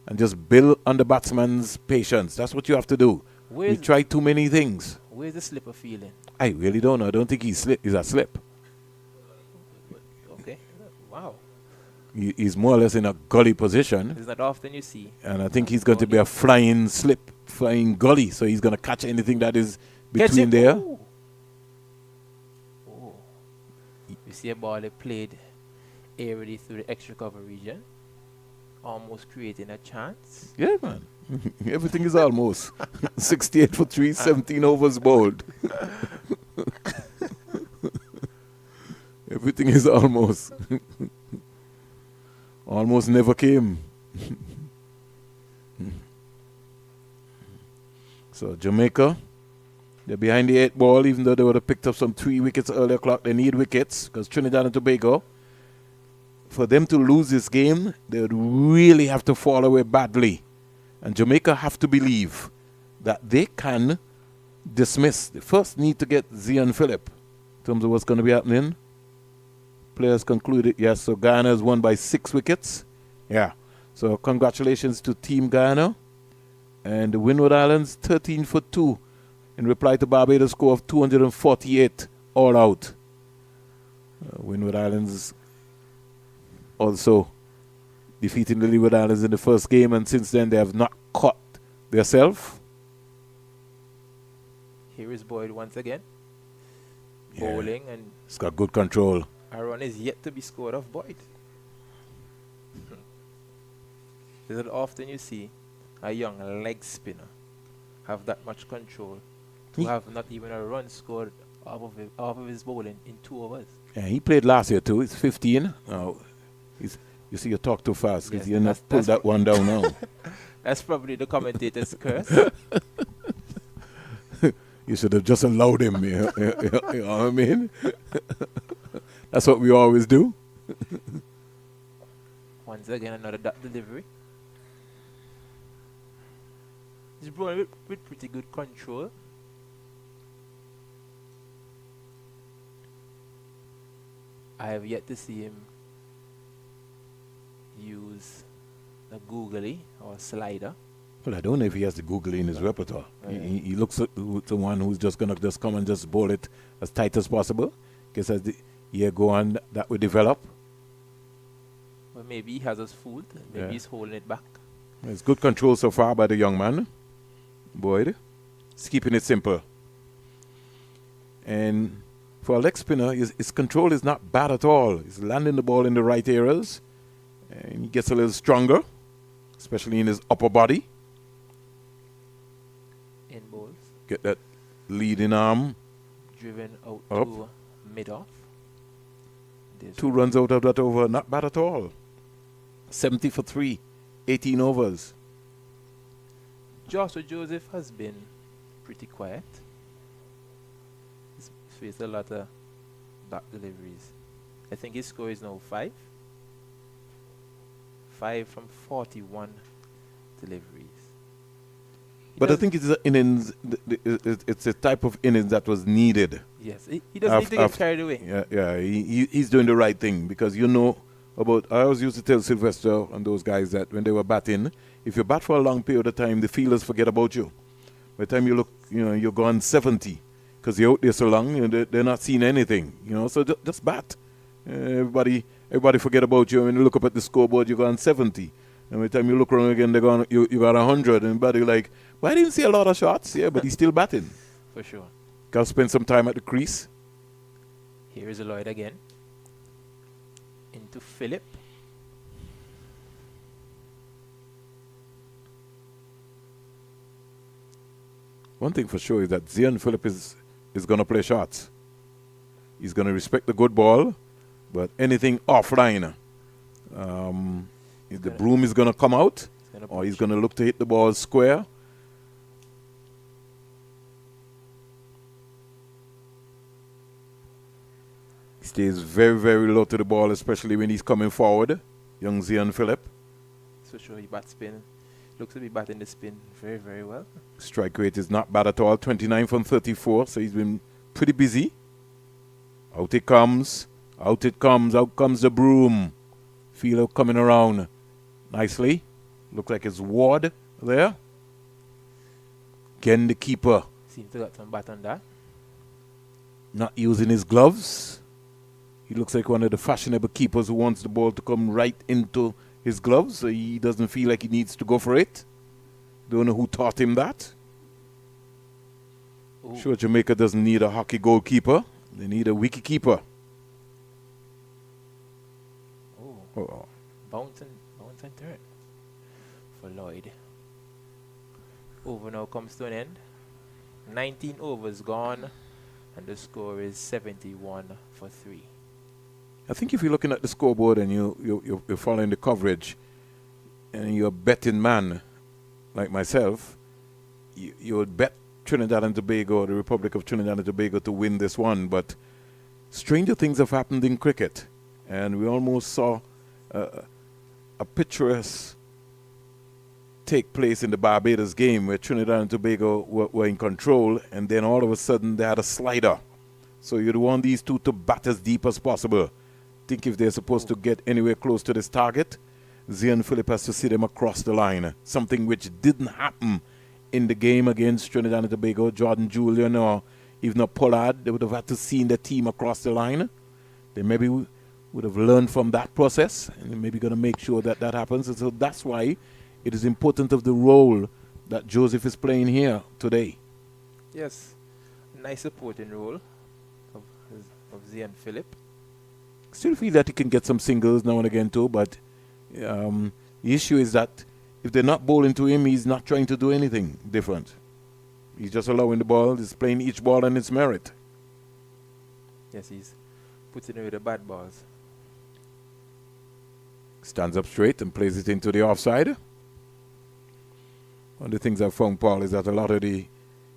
and just build on the batsman's patience. That's what you have to do. We try too many things. Where's the slipper feeling? I really don't know. I don't think he's a slip. Okay. Wow. He's more or less in a gully position. It's not often you see. And I think he's going to be a flying slip, flying gully. So he's going to catch anything that is between there. Ooh. Oh. You see a ball that played aerially through the extra cover region, almost creating a chance. Yeah, man. Everything is almost. 68 for 3, 17 overs bowled. Everything is almost. Almost never came. So Jamaica, they're behind the 8 ball, even though they would have picked up some 3 wickets earlier clock. They need wickets because Trinidad and Tobago, for them to lose this game, they would really have to fall away badly. And Jamaica have to believe that they can dismiss. They first need to get Zian Phillip in terms of what's going to be happening. Players concluded, yes, so Ghana has won by 6 wickets. Yeah. So congratulations to Team Ghana. And the Windward Islands 13 for 2 in reply to Barbados' score of 248 all out. Windward Islands also defeating the Leeward Islands in the first game, and since then they have not caught themselves. Here is Boyd once again. Bowling, and it's got good control. a run is yet to be scored off Boyd. Is it often you see a young leg spinner have that much control to have not even a run scored off of his bowling in 2 overs? Yeah, he played last year too. He's 15. Now, you see, you talk too fast because you're not pull that one down now. That's probably the commentator's curse. You should have just allowed him. You know what I mean? That's what we always do. Once again, another dot delivery. He's brought with pretty good control. I have yet to see him use a googly or a slider. Well, I don't know if he has the googly in his repertoire. He looks at someone who's just going to just come and just bowl it as tight as possible. Because as the year go on, that will develop. Well, maybe he has us fooled. Maybe he's holding it back. It's good control so far by the young man, Boyd. He's keeping it simple. And for a leg spinner, his control is not bad at all. He's landing the ball in the right areas. And he gets a little stronger, especially in his upper body. In bowls. Get that leading arm. Driven out up. to mid-off. 2 runs out of that over. Not bad at all. 70 for 3. 18 overs. Joshua Joseph has been pretty quiet. He's faced a lot of back deliveries. I think his score is now 5. 5 from 41 deliveries. But I think it's an innings. It's a type of innings that was needed. Yes, he doesn't need to get carried away. Yeah. He's doing the right thing because you know about. I always used to tell Sylvester and those guys that when they were batting, if you bat for a long period of time, the fielders forget about you. By the time you look, you're gone 70 because you're out there so long, they're not seeing anything, So just bat. Everybody forget about you. When you look up at the scoreboard, you're gone 70. And by the time you look around again, you got 100. And everybody like, well, I didn't see a lot of shots. Yeah, but he's still batting. For sure. Got to spend some time at the crease. Here is Lloyd again. Into Philip. One thing for sure is that Zian Philip is going to play shots. He's going to respect the good ball, but anything offline, if the broom is going to come out, or he's going to look to hit the ball square. He stays very, very low to the ball, especially when he's coming forward, young Zian Philip. So sure, he bats spin. Looks to be batting the spin very, very well. Strike rate is not bad at all, 29 from 34, so he's been pretty busy. Out it comes, out comes the broom. Fielder coming around nicely. Look like it's Ward there. Again, the keeper. Seems to got some bat on that. Not using his gloves. He looks like one of the fashionable keepers who wants the ball to come right into his gloves, so he doesn't feel like he needs to go for it. Don't know who taught him that. Ooh. Sure, Jamaica doesn't need a hockey goalkeeper. They need a wicket keeper. Oh. Bounce and turn for Lloyd. Over now comes to an end. 19 overs gone, and the score is 71 for 3. I think if you're looking at the scoreboard and you're following the coverage and you're a betting man like myself, you would bet Trinidad and Tobago, the Republic of Trinidad and Tobago, to win this one. But stranger things have happened in cricket, and we almost saw a picturesque take place in the Barbados game where Trinidad and Tobago were in control, and then all of a sudden they had a slider. So you'd want these two to bat as deep as possible. Think if they're supposed to get anywhere close to this target, Zian Philip has to see them across the line. Something which didn't happen in the game against Trinidad and Tobago. Jordan Julian or even a Pollard, they would have had to see the team across the line. They maybe would have learned from that process, and they're maybe going to make sure that happens. And so that's why it is important of the role that Joseph is playing here today. Yes, nice supporting role of Zian Philip. Still feel that he can get some singles now and again too, but the issue is that if they're not bowling to him, he's not trying to do anything different. He's just allowing the ball, he's playing each ball on its merit. Yes, he's putting away the bad balls. Stands up straight and plays it into the offside. One of the things I've found, Paul, is that a lot of the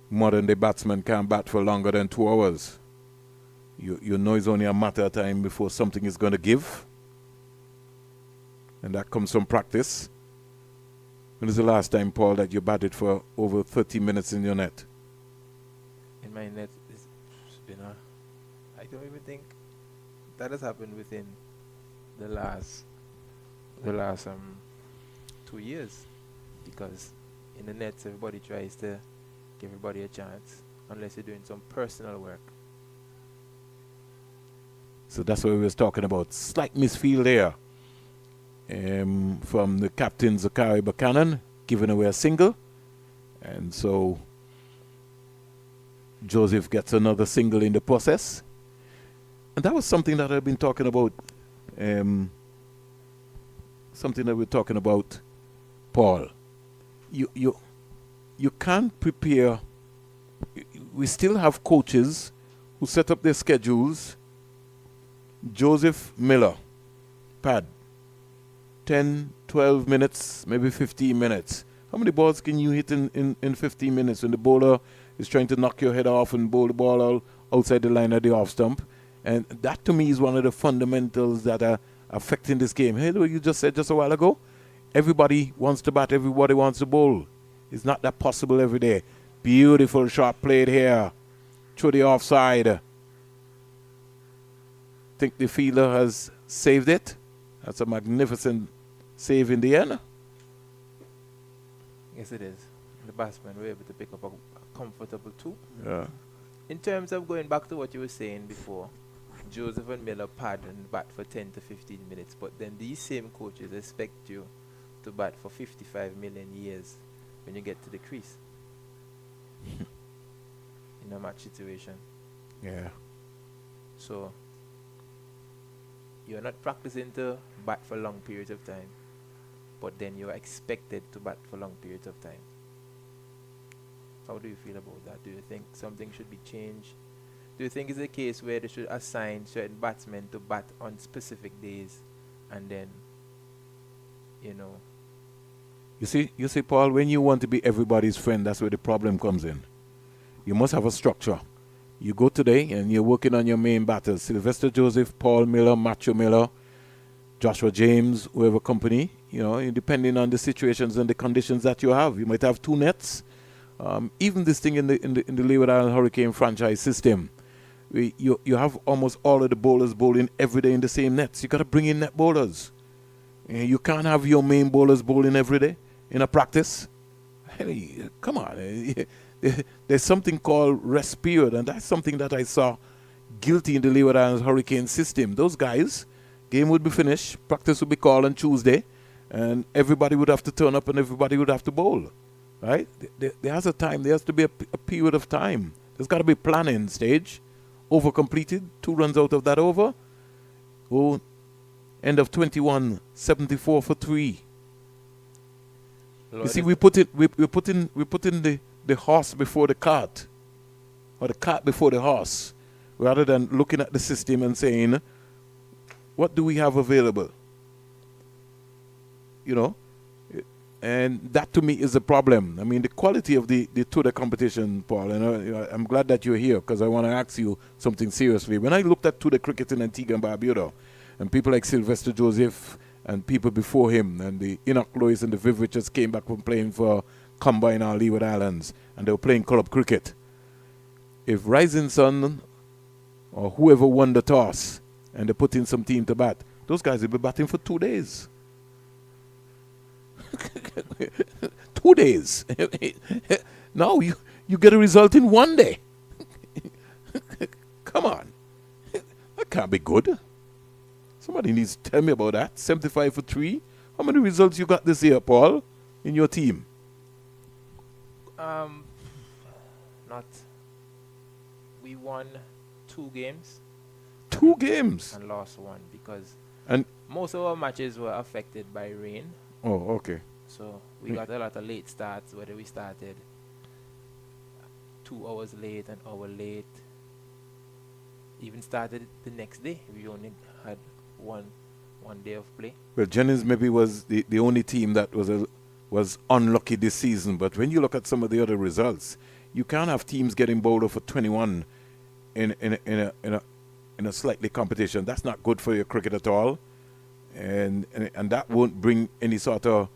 modern-day batsmen can't bat for longer than 2 hours. You know it's only a matter of time before something is going to give. And that comes from practice. When was the last time, Paul, that you batted for over 30 minutes in your net? In my net, it's been I don't even think that has happened within the last 2 years. Because in the nets, everybody tries to give everybody a chance, unless you're doing some personal work. So that's what we was talking about. Slight misfield there from the captain, Zachary Buchanan, giving away a single. And so Joseph gets another single in the process. And that was something that I've been talking about. Something that we're talking about, Paul. You can't prepare. We still have coaches who set up their schedules. Joseph Miller, pad, 10, 12 minutes, maybe 15 minutes. How many balls can you hit in 15 minutes when the bowler is trying to knock your head off and bowl the ball outside the line of the off stump? And that to me is one of the fundamentals that are affecting this game. Hey, what you just said just a while ago? Everybody wants to bat, everybody wants to bowl. It's not that possible every day. Beautiful shot played here through the offside. Think the fielder has saved it. That's a magnificent save in the end. Yes, it is. the batsmen were able to pick up a comfortable 2. Yeah. In terms of going back to what you were saying before, Joseph and Miller pad and bat for 10 to 15 minutes, but then these same coaches expect you to bat for 55 million years when you get to the crease in a match situation. Yeah. So you're not practicing to bat for long periods of time, but then you're expected to bat for long periods of time. How do you feel about that? Do you think something should be changed? Do you think it's a case where they should assign certain batsmen to bat on specific days and then, you know? You see, Paul, when you want to be everybody's friend, that's where the problem comes in. You must have a structure. You go today and you're working on your main batters. Sylvester Joseph, Paul Miller, Matthew Miller, Joshua James, whoever company, you know, depending on the situations and the conditions that you have. You might have 2 nets. Even this thing in the Leeward Island Hurricane franchise system, you have almost all of the bowlers bowling every day in the same nets. You got to bring in net bowlers. You can't have your main bowlers bowling every day in a practice. Hey, come on. There's something called rest period, and that's something that I saw guilty in the Leeward Islands Hurricane system. Those guys, game would be finished, practice would be called on Tuesday, and everybody would have to turn up and everybody would have to bowl. Right? There has a time. There has to be a period of time. There's got to be planning stage. Over completed. 2 runs out of that over. Oh, end of 21. 74 for 3. Lord, you see, we put in the horse before the cart, or the cart before the horse, rather than looking at the system and saying, what do we have available? You know. And that to me is a problem. I mean, the quality of the Tudor competition, Paul, and I'm glad that you're here because I want to ask you something seriously. When I looked at Tudor cricket in Antigua and Barbuda, and people like Sylvester Joseph and people before him, and the Enoch Lewis and the Viv Richards came back from playing for Combine or Leeward Islands, and they were playing club cricket. If Rising Sun or whoever won the toss and they put in some team to bat, those guys will be batting for 2 days. 2 days. Now you get a result in 1 day. Come on. That can't be good. Somebody needs to tell me about that. 75 for 3. How many results you got this year, Paul, in your team? Not. We won 2 games. 2 games? And lost 1 because and most of our matches were affected by rain. Oh, okay. So we got a lot of late starts, whether we started 2 hours late, an hour late. Even started the next day. We only had one day of play. Well, Jennings maybe was the only team that was unlucky this season. But when you look at some of the other results, you can't have teams getting bowled for 21 in a slightly competition. That's not good for your cricket at all. And that won't bring any sort of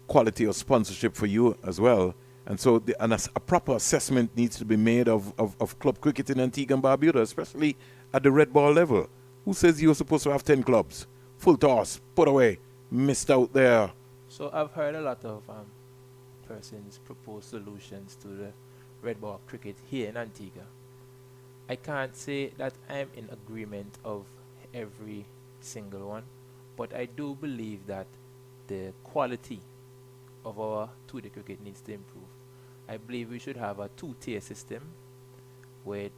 quality or sponsorship for you as well. And so a proper assessment needs to be made of club cricket in Antigua and Barbuda, especially at the red ball level. Who says you're supposed to have 10 clubs? Full toss, put away, missed out there. So I've heard a lot of persons propose solutions to the red ball cricket here in Antigua. I can't say that I'm in agreement of every single one, but I do believe that the quality of our 2-day cricket needs to improve. I believe we should have a 2-tier system where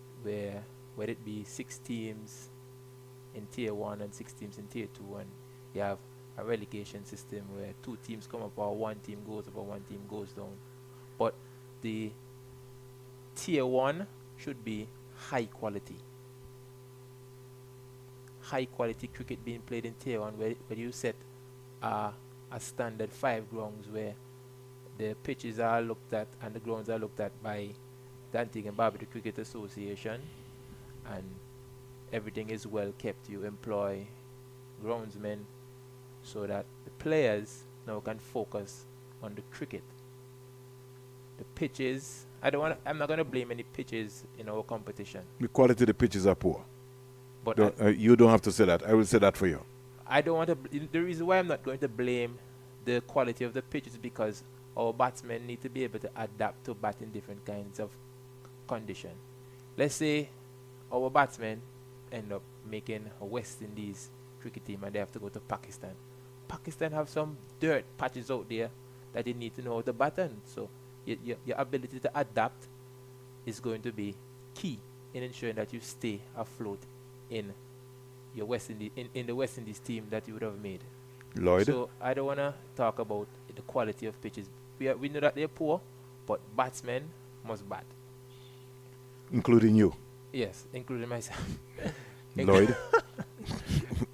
it be 6 teams in tier 1 and 6 teams in tier 2, and you have a relegation system where 2 teams come up or 1 team goes up or 1 team goes down. But the tier 1 should be high quality. High quality cricket being played in tier 1 where you set a standard 5 grounds where the pitches are looked at and the grounds are looked at by the Antigua and Barbuda Cricket Association, and everything is well kept. You employ groundsmen so that the players now can focus on the cricket. The pitches, I'm not going to blame any pitches in our competition. The quality of the pitches are poor. But you don't have to say that. I will say that for you. I don't want to. The reason why I'm not going to blame the quality of the pitches is because our batsmen need to be able to adapt to bat in different kinds of condition. Let's say our batsmen end up making a West Indies cricket team and they have to go to Pakistan. Pakistan have some dirt patches out there that you need to know how to bat on. So your ability to adapt is going to be key in ensuring that you stay afloat in your West Indies in the West Indies team that you would have made. Lloyd? So I don't want to talk about the quality of pitches. We know that they're poor, but batsmen must bat. Including you. Yes, including myself. Lloyd?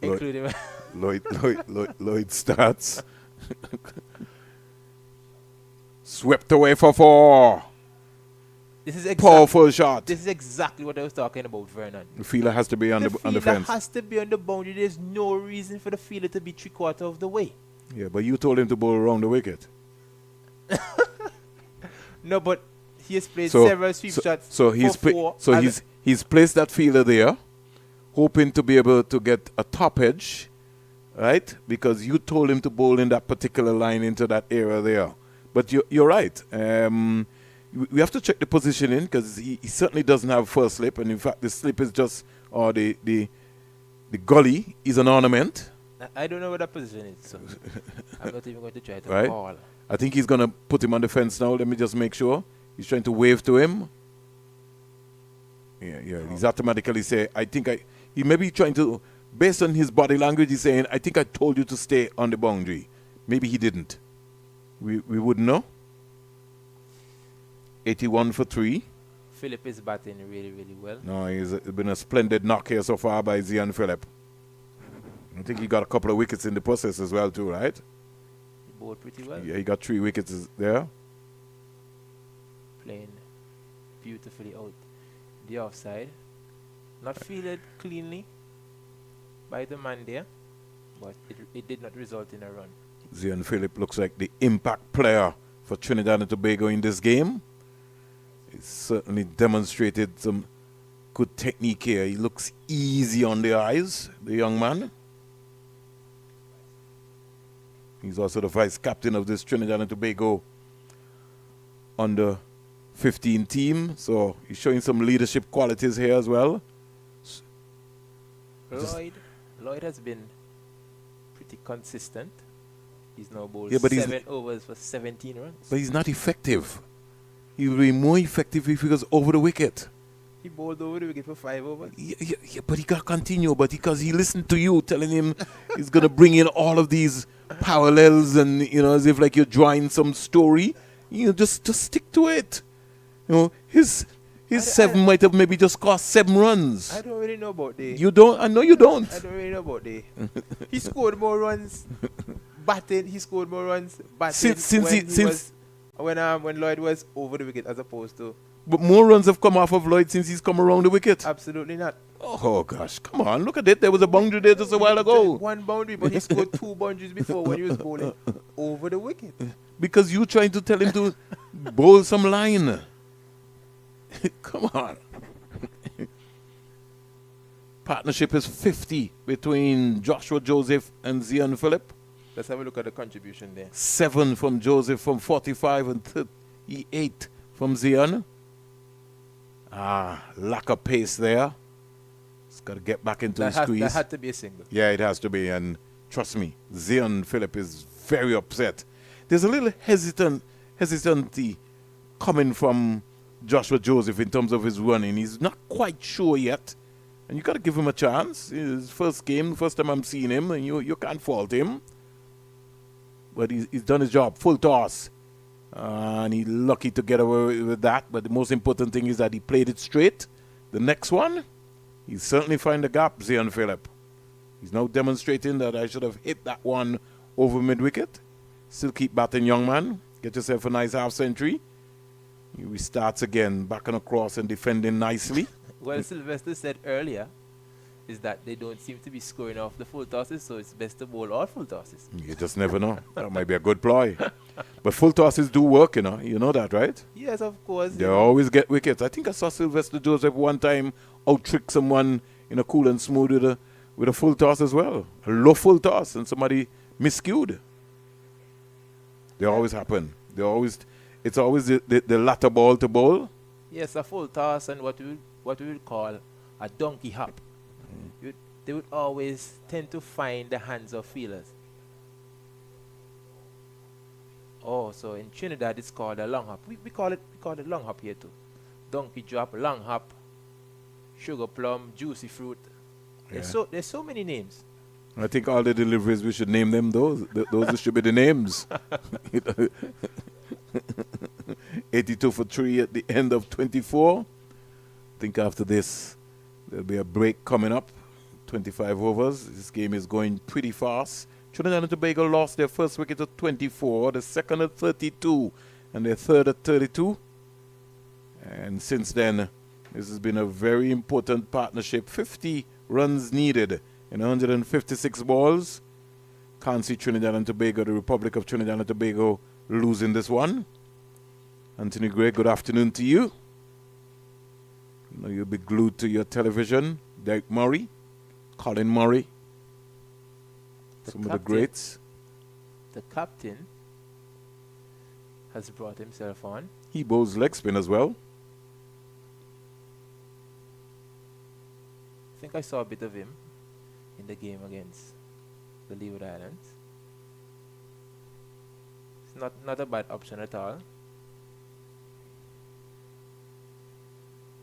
Including my Lloyd starts. Swept away for 4. This is Powerful shot. This is exactly what I was talking about, Vernon. The fielder has to be on the fielder fence. has to be on the boundary. There's no reason for the fielder to be 3/4 of the way. Yeah, but you told him to bowl around the wicket. No, but he has played several sweep shots. So he's placed that fielder there, hoping to be able to get a top edge, right? Because you told him to bowl in that particular line into that area there. But you're right. We have to check the positioning because he certainly doesn't have first slip, and in fact the slip is just, or the gully is an ornament. I don't know what that position is, so I'm not even going to try to Right? call. I think he's going to put him on the fence now. Let me just make sure. He's trying to wave to him. Yeah. He's automatically saying, he may be trying to, based on his body language, he's saying, I think I told you to stay on the boundary. Maybe he didn't. We wouldn't know. 81 for 3. Philip is batting really, really well. No, it's been a splendid knock here so far by Zian Phillip. I think he got a couple of wickets in the process as well too, right? He bowled pretty well. Yeah, he got 3 wickets there. Playing beautifully out the offside. Not fielded cleanly by the man there, but it did not result in a run. Zian Phillip looks like the impact player for Trinidad and Tobago in this game. He's certainly demonstrated some good technique here. He looks easy on the eyes, the young man. He's also the vice captain of this Trinidad and Tobago under 15 team, so he's showing some leadership qualities here as well. Lloyd has been pretty consistent. He's now bowled Yeah, but 7 overs for 17 runs. But he's not effective. He will be more effective if he goes over the wicket. He bowled over the wicket for 5 overs. Yeah, but he got to continue. But because he listened to you telling him he's going to bring in all of these parallels and, as if like you're drawing some story, just stick to it. His 7 might have maybe just cost 7 runs. I don't really know about the... You don't? I know you don't. I don't really know about the... He scored more runs batting. He scored more runs batting when Lloyd was over the wicket as opposed to... But more runs have come off of Lloyd since he's come around the wicket. Absolutely not. Oh, gosh. Come on. Look at it. There was a boundary there just a while ago. Just 1 boundary, but he scored 2 boundaries before when he was bowling over the wicket. Because you trying to tell him to bowl some line. Come on. Partnership is 50 between Joshua Joseph and Zian Phillip. Let's have a look at the contribution there. 7 from Joseph from 45 and 38 from Zian. Lack of pace there. He's got to get back into his squeeze. That had to be a single. Yeah, it has to be. And trust me, Zian Phillip is very upset. There's a little hesitancy coming from Joshua Joseph in terms of his running. He's not quite sure yet. And you got to give him a chance. His first game, first time I'm seeing him, and you can't fault him. But he's done his job. Full toss. And he's lucky to get away with that. But the most important thing is that he played it straight. The next one, he certainly find the gap, Zian Phillip. He's now demonstrating that I should have hit that one over mid-wicket. Still keep batting, young man. Get yourself a nice half-century. He restarts again, back and across and defending nicely. Well, Sylvester said earlier is that they don't seem to be scoring off the full tosses, so it's best to bowl all full tosses. You just never know. That might be a good ploy. But full tosses do work, You know that, right? Yes, of course. They always get wickets. I think I saw Sylvester Joseph one time out-trick someone in a cool and smooth with a full toss as well. A low full toss, and somebody miscued. They always happen. It's always the latter ball to bowl. Yes, a full toss and what we would call a donkey hop. They would always tend to find the hands of fielders. Oh, so in Trinidad it's called a long hop. We call it long hop here too. Donkey drop, long hop, sugar plum, juicy fruit. Yeah. There's so many names. I think all the deliveries we should name them those. Those should be the names. 82 for 3 at the end of 24. I think after this there'll be a break coming up. 25 overs. This game is going pretty fast. Trinidad and Tobago lost their first wicket at 24, the second at 32, and their third at 32. And since then, this has been a very important partnership. 50 runs needed in 156 balls. Can't see Trinidad and Tobago, the Republic of Trinidad and Tobago, losing this one. Anthony Gray, good afternoon to you. I know you'll be glued to your television. Derek Murray, Colin Murray, some of the greats. The captain has brought himself on. He bowls leg spin as well. I think I saw a bit of him in the game against the Leeward Islands. It's not a bad option at all.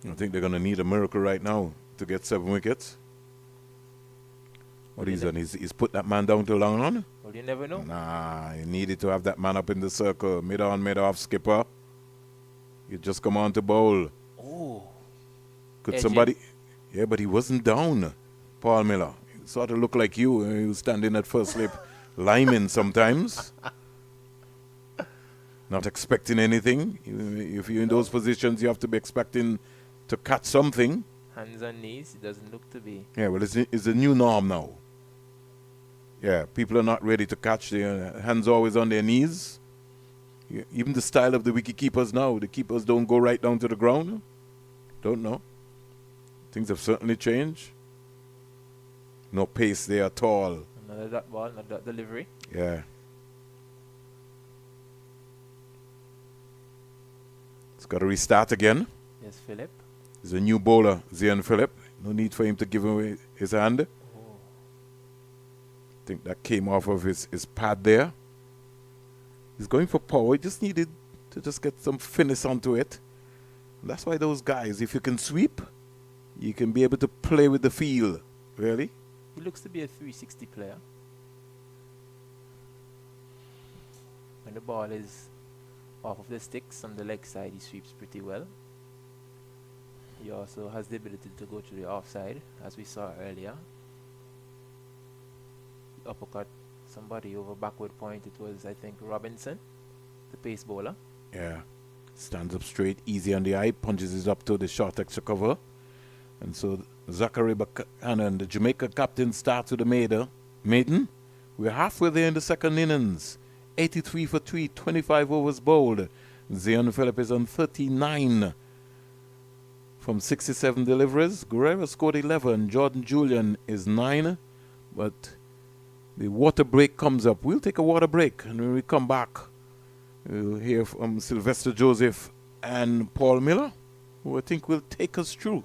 I think they're going to need a miracle right now to get 7 wickets. What he's done, he's put that man down too long on. Well, you never know. Nah, you needed to have that man up in the circle. Mid on, mid off, skipper. You just come on to bowl. Oh. Could Edging. somebody... Yeah, but he wasn't down, Paul Miller. He sort of looked like you. He was standing at first slip, liming sometimes. Not expecting anything. If you're in those positions, you have to be expecting to catch something. Hands on knees, it doesn't look to be. Yeah, well, it's a new norm now. Yeah, people are not ready to catch. Their hands always on their knees. Yeah, even the style of the wicket keepers now, the keepers don't go right down to the ground. Don't know. Things have certainly changed. No pace there at all. Another dot ball, another dot delivery. Yeah. It's got to restart again. Yes, Philip. There's a new bowler, Zian Phillip. No need for him to give away his hand. Oh. I think that came off of his pad there. He's going for power. He just needed to just get some finesse onto it. And that's why those guys, if you can sweep, you can be able to play with the feel. Really? He looks to be a 360 player. When the ball is off of the sticks on the leg side, he sweeps pretty well. He also has the ability to go to the offside, as we saw earlier. He uppercut somebody over backward point. It was, I think, Robinson, the pace bowler. Yeah. Stands up straight, easy on the eye, punches it up to the short extra cover. And so Zachary Buchanan, the Jamaica captain, starts with the maiden. We're halfway there in the second innings. 83 for 3, 25 overs bowled. Zian Phillip is on 39 from 67 deliveries. Guerrero scored 11. Jordan Julian is 9. But the water break comes up. We'll take a water break. And when we come back, we'll hear from Sylvester Joseph and Paul Miller, who I think will take us through.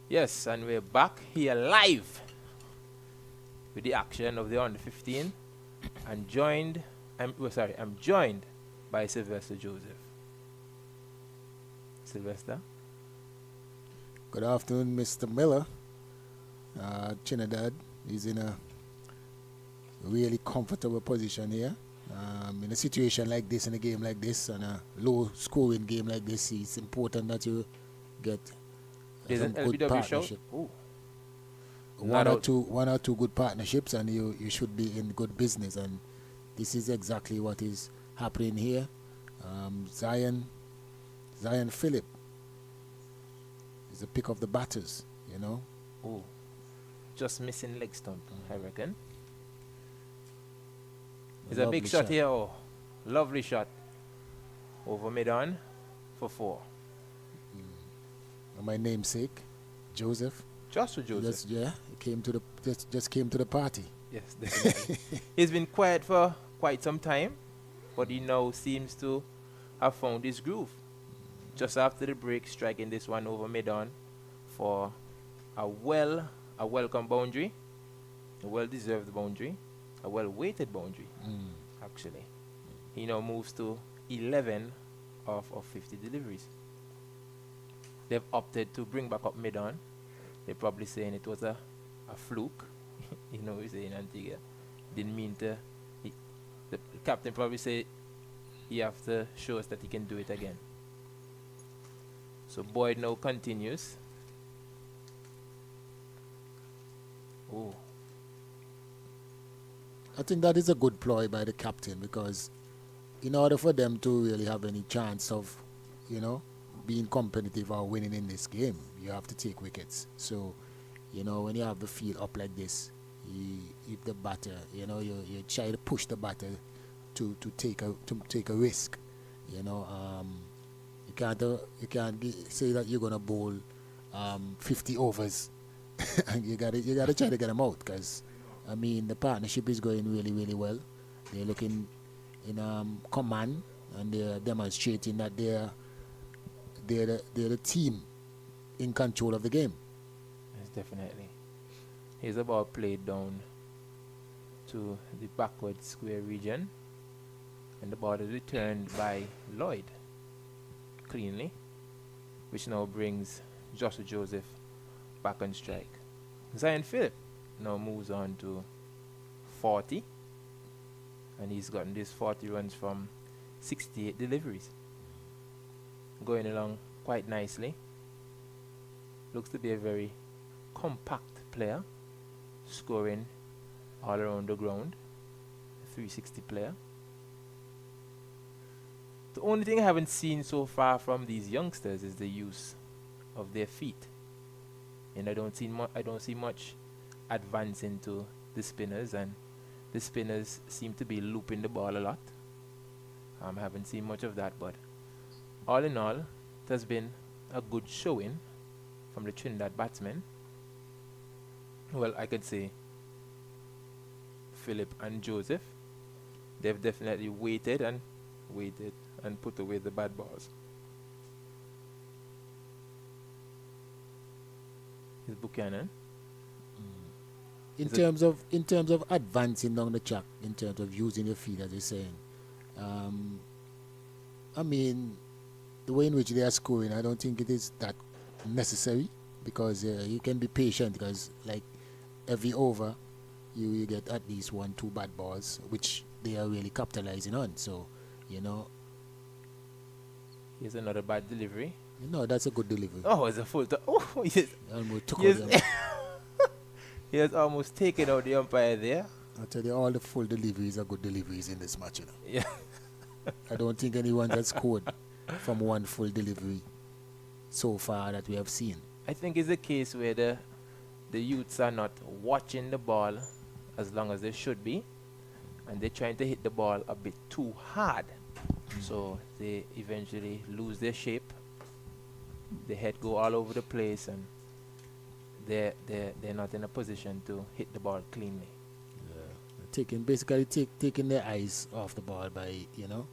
Yes, and we're back here live with the action of the under 15 and I'm joined by Sylvester Joseph. Sylvester? Good afternoon, Mr. Miller. Trinidad is in a really comfortable position here. In a situation like this, in a game like this, and a low-scoring game like this, it's important that you get There's some an good LBW show. partnership. Ooh. One or two good partnerships, and you should be in good business. And this is exactly what is happening here. Zion Phillip is the pick of the batters, you know. Ooh. Just missing leg stump, I reckon. It's a big Lovely shot here. Oh, lovely shot. Over mid-on for 4. And my namesake, Joseph. Just for Joseph. Just came to the party. Yes, definitely. He's been quiet for quite some time, but he now seems to have found his groove. Just after the break, striking this one over mid-on for a welcome boundary, a well-deserved boundary, a well-weighted boundary, actually. He now moves to 11 of 50 deliveries. They've opted to bring back up mid-on. They're probably saying it was a fluke. You know, we say in Antigua. Didn't mean to. The captain probably say he have to show us that he can do it again. So Boyd now continues. Oh. I think that is a good ploy by the captain, because in order for them to really have any chance of, you know, being competitive or winning in this game, you have to take wickets. So, you know, when you have the field up like this, if the batter, you know, you try to push the batter to take a risk. You know, you can't say that you're gonna bowl 50 overs, and you gotta try to get them out, because I mean the partnership is going really, really well. They're looking in command, and they're demonstrating that they're the team in control of the game. Yes, definitely. Here's the ball played down to the backward square region, and the ball is returned by Lloyd cleanly, which now brings Joshua Joseph back on strike. Zion Phillip now moves on to 40, and he's gotten these 40 runs from 68 deliveries. Going along quite nicely. Looks to be a very compact player, scoring all around the ground. 360 player. The only thing I haven't seen so far from these youngsters is the use of their feet, and I don't see much advance into the spinners, and the spinners seem to be looping the ball a lot. I haven't seen much of that, but all in all, it has been a good showing from the Trinidad batsmen. Well, I could say Phillip and Joseph. They've definitely waited and put away the bad balls. Here's Buchanan. In terms of advancing down the track, in terms of using your feet, as you're saying, I mean, the way in which they are scoring, I don't think it is that necessary, because you can be patient, because like every over you get at least 1-2 bad balls, which they are really capitalizing on. So, you know. Here's another bad delivery. No, that's a good delivery. Oh, it's a full. Oh, yes. Almost took Yes. out the- He has almost taken out the umpire there. I tell you, all the full deliveries are good deliveries in this match. You know. Yeah. I don't think anyone has scored from one full delivery so far that we have seen. I think it's a case where the youths are not watching the ball as long as they should be, and they're trying to hit the ball a bit too hard. So they eventually lose their shape. The head go all over the place, and they're not in a position to hit the ball cleanly. Taking their eyes off the ball by, you know,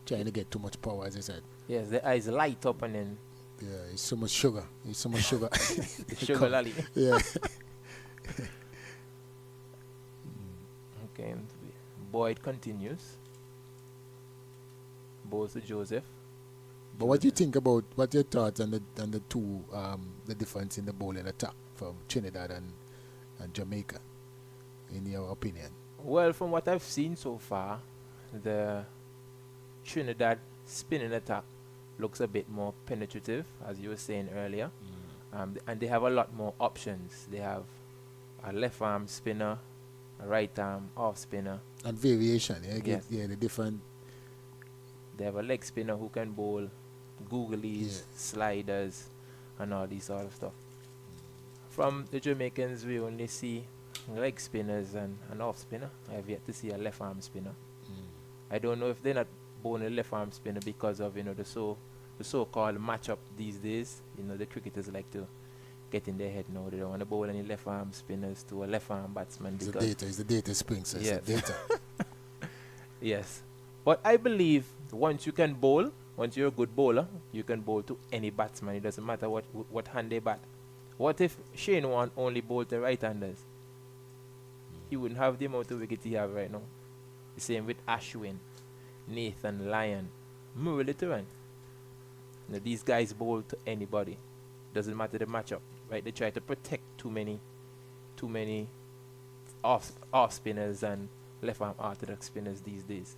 trying to get too much power, as I said. Yes, the eyes light up and then Yeah, it's so much sugar. It's so much sugar. The sugar lolly. Yeah. Okay, and Boyd continues. Bowls to Joseph. But what do you think about, what your thoughts on the two, the difference in the bowling attack from Trinidad and Jamaica, in your opinion? Well, from what I've seen so far, the Trinidad spinning attack looks a bit more penetrative, as you were saying earlier. And they have a lot more options. They have a left arm spinner, a right arm off spinner. And variation, yeah, Yes. the different. They have a leg spinner who can bowl googlies, Yeah. sliders, and all these sort of stuff. From the Jamaicans, we only see leg spinners and an off spinner. I have yet to see a left arm spinner. I don't know if they're not bowling a left arm spinner because of the so-called matchup these days. The cricketers like to get in their head now. They don't want to bowl any left arm spinners to a left arm batsman It's because the data springs. So Yes. it's the data. yes. But I believe once you can bowl, once you're a good bowler, you can bowl to any batsman. It doesn't matter what hand they bat. What if Shane Warne only bowled to right-handers? He wouldn't have the amount of wickets he have right now. The same with Ashwin, Nathan Lyon, Murali Turan. These guys bowl to anybody. Doesn't matter the matchup, right? They try to protect too many off spinners and left arm orthodox spinners these days.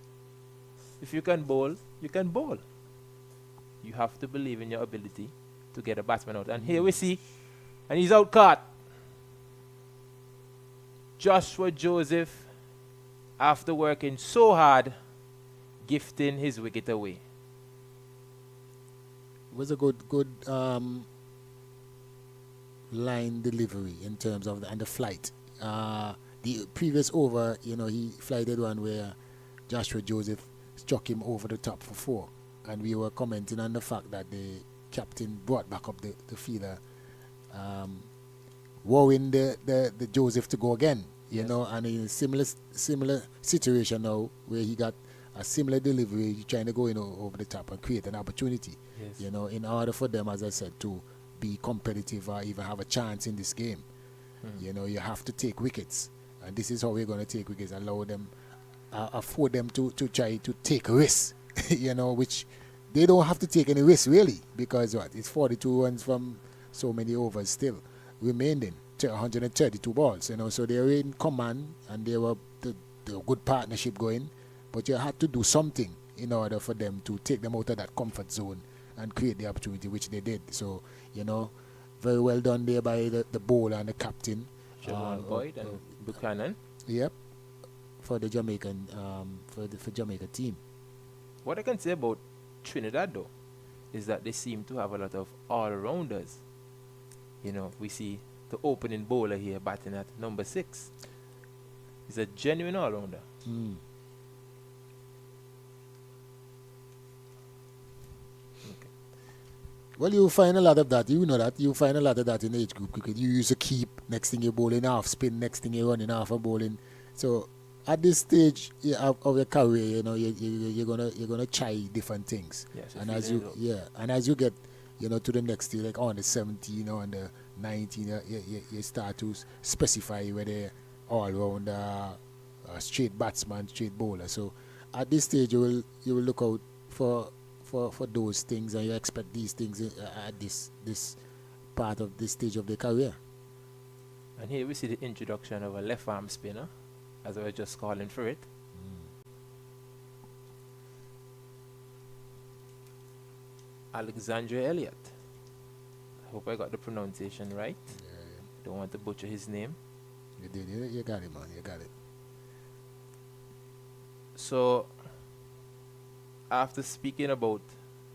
If you can bowl, you can bowl. You have to believe in your ability to get a batsman out. And here we see, and he's out caught. Joshua Joseph, after working so hard, gifting his wicket away. It was a good line delivery in terms of the flight. The previous over, he flighted one where Joshua Joseph struck him over the top for 4, and we were commenting on the fact that the captain brought back up the fielder, wowing the Joseph to go again, and in a similar situation now where he got a similar delivery, trying to go over the top and create an opportunity. Yes. In order for them, as I said, to be competitive or even have a chance in this game. You have to take wickets, and this is how we're going to take wickets. Allow them, afford them to try to take a risk, which they don't have to take any risk really, because it's 42 runs from so many overs still remaining, 132 balls. So they were in command, and they were the good partnership going. But you had to do something in order for them to take them out of that comfort zone and create the opportunity, which they did. So, very well done there by the bowler and the captain. Boyd and Buchanan. Yep, for the Jamaican, for Jamaica team. What I can say about Trinidad, though, is that they seem to have a lot of all-rounders. We see the opening bowler here batting at number 6. He's a genuine all-rounder. Well, you find a lot of that. You know that. You find a lot of that in age group cricket. You use to keep, next thing you're bowling half spin, next thing you're running half a bowling. So at this stage of your career, you're gonna try different things. Yes, and as you get, to the next year, like on the 17 or on the 19, you start to specify whether all round straight batsman, straight bowler. So at this stage, you will look out for those things, and you expect these things at this part of this stage of their career. And here we see the introduction of a left arm spinner, as I was just calling for it. Alexandra Elliott. I hope I got the pronunciation right. Don't want to butcher his name. You did. You got it, man. You got it. So, after speaking about,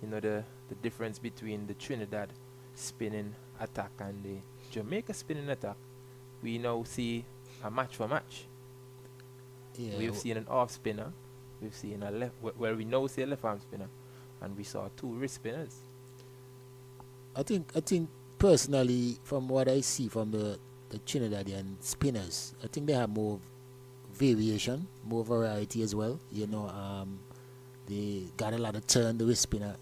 the difference between the Trinidad spinning attack and the Jamaica spinning attack, we now see a match for match. Yeah, We've seen an off spinner, we've seen a left, we now see a left arm spinner, and we saw 2 wrist spinners. I think personally, from what I see from the Trinidadian spinners, I think they have more variation, more variety as well. They got a lot of turn, the wrist spinner.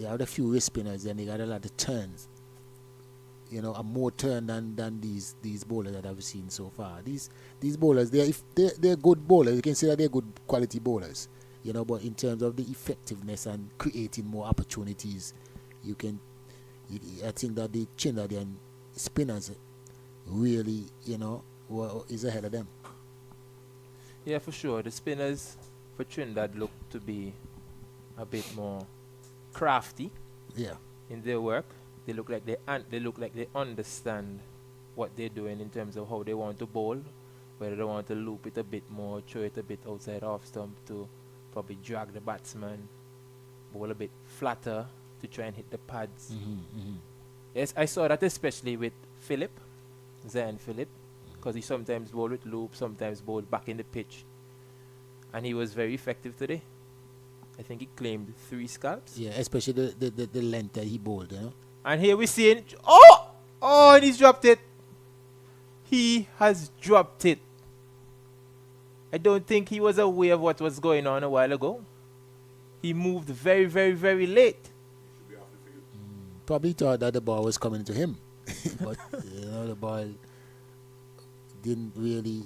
you have a few wrist spinners, then they got a lot of turns. You know, a more turn than these bowlers that I've seen so far. These bowlers, they're good bowlers. You can say that they're good quality bowlers. You know, but in terms of the effectiveness and creating more opportunities, I think that the Trinidadian spinners really, you know, is ahead of them. Yeah, for sure. The spinners for Trinidad look to be a bit more crafty Yeah. in their work. They look like they understand what they're doing in terms of how they want to bowl, whether they want to loop it a bit more, throw it a bit outside off stump to probably drag the batsman, bowl a bit flatter to try and hit the pads. Yes, I saw that especially with Zayn Philip, because he sometimes bowled with loop, sometimes bowled back in the pitch, and he was very effective today. I think he claimed 3 scalps. Yeah, especially the length that he bowled, you know. And here we see it. And he's dropped it. He has dropped it. I don't think he was aware of what was going on a while ago. He moved very, very, very late. Probably thought that the ball was coming to him, but you know, the ball didn't really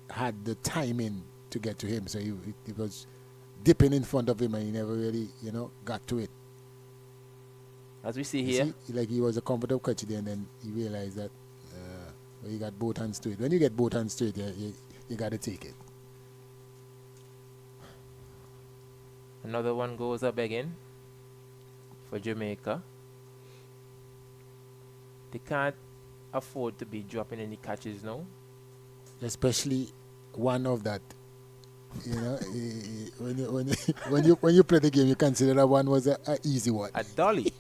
had the timing to get to him, so he was dipping in front of him and he never really, you know, got to it. As we see You here, see, like he was a comfortable catch there, and then he realized that he got both hands to it. When you get both hands to it, you got to take it. another one goes up again for Jamaica. They can't afford to be dropping any catches now. Especially one of that. You know, when you play the game, you consider that one was a easy one. A dolly.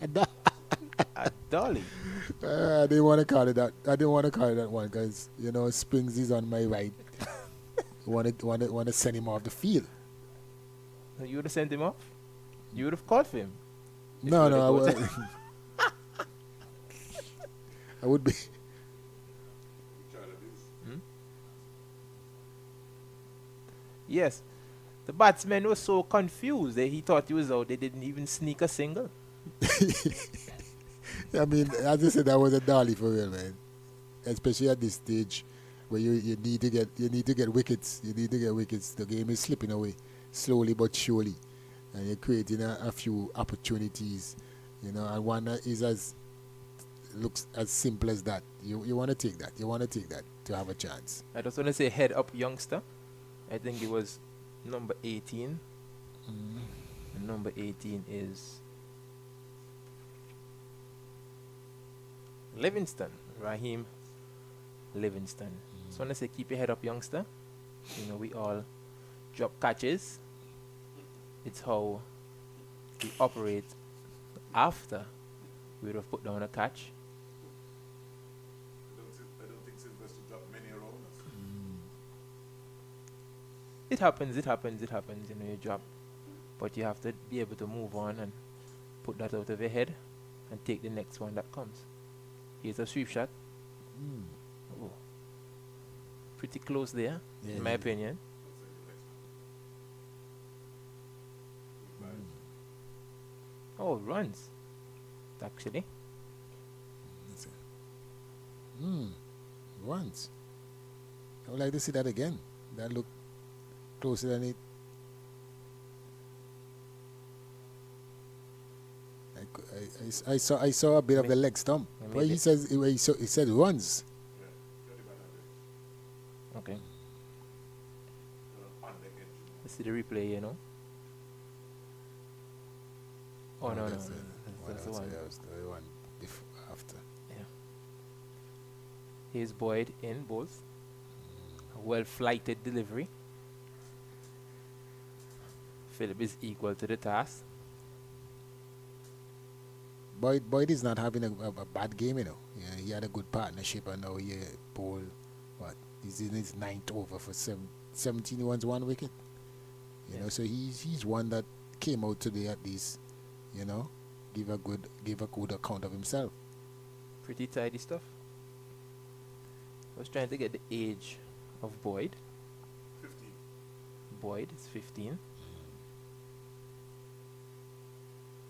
A dolly. I didn't want to call it that. I didn't want to call it that one because, you know, Springs is on my right. want to send him off the field. You would have sent him off? You would have called for him? No, I would. I would be. Yes. The batsman was so confused that he thought he was out. They didn't even sneak a single. I mean, as I said, that was a dolly for real, man. Especially at this stage where you need to get wickets. You need to get wickets. The game is slipping away slowly but surely, and you're creating a few opportunities. You know, and one is looks as simple as that. You want to take that. You want to take that to have a chance. I just want to say head up youngster. I think it was number 18. And number 18 is Livingston. Raheem Livingston. So I want to say keep your head up, youngster. You know, we all drop catches. It's how we operate after we would have put down a catch. I don't think Sylvester dropped many around us. It happens, you know, you drop. But you have to be able to move on and put that out of your head and take the next one that comes. Here's a sweep shot. Oh. Pretty close there, Yeah, in my yeah. opinion. Oh, runs. Actually. Once. I would like to see that again. That looked closer than it. I saw a bit of the leg stump. Maybe Well, he said runs. Okay. Let's see the replay, you know. Oh, no. That's the one. That was the one after. Yeah. Here's Boyd in both. A well-flighted delivery. Philip is equal to the task. Boyd is not having a bad game, you know. Yeah, he had a good partnership, and now he bowled. What? He's in his 9th over for 17. He wants 1 wicket. You know, so he's one that came out today at least. You know, give a good account of himself. Pretty tidy stuff. I was trying to get the age of Boyd. 15. Boyd is 15.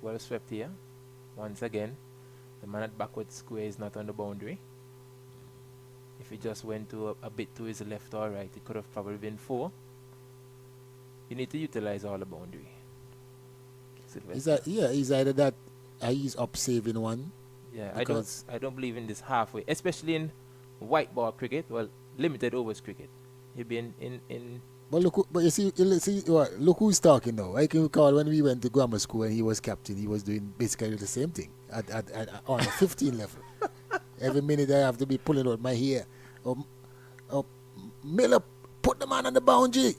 well swept here. Once again, the man at backward square is not on the boundary. If he just went to a bit to his left or right, it could have probably been 4. You need to utilize all the boundary. He's either that he's up saving one. Yeah, because I don't believe in this halfway, especially in white ball cricket. Well, limited overs cricket. You've been in But look who's talking now. I can recall when we went to grammar school and he was captain, he was doing basically the same thing on a 15 level. Every minute I have to be pulling out my hair. Miller, put the man on the boundary.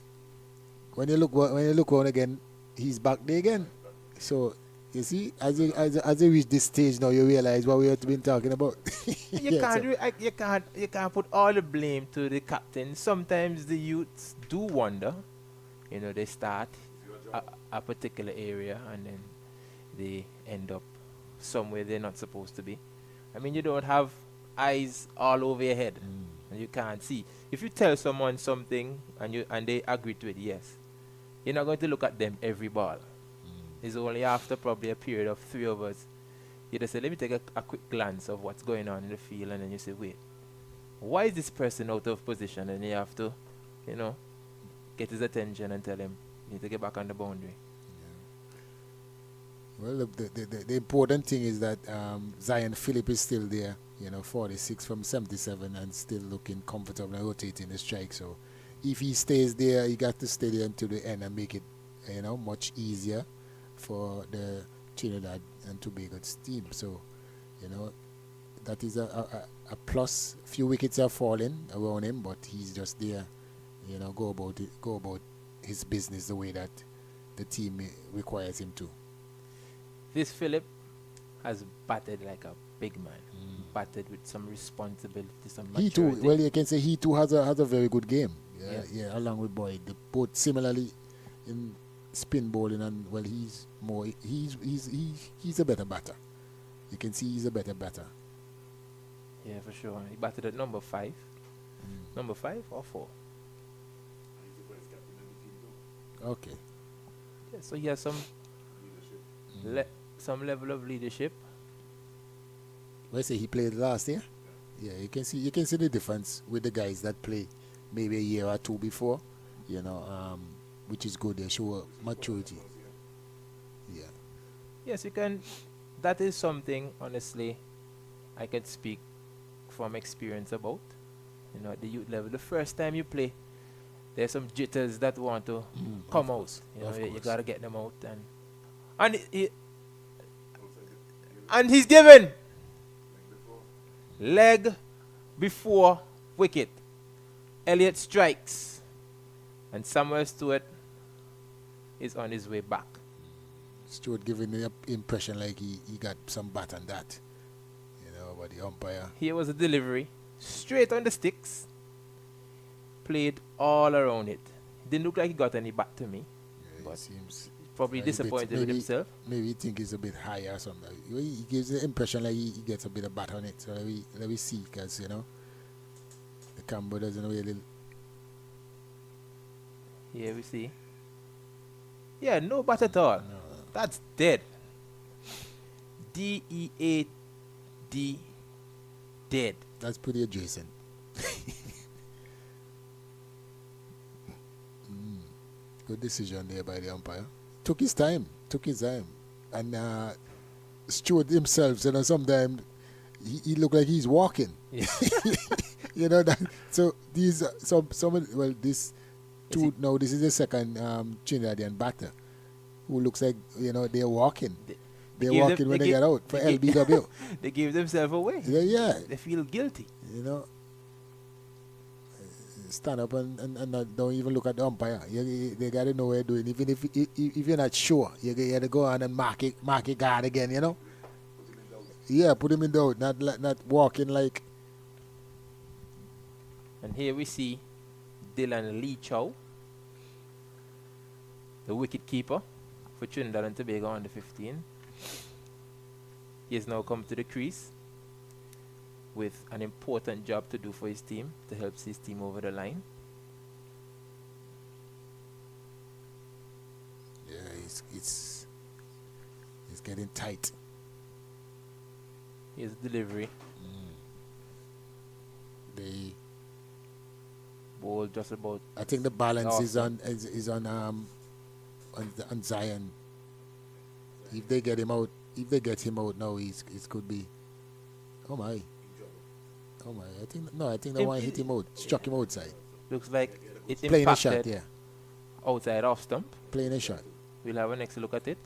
When you look on again, he's back there again. So you see, as you reach this stage now, you realize what we have been talking about. you can't put all the blame to the captain. Sometimes the youths do wonder. You know, they start a particular area and then they end up somewhere they're not supposed to be. I mean, you don't have eyes all over your head and you can't see. If you tell someone something and they agree to it, yes, you're not going to look at them every ball. It's only after probably a period of 3 overs you just say, let me take a quick glance of what's going on in the field, and then you say, wait, why is this person out of position? And you have to, you know, get his attention and tell him, you need to get back on the boundary. Yeah. Well, the important thing is that Zion Phillip is still there, 46 from 77 and still looking comfortable and rotating the strike. So if he stays there, he got to stay there until the end and make it, much easier for the Trinidad and Tobago team. So, that is a plus. Few wickets are falling around him, but he's just there, go about his business the way that the team requires him to. This Philip has batted like a big man, batted with some responsibility, some maturity. He too, well, you can say he too has a very good game. Yeah, along with Boyd. They both similarly in spin bowling, and well, he's a better batter. You can see he's a better batter. Yeah, for sure. He batted at number 5. Number 5 or 4? Okay. Yeah, so he has some some level of leadership. Well, say he played last year. Yeah, you can see the difference with the guys that play maybe a year or 2 before, which is good. They show maturity. Yeah. Yes, you can. That is something, honestly, I can speak from experience about. At the youth level, the first time you play, there's some jitters that want to come out. You gotta get them out, and he's given leg before wicket. Elliott strikes, and Samuel Stewart is on his way back. Stewart giving the impression like he got some bat on that, about the umpire. Here was a delivery, straight on the sticks, played all around it. Didn't look like he got any bat to me. Yeah, but seems probably disappointed with himself. Maybe he think it's a bit higher or something. He gives the impression like he gets a bit of bat on it. So let me see, because the camera doesn't really. Here we see. Yeah, no bat at all. No. That's dead. DEAD. Dead. That's pretty adjacent. Good decision there by the umpire. Took his time. And Stewart himself, sometimes he looked like he's walking. Yeah. That. So these this two now. This is the second Trinidadian batter who looks like they're walking. They're walking when they get out for LBW. They give themselves away. Yeah. They feel guilty. Stand up and don't even look at the umpire. They got to know what they're doing. Even if you're not sure, you got to go on and mark it guard again. Yeah, put him in doubt. Not walking like. And here we see Dylan Lee Chow, the wicket keeper for Trinidad and Tobago under 15. He has now come to the crease with an important job to do for his team, to help his team over the line. Yeah, It's getting tight. His delivery. They, Ball just about. I think the balance is Awesome. on Zion. If they get him out, now, it could be. Oh my. I think the one hit him out, struck him outside. Looks like it Playing a shot, impacted yeah. outside off stump. Playing a shot. We'll have a next look at it.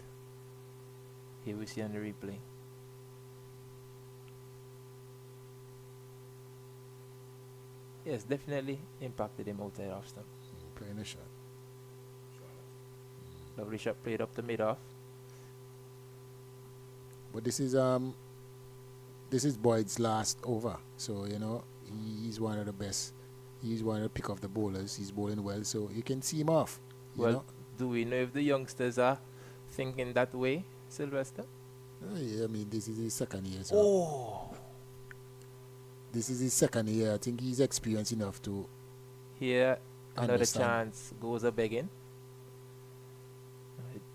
Here we see on the replay. Yes, definitely impacted him outside off stump. Playing a shot. Lovely shot played up the mid off. But this is Boyd's last over. So, he's one of the best. He's one of the pick of the bowlers. He's bowling well, so you can see him off. Well, do we know if the youngsters are thinking that way, Sylvester? Yeah, I mean, this is his second year. So Oh! this is his second year. I think he's experienced enough to Here, another understand. chance goes a begging.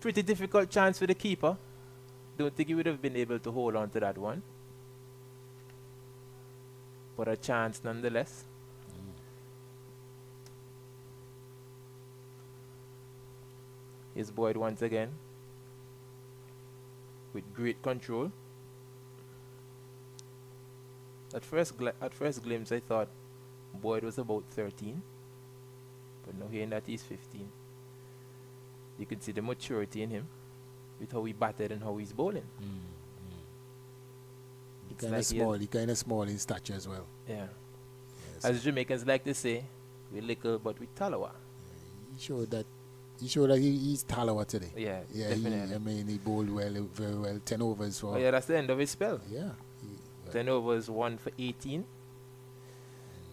Pretty difficult chance for the keeper. Don't think he would have been able to hold on to that one. But a chance nonetheless. Here's Boyd once again. With great control. At first glimpse, I thought Boyd was about 13. But now hearing that he's 15. You can see the maturity in him with how he batted and how he's bowling. He It's kind of like he small. He kind of small in stature as well. Yeah. Yes. As Jamaicans like to say, we little but we talawa. He showed that he's Talawa today. Yeah, Yeah, definitely. he bowled well, very well. 10 overs for. Oh yeah, that's the end of his spell. Yeah. 10 overs, 1 for 18.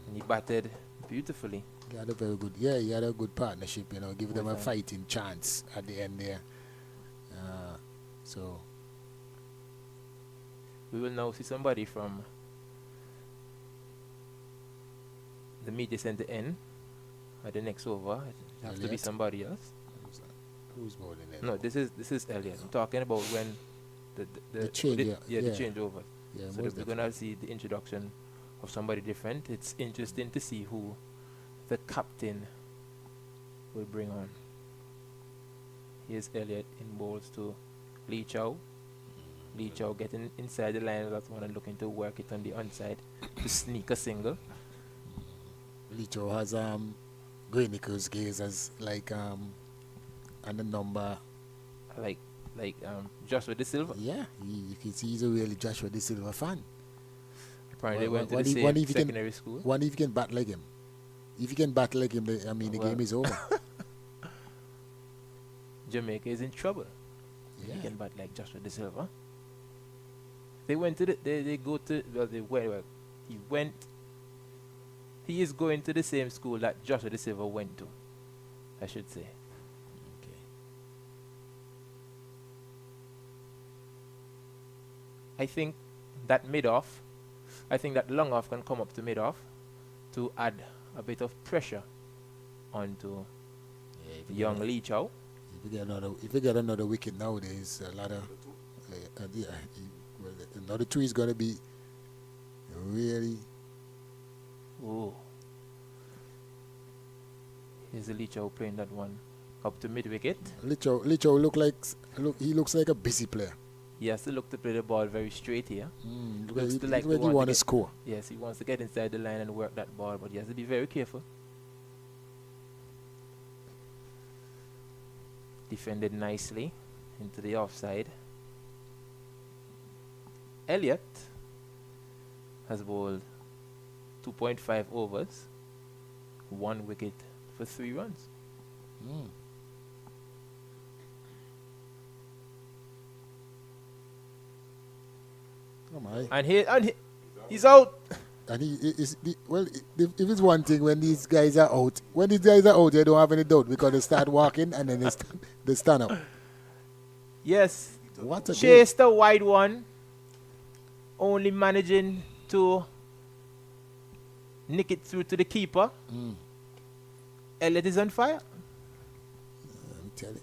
And he batted beautifully. He had a very good. Yeah, he had a good partnership. Give them a With them. fighting chance at the end there. So We will now see somebody from the media center end at the next over. It has to be Elliot? somebody else. who's bowling there? No, this is Elliot. I'm talking about when the change, the yeah. changeover. Yeah, So most we're gonna see the introduction of somebody different. It's interesting to see who the captain will bring on. Here's Elliot in bowls to Lee Chow. Lee Chow getting inside the line. That's one and looking to work it on the onside to sneak a single. Licho has Greenicker's gaze as and the number. Like Joshua De Silva. Yeah, you can see he's a really Joshua De Silva fan. Apparently Wha- went to what the if- same what if he can- secondary school. Wonder if you can bat like him. If you can bat like him, the Well. game is over. Jamaica is in trouble. Yeah. He can bat like Joshua De Silva. They went to they go to he is going to the same school that Joshua De Silva went to, I should say. Okay. I think that long off can come up to mid off to add a bit of pressure onto Yeah, if you young get- Lee Chow. If you get another wicket nowadays, a lot of another two is gonna be really. Oh. Here's Lee Chow playing that one up to mid wicket. Licho looks like a busy player. He has to look to play the ball very straight here. Look Looks like to he like to want want to to get- score. Yes, he wants to get inside the line and work that ball, but he has to be very careful. Defended nicely into the offside. Elliot has bowled 2.5 overs, 1 wicket for 3 runs. Mm. Oh my! And he's out. And if it's one thing when these guys are out, they don't have any doubt because they start walking and then they stand up. Yes, What a day. chased the wide one, only managing to nick it through to the keeper. Mm. Elliot is on fire.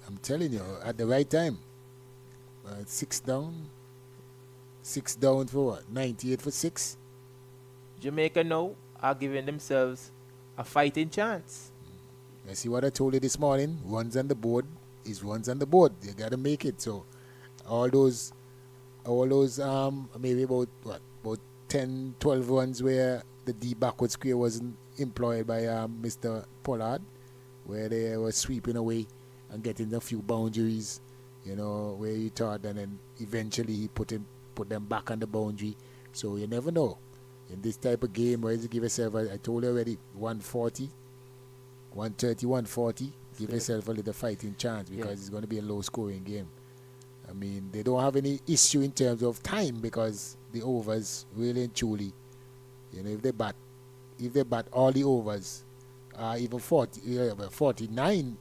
I'm telling you, at the right time. 6 down. 6 down for what? 98 for 6. Jamaica now are giving themselves a fighting chance. You see what I told you this morning? Runs on the board is runs on the board. You gotta make it. So all those maybe about 10, 12 runs where the deep backward square wasn't employed by Mr. Pollard, where they were sweeping away and getting a few boundaries, where you thought, and then eventually he put them back on the boundary. So you never know. In this type of game, where you give yourself, I told you already, 140, 130, 140, give yourself a little fighting chance because it's going to be a low-scoring game. I mean, they don't have any issue in terms of time because the overs, really and truly, if they bat all the overs, even 49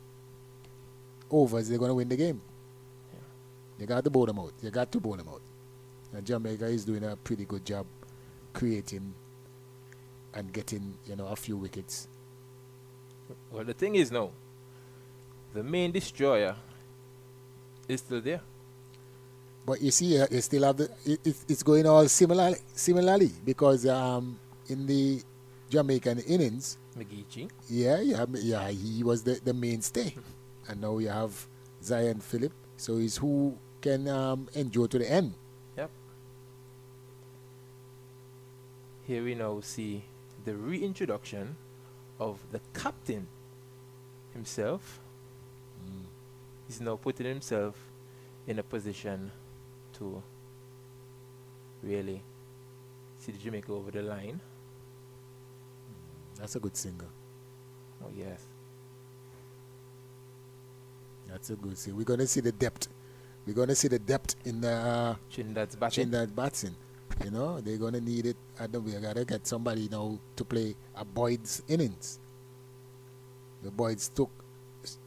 overs, they're going to win the game. Yeah. You got to bowl them out. And Jamaica is doing a pretty good job creating and getting, a few wickets. Well, the thing is now, the main destroyer is still there. But you see, you still have it's going all similarly because in the Jamaican innings, McGeechee. he was the mainstay, and now you have Zion Phillip, so he's who can endure to the end. Yep. Here we now see the reintroduction of the captain himself. He's now putting himself in a position to really see the Jamaica over the line. That's a good singer. Oh yes. That's a good singer. We're going to see the depth. We're going to see the depth in the Trinidad's batting. They're going to need it. We got to get somebody now to play a Boyd's innings. The Boyds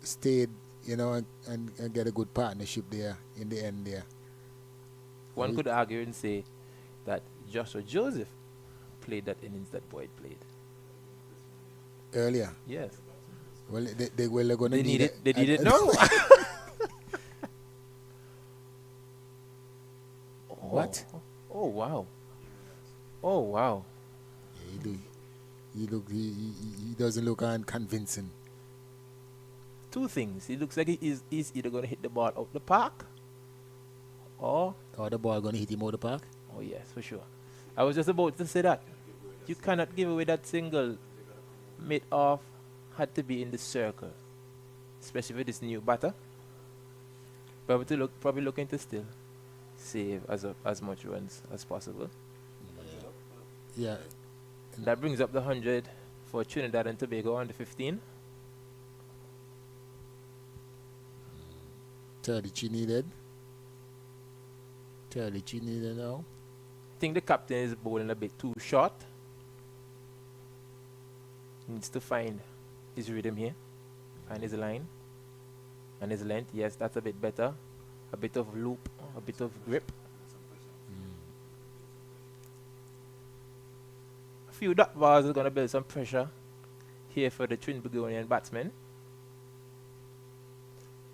stayed, and get a good partnership there in the end there. One could argue and say that Joshua Joseph played that innings that Boyd played. Earlier. Yes. Well, they're going to need it. They need it now. What? Oh wow. Oh wow. Yeah, he doesn't look unconvincing. Two things. He looks like he's either going to hit the ball out the park or the ball going to hit him out the park. Oh yes, for sure. I was just about to say that. You cannot give away that single mid-off. Had to be in the circle, especially with this new batter. Probably looking to still save as much runs as possible. Yeah. That brings up the 100 for Trinidad and Tobago on the 15. 30 needed. 30 needed now. I think the captain is bowling a bit too short. He needs to find his rhythm here, find his line and his length. Yes, that's a bit better. A bit of loop, a bit of grip. A few dot balls are going to build some pressure here for the Trinbagonian batsmen.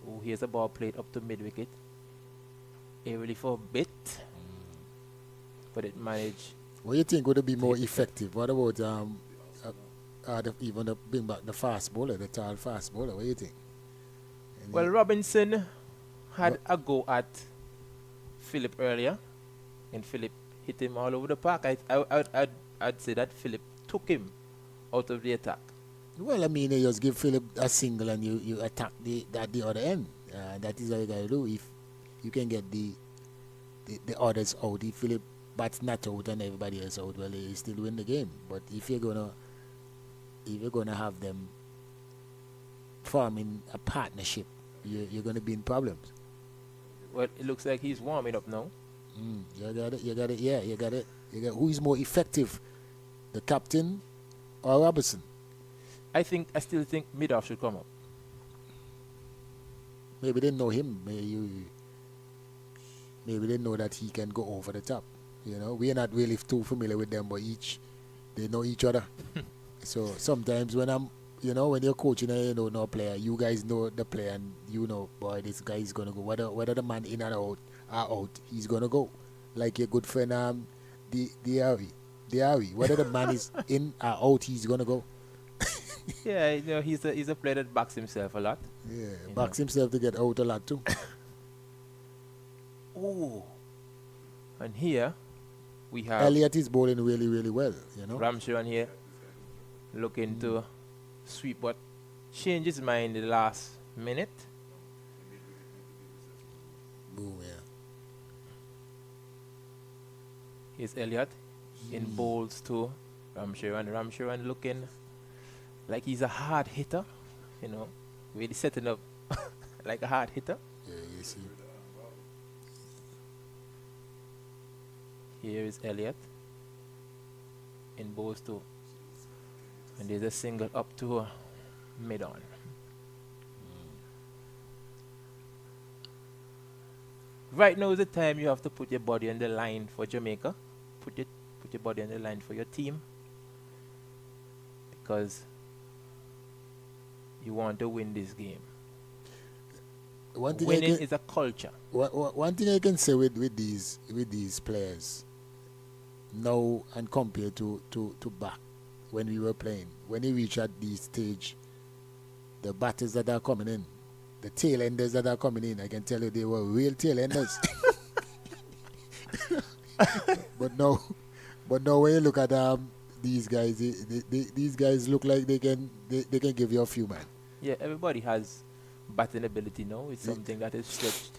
Oh, here's a ball played up to mid-wicket. Aerially for a bit, but it managed. What do you think would be more effective? What about even bring back the fast bowler, the tall fast bowler? What do you think? Well, Robinson had a go at Phillip earlier, and Phillip hit him all over the park. I'd say that Phillip took him out of the attack. Well, I mean, you just give Phillip a single and you attack the other end. That is what you got to do. If you can get the others out, if Phillip bats not out and everybody else out, well, you still win the game. But if you're gonna have them forming a partnership, you're gonna be in problems. Well, it looks like he's warming up now. You got it. Yeah, you got it. Who is more effective, the captain or Robertson? I still think mid-off should come up. Maybe they know him. Maybe they know that he can go over the top. We're not really too familiar with them, but they know each other. So sometimes when when you're coaching and you don't know a player, you guys know the player and boy, this guy is gonna go. Whether the man in and out, are out, he's gonna go. Like your good friend Diari. Whether the man is in or out, he's gonna go. Yeah, he's a player that backs himself a lot. Yeah, You backs know. himself to get out a lot too. Oh, and here we have Elliot is bowling really, really well, you know. Ramcharan here looking to sweep, but change his mind in the last minute. Boom, yeah. Here's Elliot in bowls to Ramcharan. Ramcharan looking like he's a hard hitter, you know, really setting up like a hard hitter. Yeah, you see. Here is Elliot in bowls too. And there's a single up to mid on. Right now is the time you have to put your body on the line for Jamaica. Put your body on the line for your team. Because you want to win this game. Winning is a culture. One thing I can say with these players now and compared to back when we were playing, when you reach at this stage, the batters that are coming in, the tail enders that are coming in, I can tell you they were real tail enders. but now when you look at these guys, these guys look like they can give you a few, man. Yeah, everybody has batting ability now. It's something that is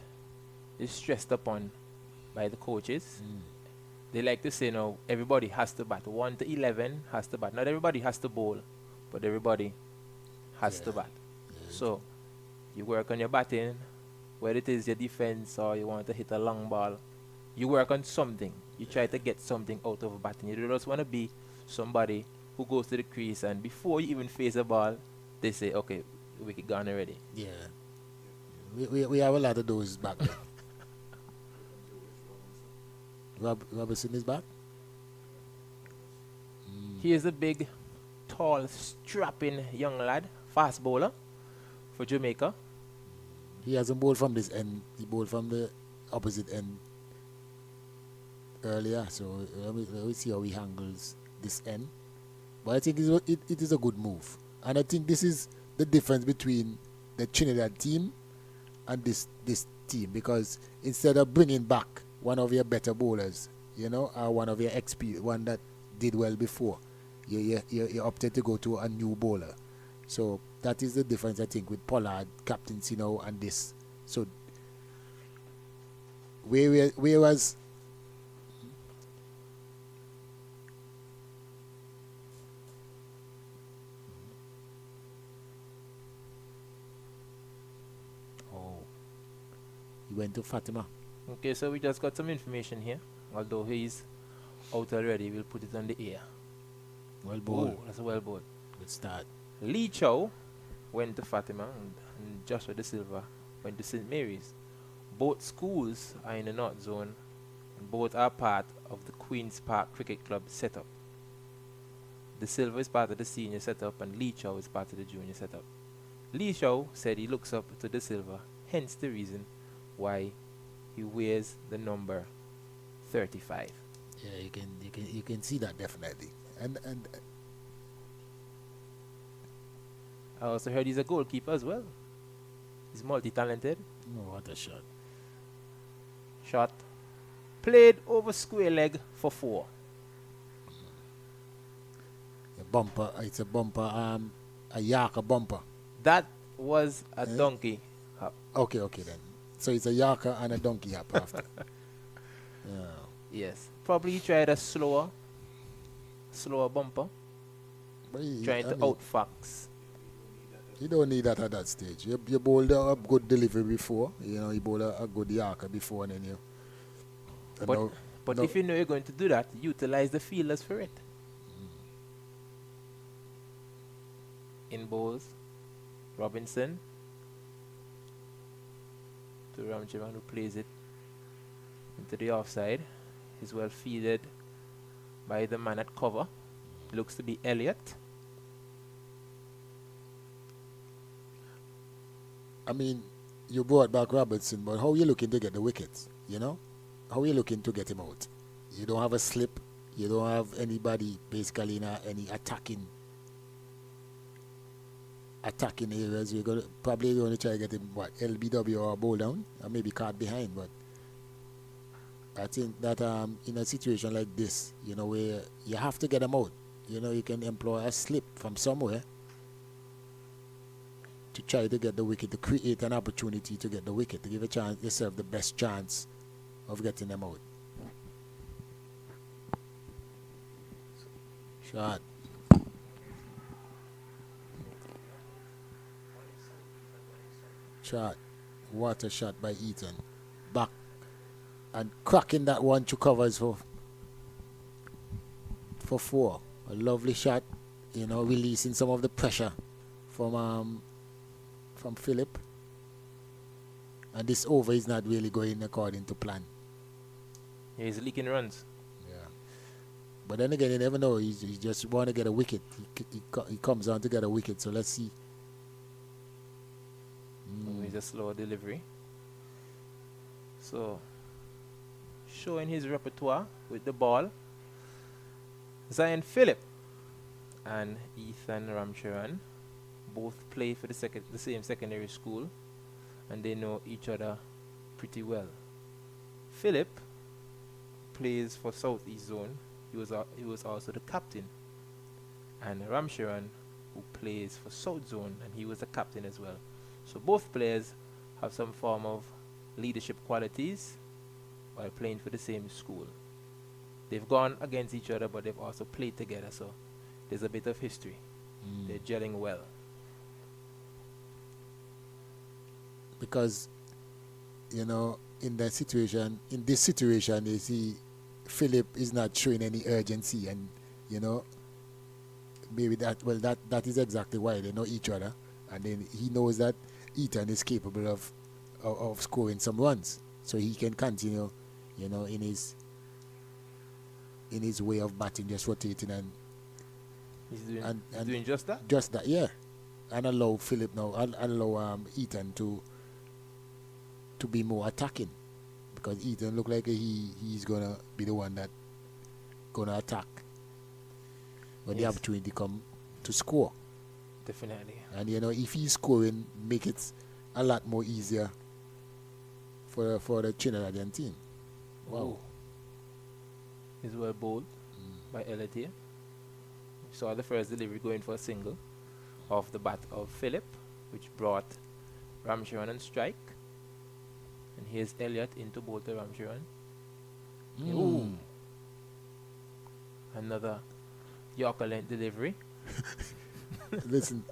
stressed upon by the coaches. They like to say now everybody has to bat. 1 to 11 has to bat. Not everybody has to bowl, but everybody has to bat. So you work on your batting, whether it is your defense or you want to hit a long ball. You work on something. You try to get something out of batting. You don't just want to be somebody who goes to the crease and before you even face a ball, they say, okay, wicket gone already. Yeah. We have a lot of those back there. Robertson is back? He is a big, tall, strapping young lad, fast bowler for Jamaica. He hasn't bowled from this end. He bowled from the opposite end earlier. So let me see how he handles this end. But I think it is a good move. And I think this is the difference between the Trinidad team and this team. Because instead of bringing back one of your better bowlers, you know, or one of your one that did well before, you opted to go to a new bowler. So that is the difference, I think, with Pollard, captaincy now, and this. So whereas he went to Fatima. Okay, so we just got some information here. Although he's out already, we'll put it on the air. Well bowled. Oh, that's a well bowled. Good start. Lee Chow went to Fatima and Joshua De Silva went to St. Mary's. Both schools are in the North Zone and both are part of the Queen's Park Cricket Club setup. De Silva is part of the senior setup and Lee Chow is part of the junior setup. Lee Chow said he looks up to De Silva, hence the reason why he wears the number 35. Yeah, you can see that definitely. And I also heard he's a goalkeeper as well. He's multi-talented. oh, what a shot. Shot played over square leg for 4. A bumper, it's a bumper, a Yorker bumper. That was a donkey hop. Okay then. So it's a Yorker and a donkey hop after. Yeah. Yes. Probably he tried a slower bumper. But Trying to outfox. You don't need that at that stage. You bowled a good delivery before. You know, you bowled a good Yorker before and then you. But if you know you're going to do that, utilize the fielders for it. In bowls, Robinson to Ramcharan, who plays it into the offside. He's well fielded by the man at cover. Looks to be Elliot. I mean, you brought back Robertson, but how are you looking to get the wickets? you know, how are you looking to get him out? You don't have a slip. You don't have anybody basically in any attacking areas. You're gonna probably going to try to get him LBW or bowl down, or maybe caught behind. But I think that in a situation like this, you know, where you have to get him out, you know, you can employ a slip from somewhere to try to get the wicket, to create an opportunity to get the wicket, to give a chance yourself the best chance of getting them out. Shot. Shot. Water shot by Ethan. Back. And cracking that one to covers for 4. A lovely shot, you know, releasing some of the pressure from Philip. And this over is not really going according to plan. Yeah, he's leaking runs. Yeah. But then again, you never know. He just want to get a wicket. He comes on to get a wicket. So let's see. He's a slow delivery. So, showing his repertoire with the ball, Zion Phillip and Ethan Ramcharan both play for the same secondary school, and they know each other pretty well. Phillip plays for Southeast Zone. He was also the captain. And Ramcharan, who plays for South Zone, and he was the captain as well. So both players have some form of leadership qualities while playing for the same school. They've gone against each other, but they've also played together, so there's a bit of history. They're gelling well. Because, you know, in this situation, you see Philip is not showing any urgency, and, you know, maybe that is exactly why they know each other, and then he knows that Ethan is capable of scoring some runs, so he can continue, you know, in his way of batting, just rotating and He's doing just that? Just that, yeah. And allow Philip now, allow Ethan to be more attacking, because Ethan look like he's gonna be the one that gonna attack when the opportunity come to score. Definitely. And you know, if he's scoring, make it a lot more easier for the Trinidadian team. Wow. Ooh. Is well bowled by Elliot. Saw the first delivery going for a single off the bat of Philip, which brought Ramcharan on strike. And here's Elliot into bowl to Ramcharan. Ooh. Another Yorker length delivery. Listen,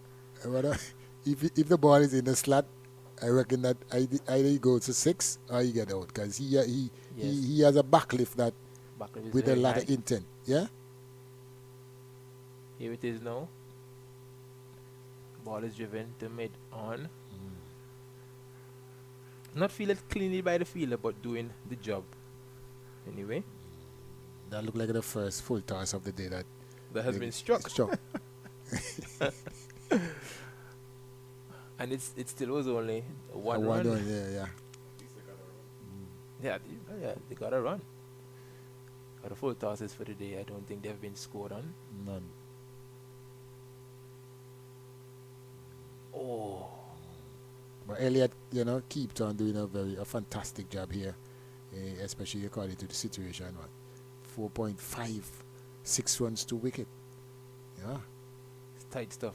if the ball is in the slot, I reckon that either he goes to 6 or he get out, because he has a backlift that with a lot of intent. Yeah. Here it is now. Ball is driven to mid on. Not fielded cleanly by the fielder, but doing the job. Anyway. That looked like the first full toss of the day that has been struck. And it still was only one run. Yeah, they got a run. But the full tosses for the day, I don't think they've been scored on. None. Oh. But Elliot, you know, keeps on doing a fantastic job here, especially according to the situation. 4.5, 6 runs to wicket. Yeah. It's tight stuff.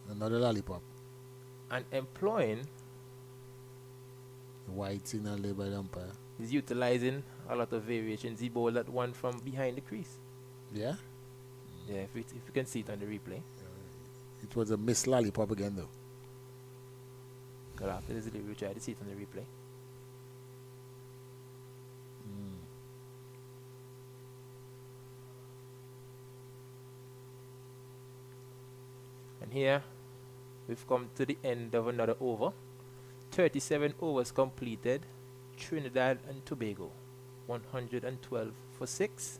Another lollipop. And employing the wide signal there by the umpire. He's utilizing a lot of variations. He bowled that one from behind the crease. Yeah? Yeah, if you can see it on the replay. It was a missed lollipop again, though. But after this delivery, we tried to see it on the replay. And here, we've come to the end of another over. 37 overs completed. Trinidad and Tobago, 112 for 6.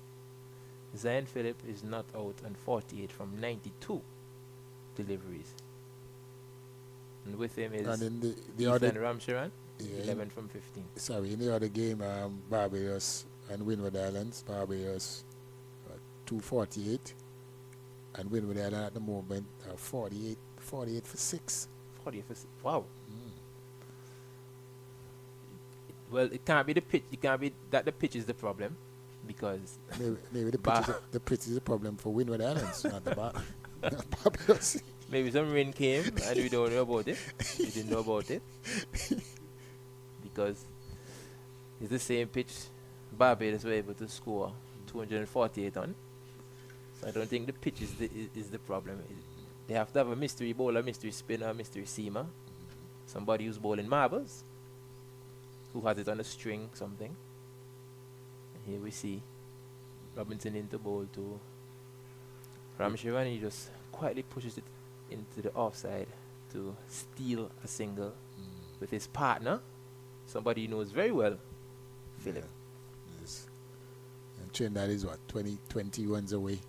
Zion Phillip is not out on 48 from 92 deliveries. And with him And is in the Ethan other, Ramcharan, yeah, 11 from 15. sorry, in the other game, Barbados and Windward Islands, Barbados 248, and Windward Island at the moment 48 for 6. 40 for wow. Mm. Well, it can't be the pitch. It can't be that the pitch is the problem, because Maybe the pitch, Ba- the pitch is a problem for Windward Islands, not the not Barbados. maybe some rain came and we don't know about it. We didn't know about it because it's the same pitch Barbados were able to score 248 on. So I don't think the pitch is the problem. They have to have a mystery bowler, mystery spinner, mystery seamer, somebody who's bowling marbles, who has it on a string, something. And here we see Robinson into bowl to Ramcharan. He just quietly pushes it into the offside to steal a single with his partner, somebody he knows very well, Philip. Yeah. Yes. And Trinidad is what, 20 runs away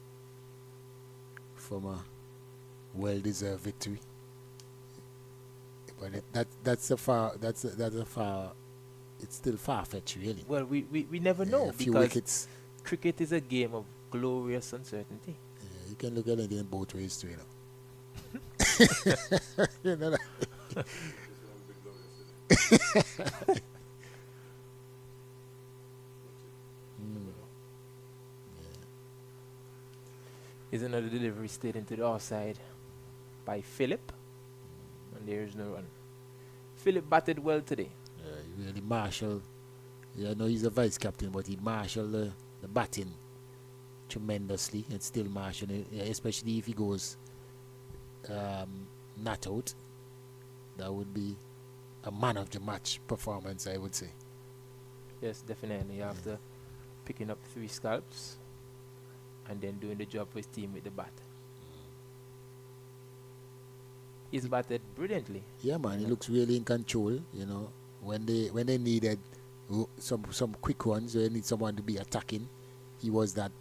from a well-deserved victory. But that's a far. It's still far-fetched, really. Well, we never Yeah, know, a few because wickets. cricket is a game of glorious uncertainty. Yeah, you can look at it in both ways too, you know. You know that? Mm. Is another delivery stayed into the offside by Philip, and there is no run. Philip batted well today. Yeah, he really marshal. Yeah, I know he's a vice captain, but he marshal the batting tremendously, and still marshal it, yeah, especially if he goes not out. That would be a man of the match performance, I would say. Yes, definitely. After picking up 3 scalps and then doing the job for his team with the bat. He's batted brilliantly. Yeah, man, he looks really in control. You know, when they needed some quick runs, they need someone to be attacking. He was that,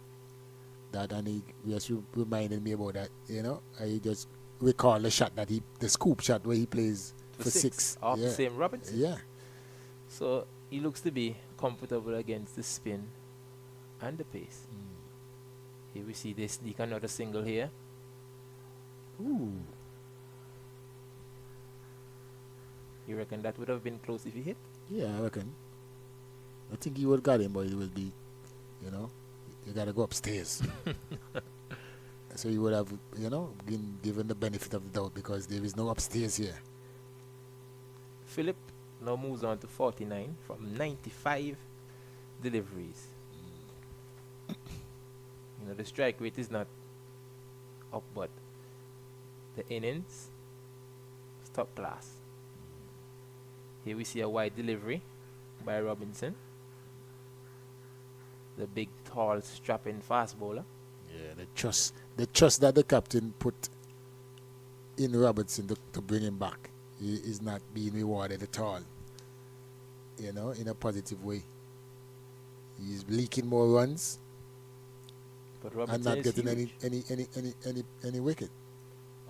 and he just reminded me about that. You know, I just recall the shot the scoop shot where he plays for 6 off yeah. the same Robinson. Yeah, So he looks to be comfortable against the spin and the pace. Here we see they sneak another single here. ooh, You reckon that would have been close if he hit? yeah, I reckon. I think he would got him, but it will be, you know, you gotta go upstairs. So he would have, you know, been given the benefit of the doubt because there is no upstairs here. Philip now moves on to 49 from 95 deliveries. You know, the strike rate is not up, but the innings is top class. Here we see a wide delivery by Robinson, the big, tall, strapping fast bowler. Yeah, the trust that the captain put in Robertson to bring him back is not being rewarded at all. You know, in a positive way. He's leaking more runs But and Robinson not is getting huge. any wicket.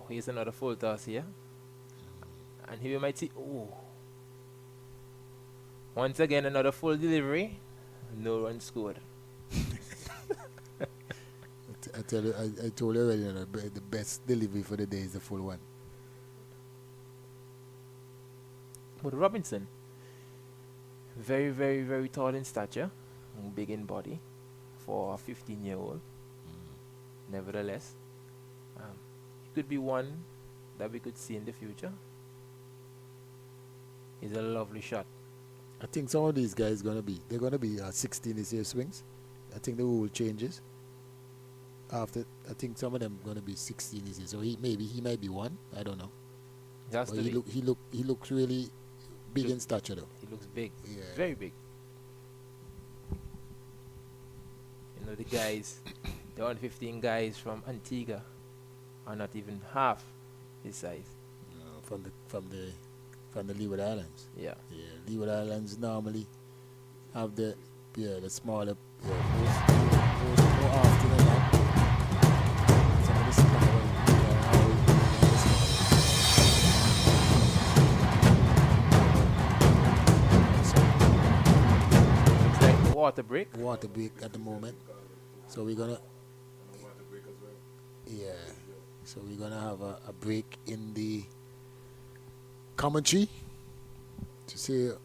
Oh, here's another full toss here. And here we might see, oh. Once again, another full delivery. No run scored. I tell you, I told you already, you know, the best delivery for the day is the full one. But Robinson, very, very, very tall in stature, and big in body for a 15-year-old. Nevertheless, he could be one that we could see in the future. He's a lovely shot. I think some of these guys they're gonna be 16 this year swings. I think the rule changes. After, I think some of them gonna be 16 this year. So he might be one. I don't know. He has But to be. he looks really big in stature though. He looks big. Yeah. Very big. You know, the guys, the 115 guys from Antigua are not even half his size. From the Leeward Islands. Yeah. Yeah, Leeward Islands normally have the smaller those more often than that. Some of the smaller, always the smaller. water break. Water break at the moment. So we're gonna, yeah. So we're gonna have a break in the commentary to see you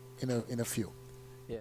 in a few. Yeah.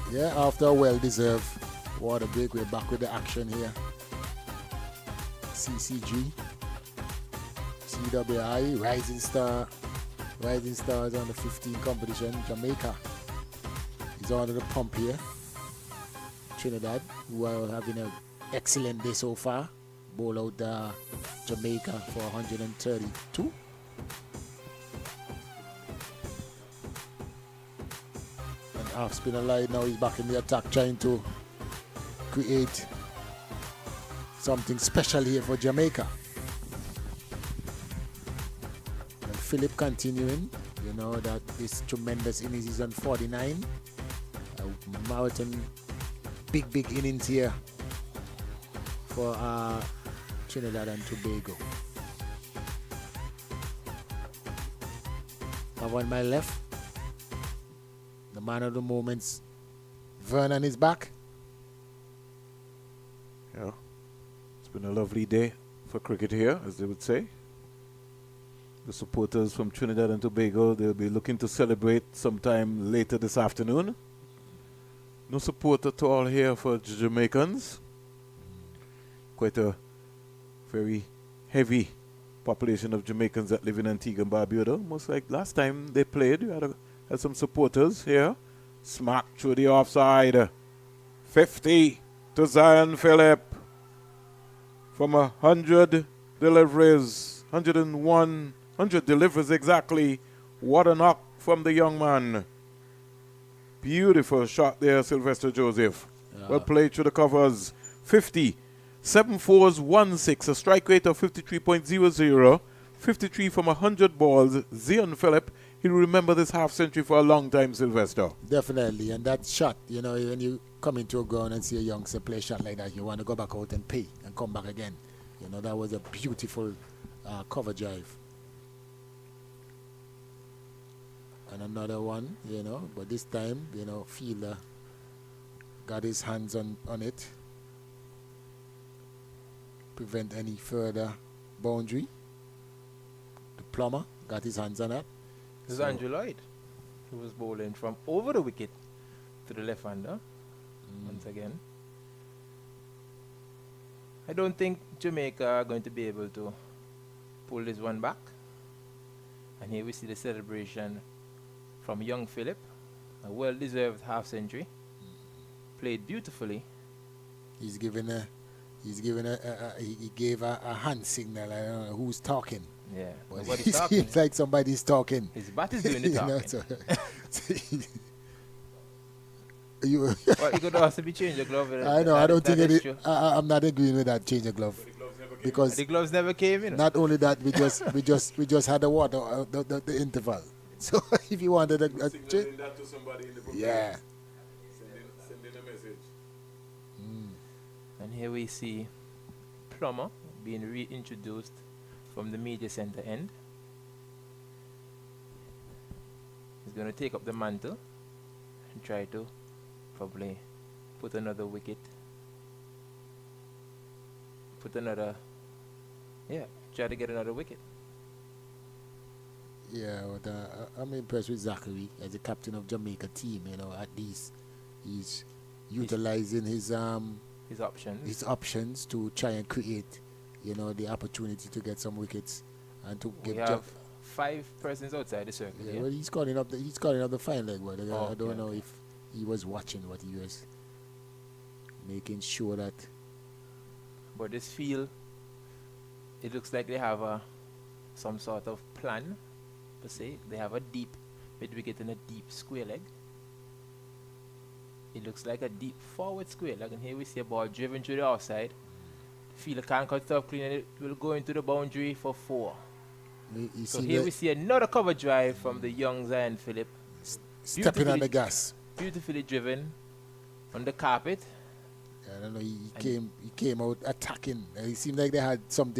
Yeah, after a well-deserved water break, we're back with the action here. CCG, CWI, Rising Stars on the 15 competition. Jamaica is under the pump here. Trinidad, who are having an excellent day so far, bowl out Jamaica for 132. And half spinner line now is back in the attack, trying to create something special here for Jamaica. And Philip continuing, you know that this tremendous innings is on 49. A marathon, big innings here for Trinidad and Tobago. Now on my left, the man of the moments, Vernon is back. Yeah, it's been a lovely day for cricket here, as they would say. The supporters from Trinidad and Tobago, they'll be looking to celebrate sometime later this afternoon. No support at all here for Jamaicans. Quite a very heavy population of Jamaicans that live in Antigua and Barbuda. Most like last time they played, you had some supporters here. Smack through the offside. 50 to Zion Phillip. From 100 deliveries. 100 deliveries exactly. What a knock from the young man. Beautiful shot there, Sylvester Joseph. Well played through the covers. 50 7-4s-1-6, a strike rate of 53.00, 53 from 100 balls. Zion Phillip, he'll remember this half century for a long time, Sylvester. Definitely, and that shot, when you come into a ground and see a youngster play a shot like that, you want to go back out and pay and come back again. That was a beautiful cover drive. And another one, but this time, fielder got his hands on it. Prevent any further boundary. The plumber got his hands on that. This is Andrew Lloyd, who was bowling from over the wicket to the left-hander once again. I don't think Jamaica are going to be able to pull this one back. And here we see the celebration from young Phillip, a well-deserved half-century. Played beautifully. He gave a hand signal. I don't know who's talking. Yeah, but nobody's it talking. seems like somebody's talking. His bat is doing the talking. Well, you could also be changing the glove. I know. I don't think it. I'm not agreeing with that change of glove because the gloves never came in. Not only that, we just had the water the interval. So if you wanted a Signaling that to somebody in the book. yeah. Sending a message. And here we see Plummer being reintroduced from the media center end. He's going to take up the mantle and try to probably put another wicket. Try to get another wicket. Yeah, but I'm impressed with Zachary as the captain of Jamaica team. At least he's utilizing his options to try and create, the opportunity to get some wickets and to We give. have 5 persons outside the circle. Yeah, well, he's calling up the fine leg, but I don't know if he was watching what he was making sure that. But this field, it looks like they have some sort of plan, per se. They have a deep mid wicket and a deep square leg. It looks like a deep forward square leg, and here we see a ball driven to the offside. The fielder can't cut it off clean, and it will go into the boundary for 4. So here we see another cover drive from the young Zion Phillip. Stepping on the gas. Beautifully driven on the carpet. I don't know. He came out attacking. It seemed like they had some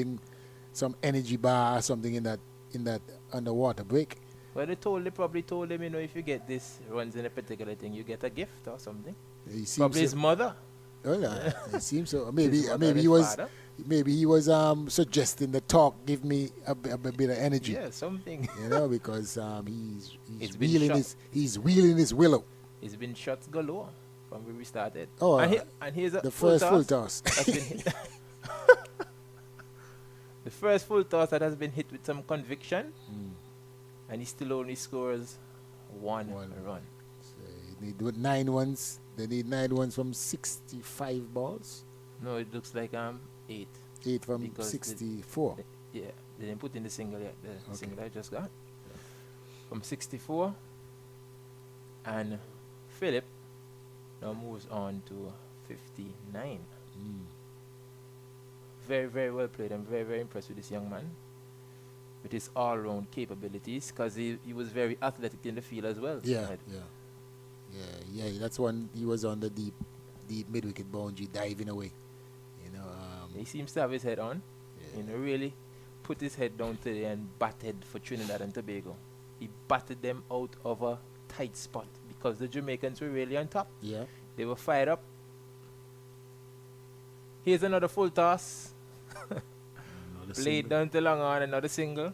energy bar or something in that underwater break. Well, they probably told him, if you get this runs in a particular thing, you get a gift or something. Probably his mother. Oh, yeah. It seems so. Maybe he was suggesting the talk give me a bit of energy. Yeah, something. Because he's wheeling his willow. It's been shots galore from where we started. Oh, and here's the first full toss. That's been hit. The first full toss that has been hit with some conviction, and he still only scores one run. So they need 9 ones. They need 9 ones from 65 balls. No, it looks like 8. 8 from 64. They didn't put in the single yet. The single I just got from 64, and Phillip now moves on to 59. Very, very well played. I'm very, very impressed with this young man, with his all-round capabilities, because he was very athletic in the field as well. Yeah. That's one. He was on the deep mid-wicket boundary, diving away. He seems to have his head on. Really put his head down today and batted for Trinidad and Tobago. He batted them out of a tight spot because the Jamaicans were really on top. Yeah. They were fired up. Here's another full toss. Played down to long on, another single.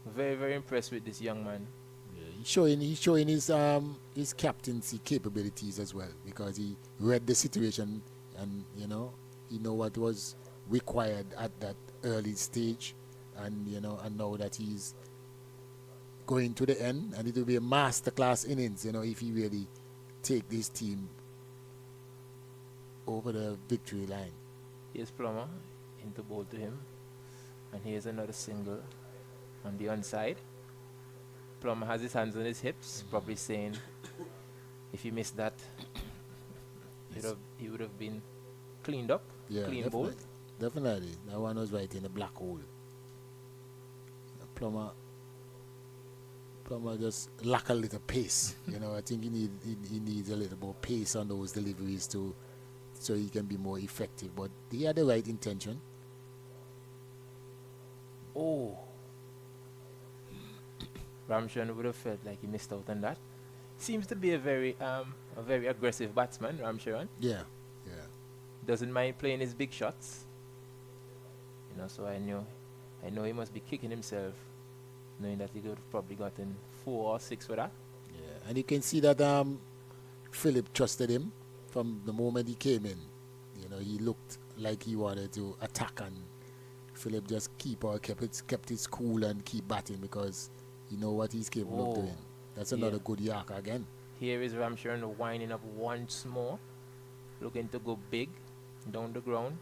Very, very impressed with this young man. Yeah, he's showing his captaincy capabilities as well, because he read the situation and he know what was required at that early stage, and and now that he's going to the end, and it will be a masterclass innings, if he really take this team over the victory line. Here's Plummer into bowl to him, and here's another single on the onside. Plummer has his hands on his hips, probably saying, If he missed that, he would have been cleaned up, Yeah, clean definitely. bowled. Definitely. That one was right in the black hole. Plummer just lack a little pace. I think he needs a little more pace on those deliveries so he can be more effective. But he had the right intention. Oh, Ramcharan would have felt like he missed out on that. Seems to be a very aggressive batsman, Ramcharan. Yeah. Doesn't mind playing his big shots. So I know he must be kicking himself, knowing that he could have probably gotten 4 or 6 for that. Yeah. And you can see that Philip trusted him from the moment he came in. He looked like he wanted to attack, and Philip just kept his cool and keep batting because he know what he's capable of doing. That's another good Yorker again. Here is Ramcharan winding up once more, looking to go big down the ground,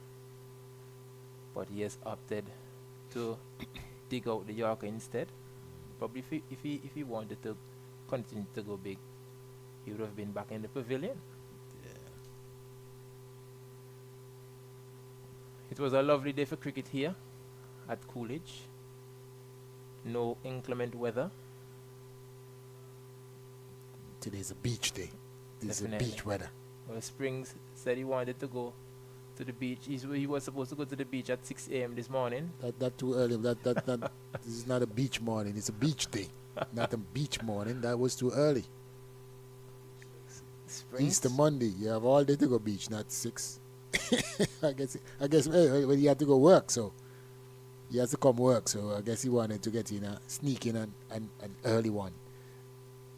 but he has opted to dig out the Yorker instead. Probably if he wanted to continue to go big, he would have been back in the pavilion. It was a lovely day for cricket here at Coolidge. No inclement weather. Today's a beach day. This Definitely. is beach weather. Well, Springs said he wanted to go to the beach. He was supposed to go to the beach at 6 a.m. this morning. That too early. This is not a beach morning. It's a beach day, not a beach morning. That was too early. Springs? Easter Monday. You have all day to go beach, not 6. I guess when he had to go work, so he has to come work. So I guess he wanted to get in sneak in an early one.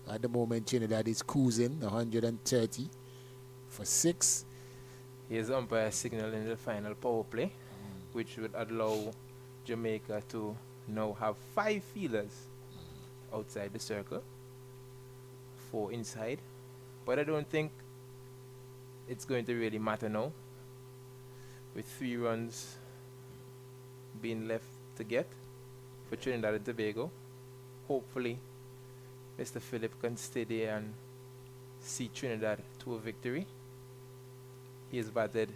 At the moment, Trinidad is cruising 130 for 6. Here's umpire signal in the final power play, which would allow Jamaica to now have 5 fielders outside the circle, 4 inside. But I don't think it's going to really matter now, with 3 runs being left to get for Trinidad and Tobago. Hopefully, Mr. Phillip can stay there and see Trinidad to a victory. He has batted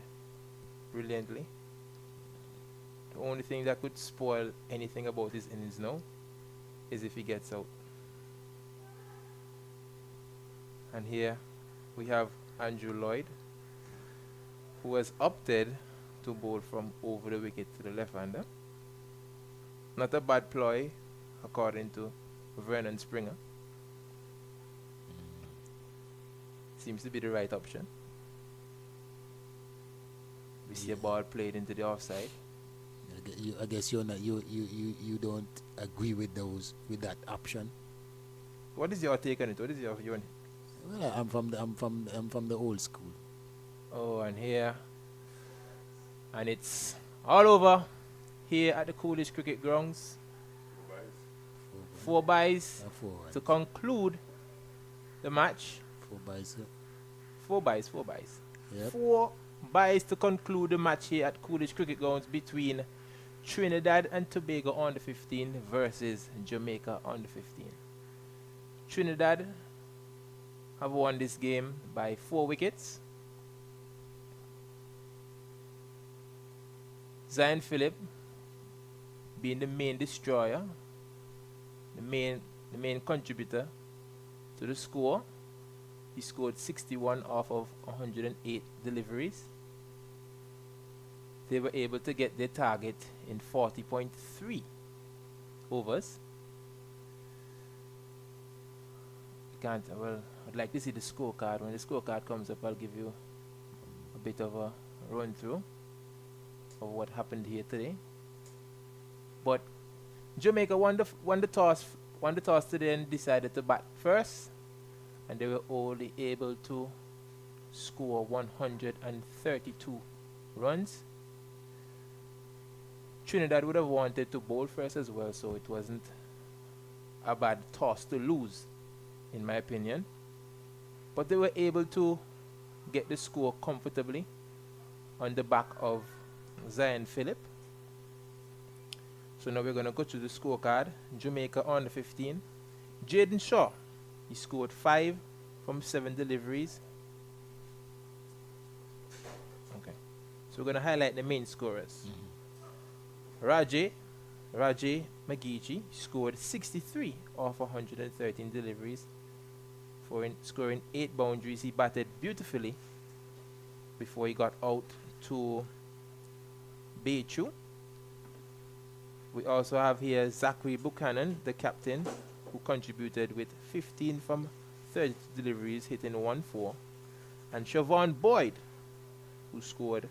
brilliantly. The only thing that could spoil anything about his innings now is if he gets out. And here we have Andrew Lloyd, who has opted to bowl from over the wicket to the left-hander. Not a bad ploy, according to Vernon Springer. Seems to be the right option. We see a ball played into the offside. I guess you don't agree with that option. What is your take on it? What is your view on it? Well, I'm from the old school. Oh, and here, and it's all over here at the Coolidge Cricket Grounds. 4 byes to conclude the match. 4 byes. 4 byes, 4 byes. Yep. 4 byes to conclude the match here at Coolidge Cricket Grounds between Trinidad and Tobago on the 15 versus Jamaica on the 15. Trinidad have won this game by 4 wickets. Zion Phillip being the main destroyer, the main contributor to the score. He scored 61 off of 108 deliveries. They were able to get their target in 40.3 overs. I'd like to see the scorecard. When the scorecard comes up, I'll give you a bit of a run through of what happened here today. But Jamaica won the toss today and decided to bat first, and they were only able to score 132 runs. Trinidad would have wanted to bowl first as well, so it wasn't a bad toss to lose, in my opinion. But they were able to get the score comfortably on the back of Zion Phillip. So now we're going to go to the scorecard. Jamaica on the 15. Jaden Shaw, he scored 5 from 7 deliveries. Okay. So we're going to highlight the main scorers. Rajay Magici scored 63 off 113 deliveries, scoring 8 boundaries. He batted beautifully before he got out to Beichu. We also have here Zachary Buchanan, the captain, who contributed with 15 from 30 deliveries, hitting 1-4. And Siobhan Boyd, who scored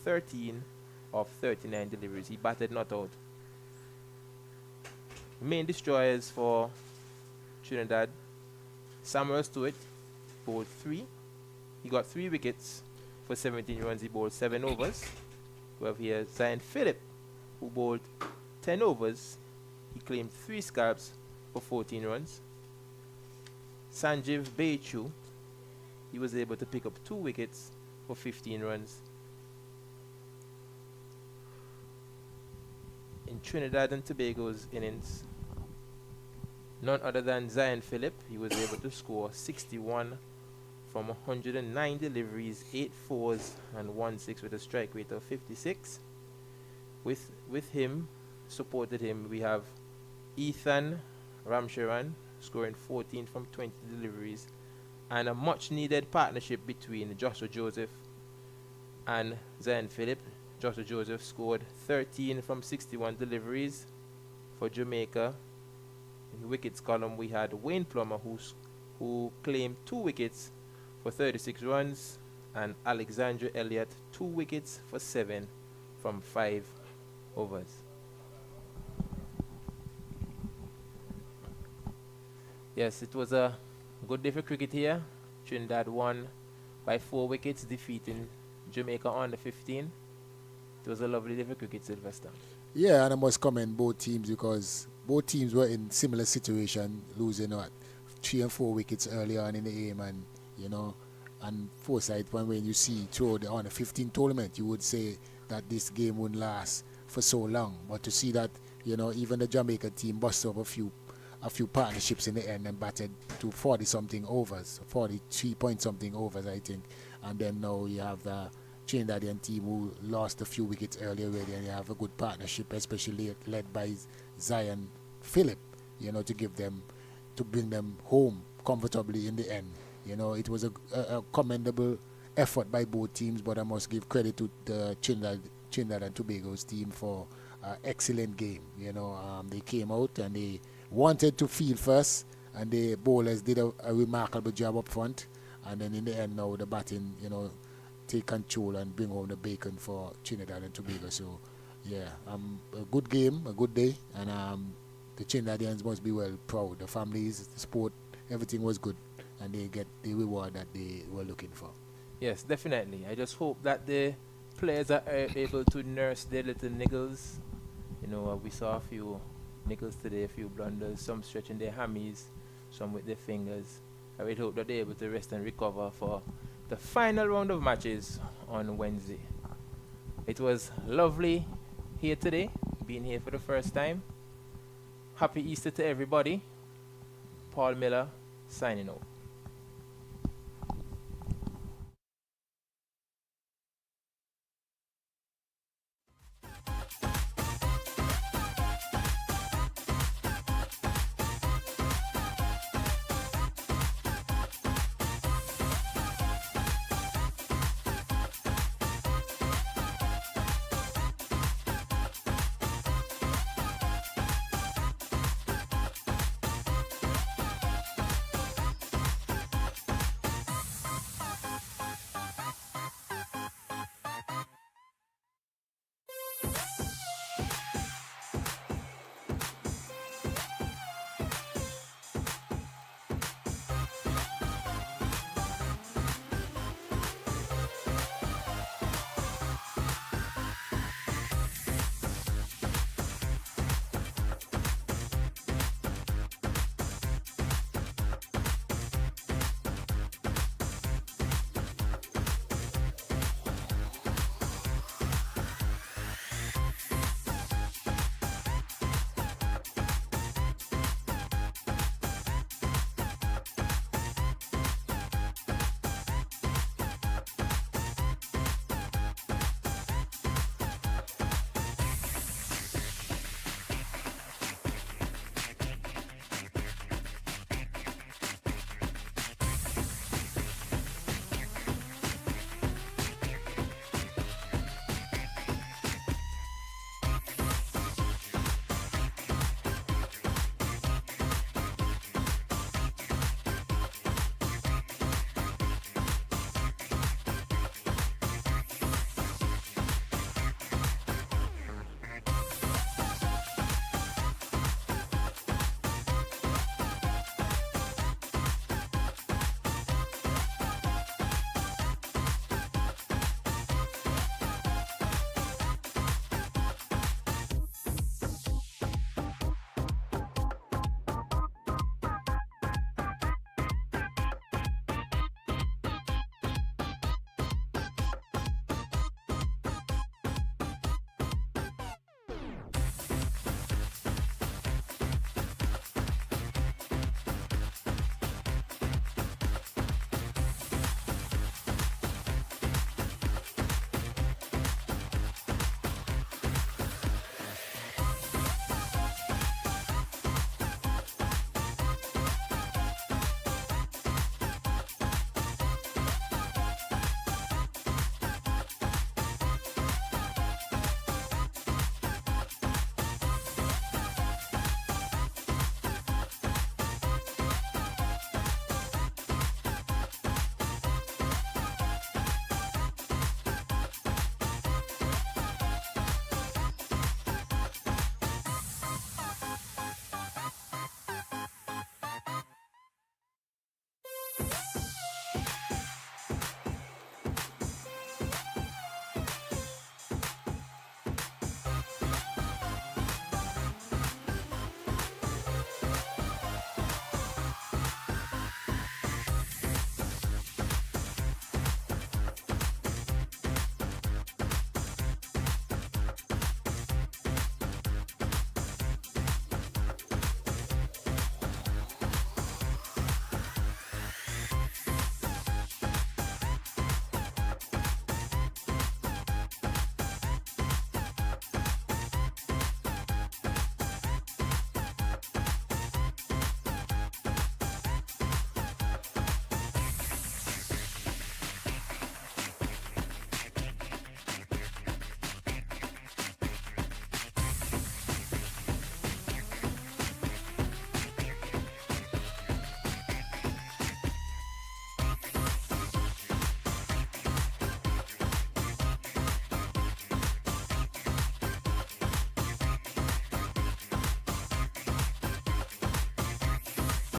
13 of 39 deliveries. He batted not out. Main destroyers for Trinidad: Samuel Stewart bowled 3. He got 3 wickets for 17 runs. He bowled 7 overs. We have here Zion Phillip, who bowled 10 overs. He claimed 3 scalps for 14 runs. Sanjeev Beichu, he was able to pick up 2 wickets for 15 runs. In Trinidad and Tobago's innings, none other than Zion Phillip, he was able to score 61 from 109 deliveries, 8 fours and 1 6 with a strike rate of 56. With him, supported him, we have Ethan Ramcharan scoring 14 from 20 deliveries, and a much needed partnership between Joshua Joseph and Zion Phillip. Joshua Joseph scored 13 from 61 deliveries for Jamaica. In the wickets column, we had Wayne Plummer, who claimed 2 wickets for 36 runs, and Alexandra Elliott 2 wickets for 7 from 5 overs. Yes, it was a good day for cricket here. Trinidad won by 4 wickets, defeating Jamaica on the 15. It was a lovely day for cricket, Sylvester. Yeah, and I must commend both teams because both teams were in similar situation, losing 3 and 4 wickets early on in the game, and and foresight when you see through on the 15 tournament, you would say that this game wouldn't last for so long. But to see that even the Jamaica team busted up a few partnerships in the end and batted to 40 something overs, 43 point something overs, I think, and then now you have the Trinidadian team who lost a few wickets earlier already, and you have a good partnership, especially led by Zion Phillip, to bring them home comfortably in the end. It was a commendable effort by both teams, but I must give credit to the Trinidad and Tobago's team for an excellent game. They came out and they wanted to field first, and the bowlers did a remarkable job up front, and then in the end now the batting, take control and bring home the bacon for Trinidad and Tobago. So, yeah, a good game, a good day, and the Trinidadians must be well proud. The families, the sport, everything was good, and they get the reward that they were looking for. Yes, definitely. I just hope that the players are able to nurse their little niggles. We saw a few niggles today, a few blunders, some stretching their hammies, some with their fingers. I would hope that they're able to rest and recover for the final round of matches on Wednesday. It was lovely here today, being here for the first time. Happy Easter to everybody. Paul Miller signing out.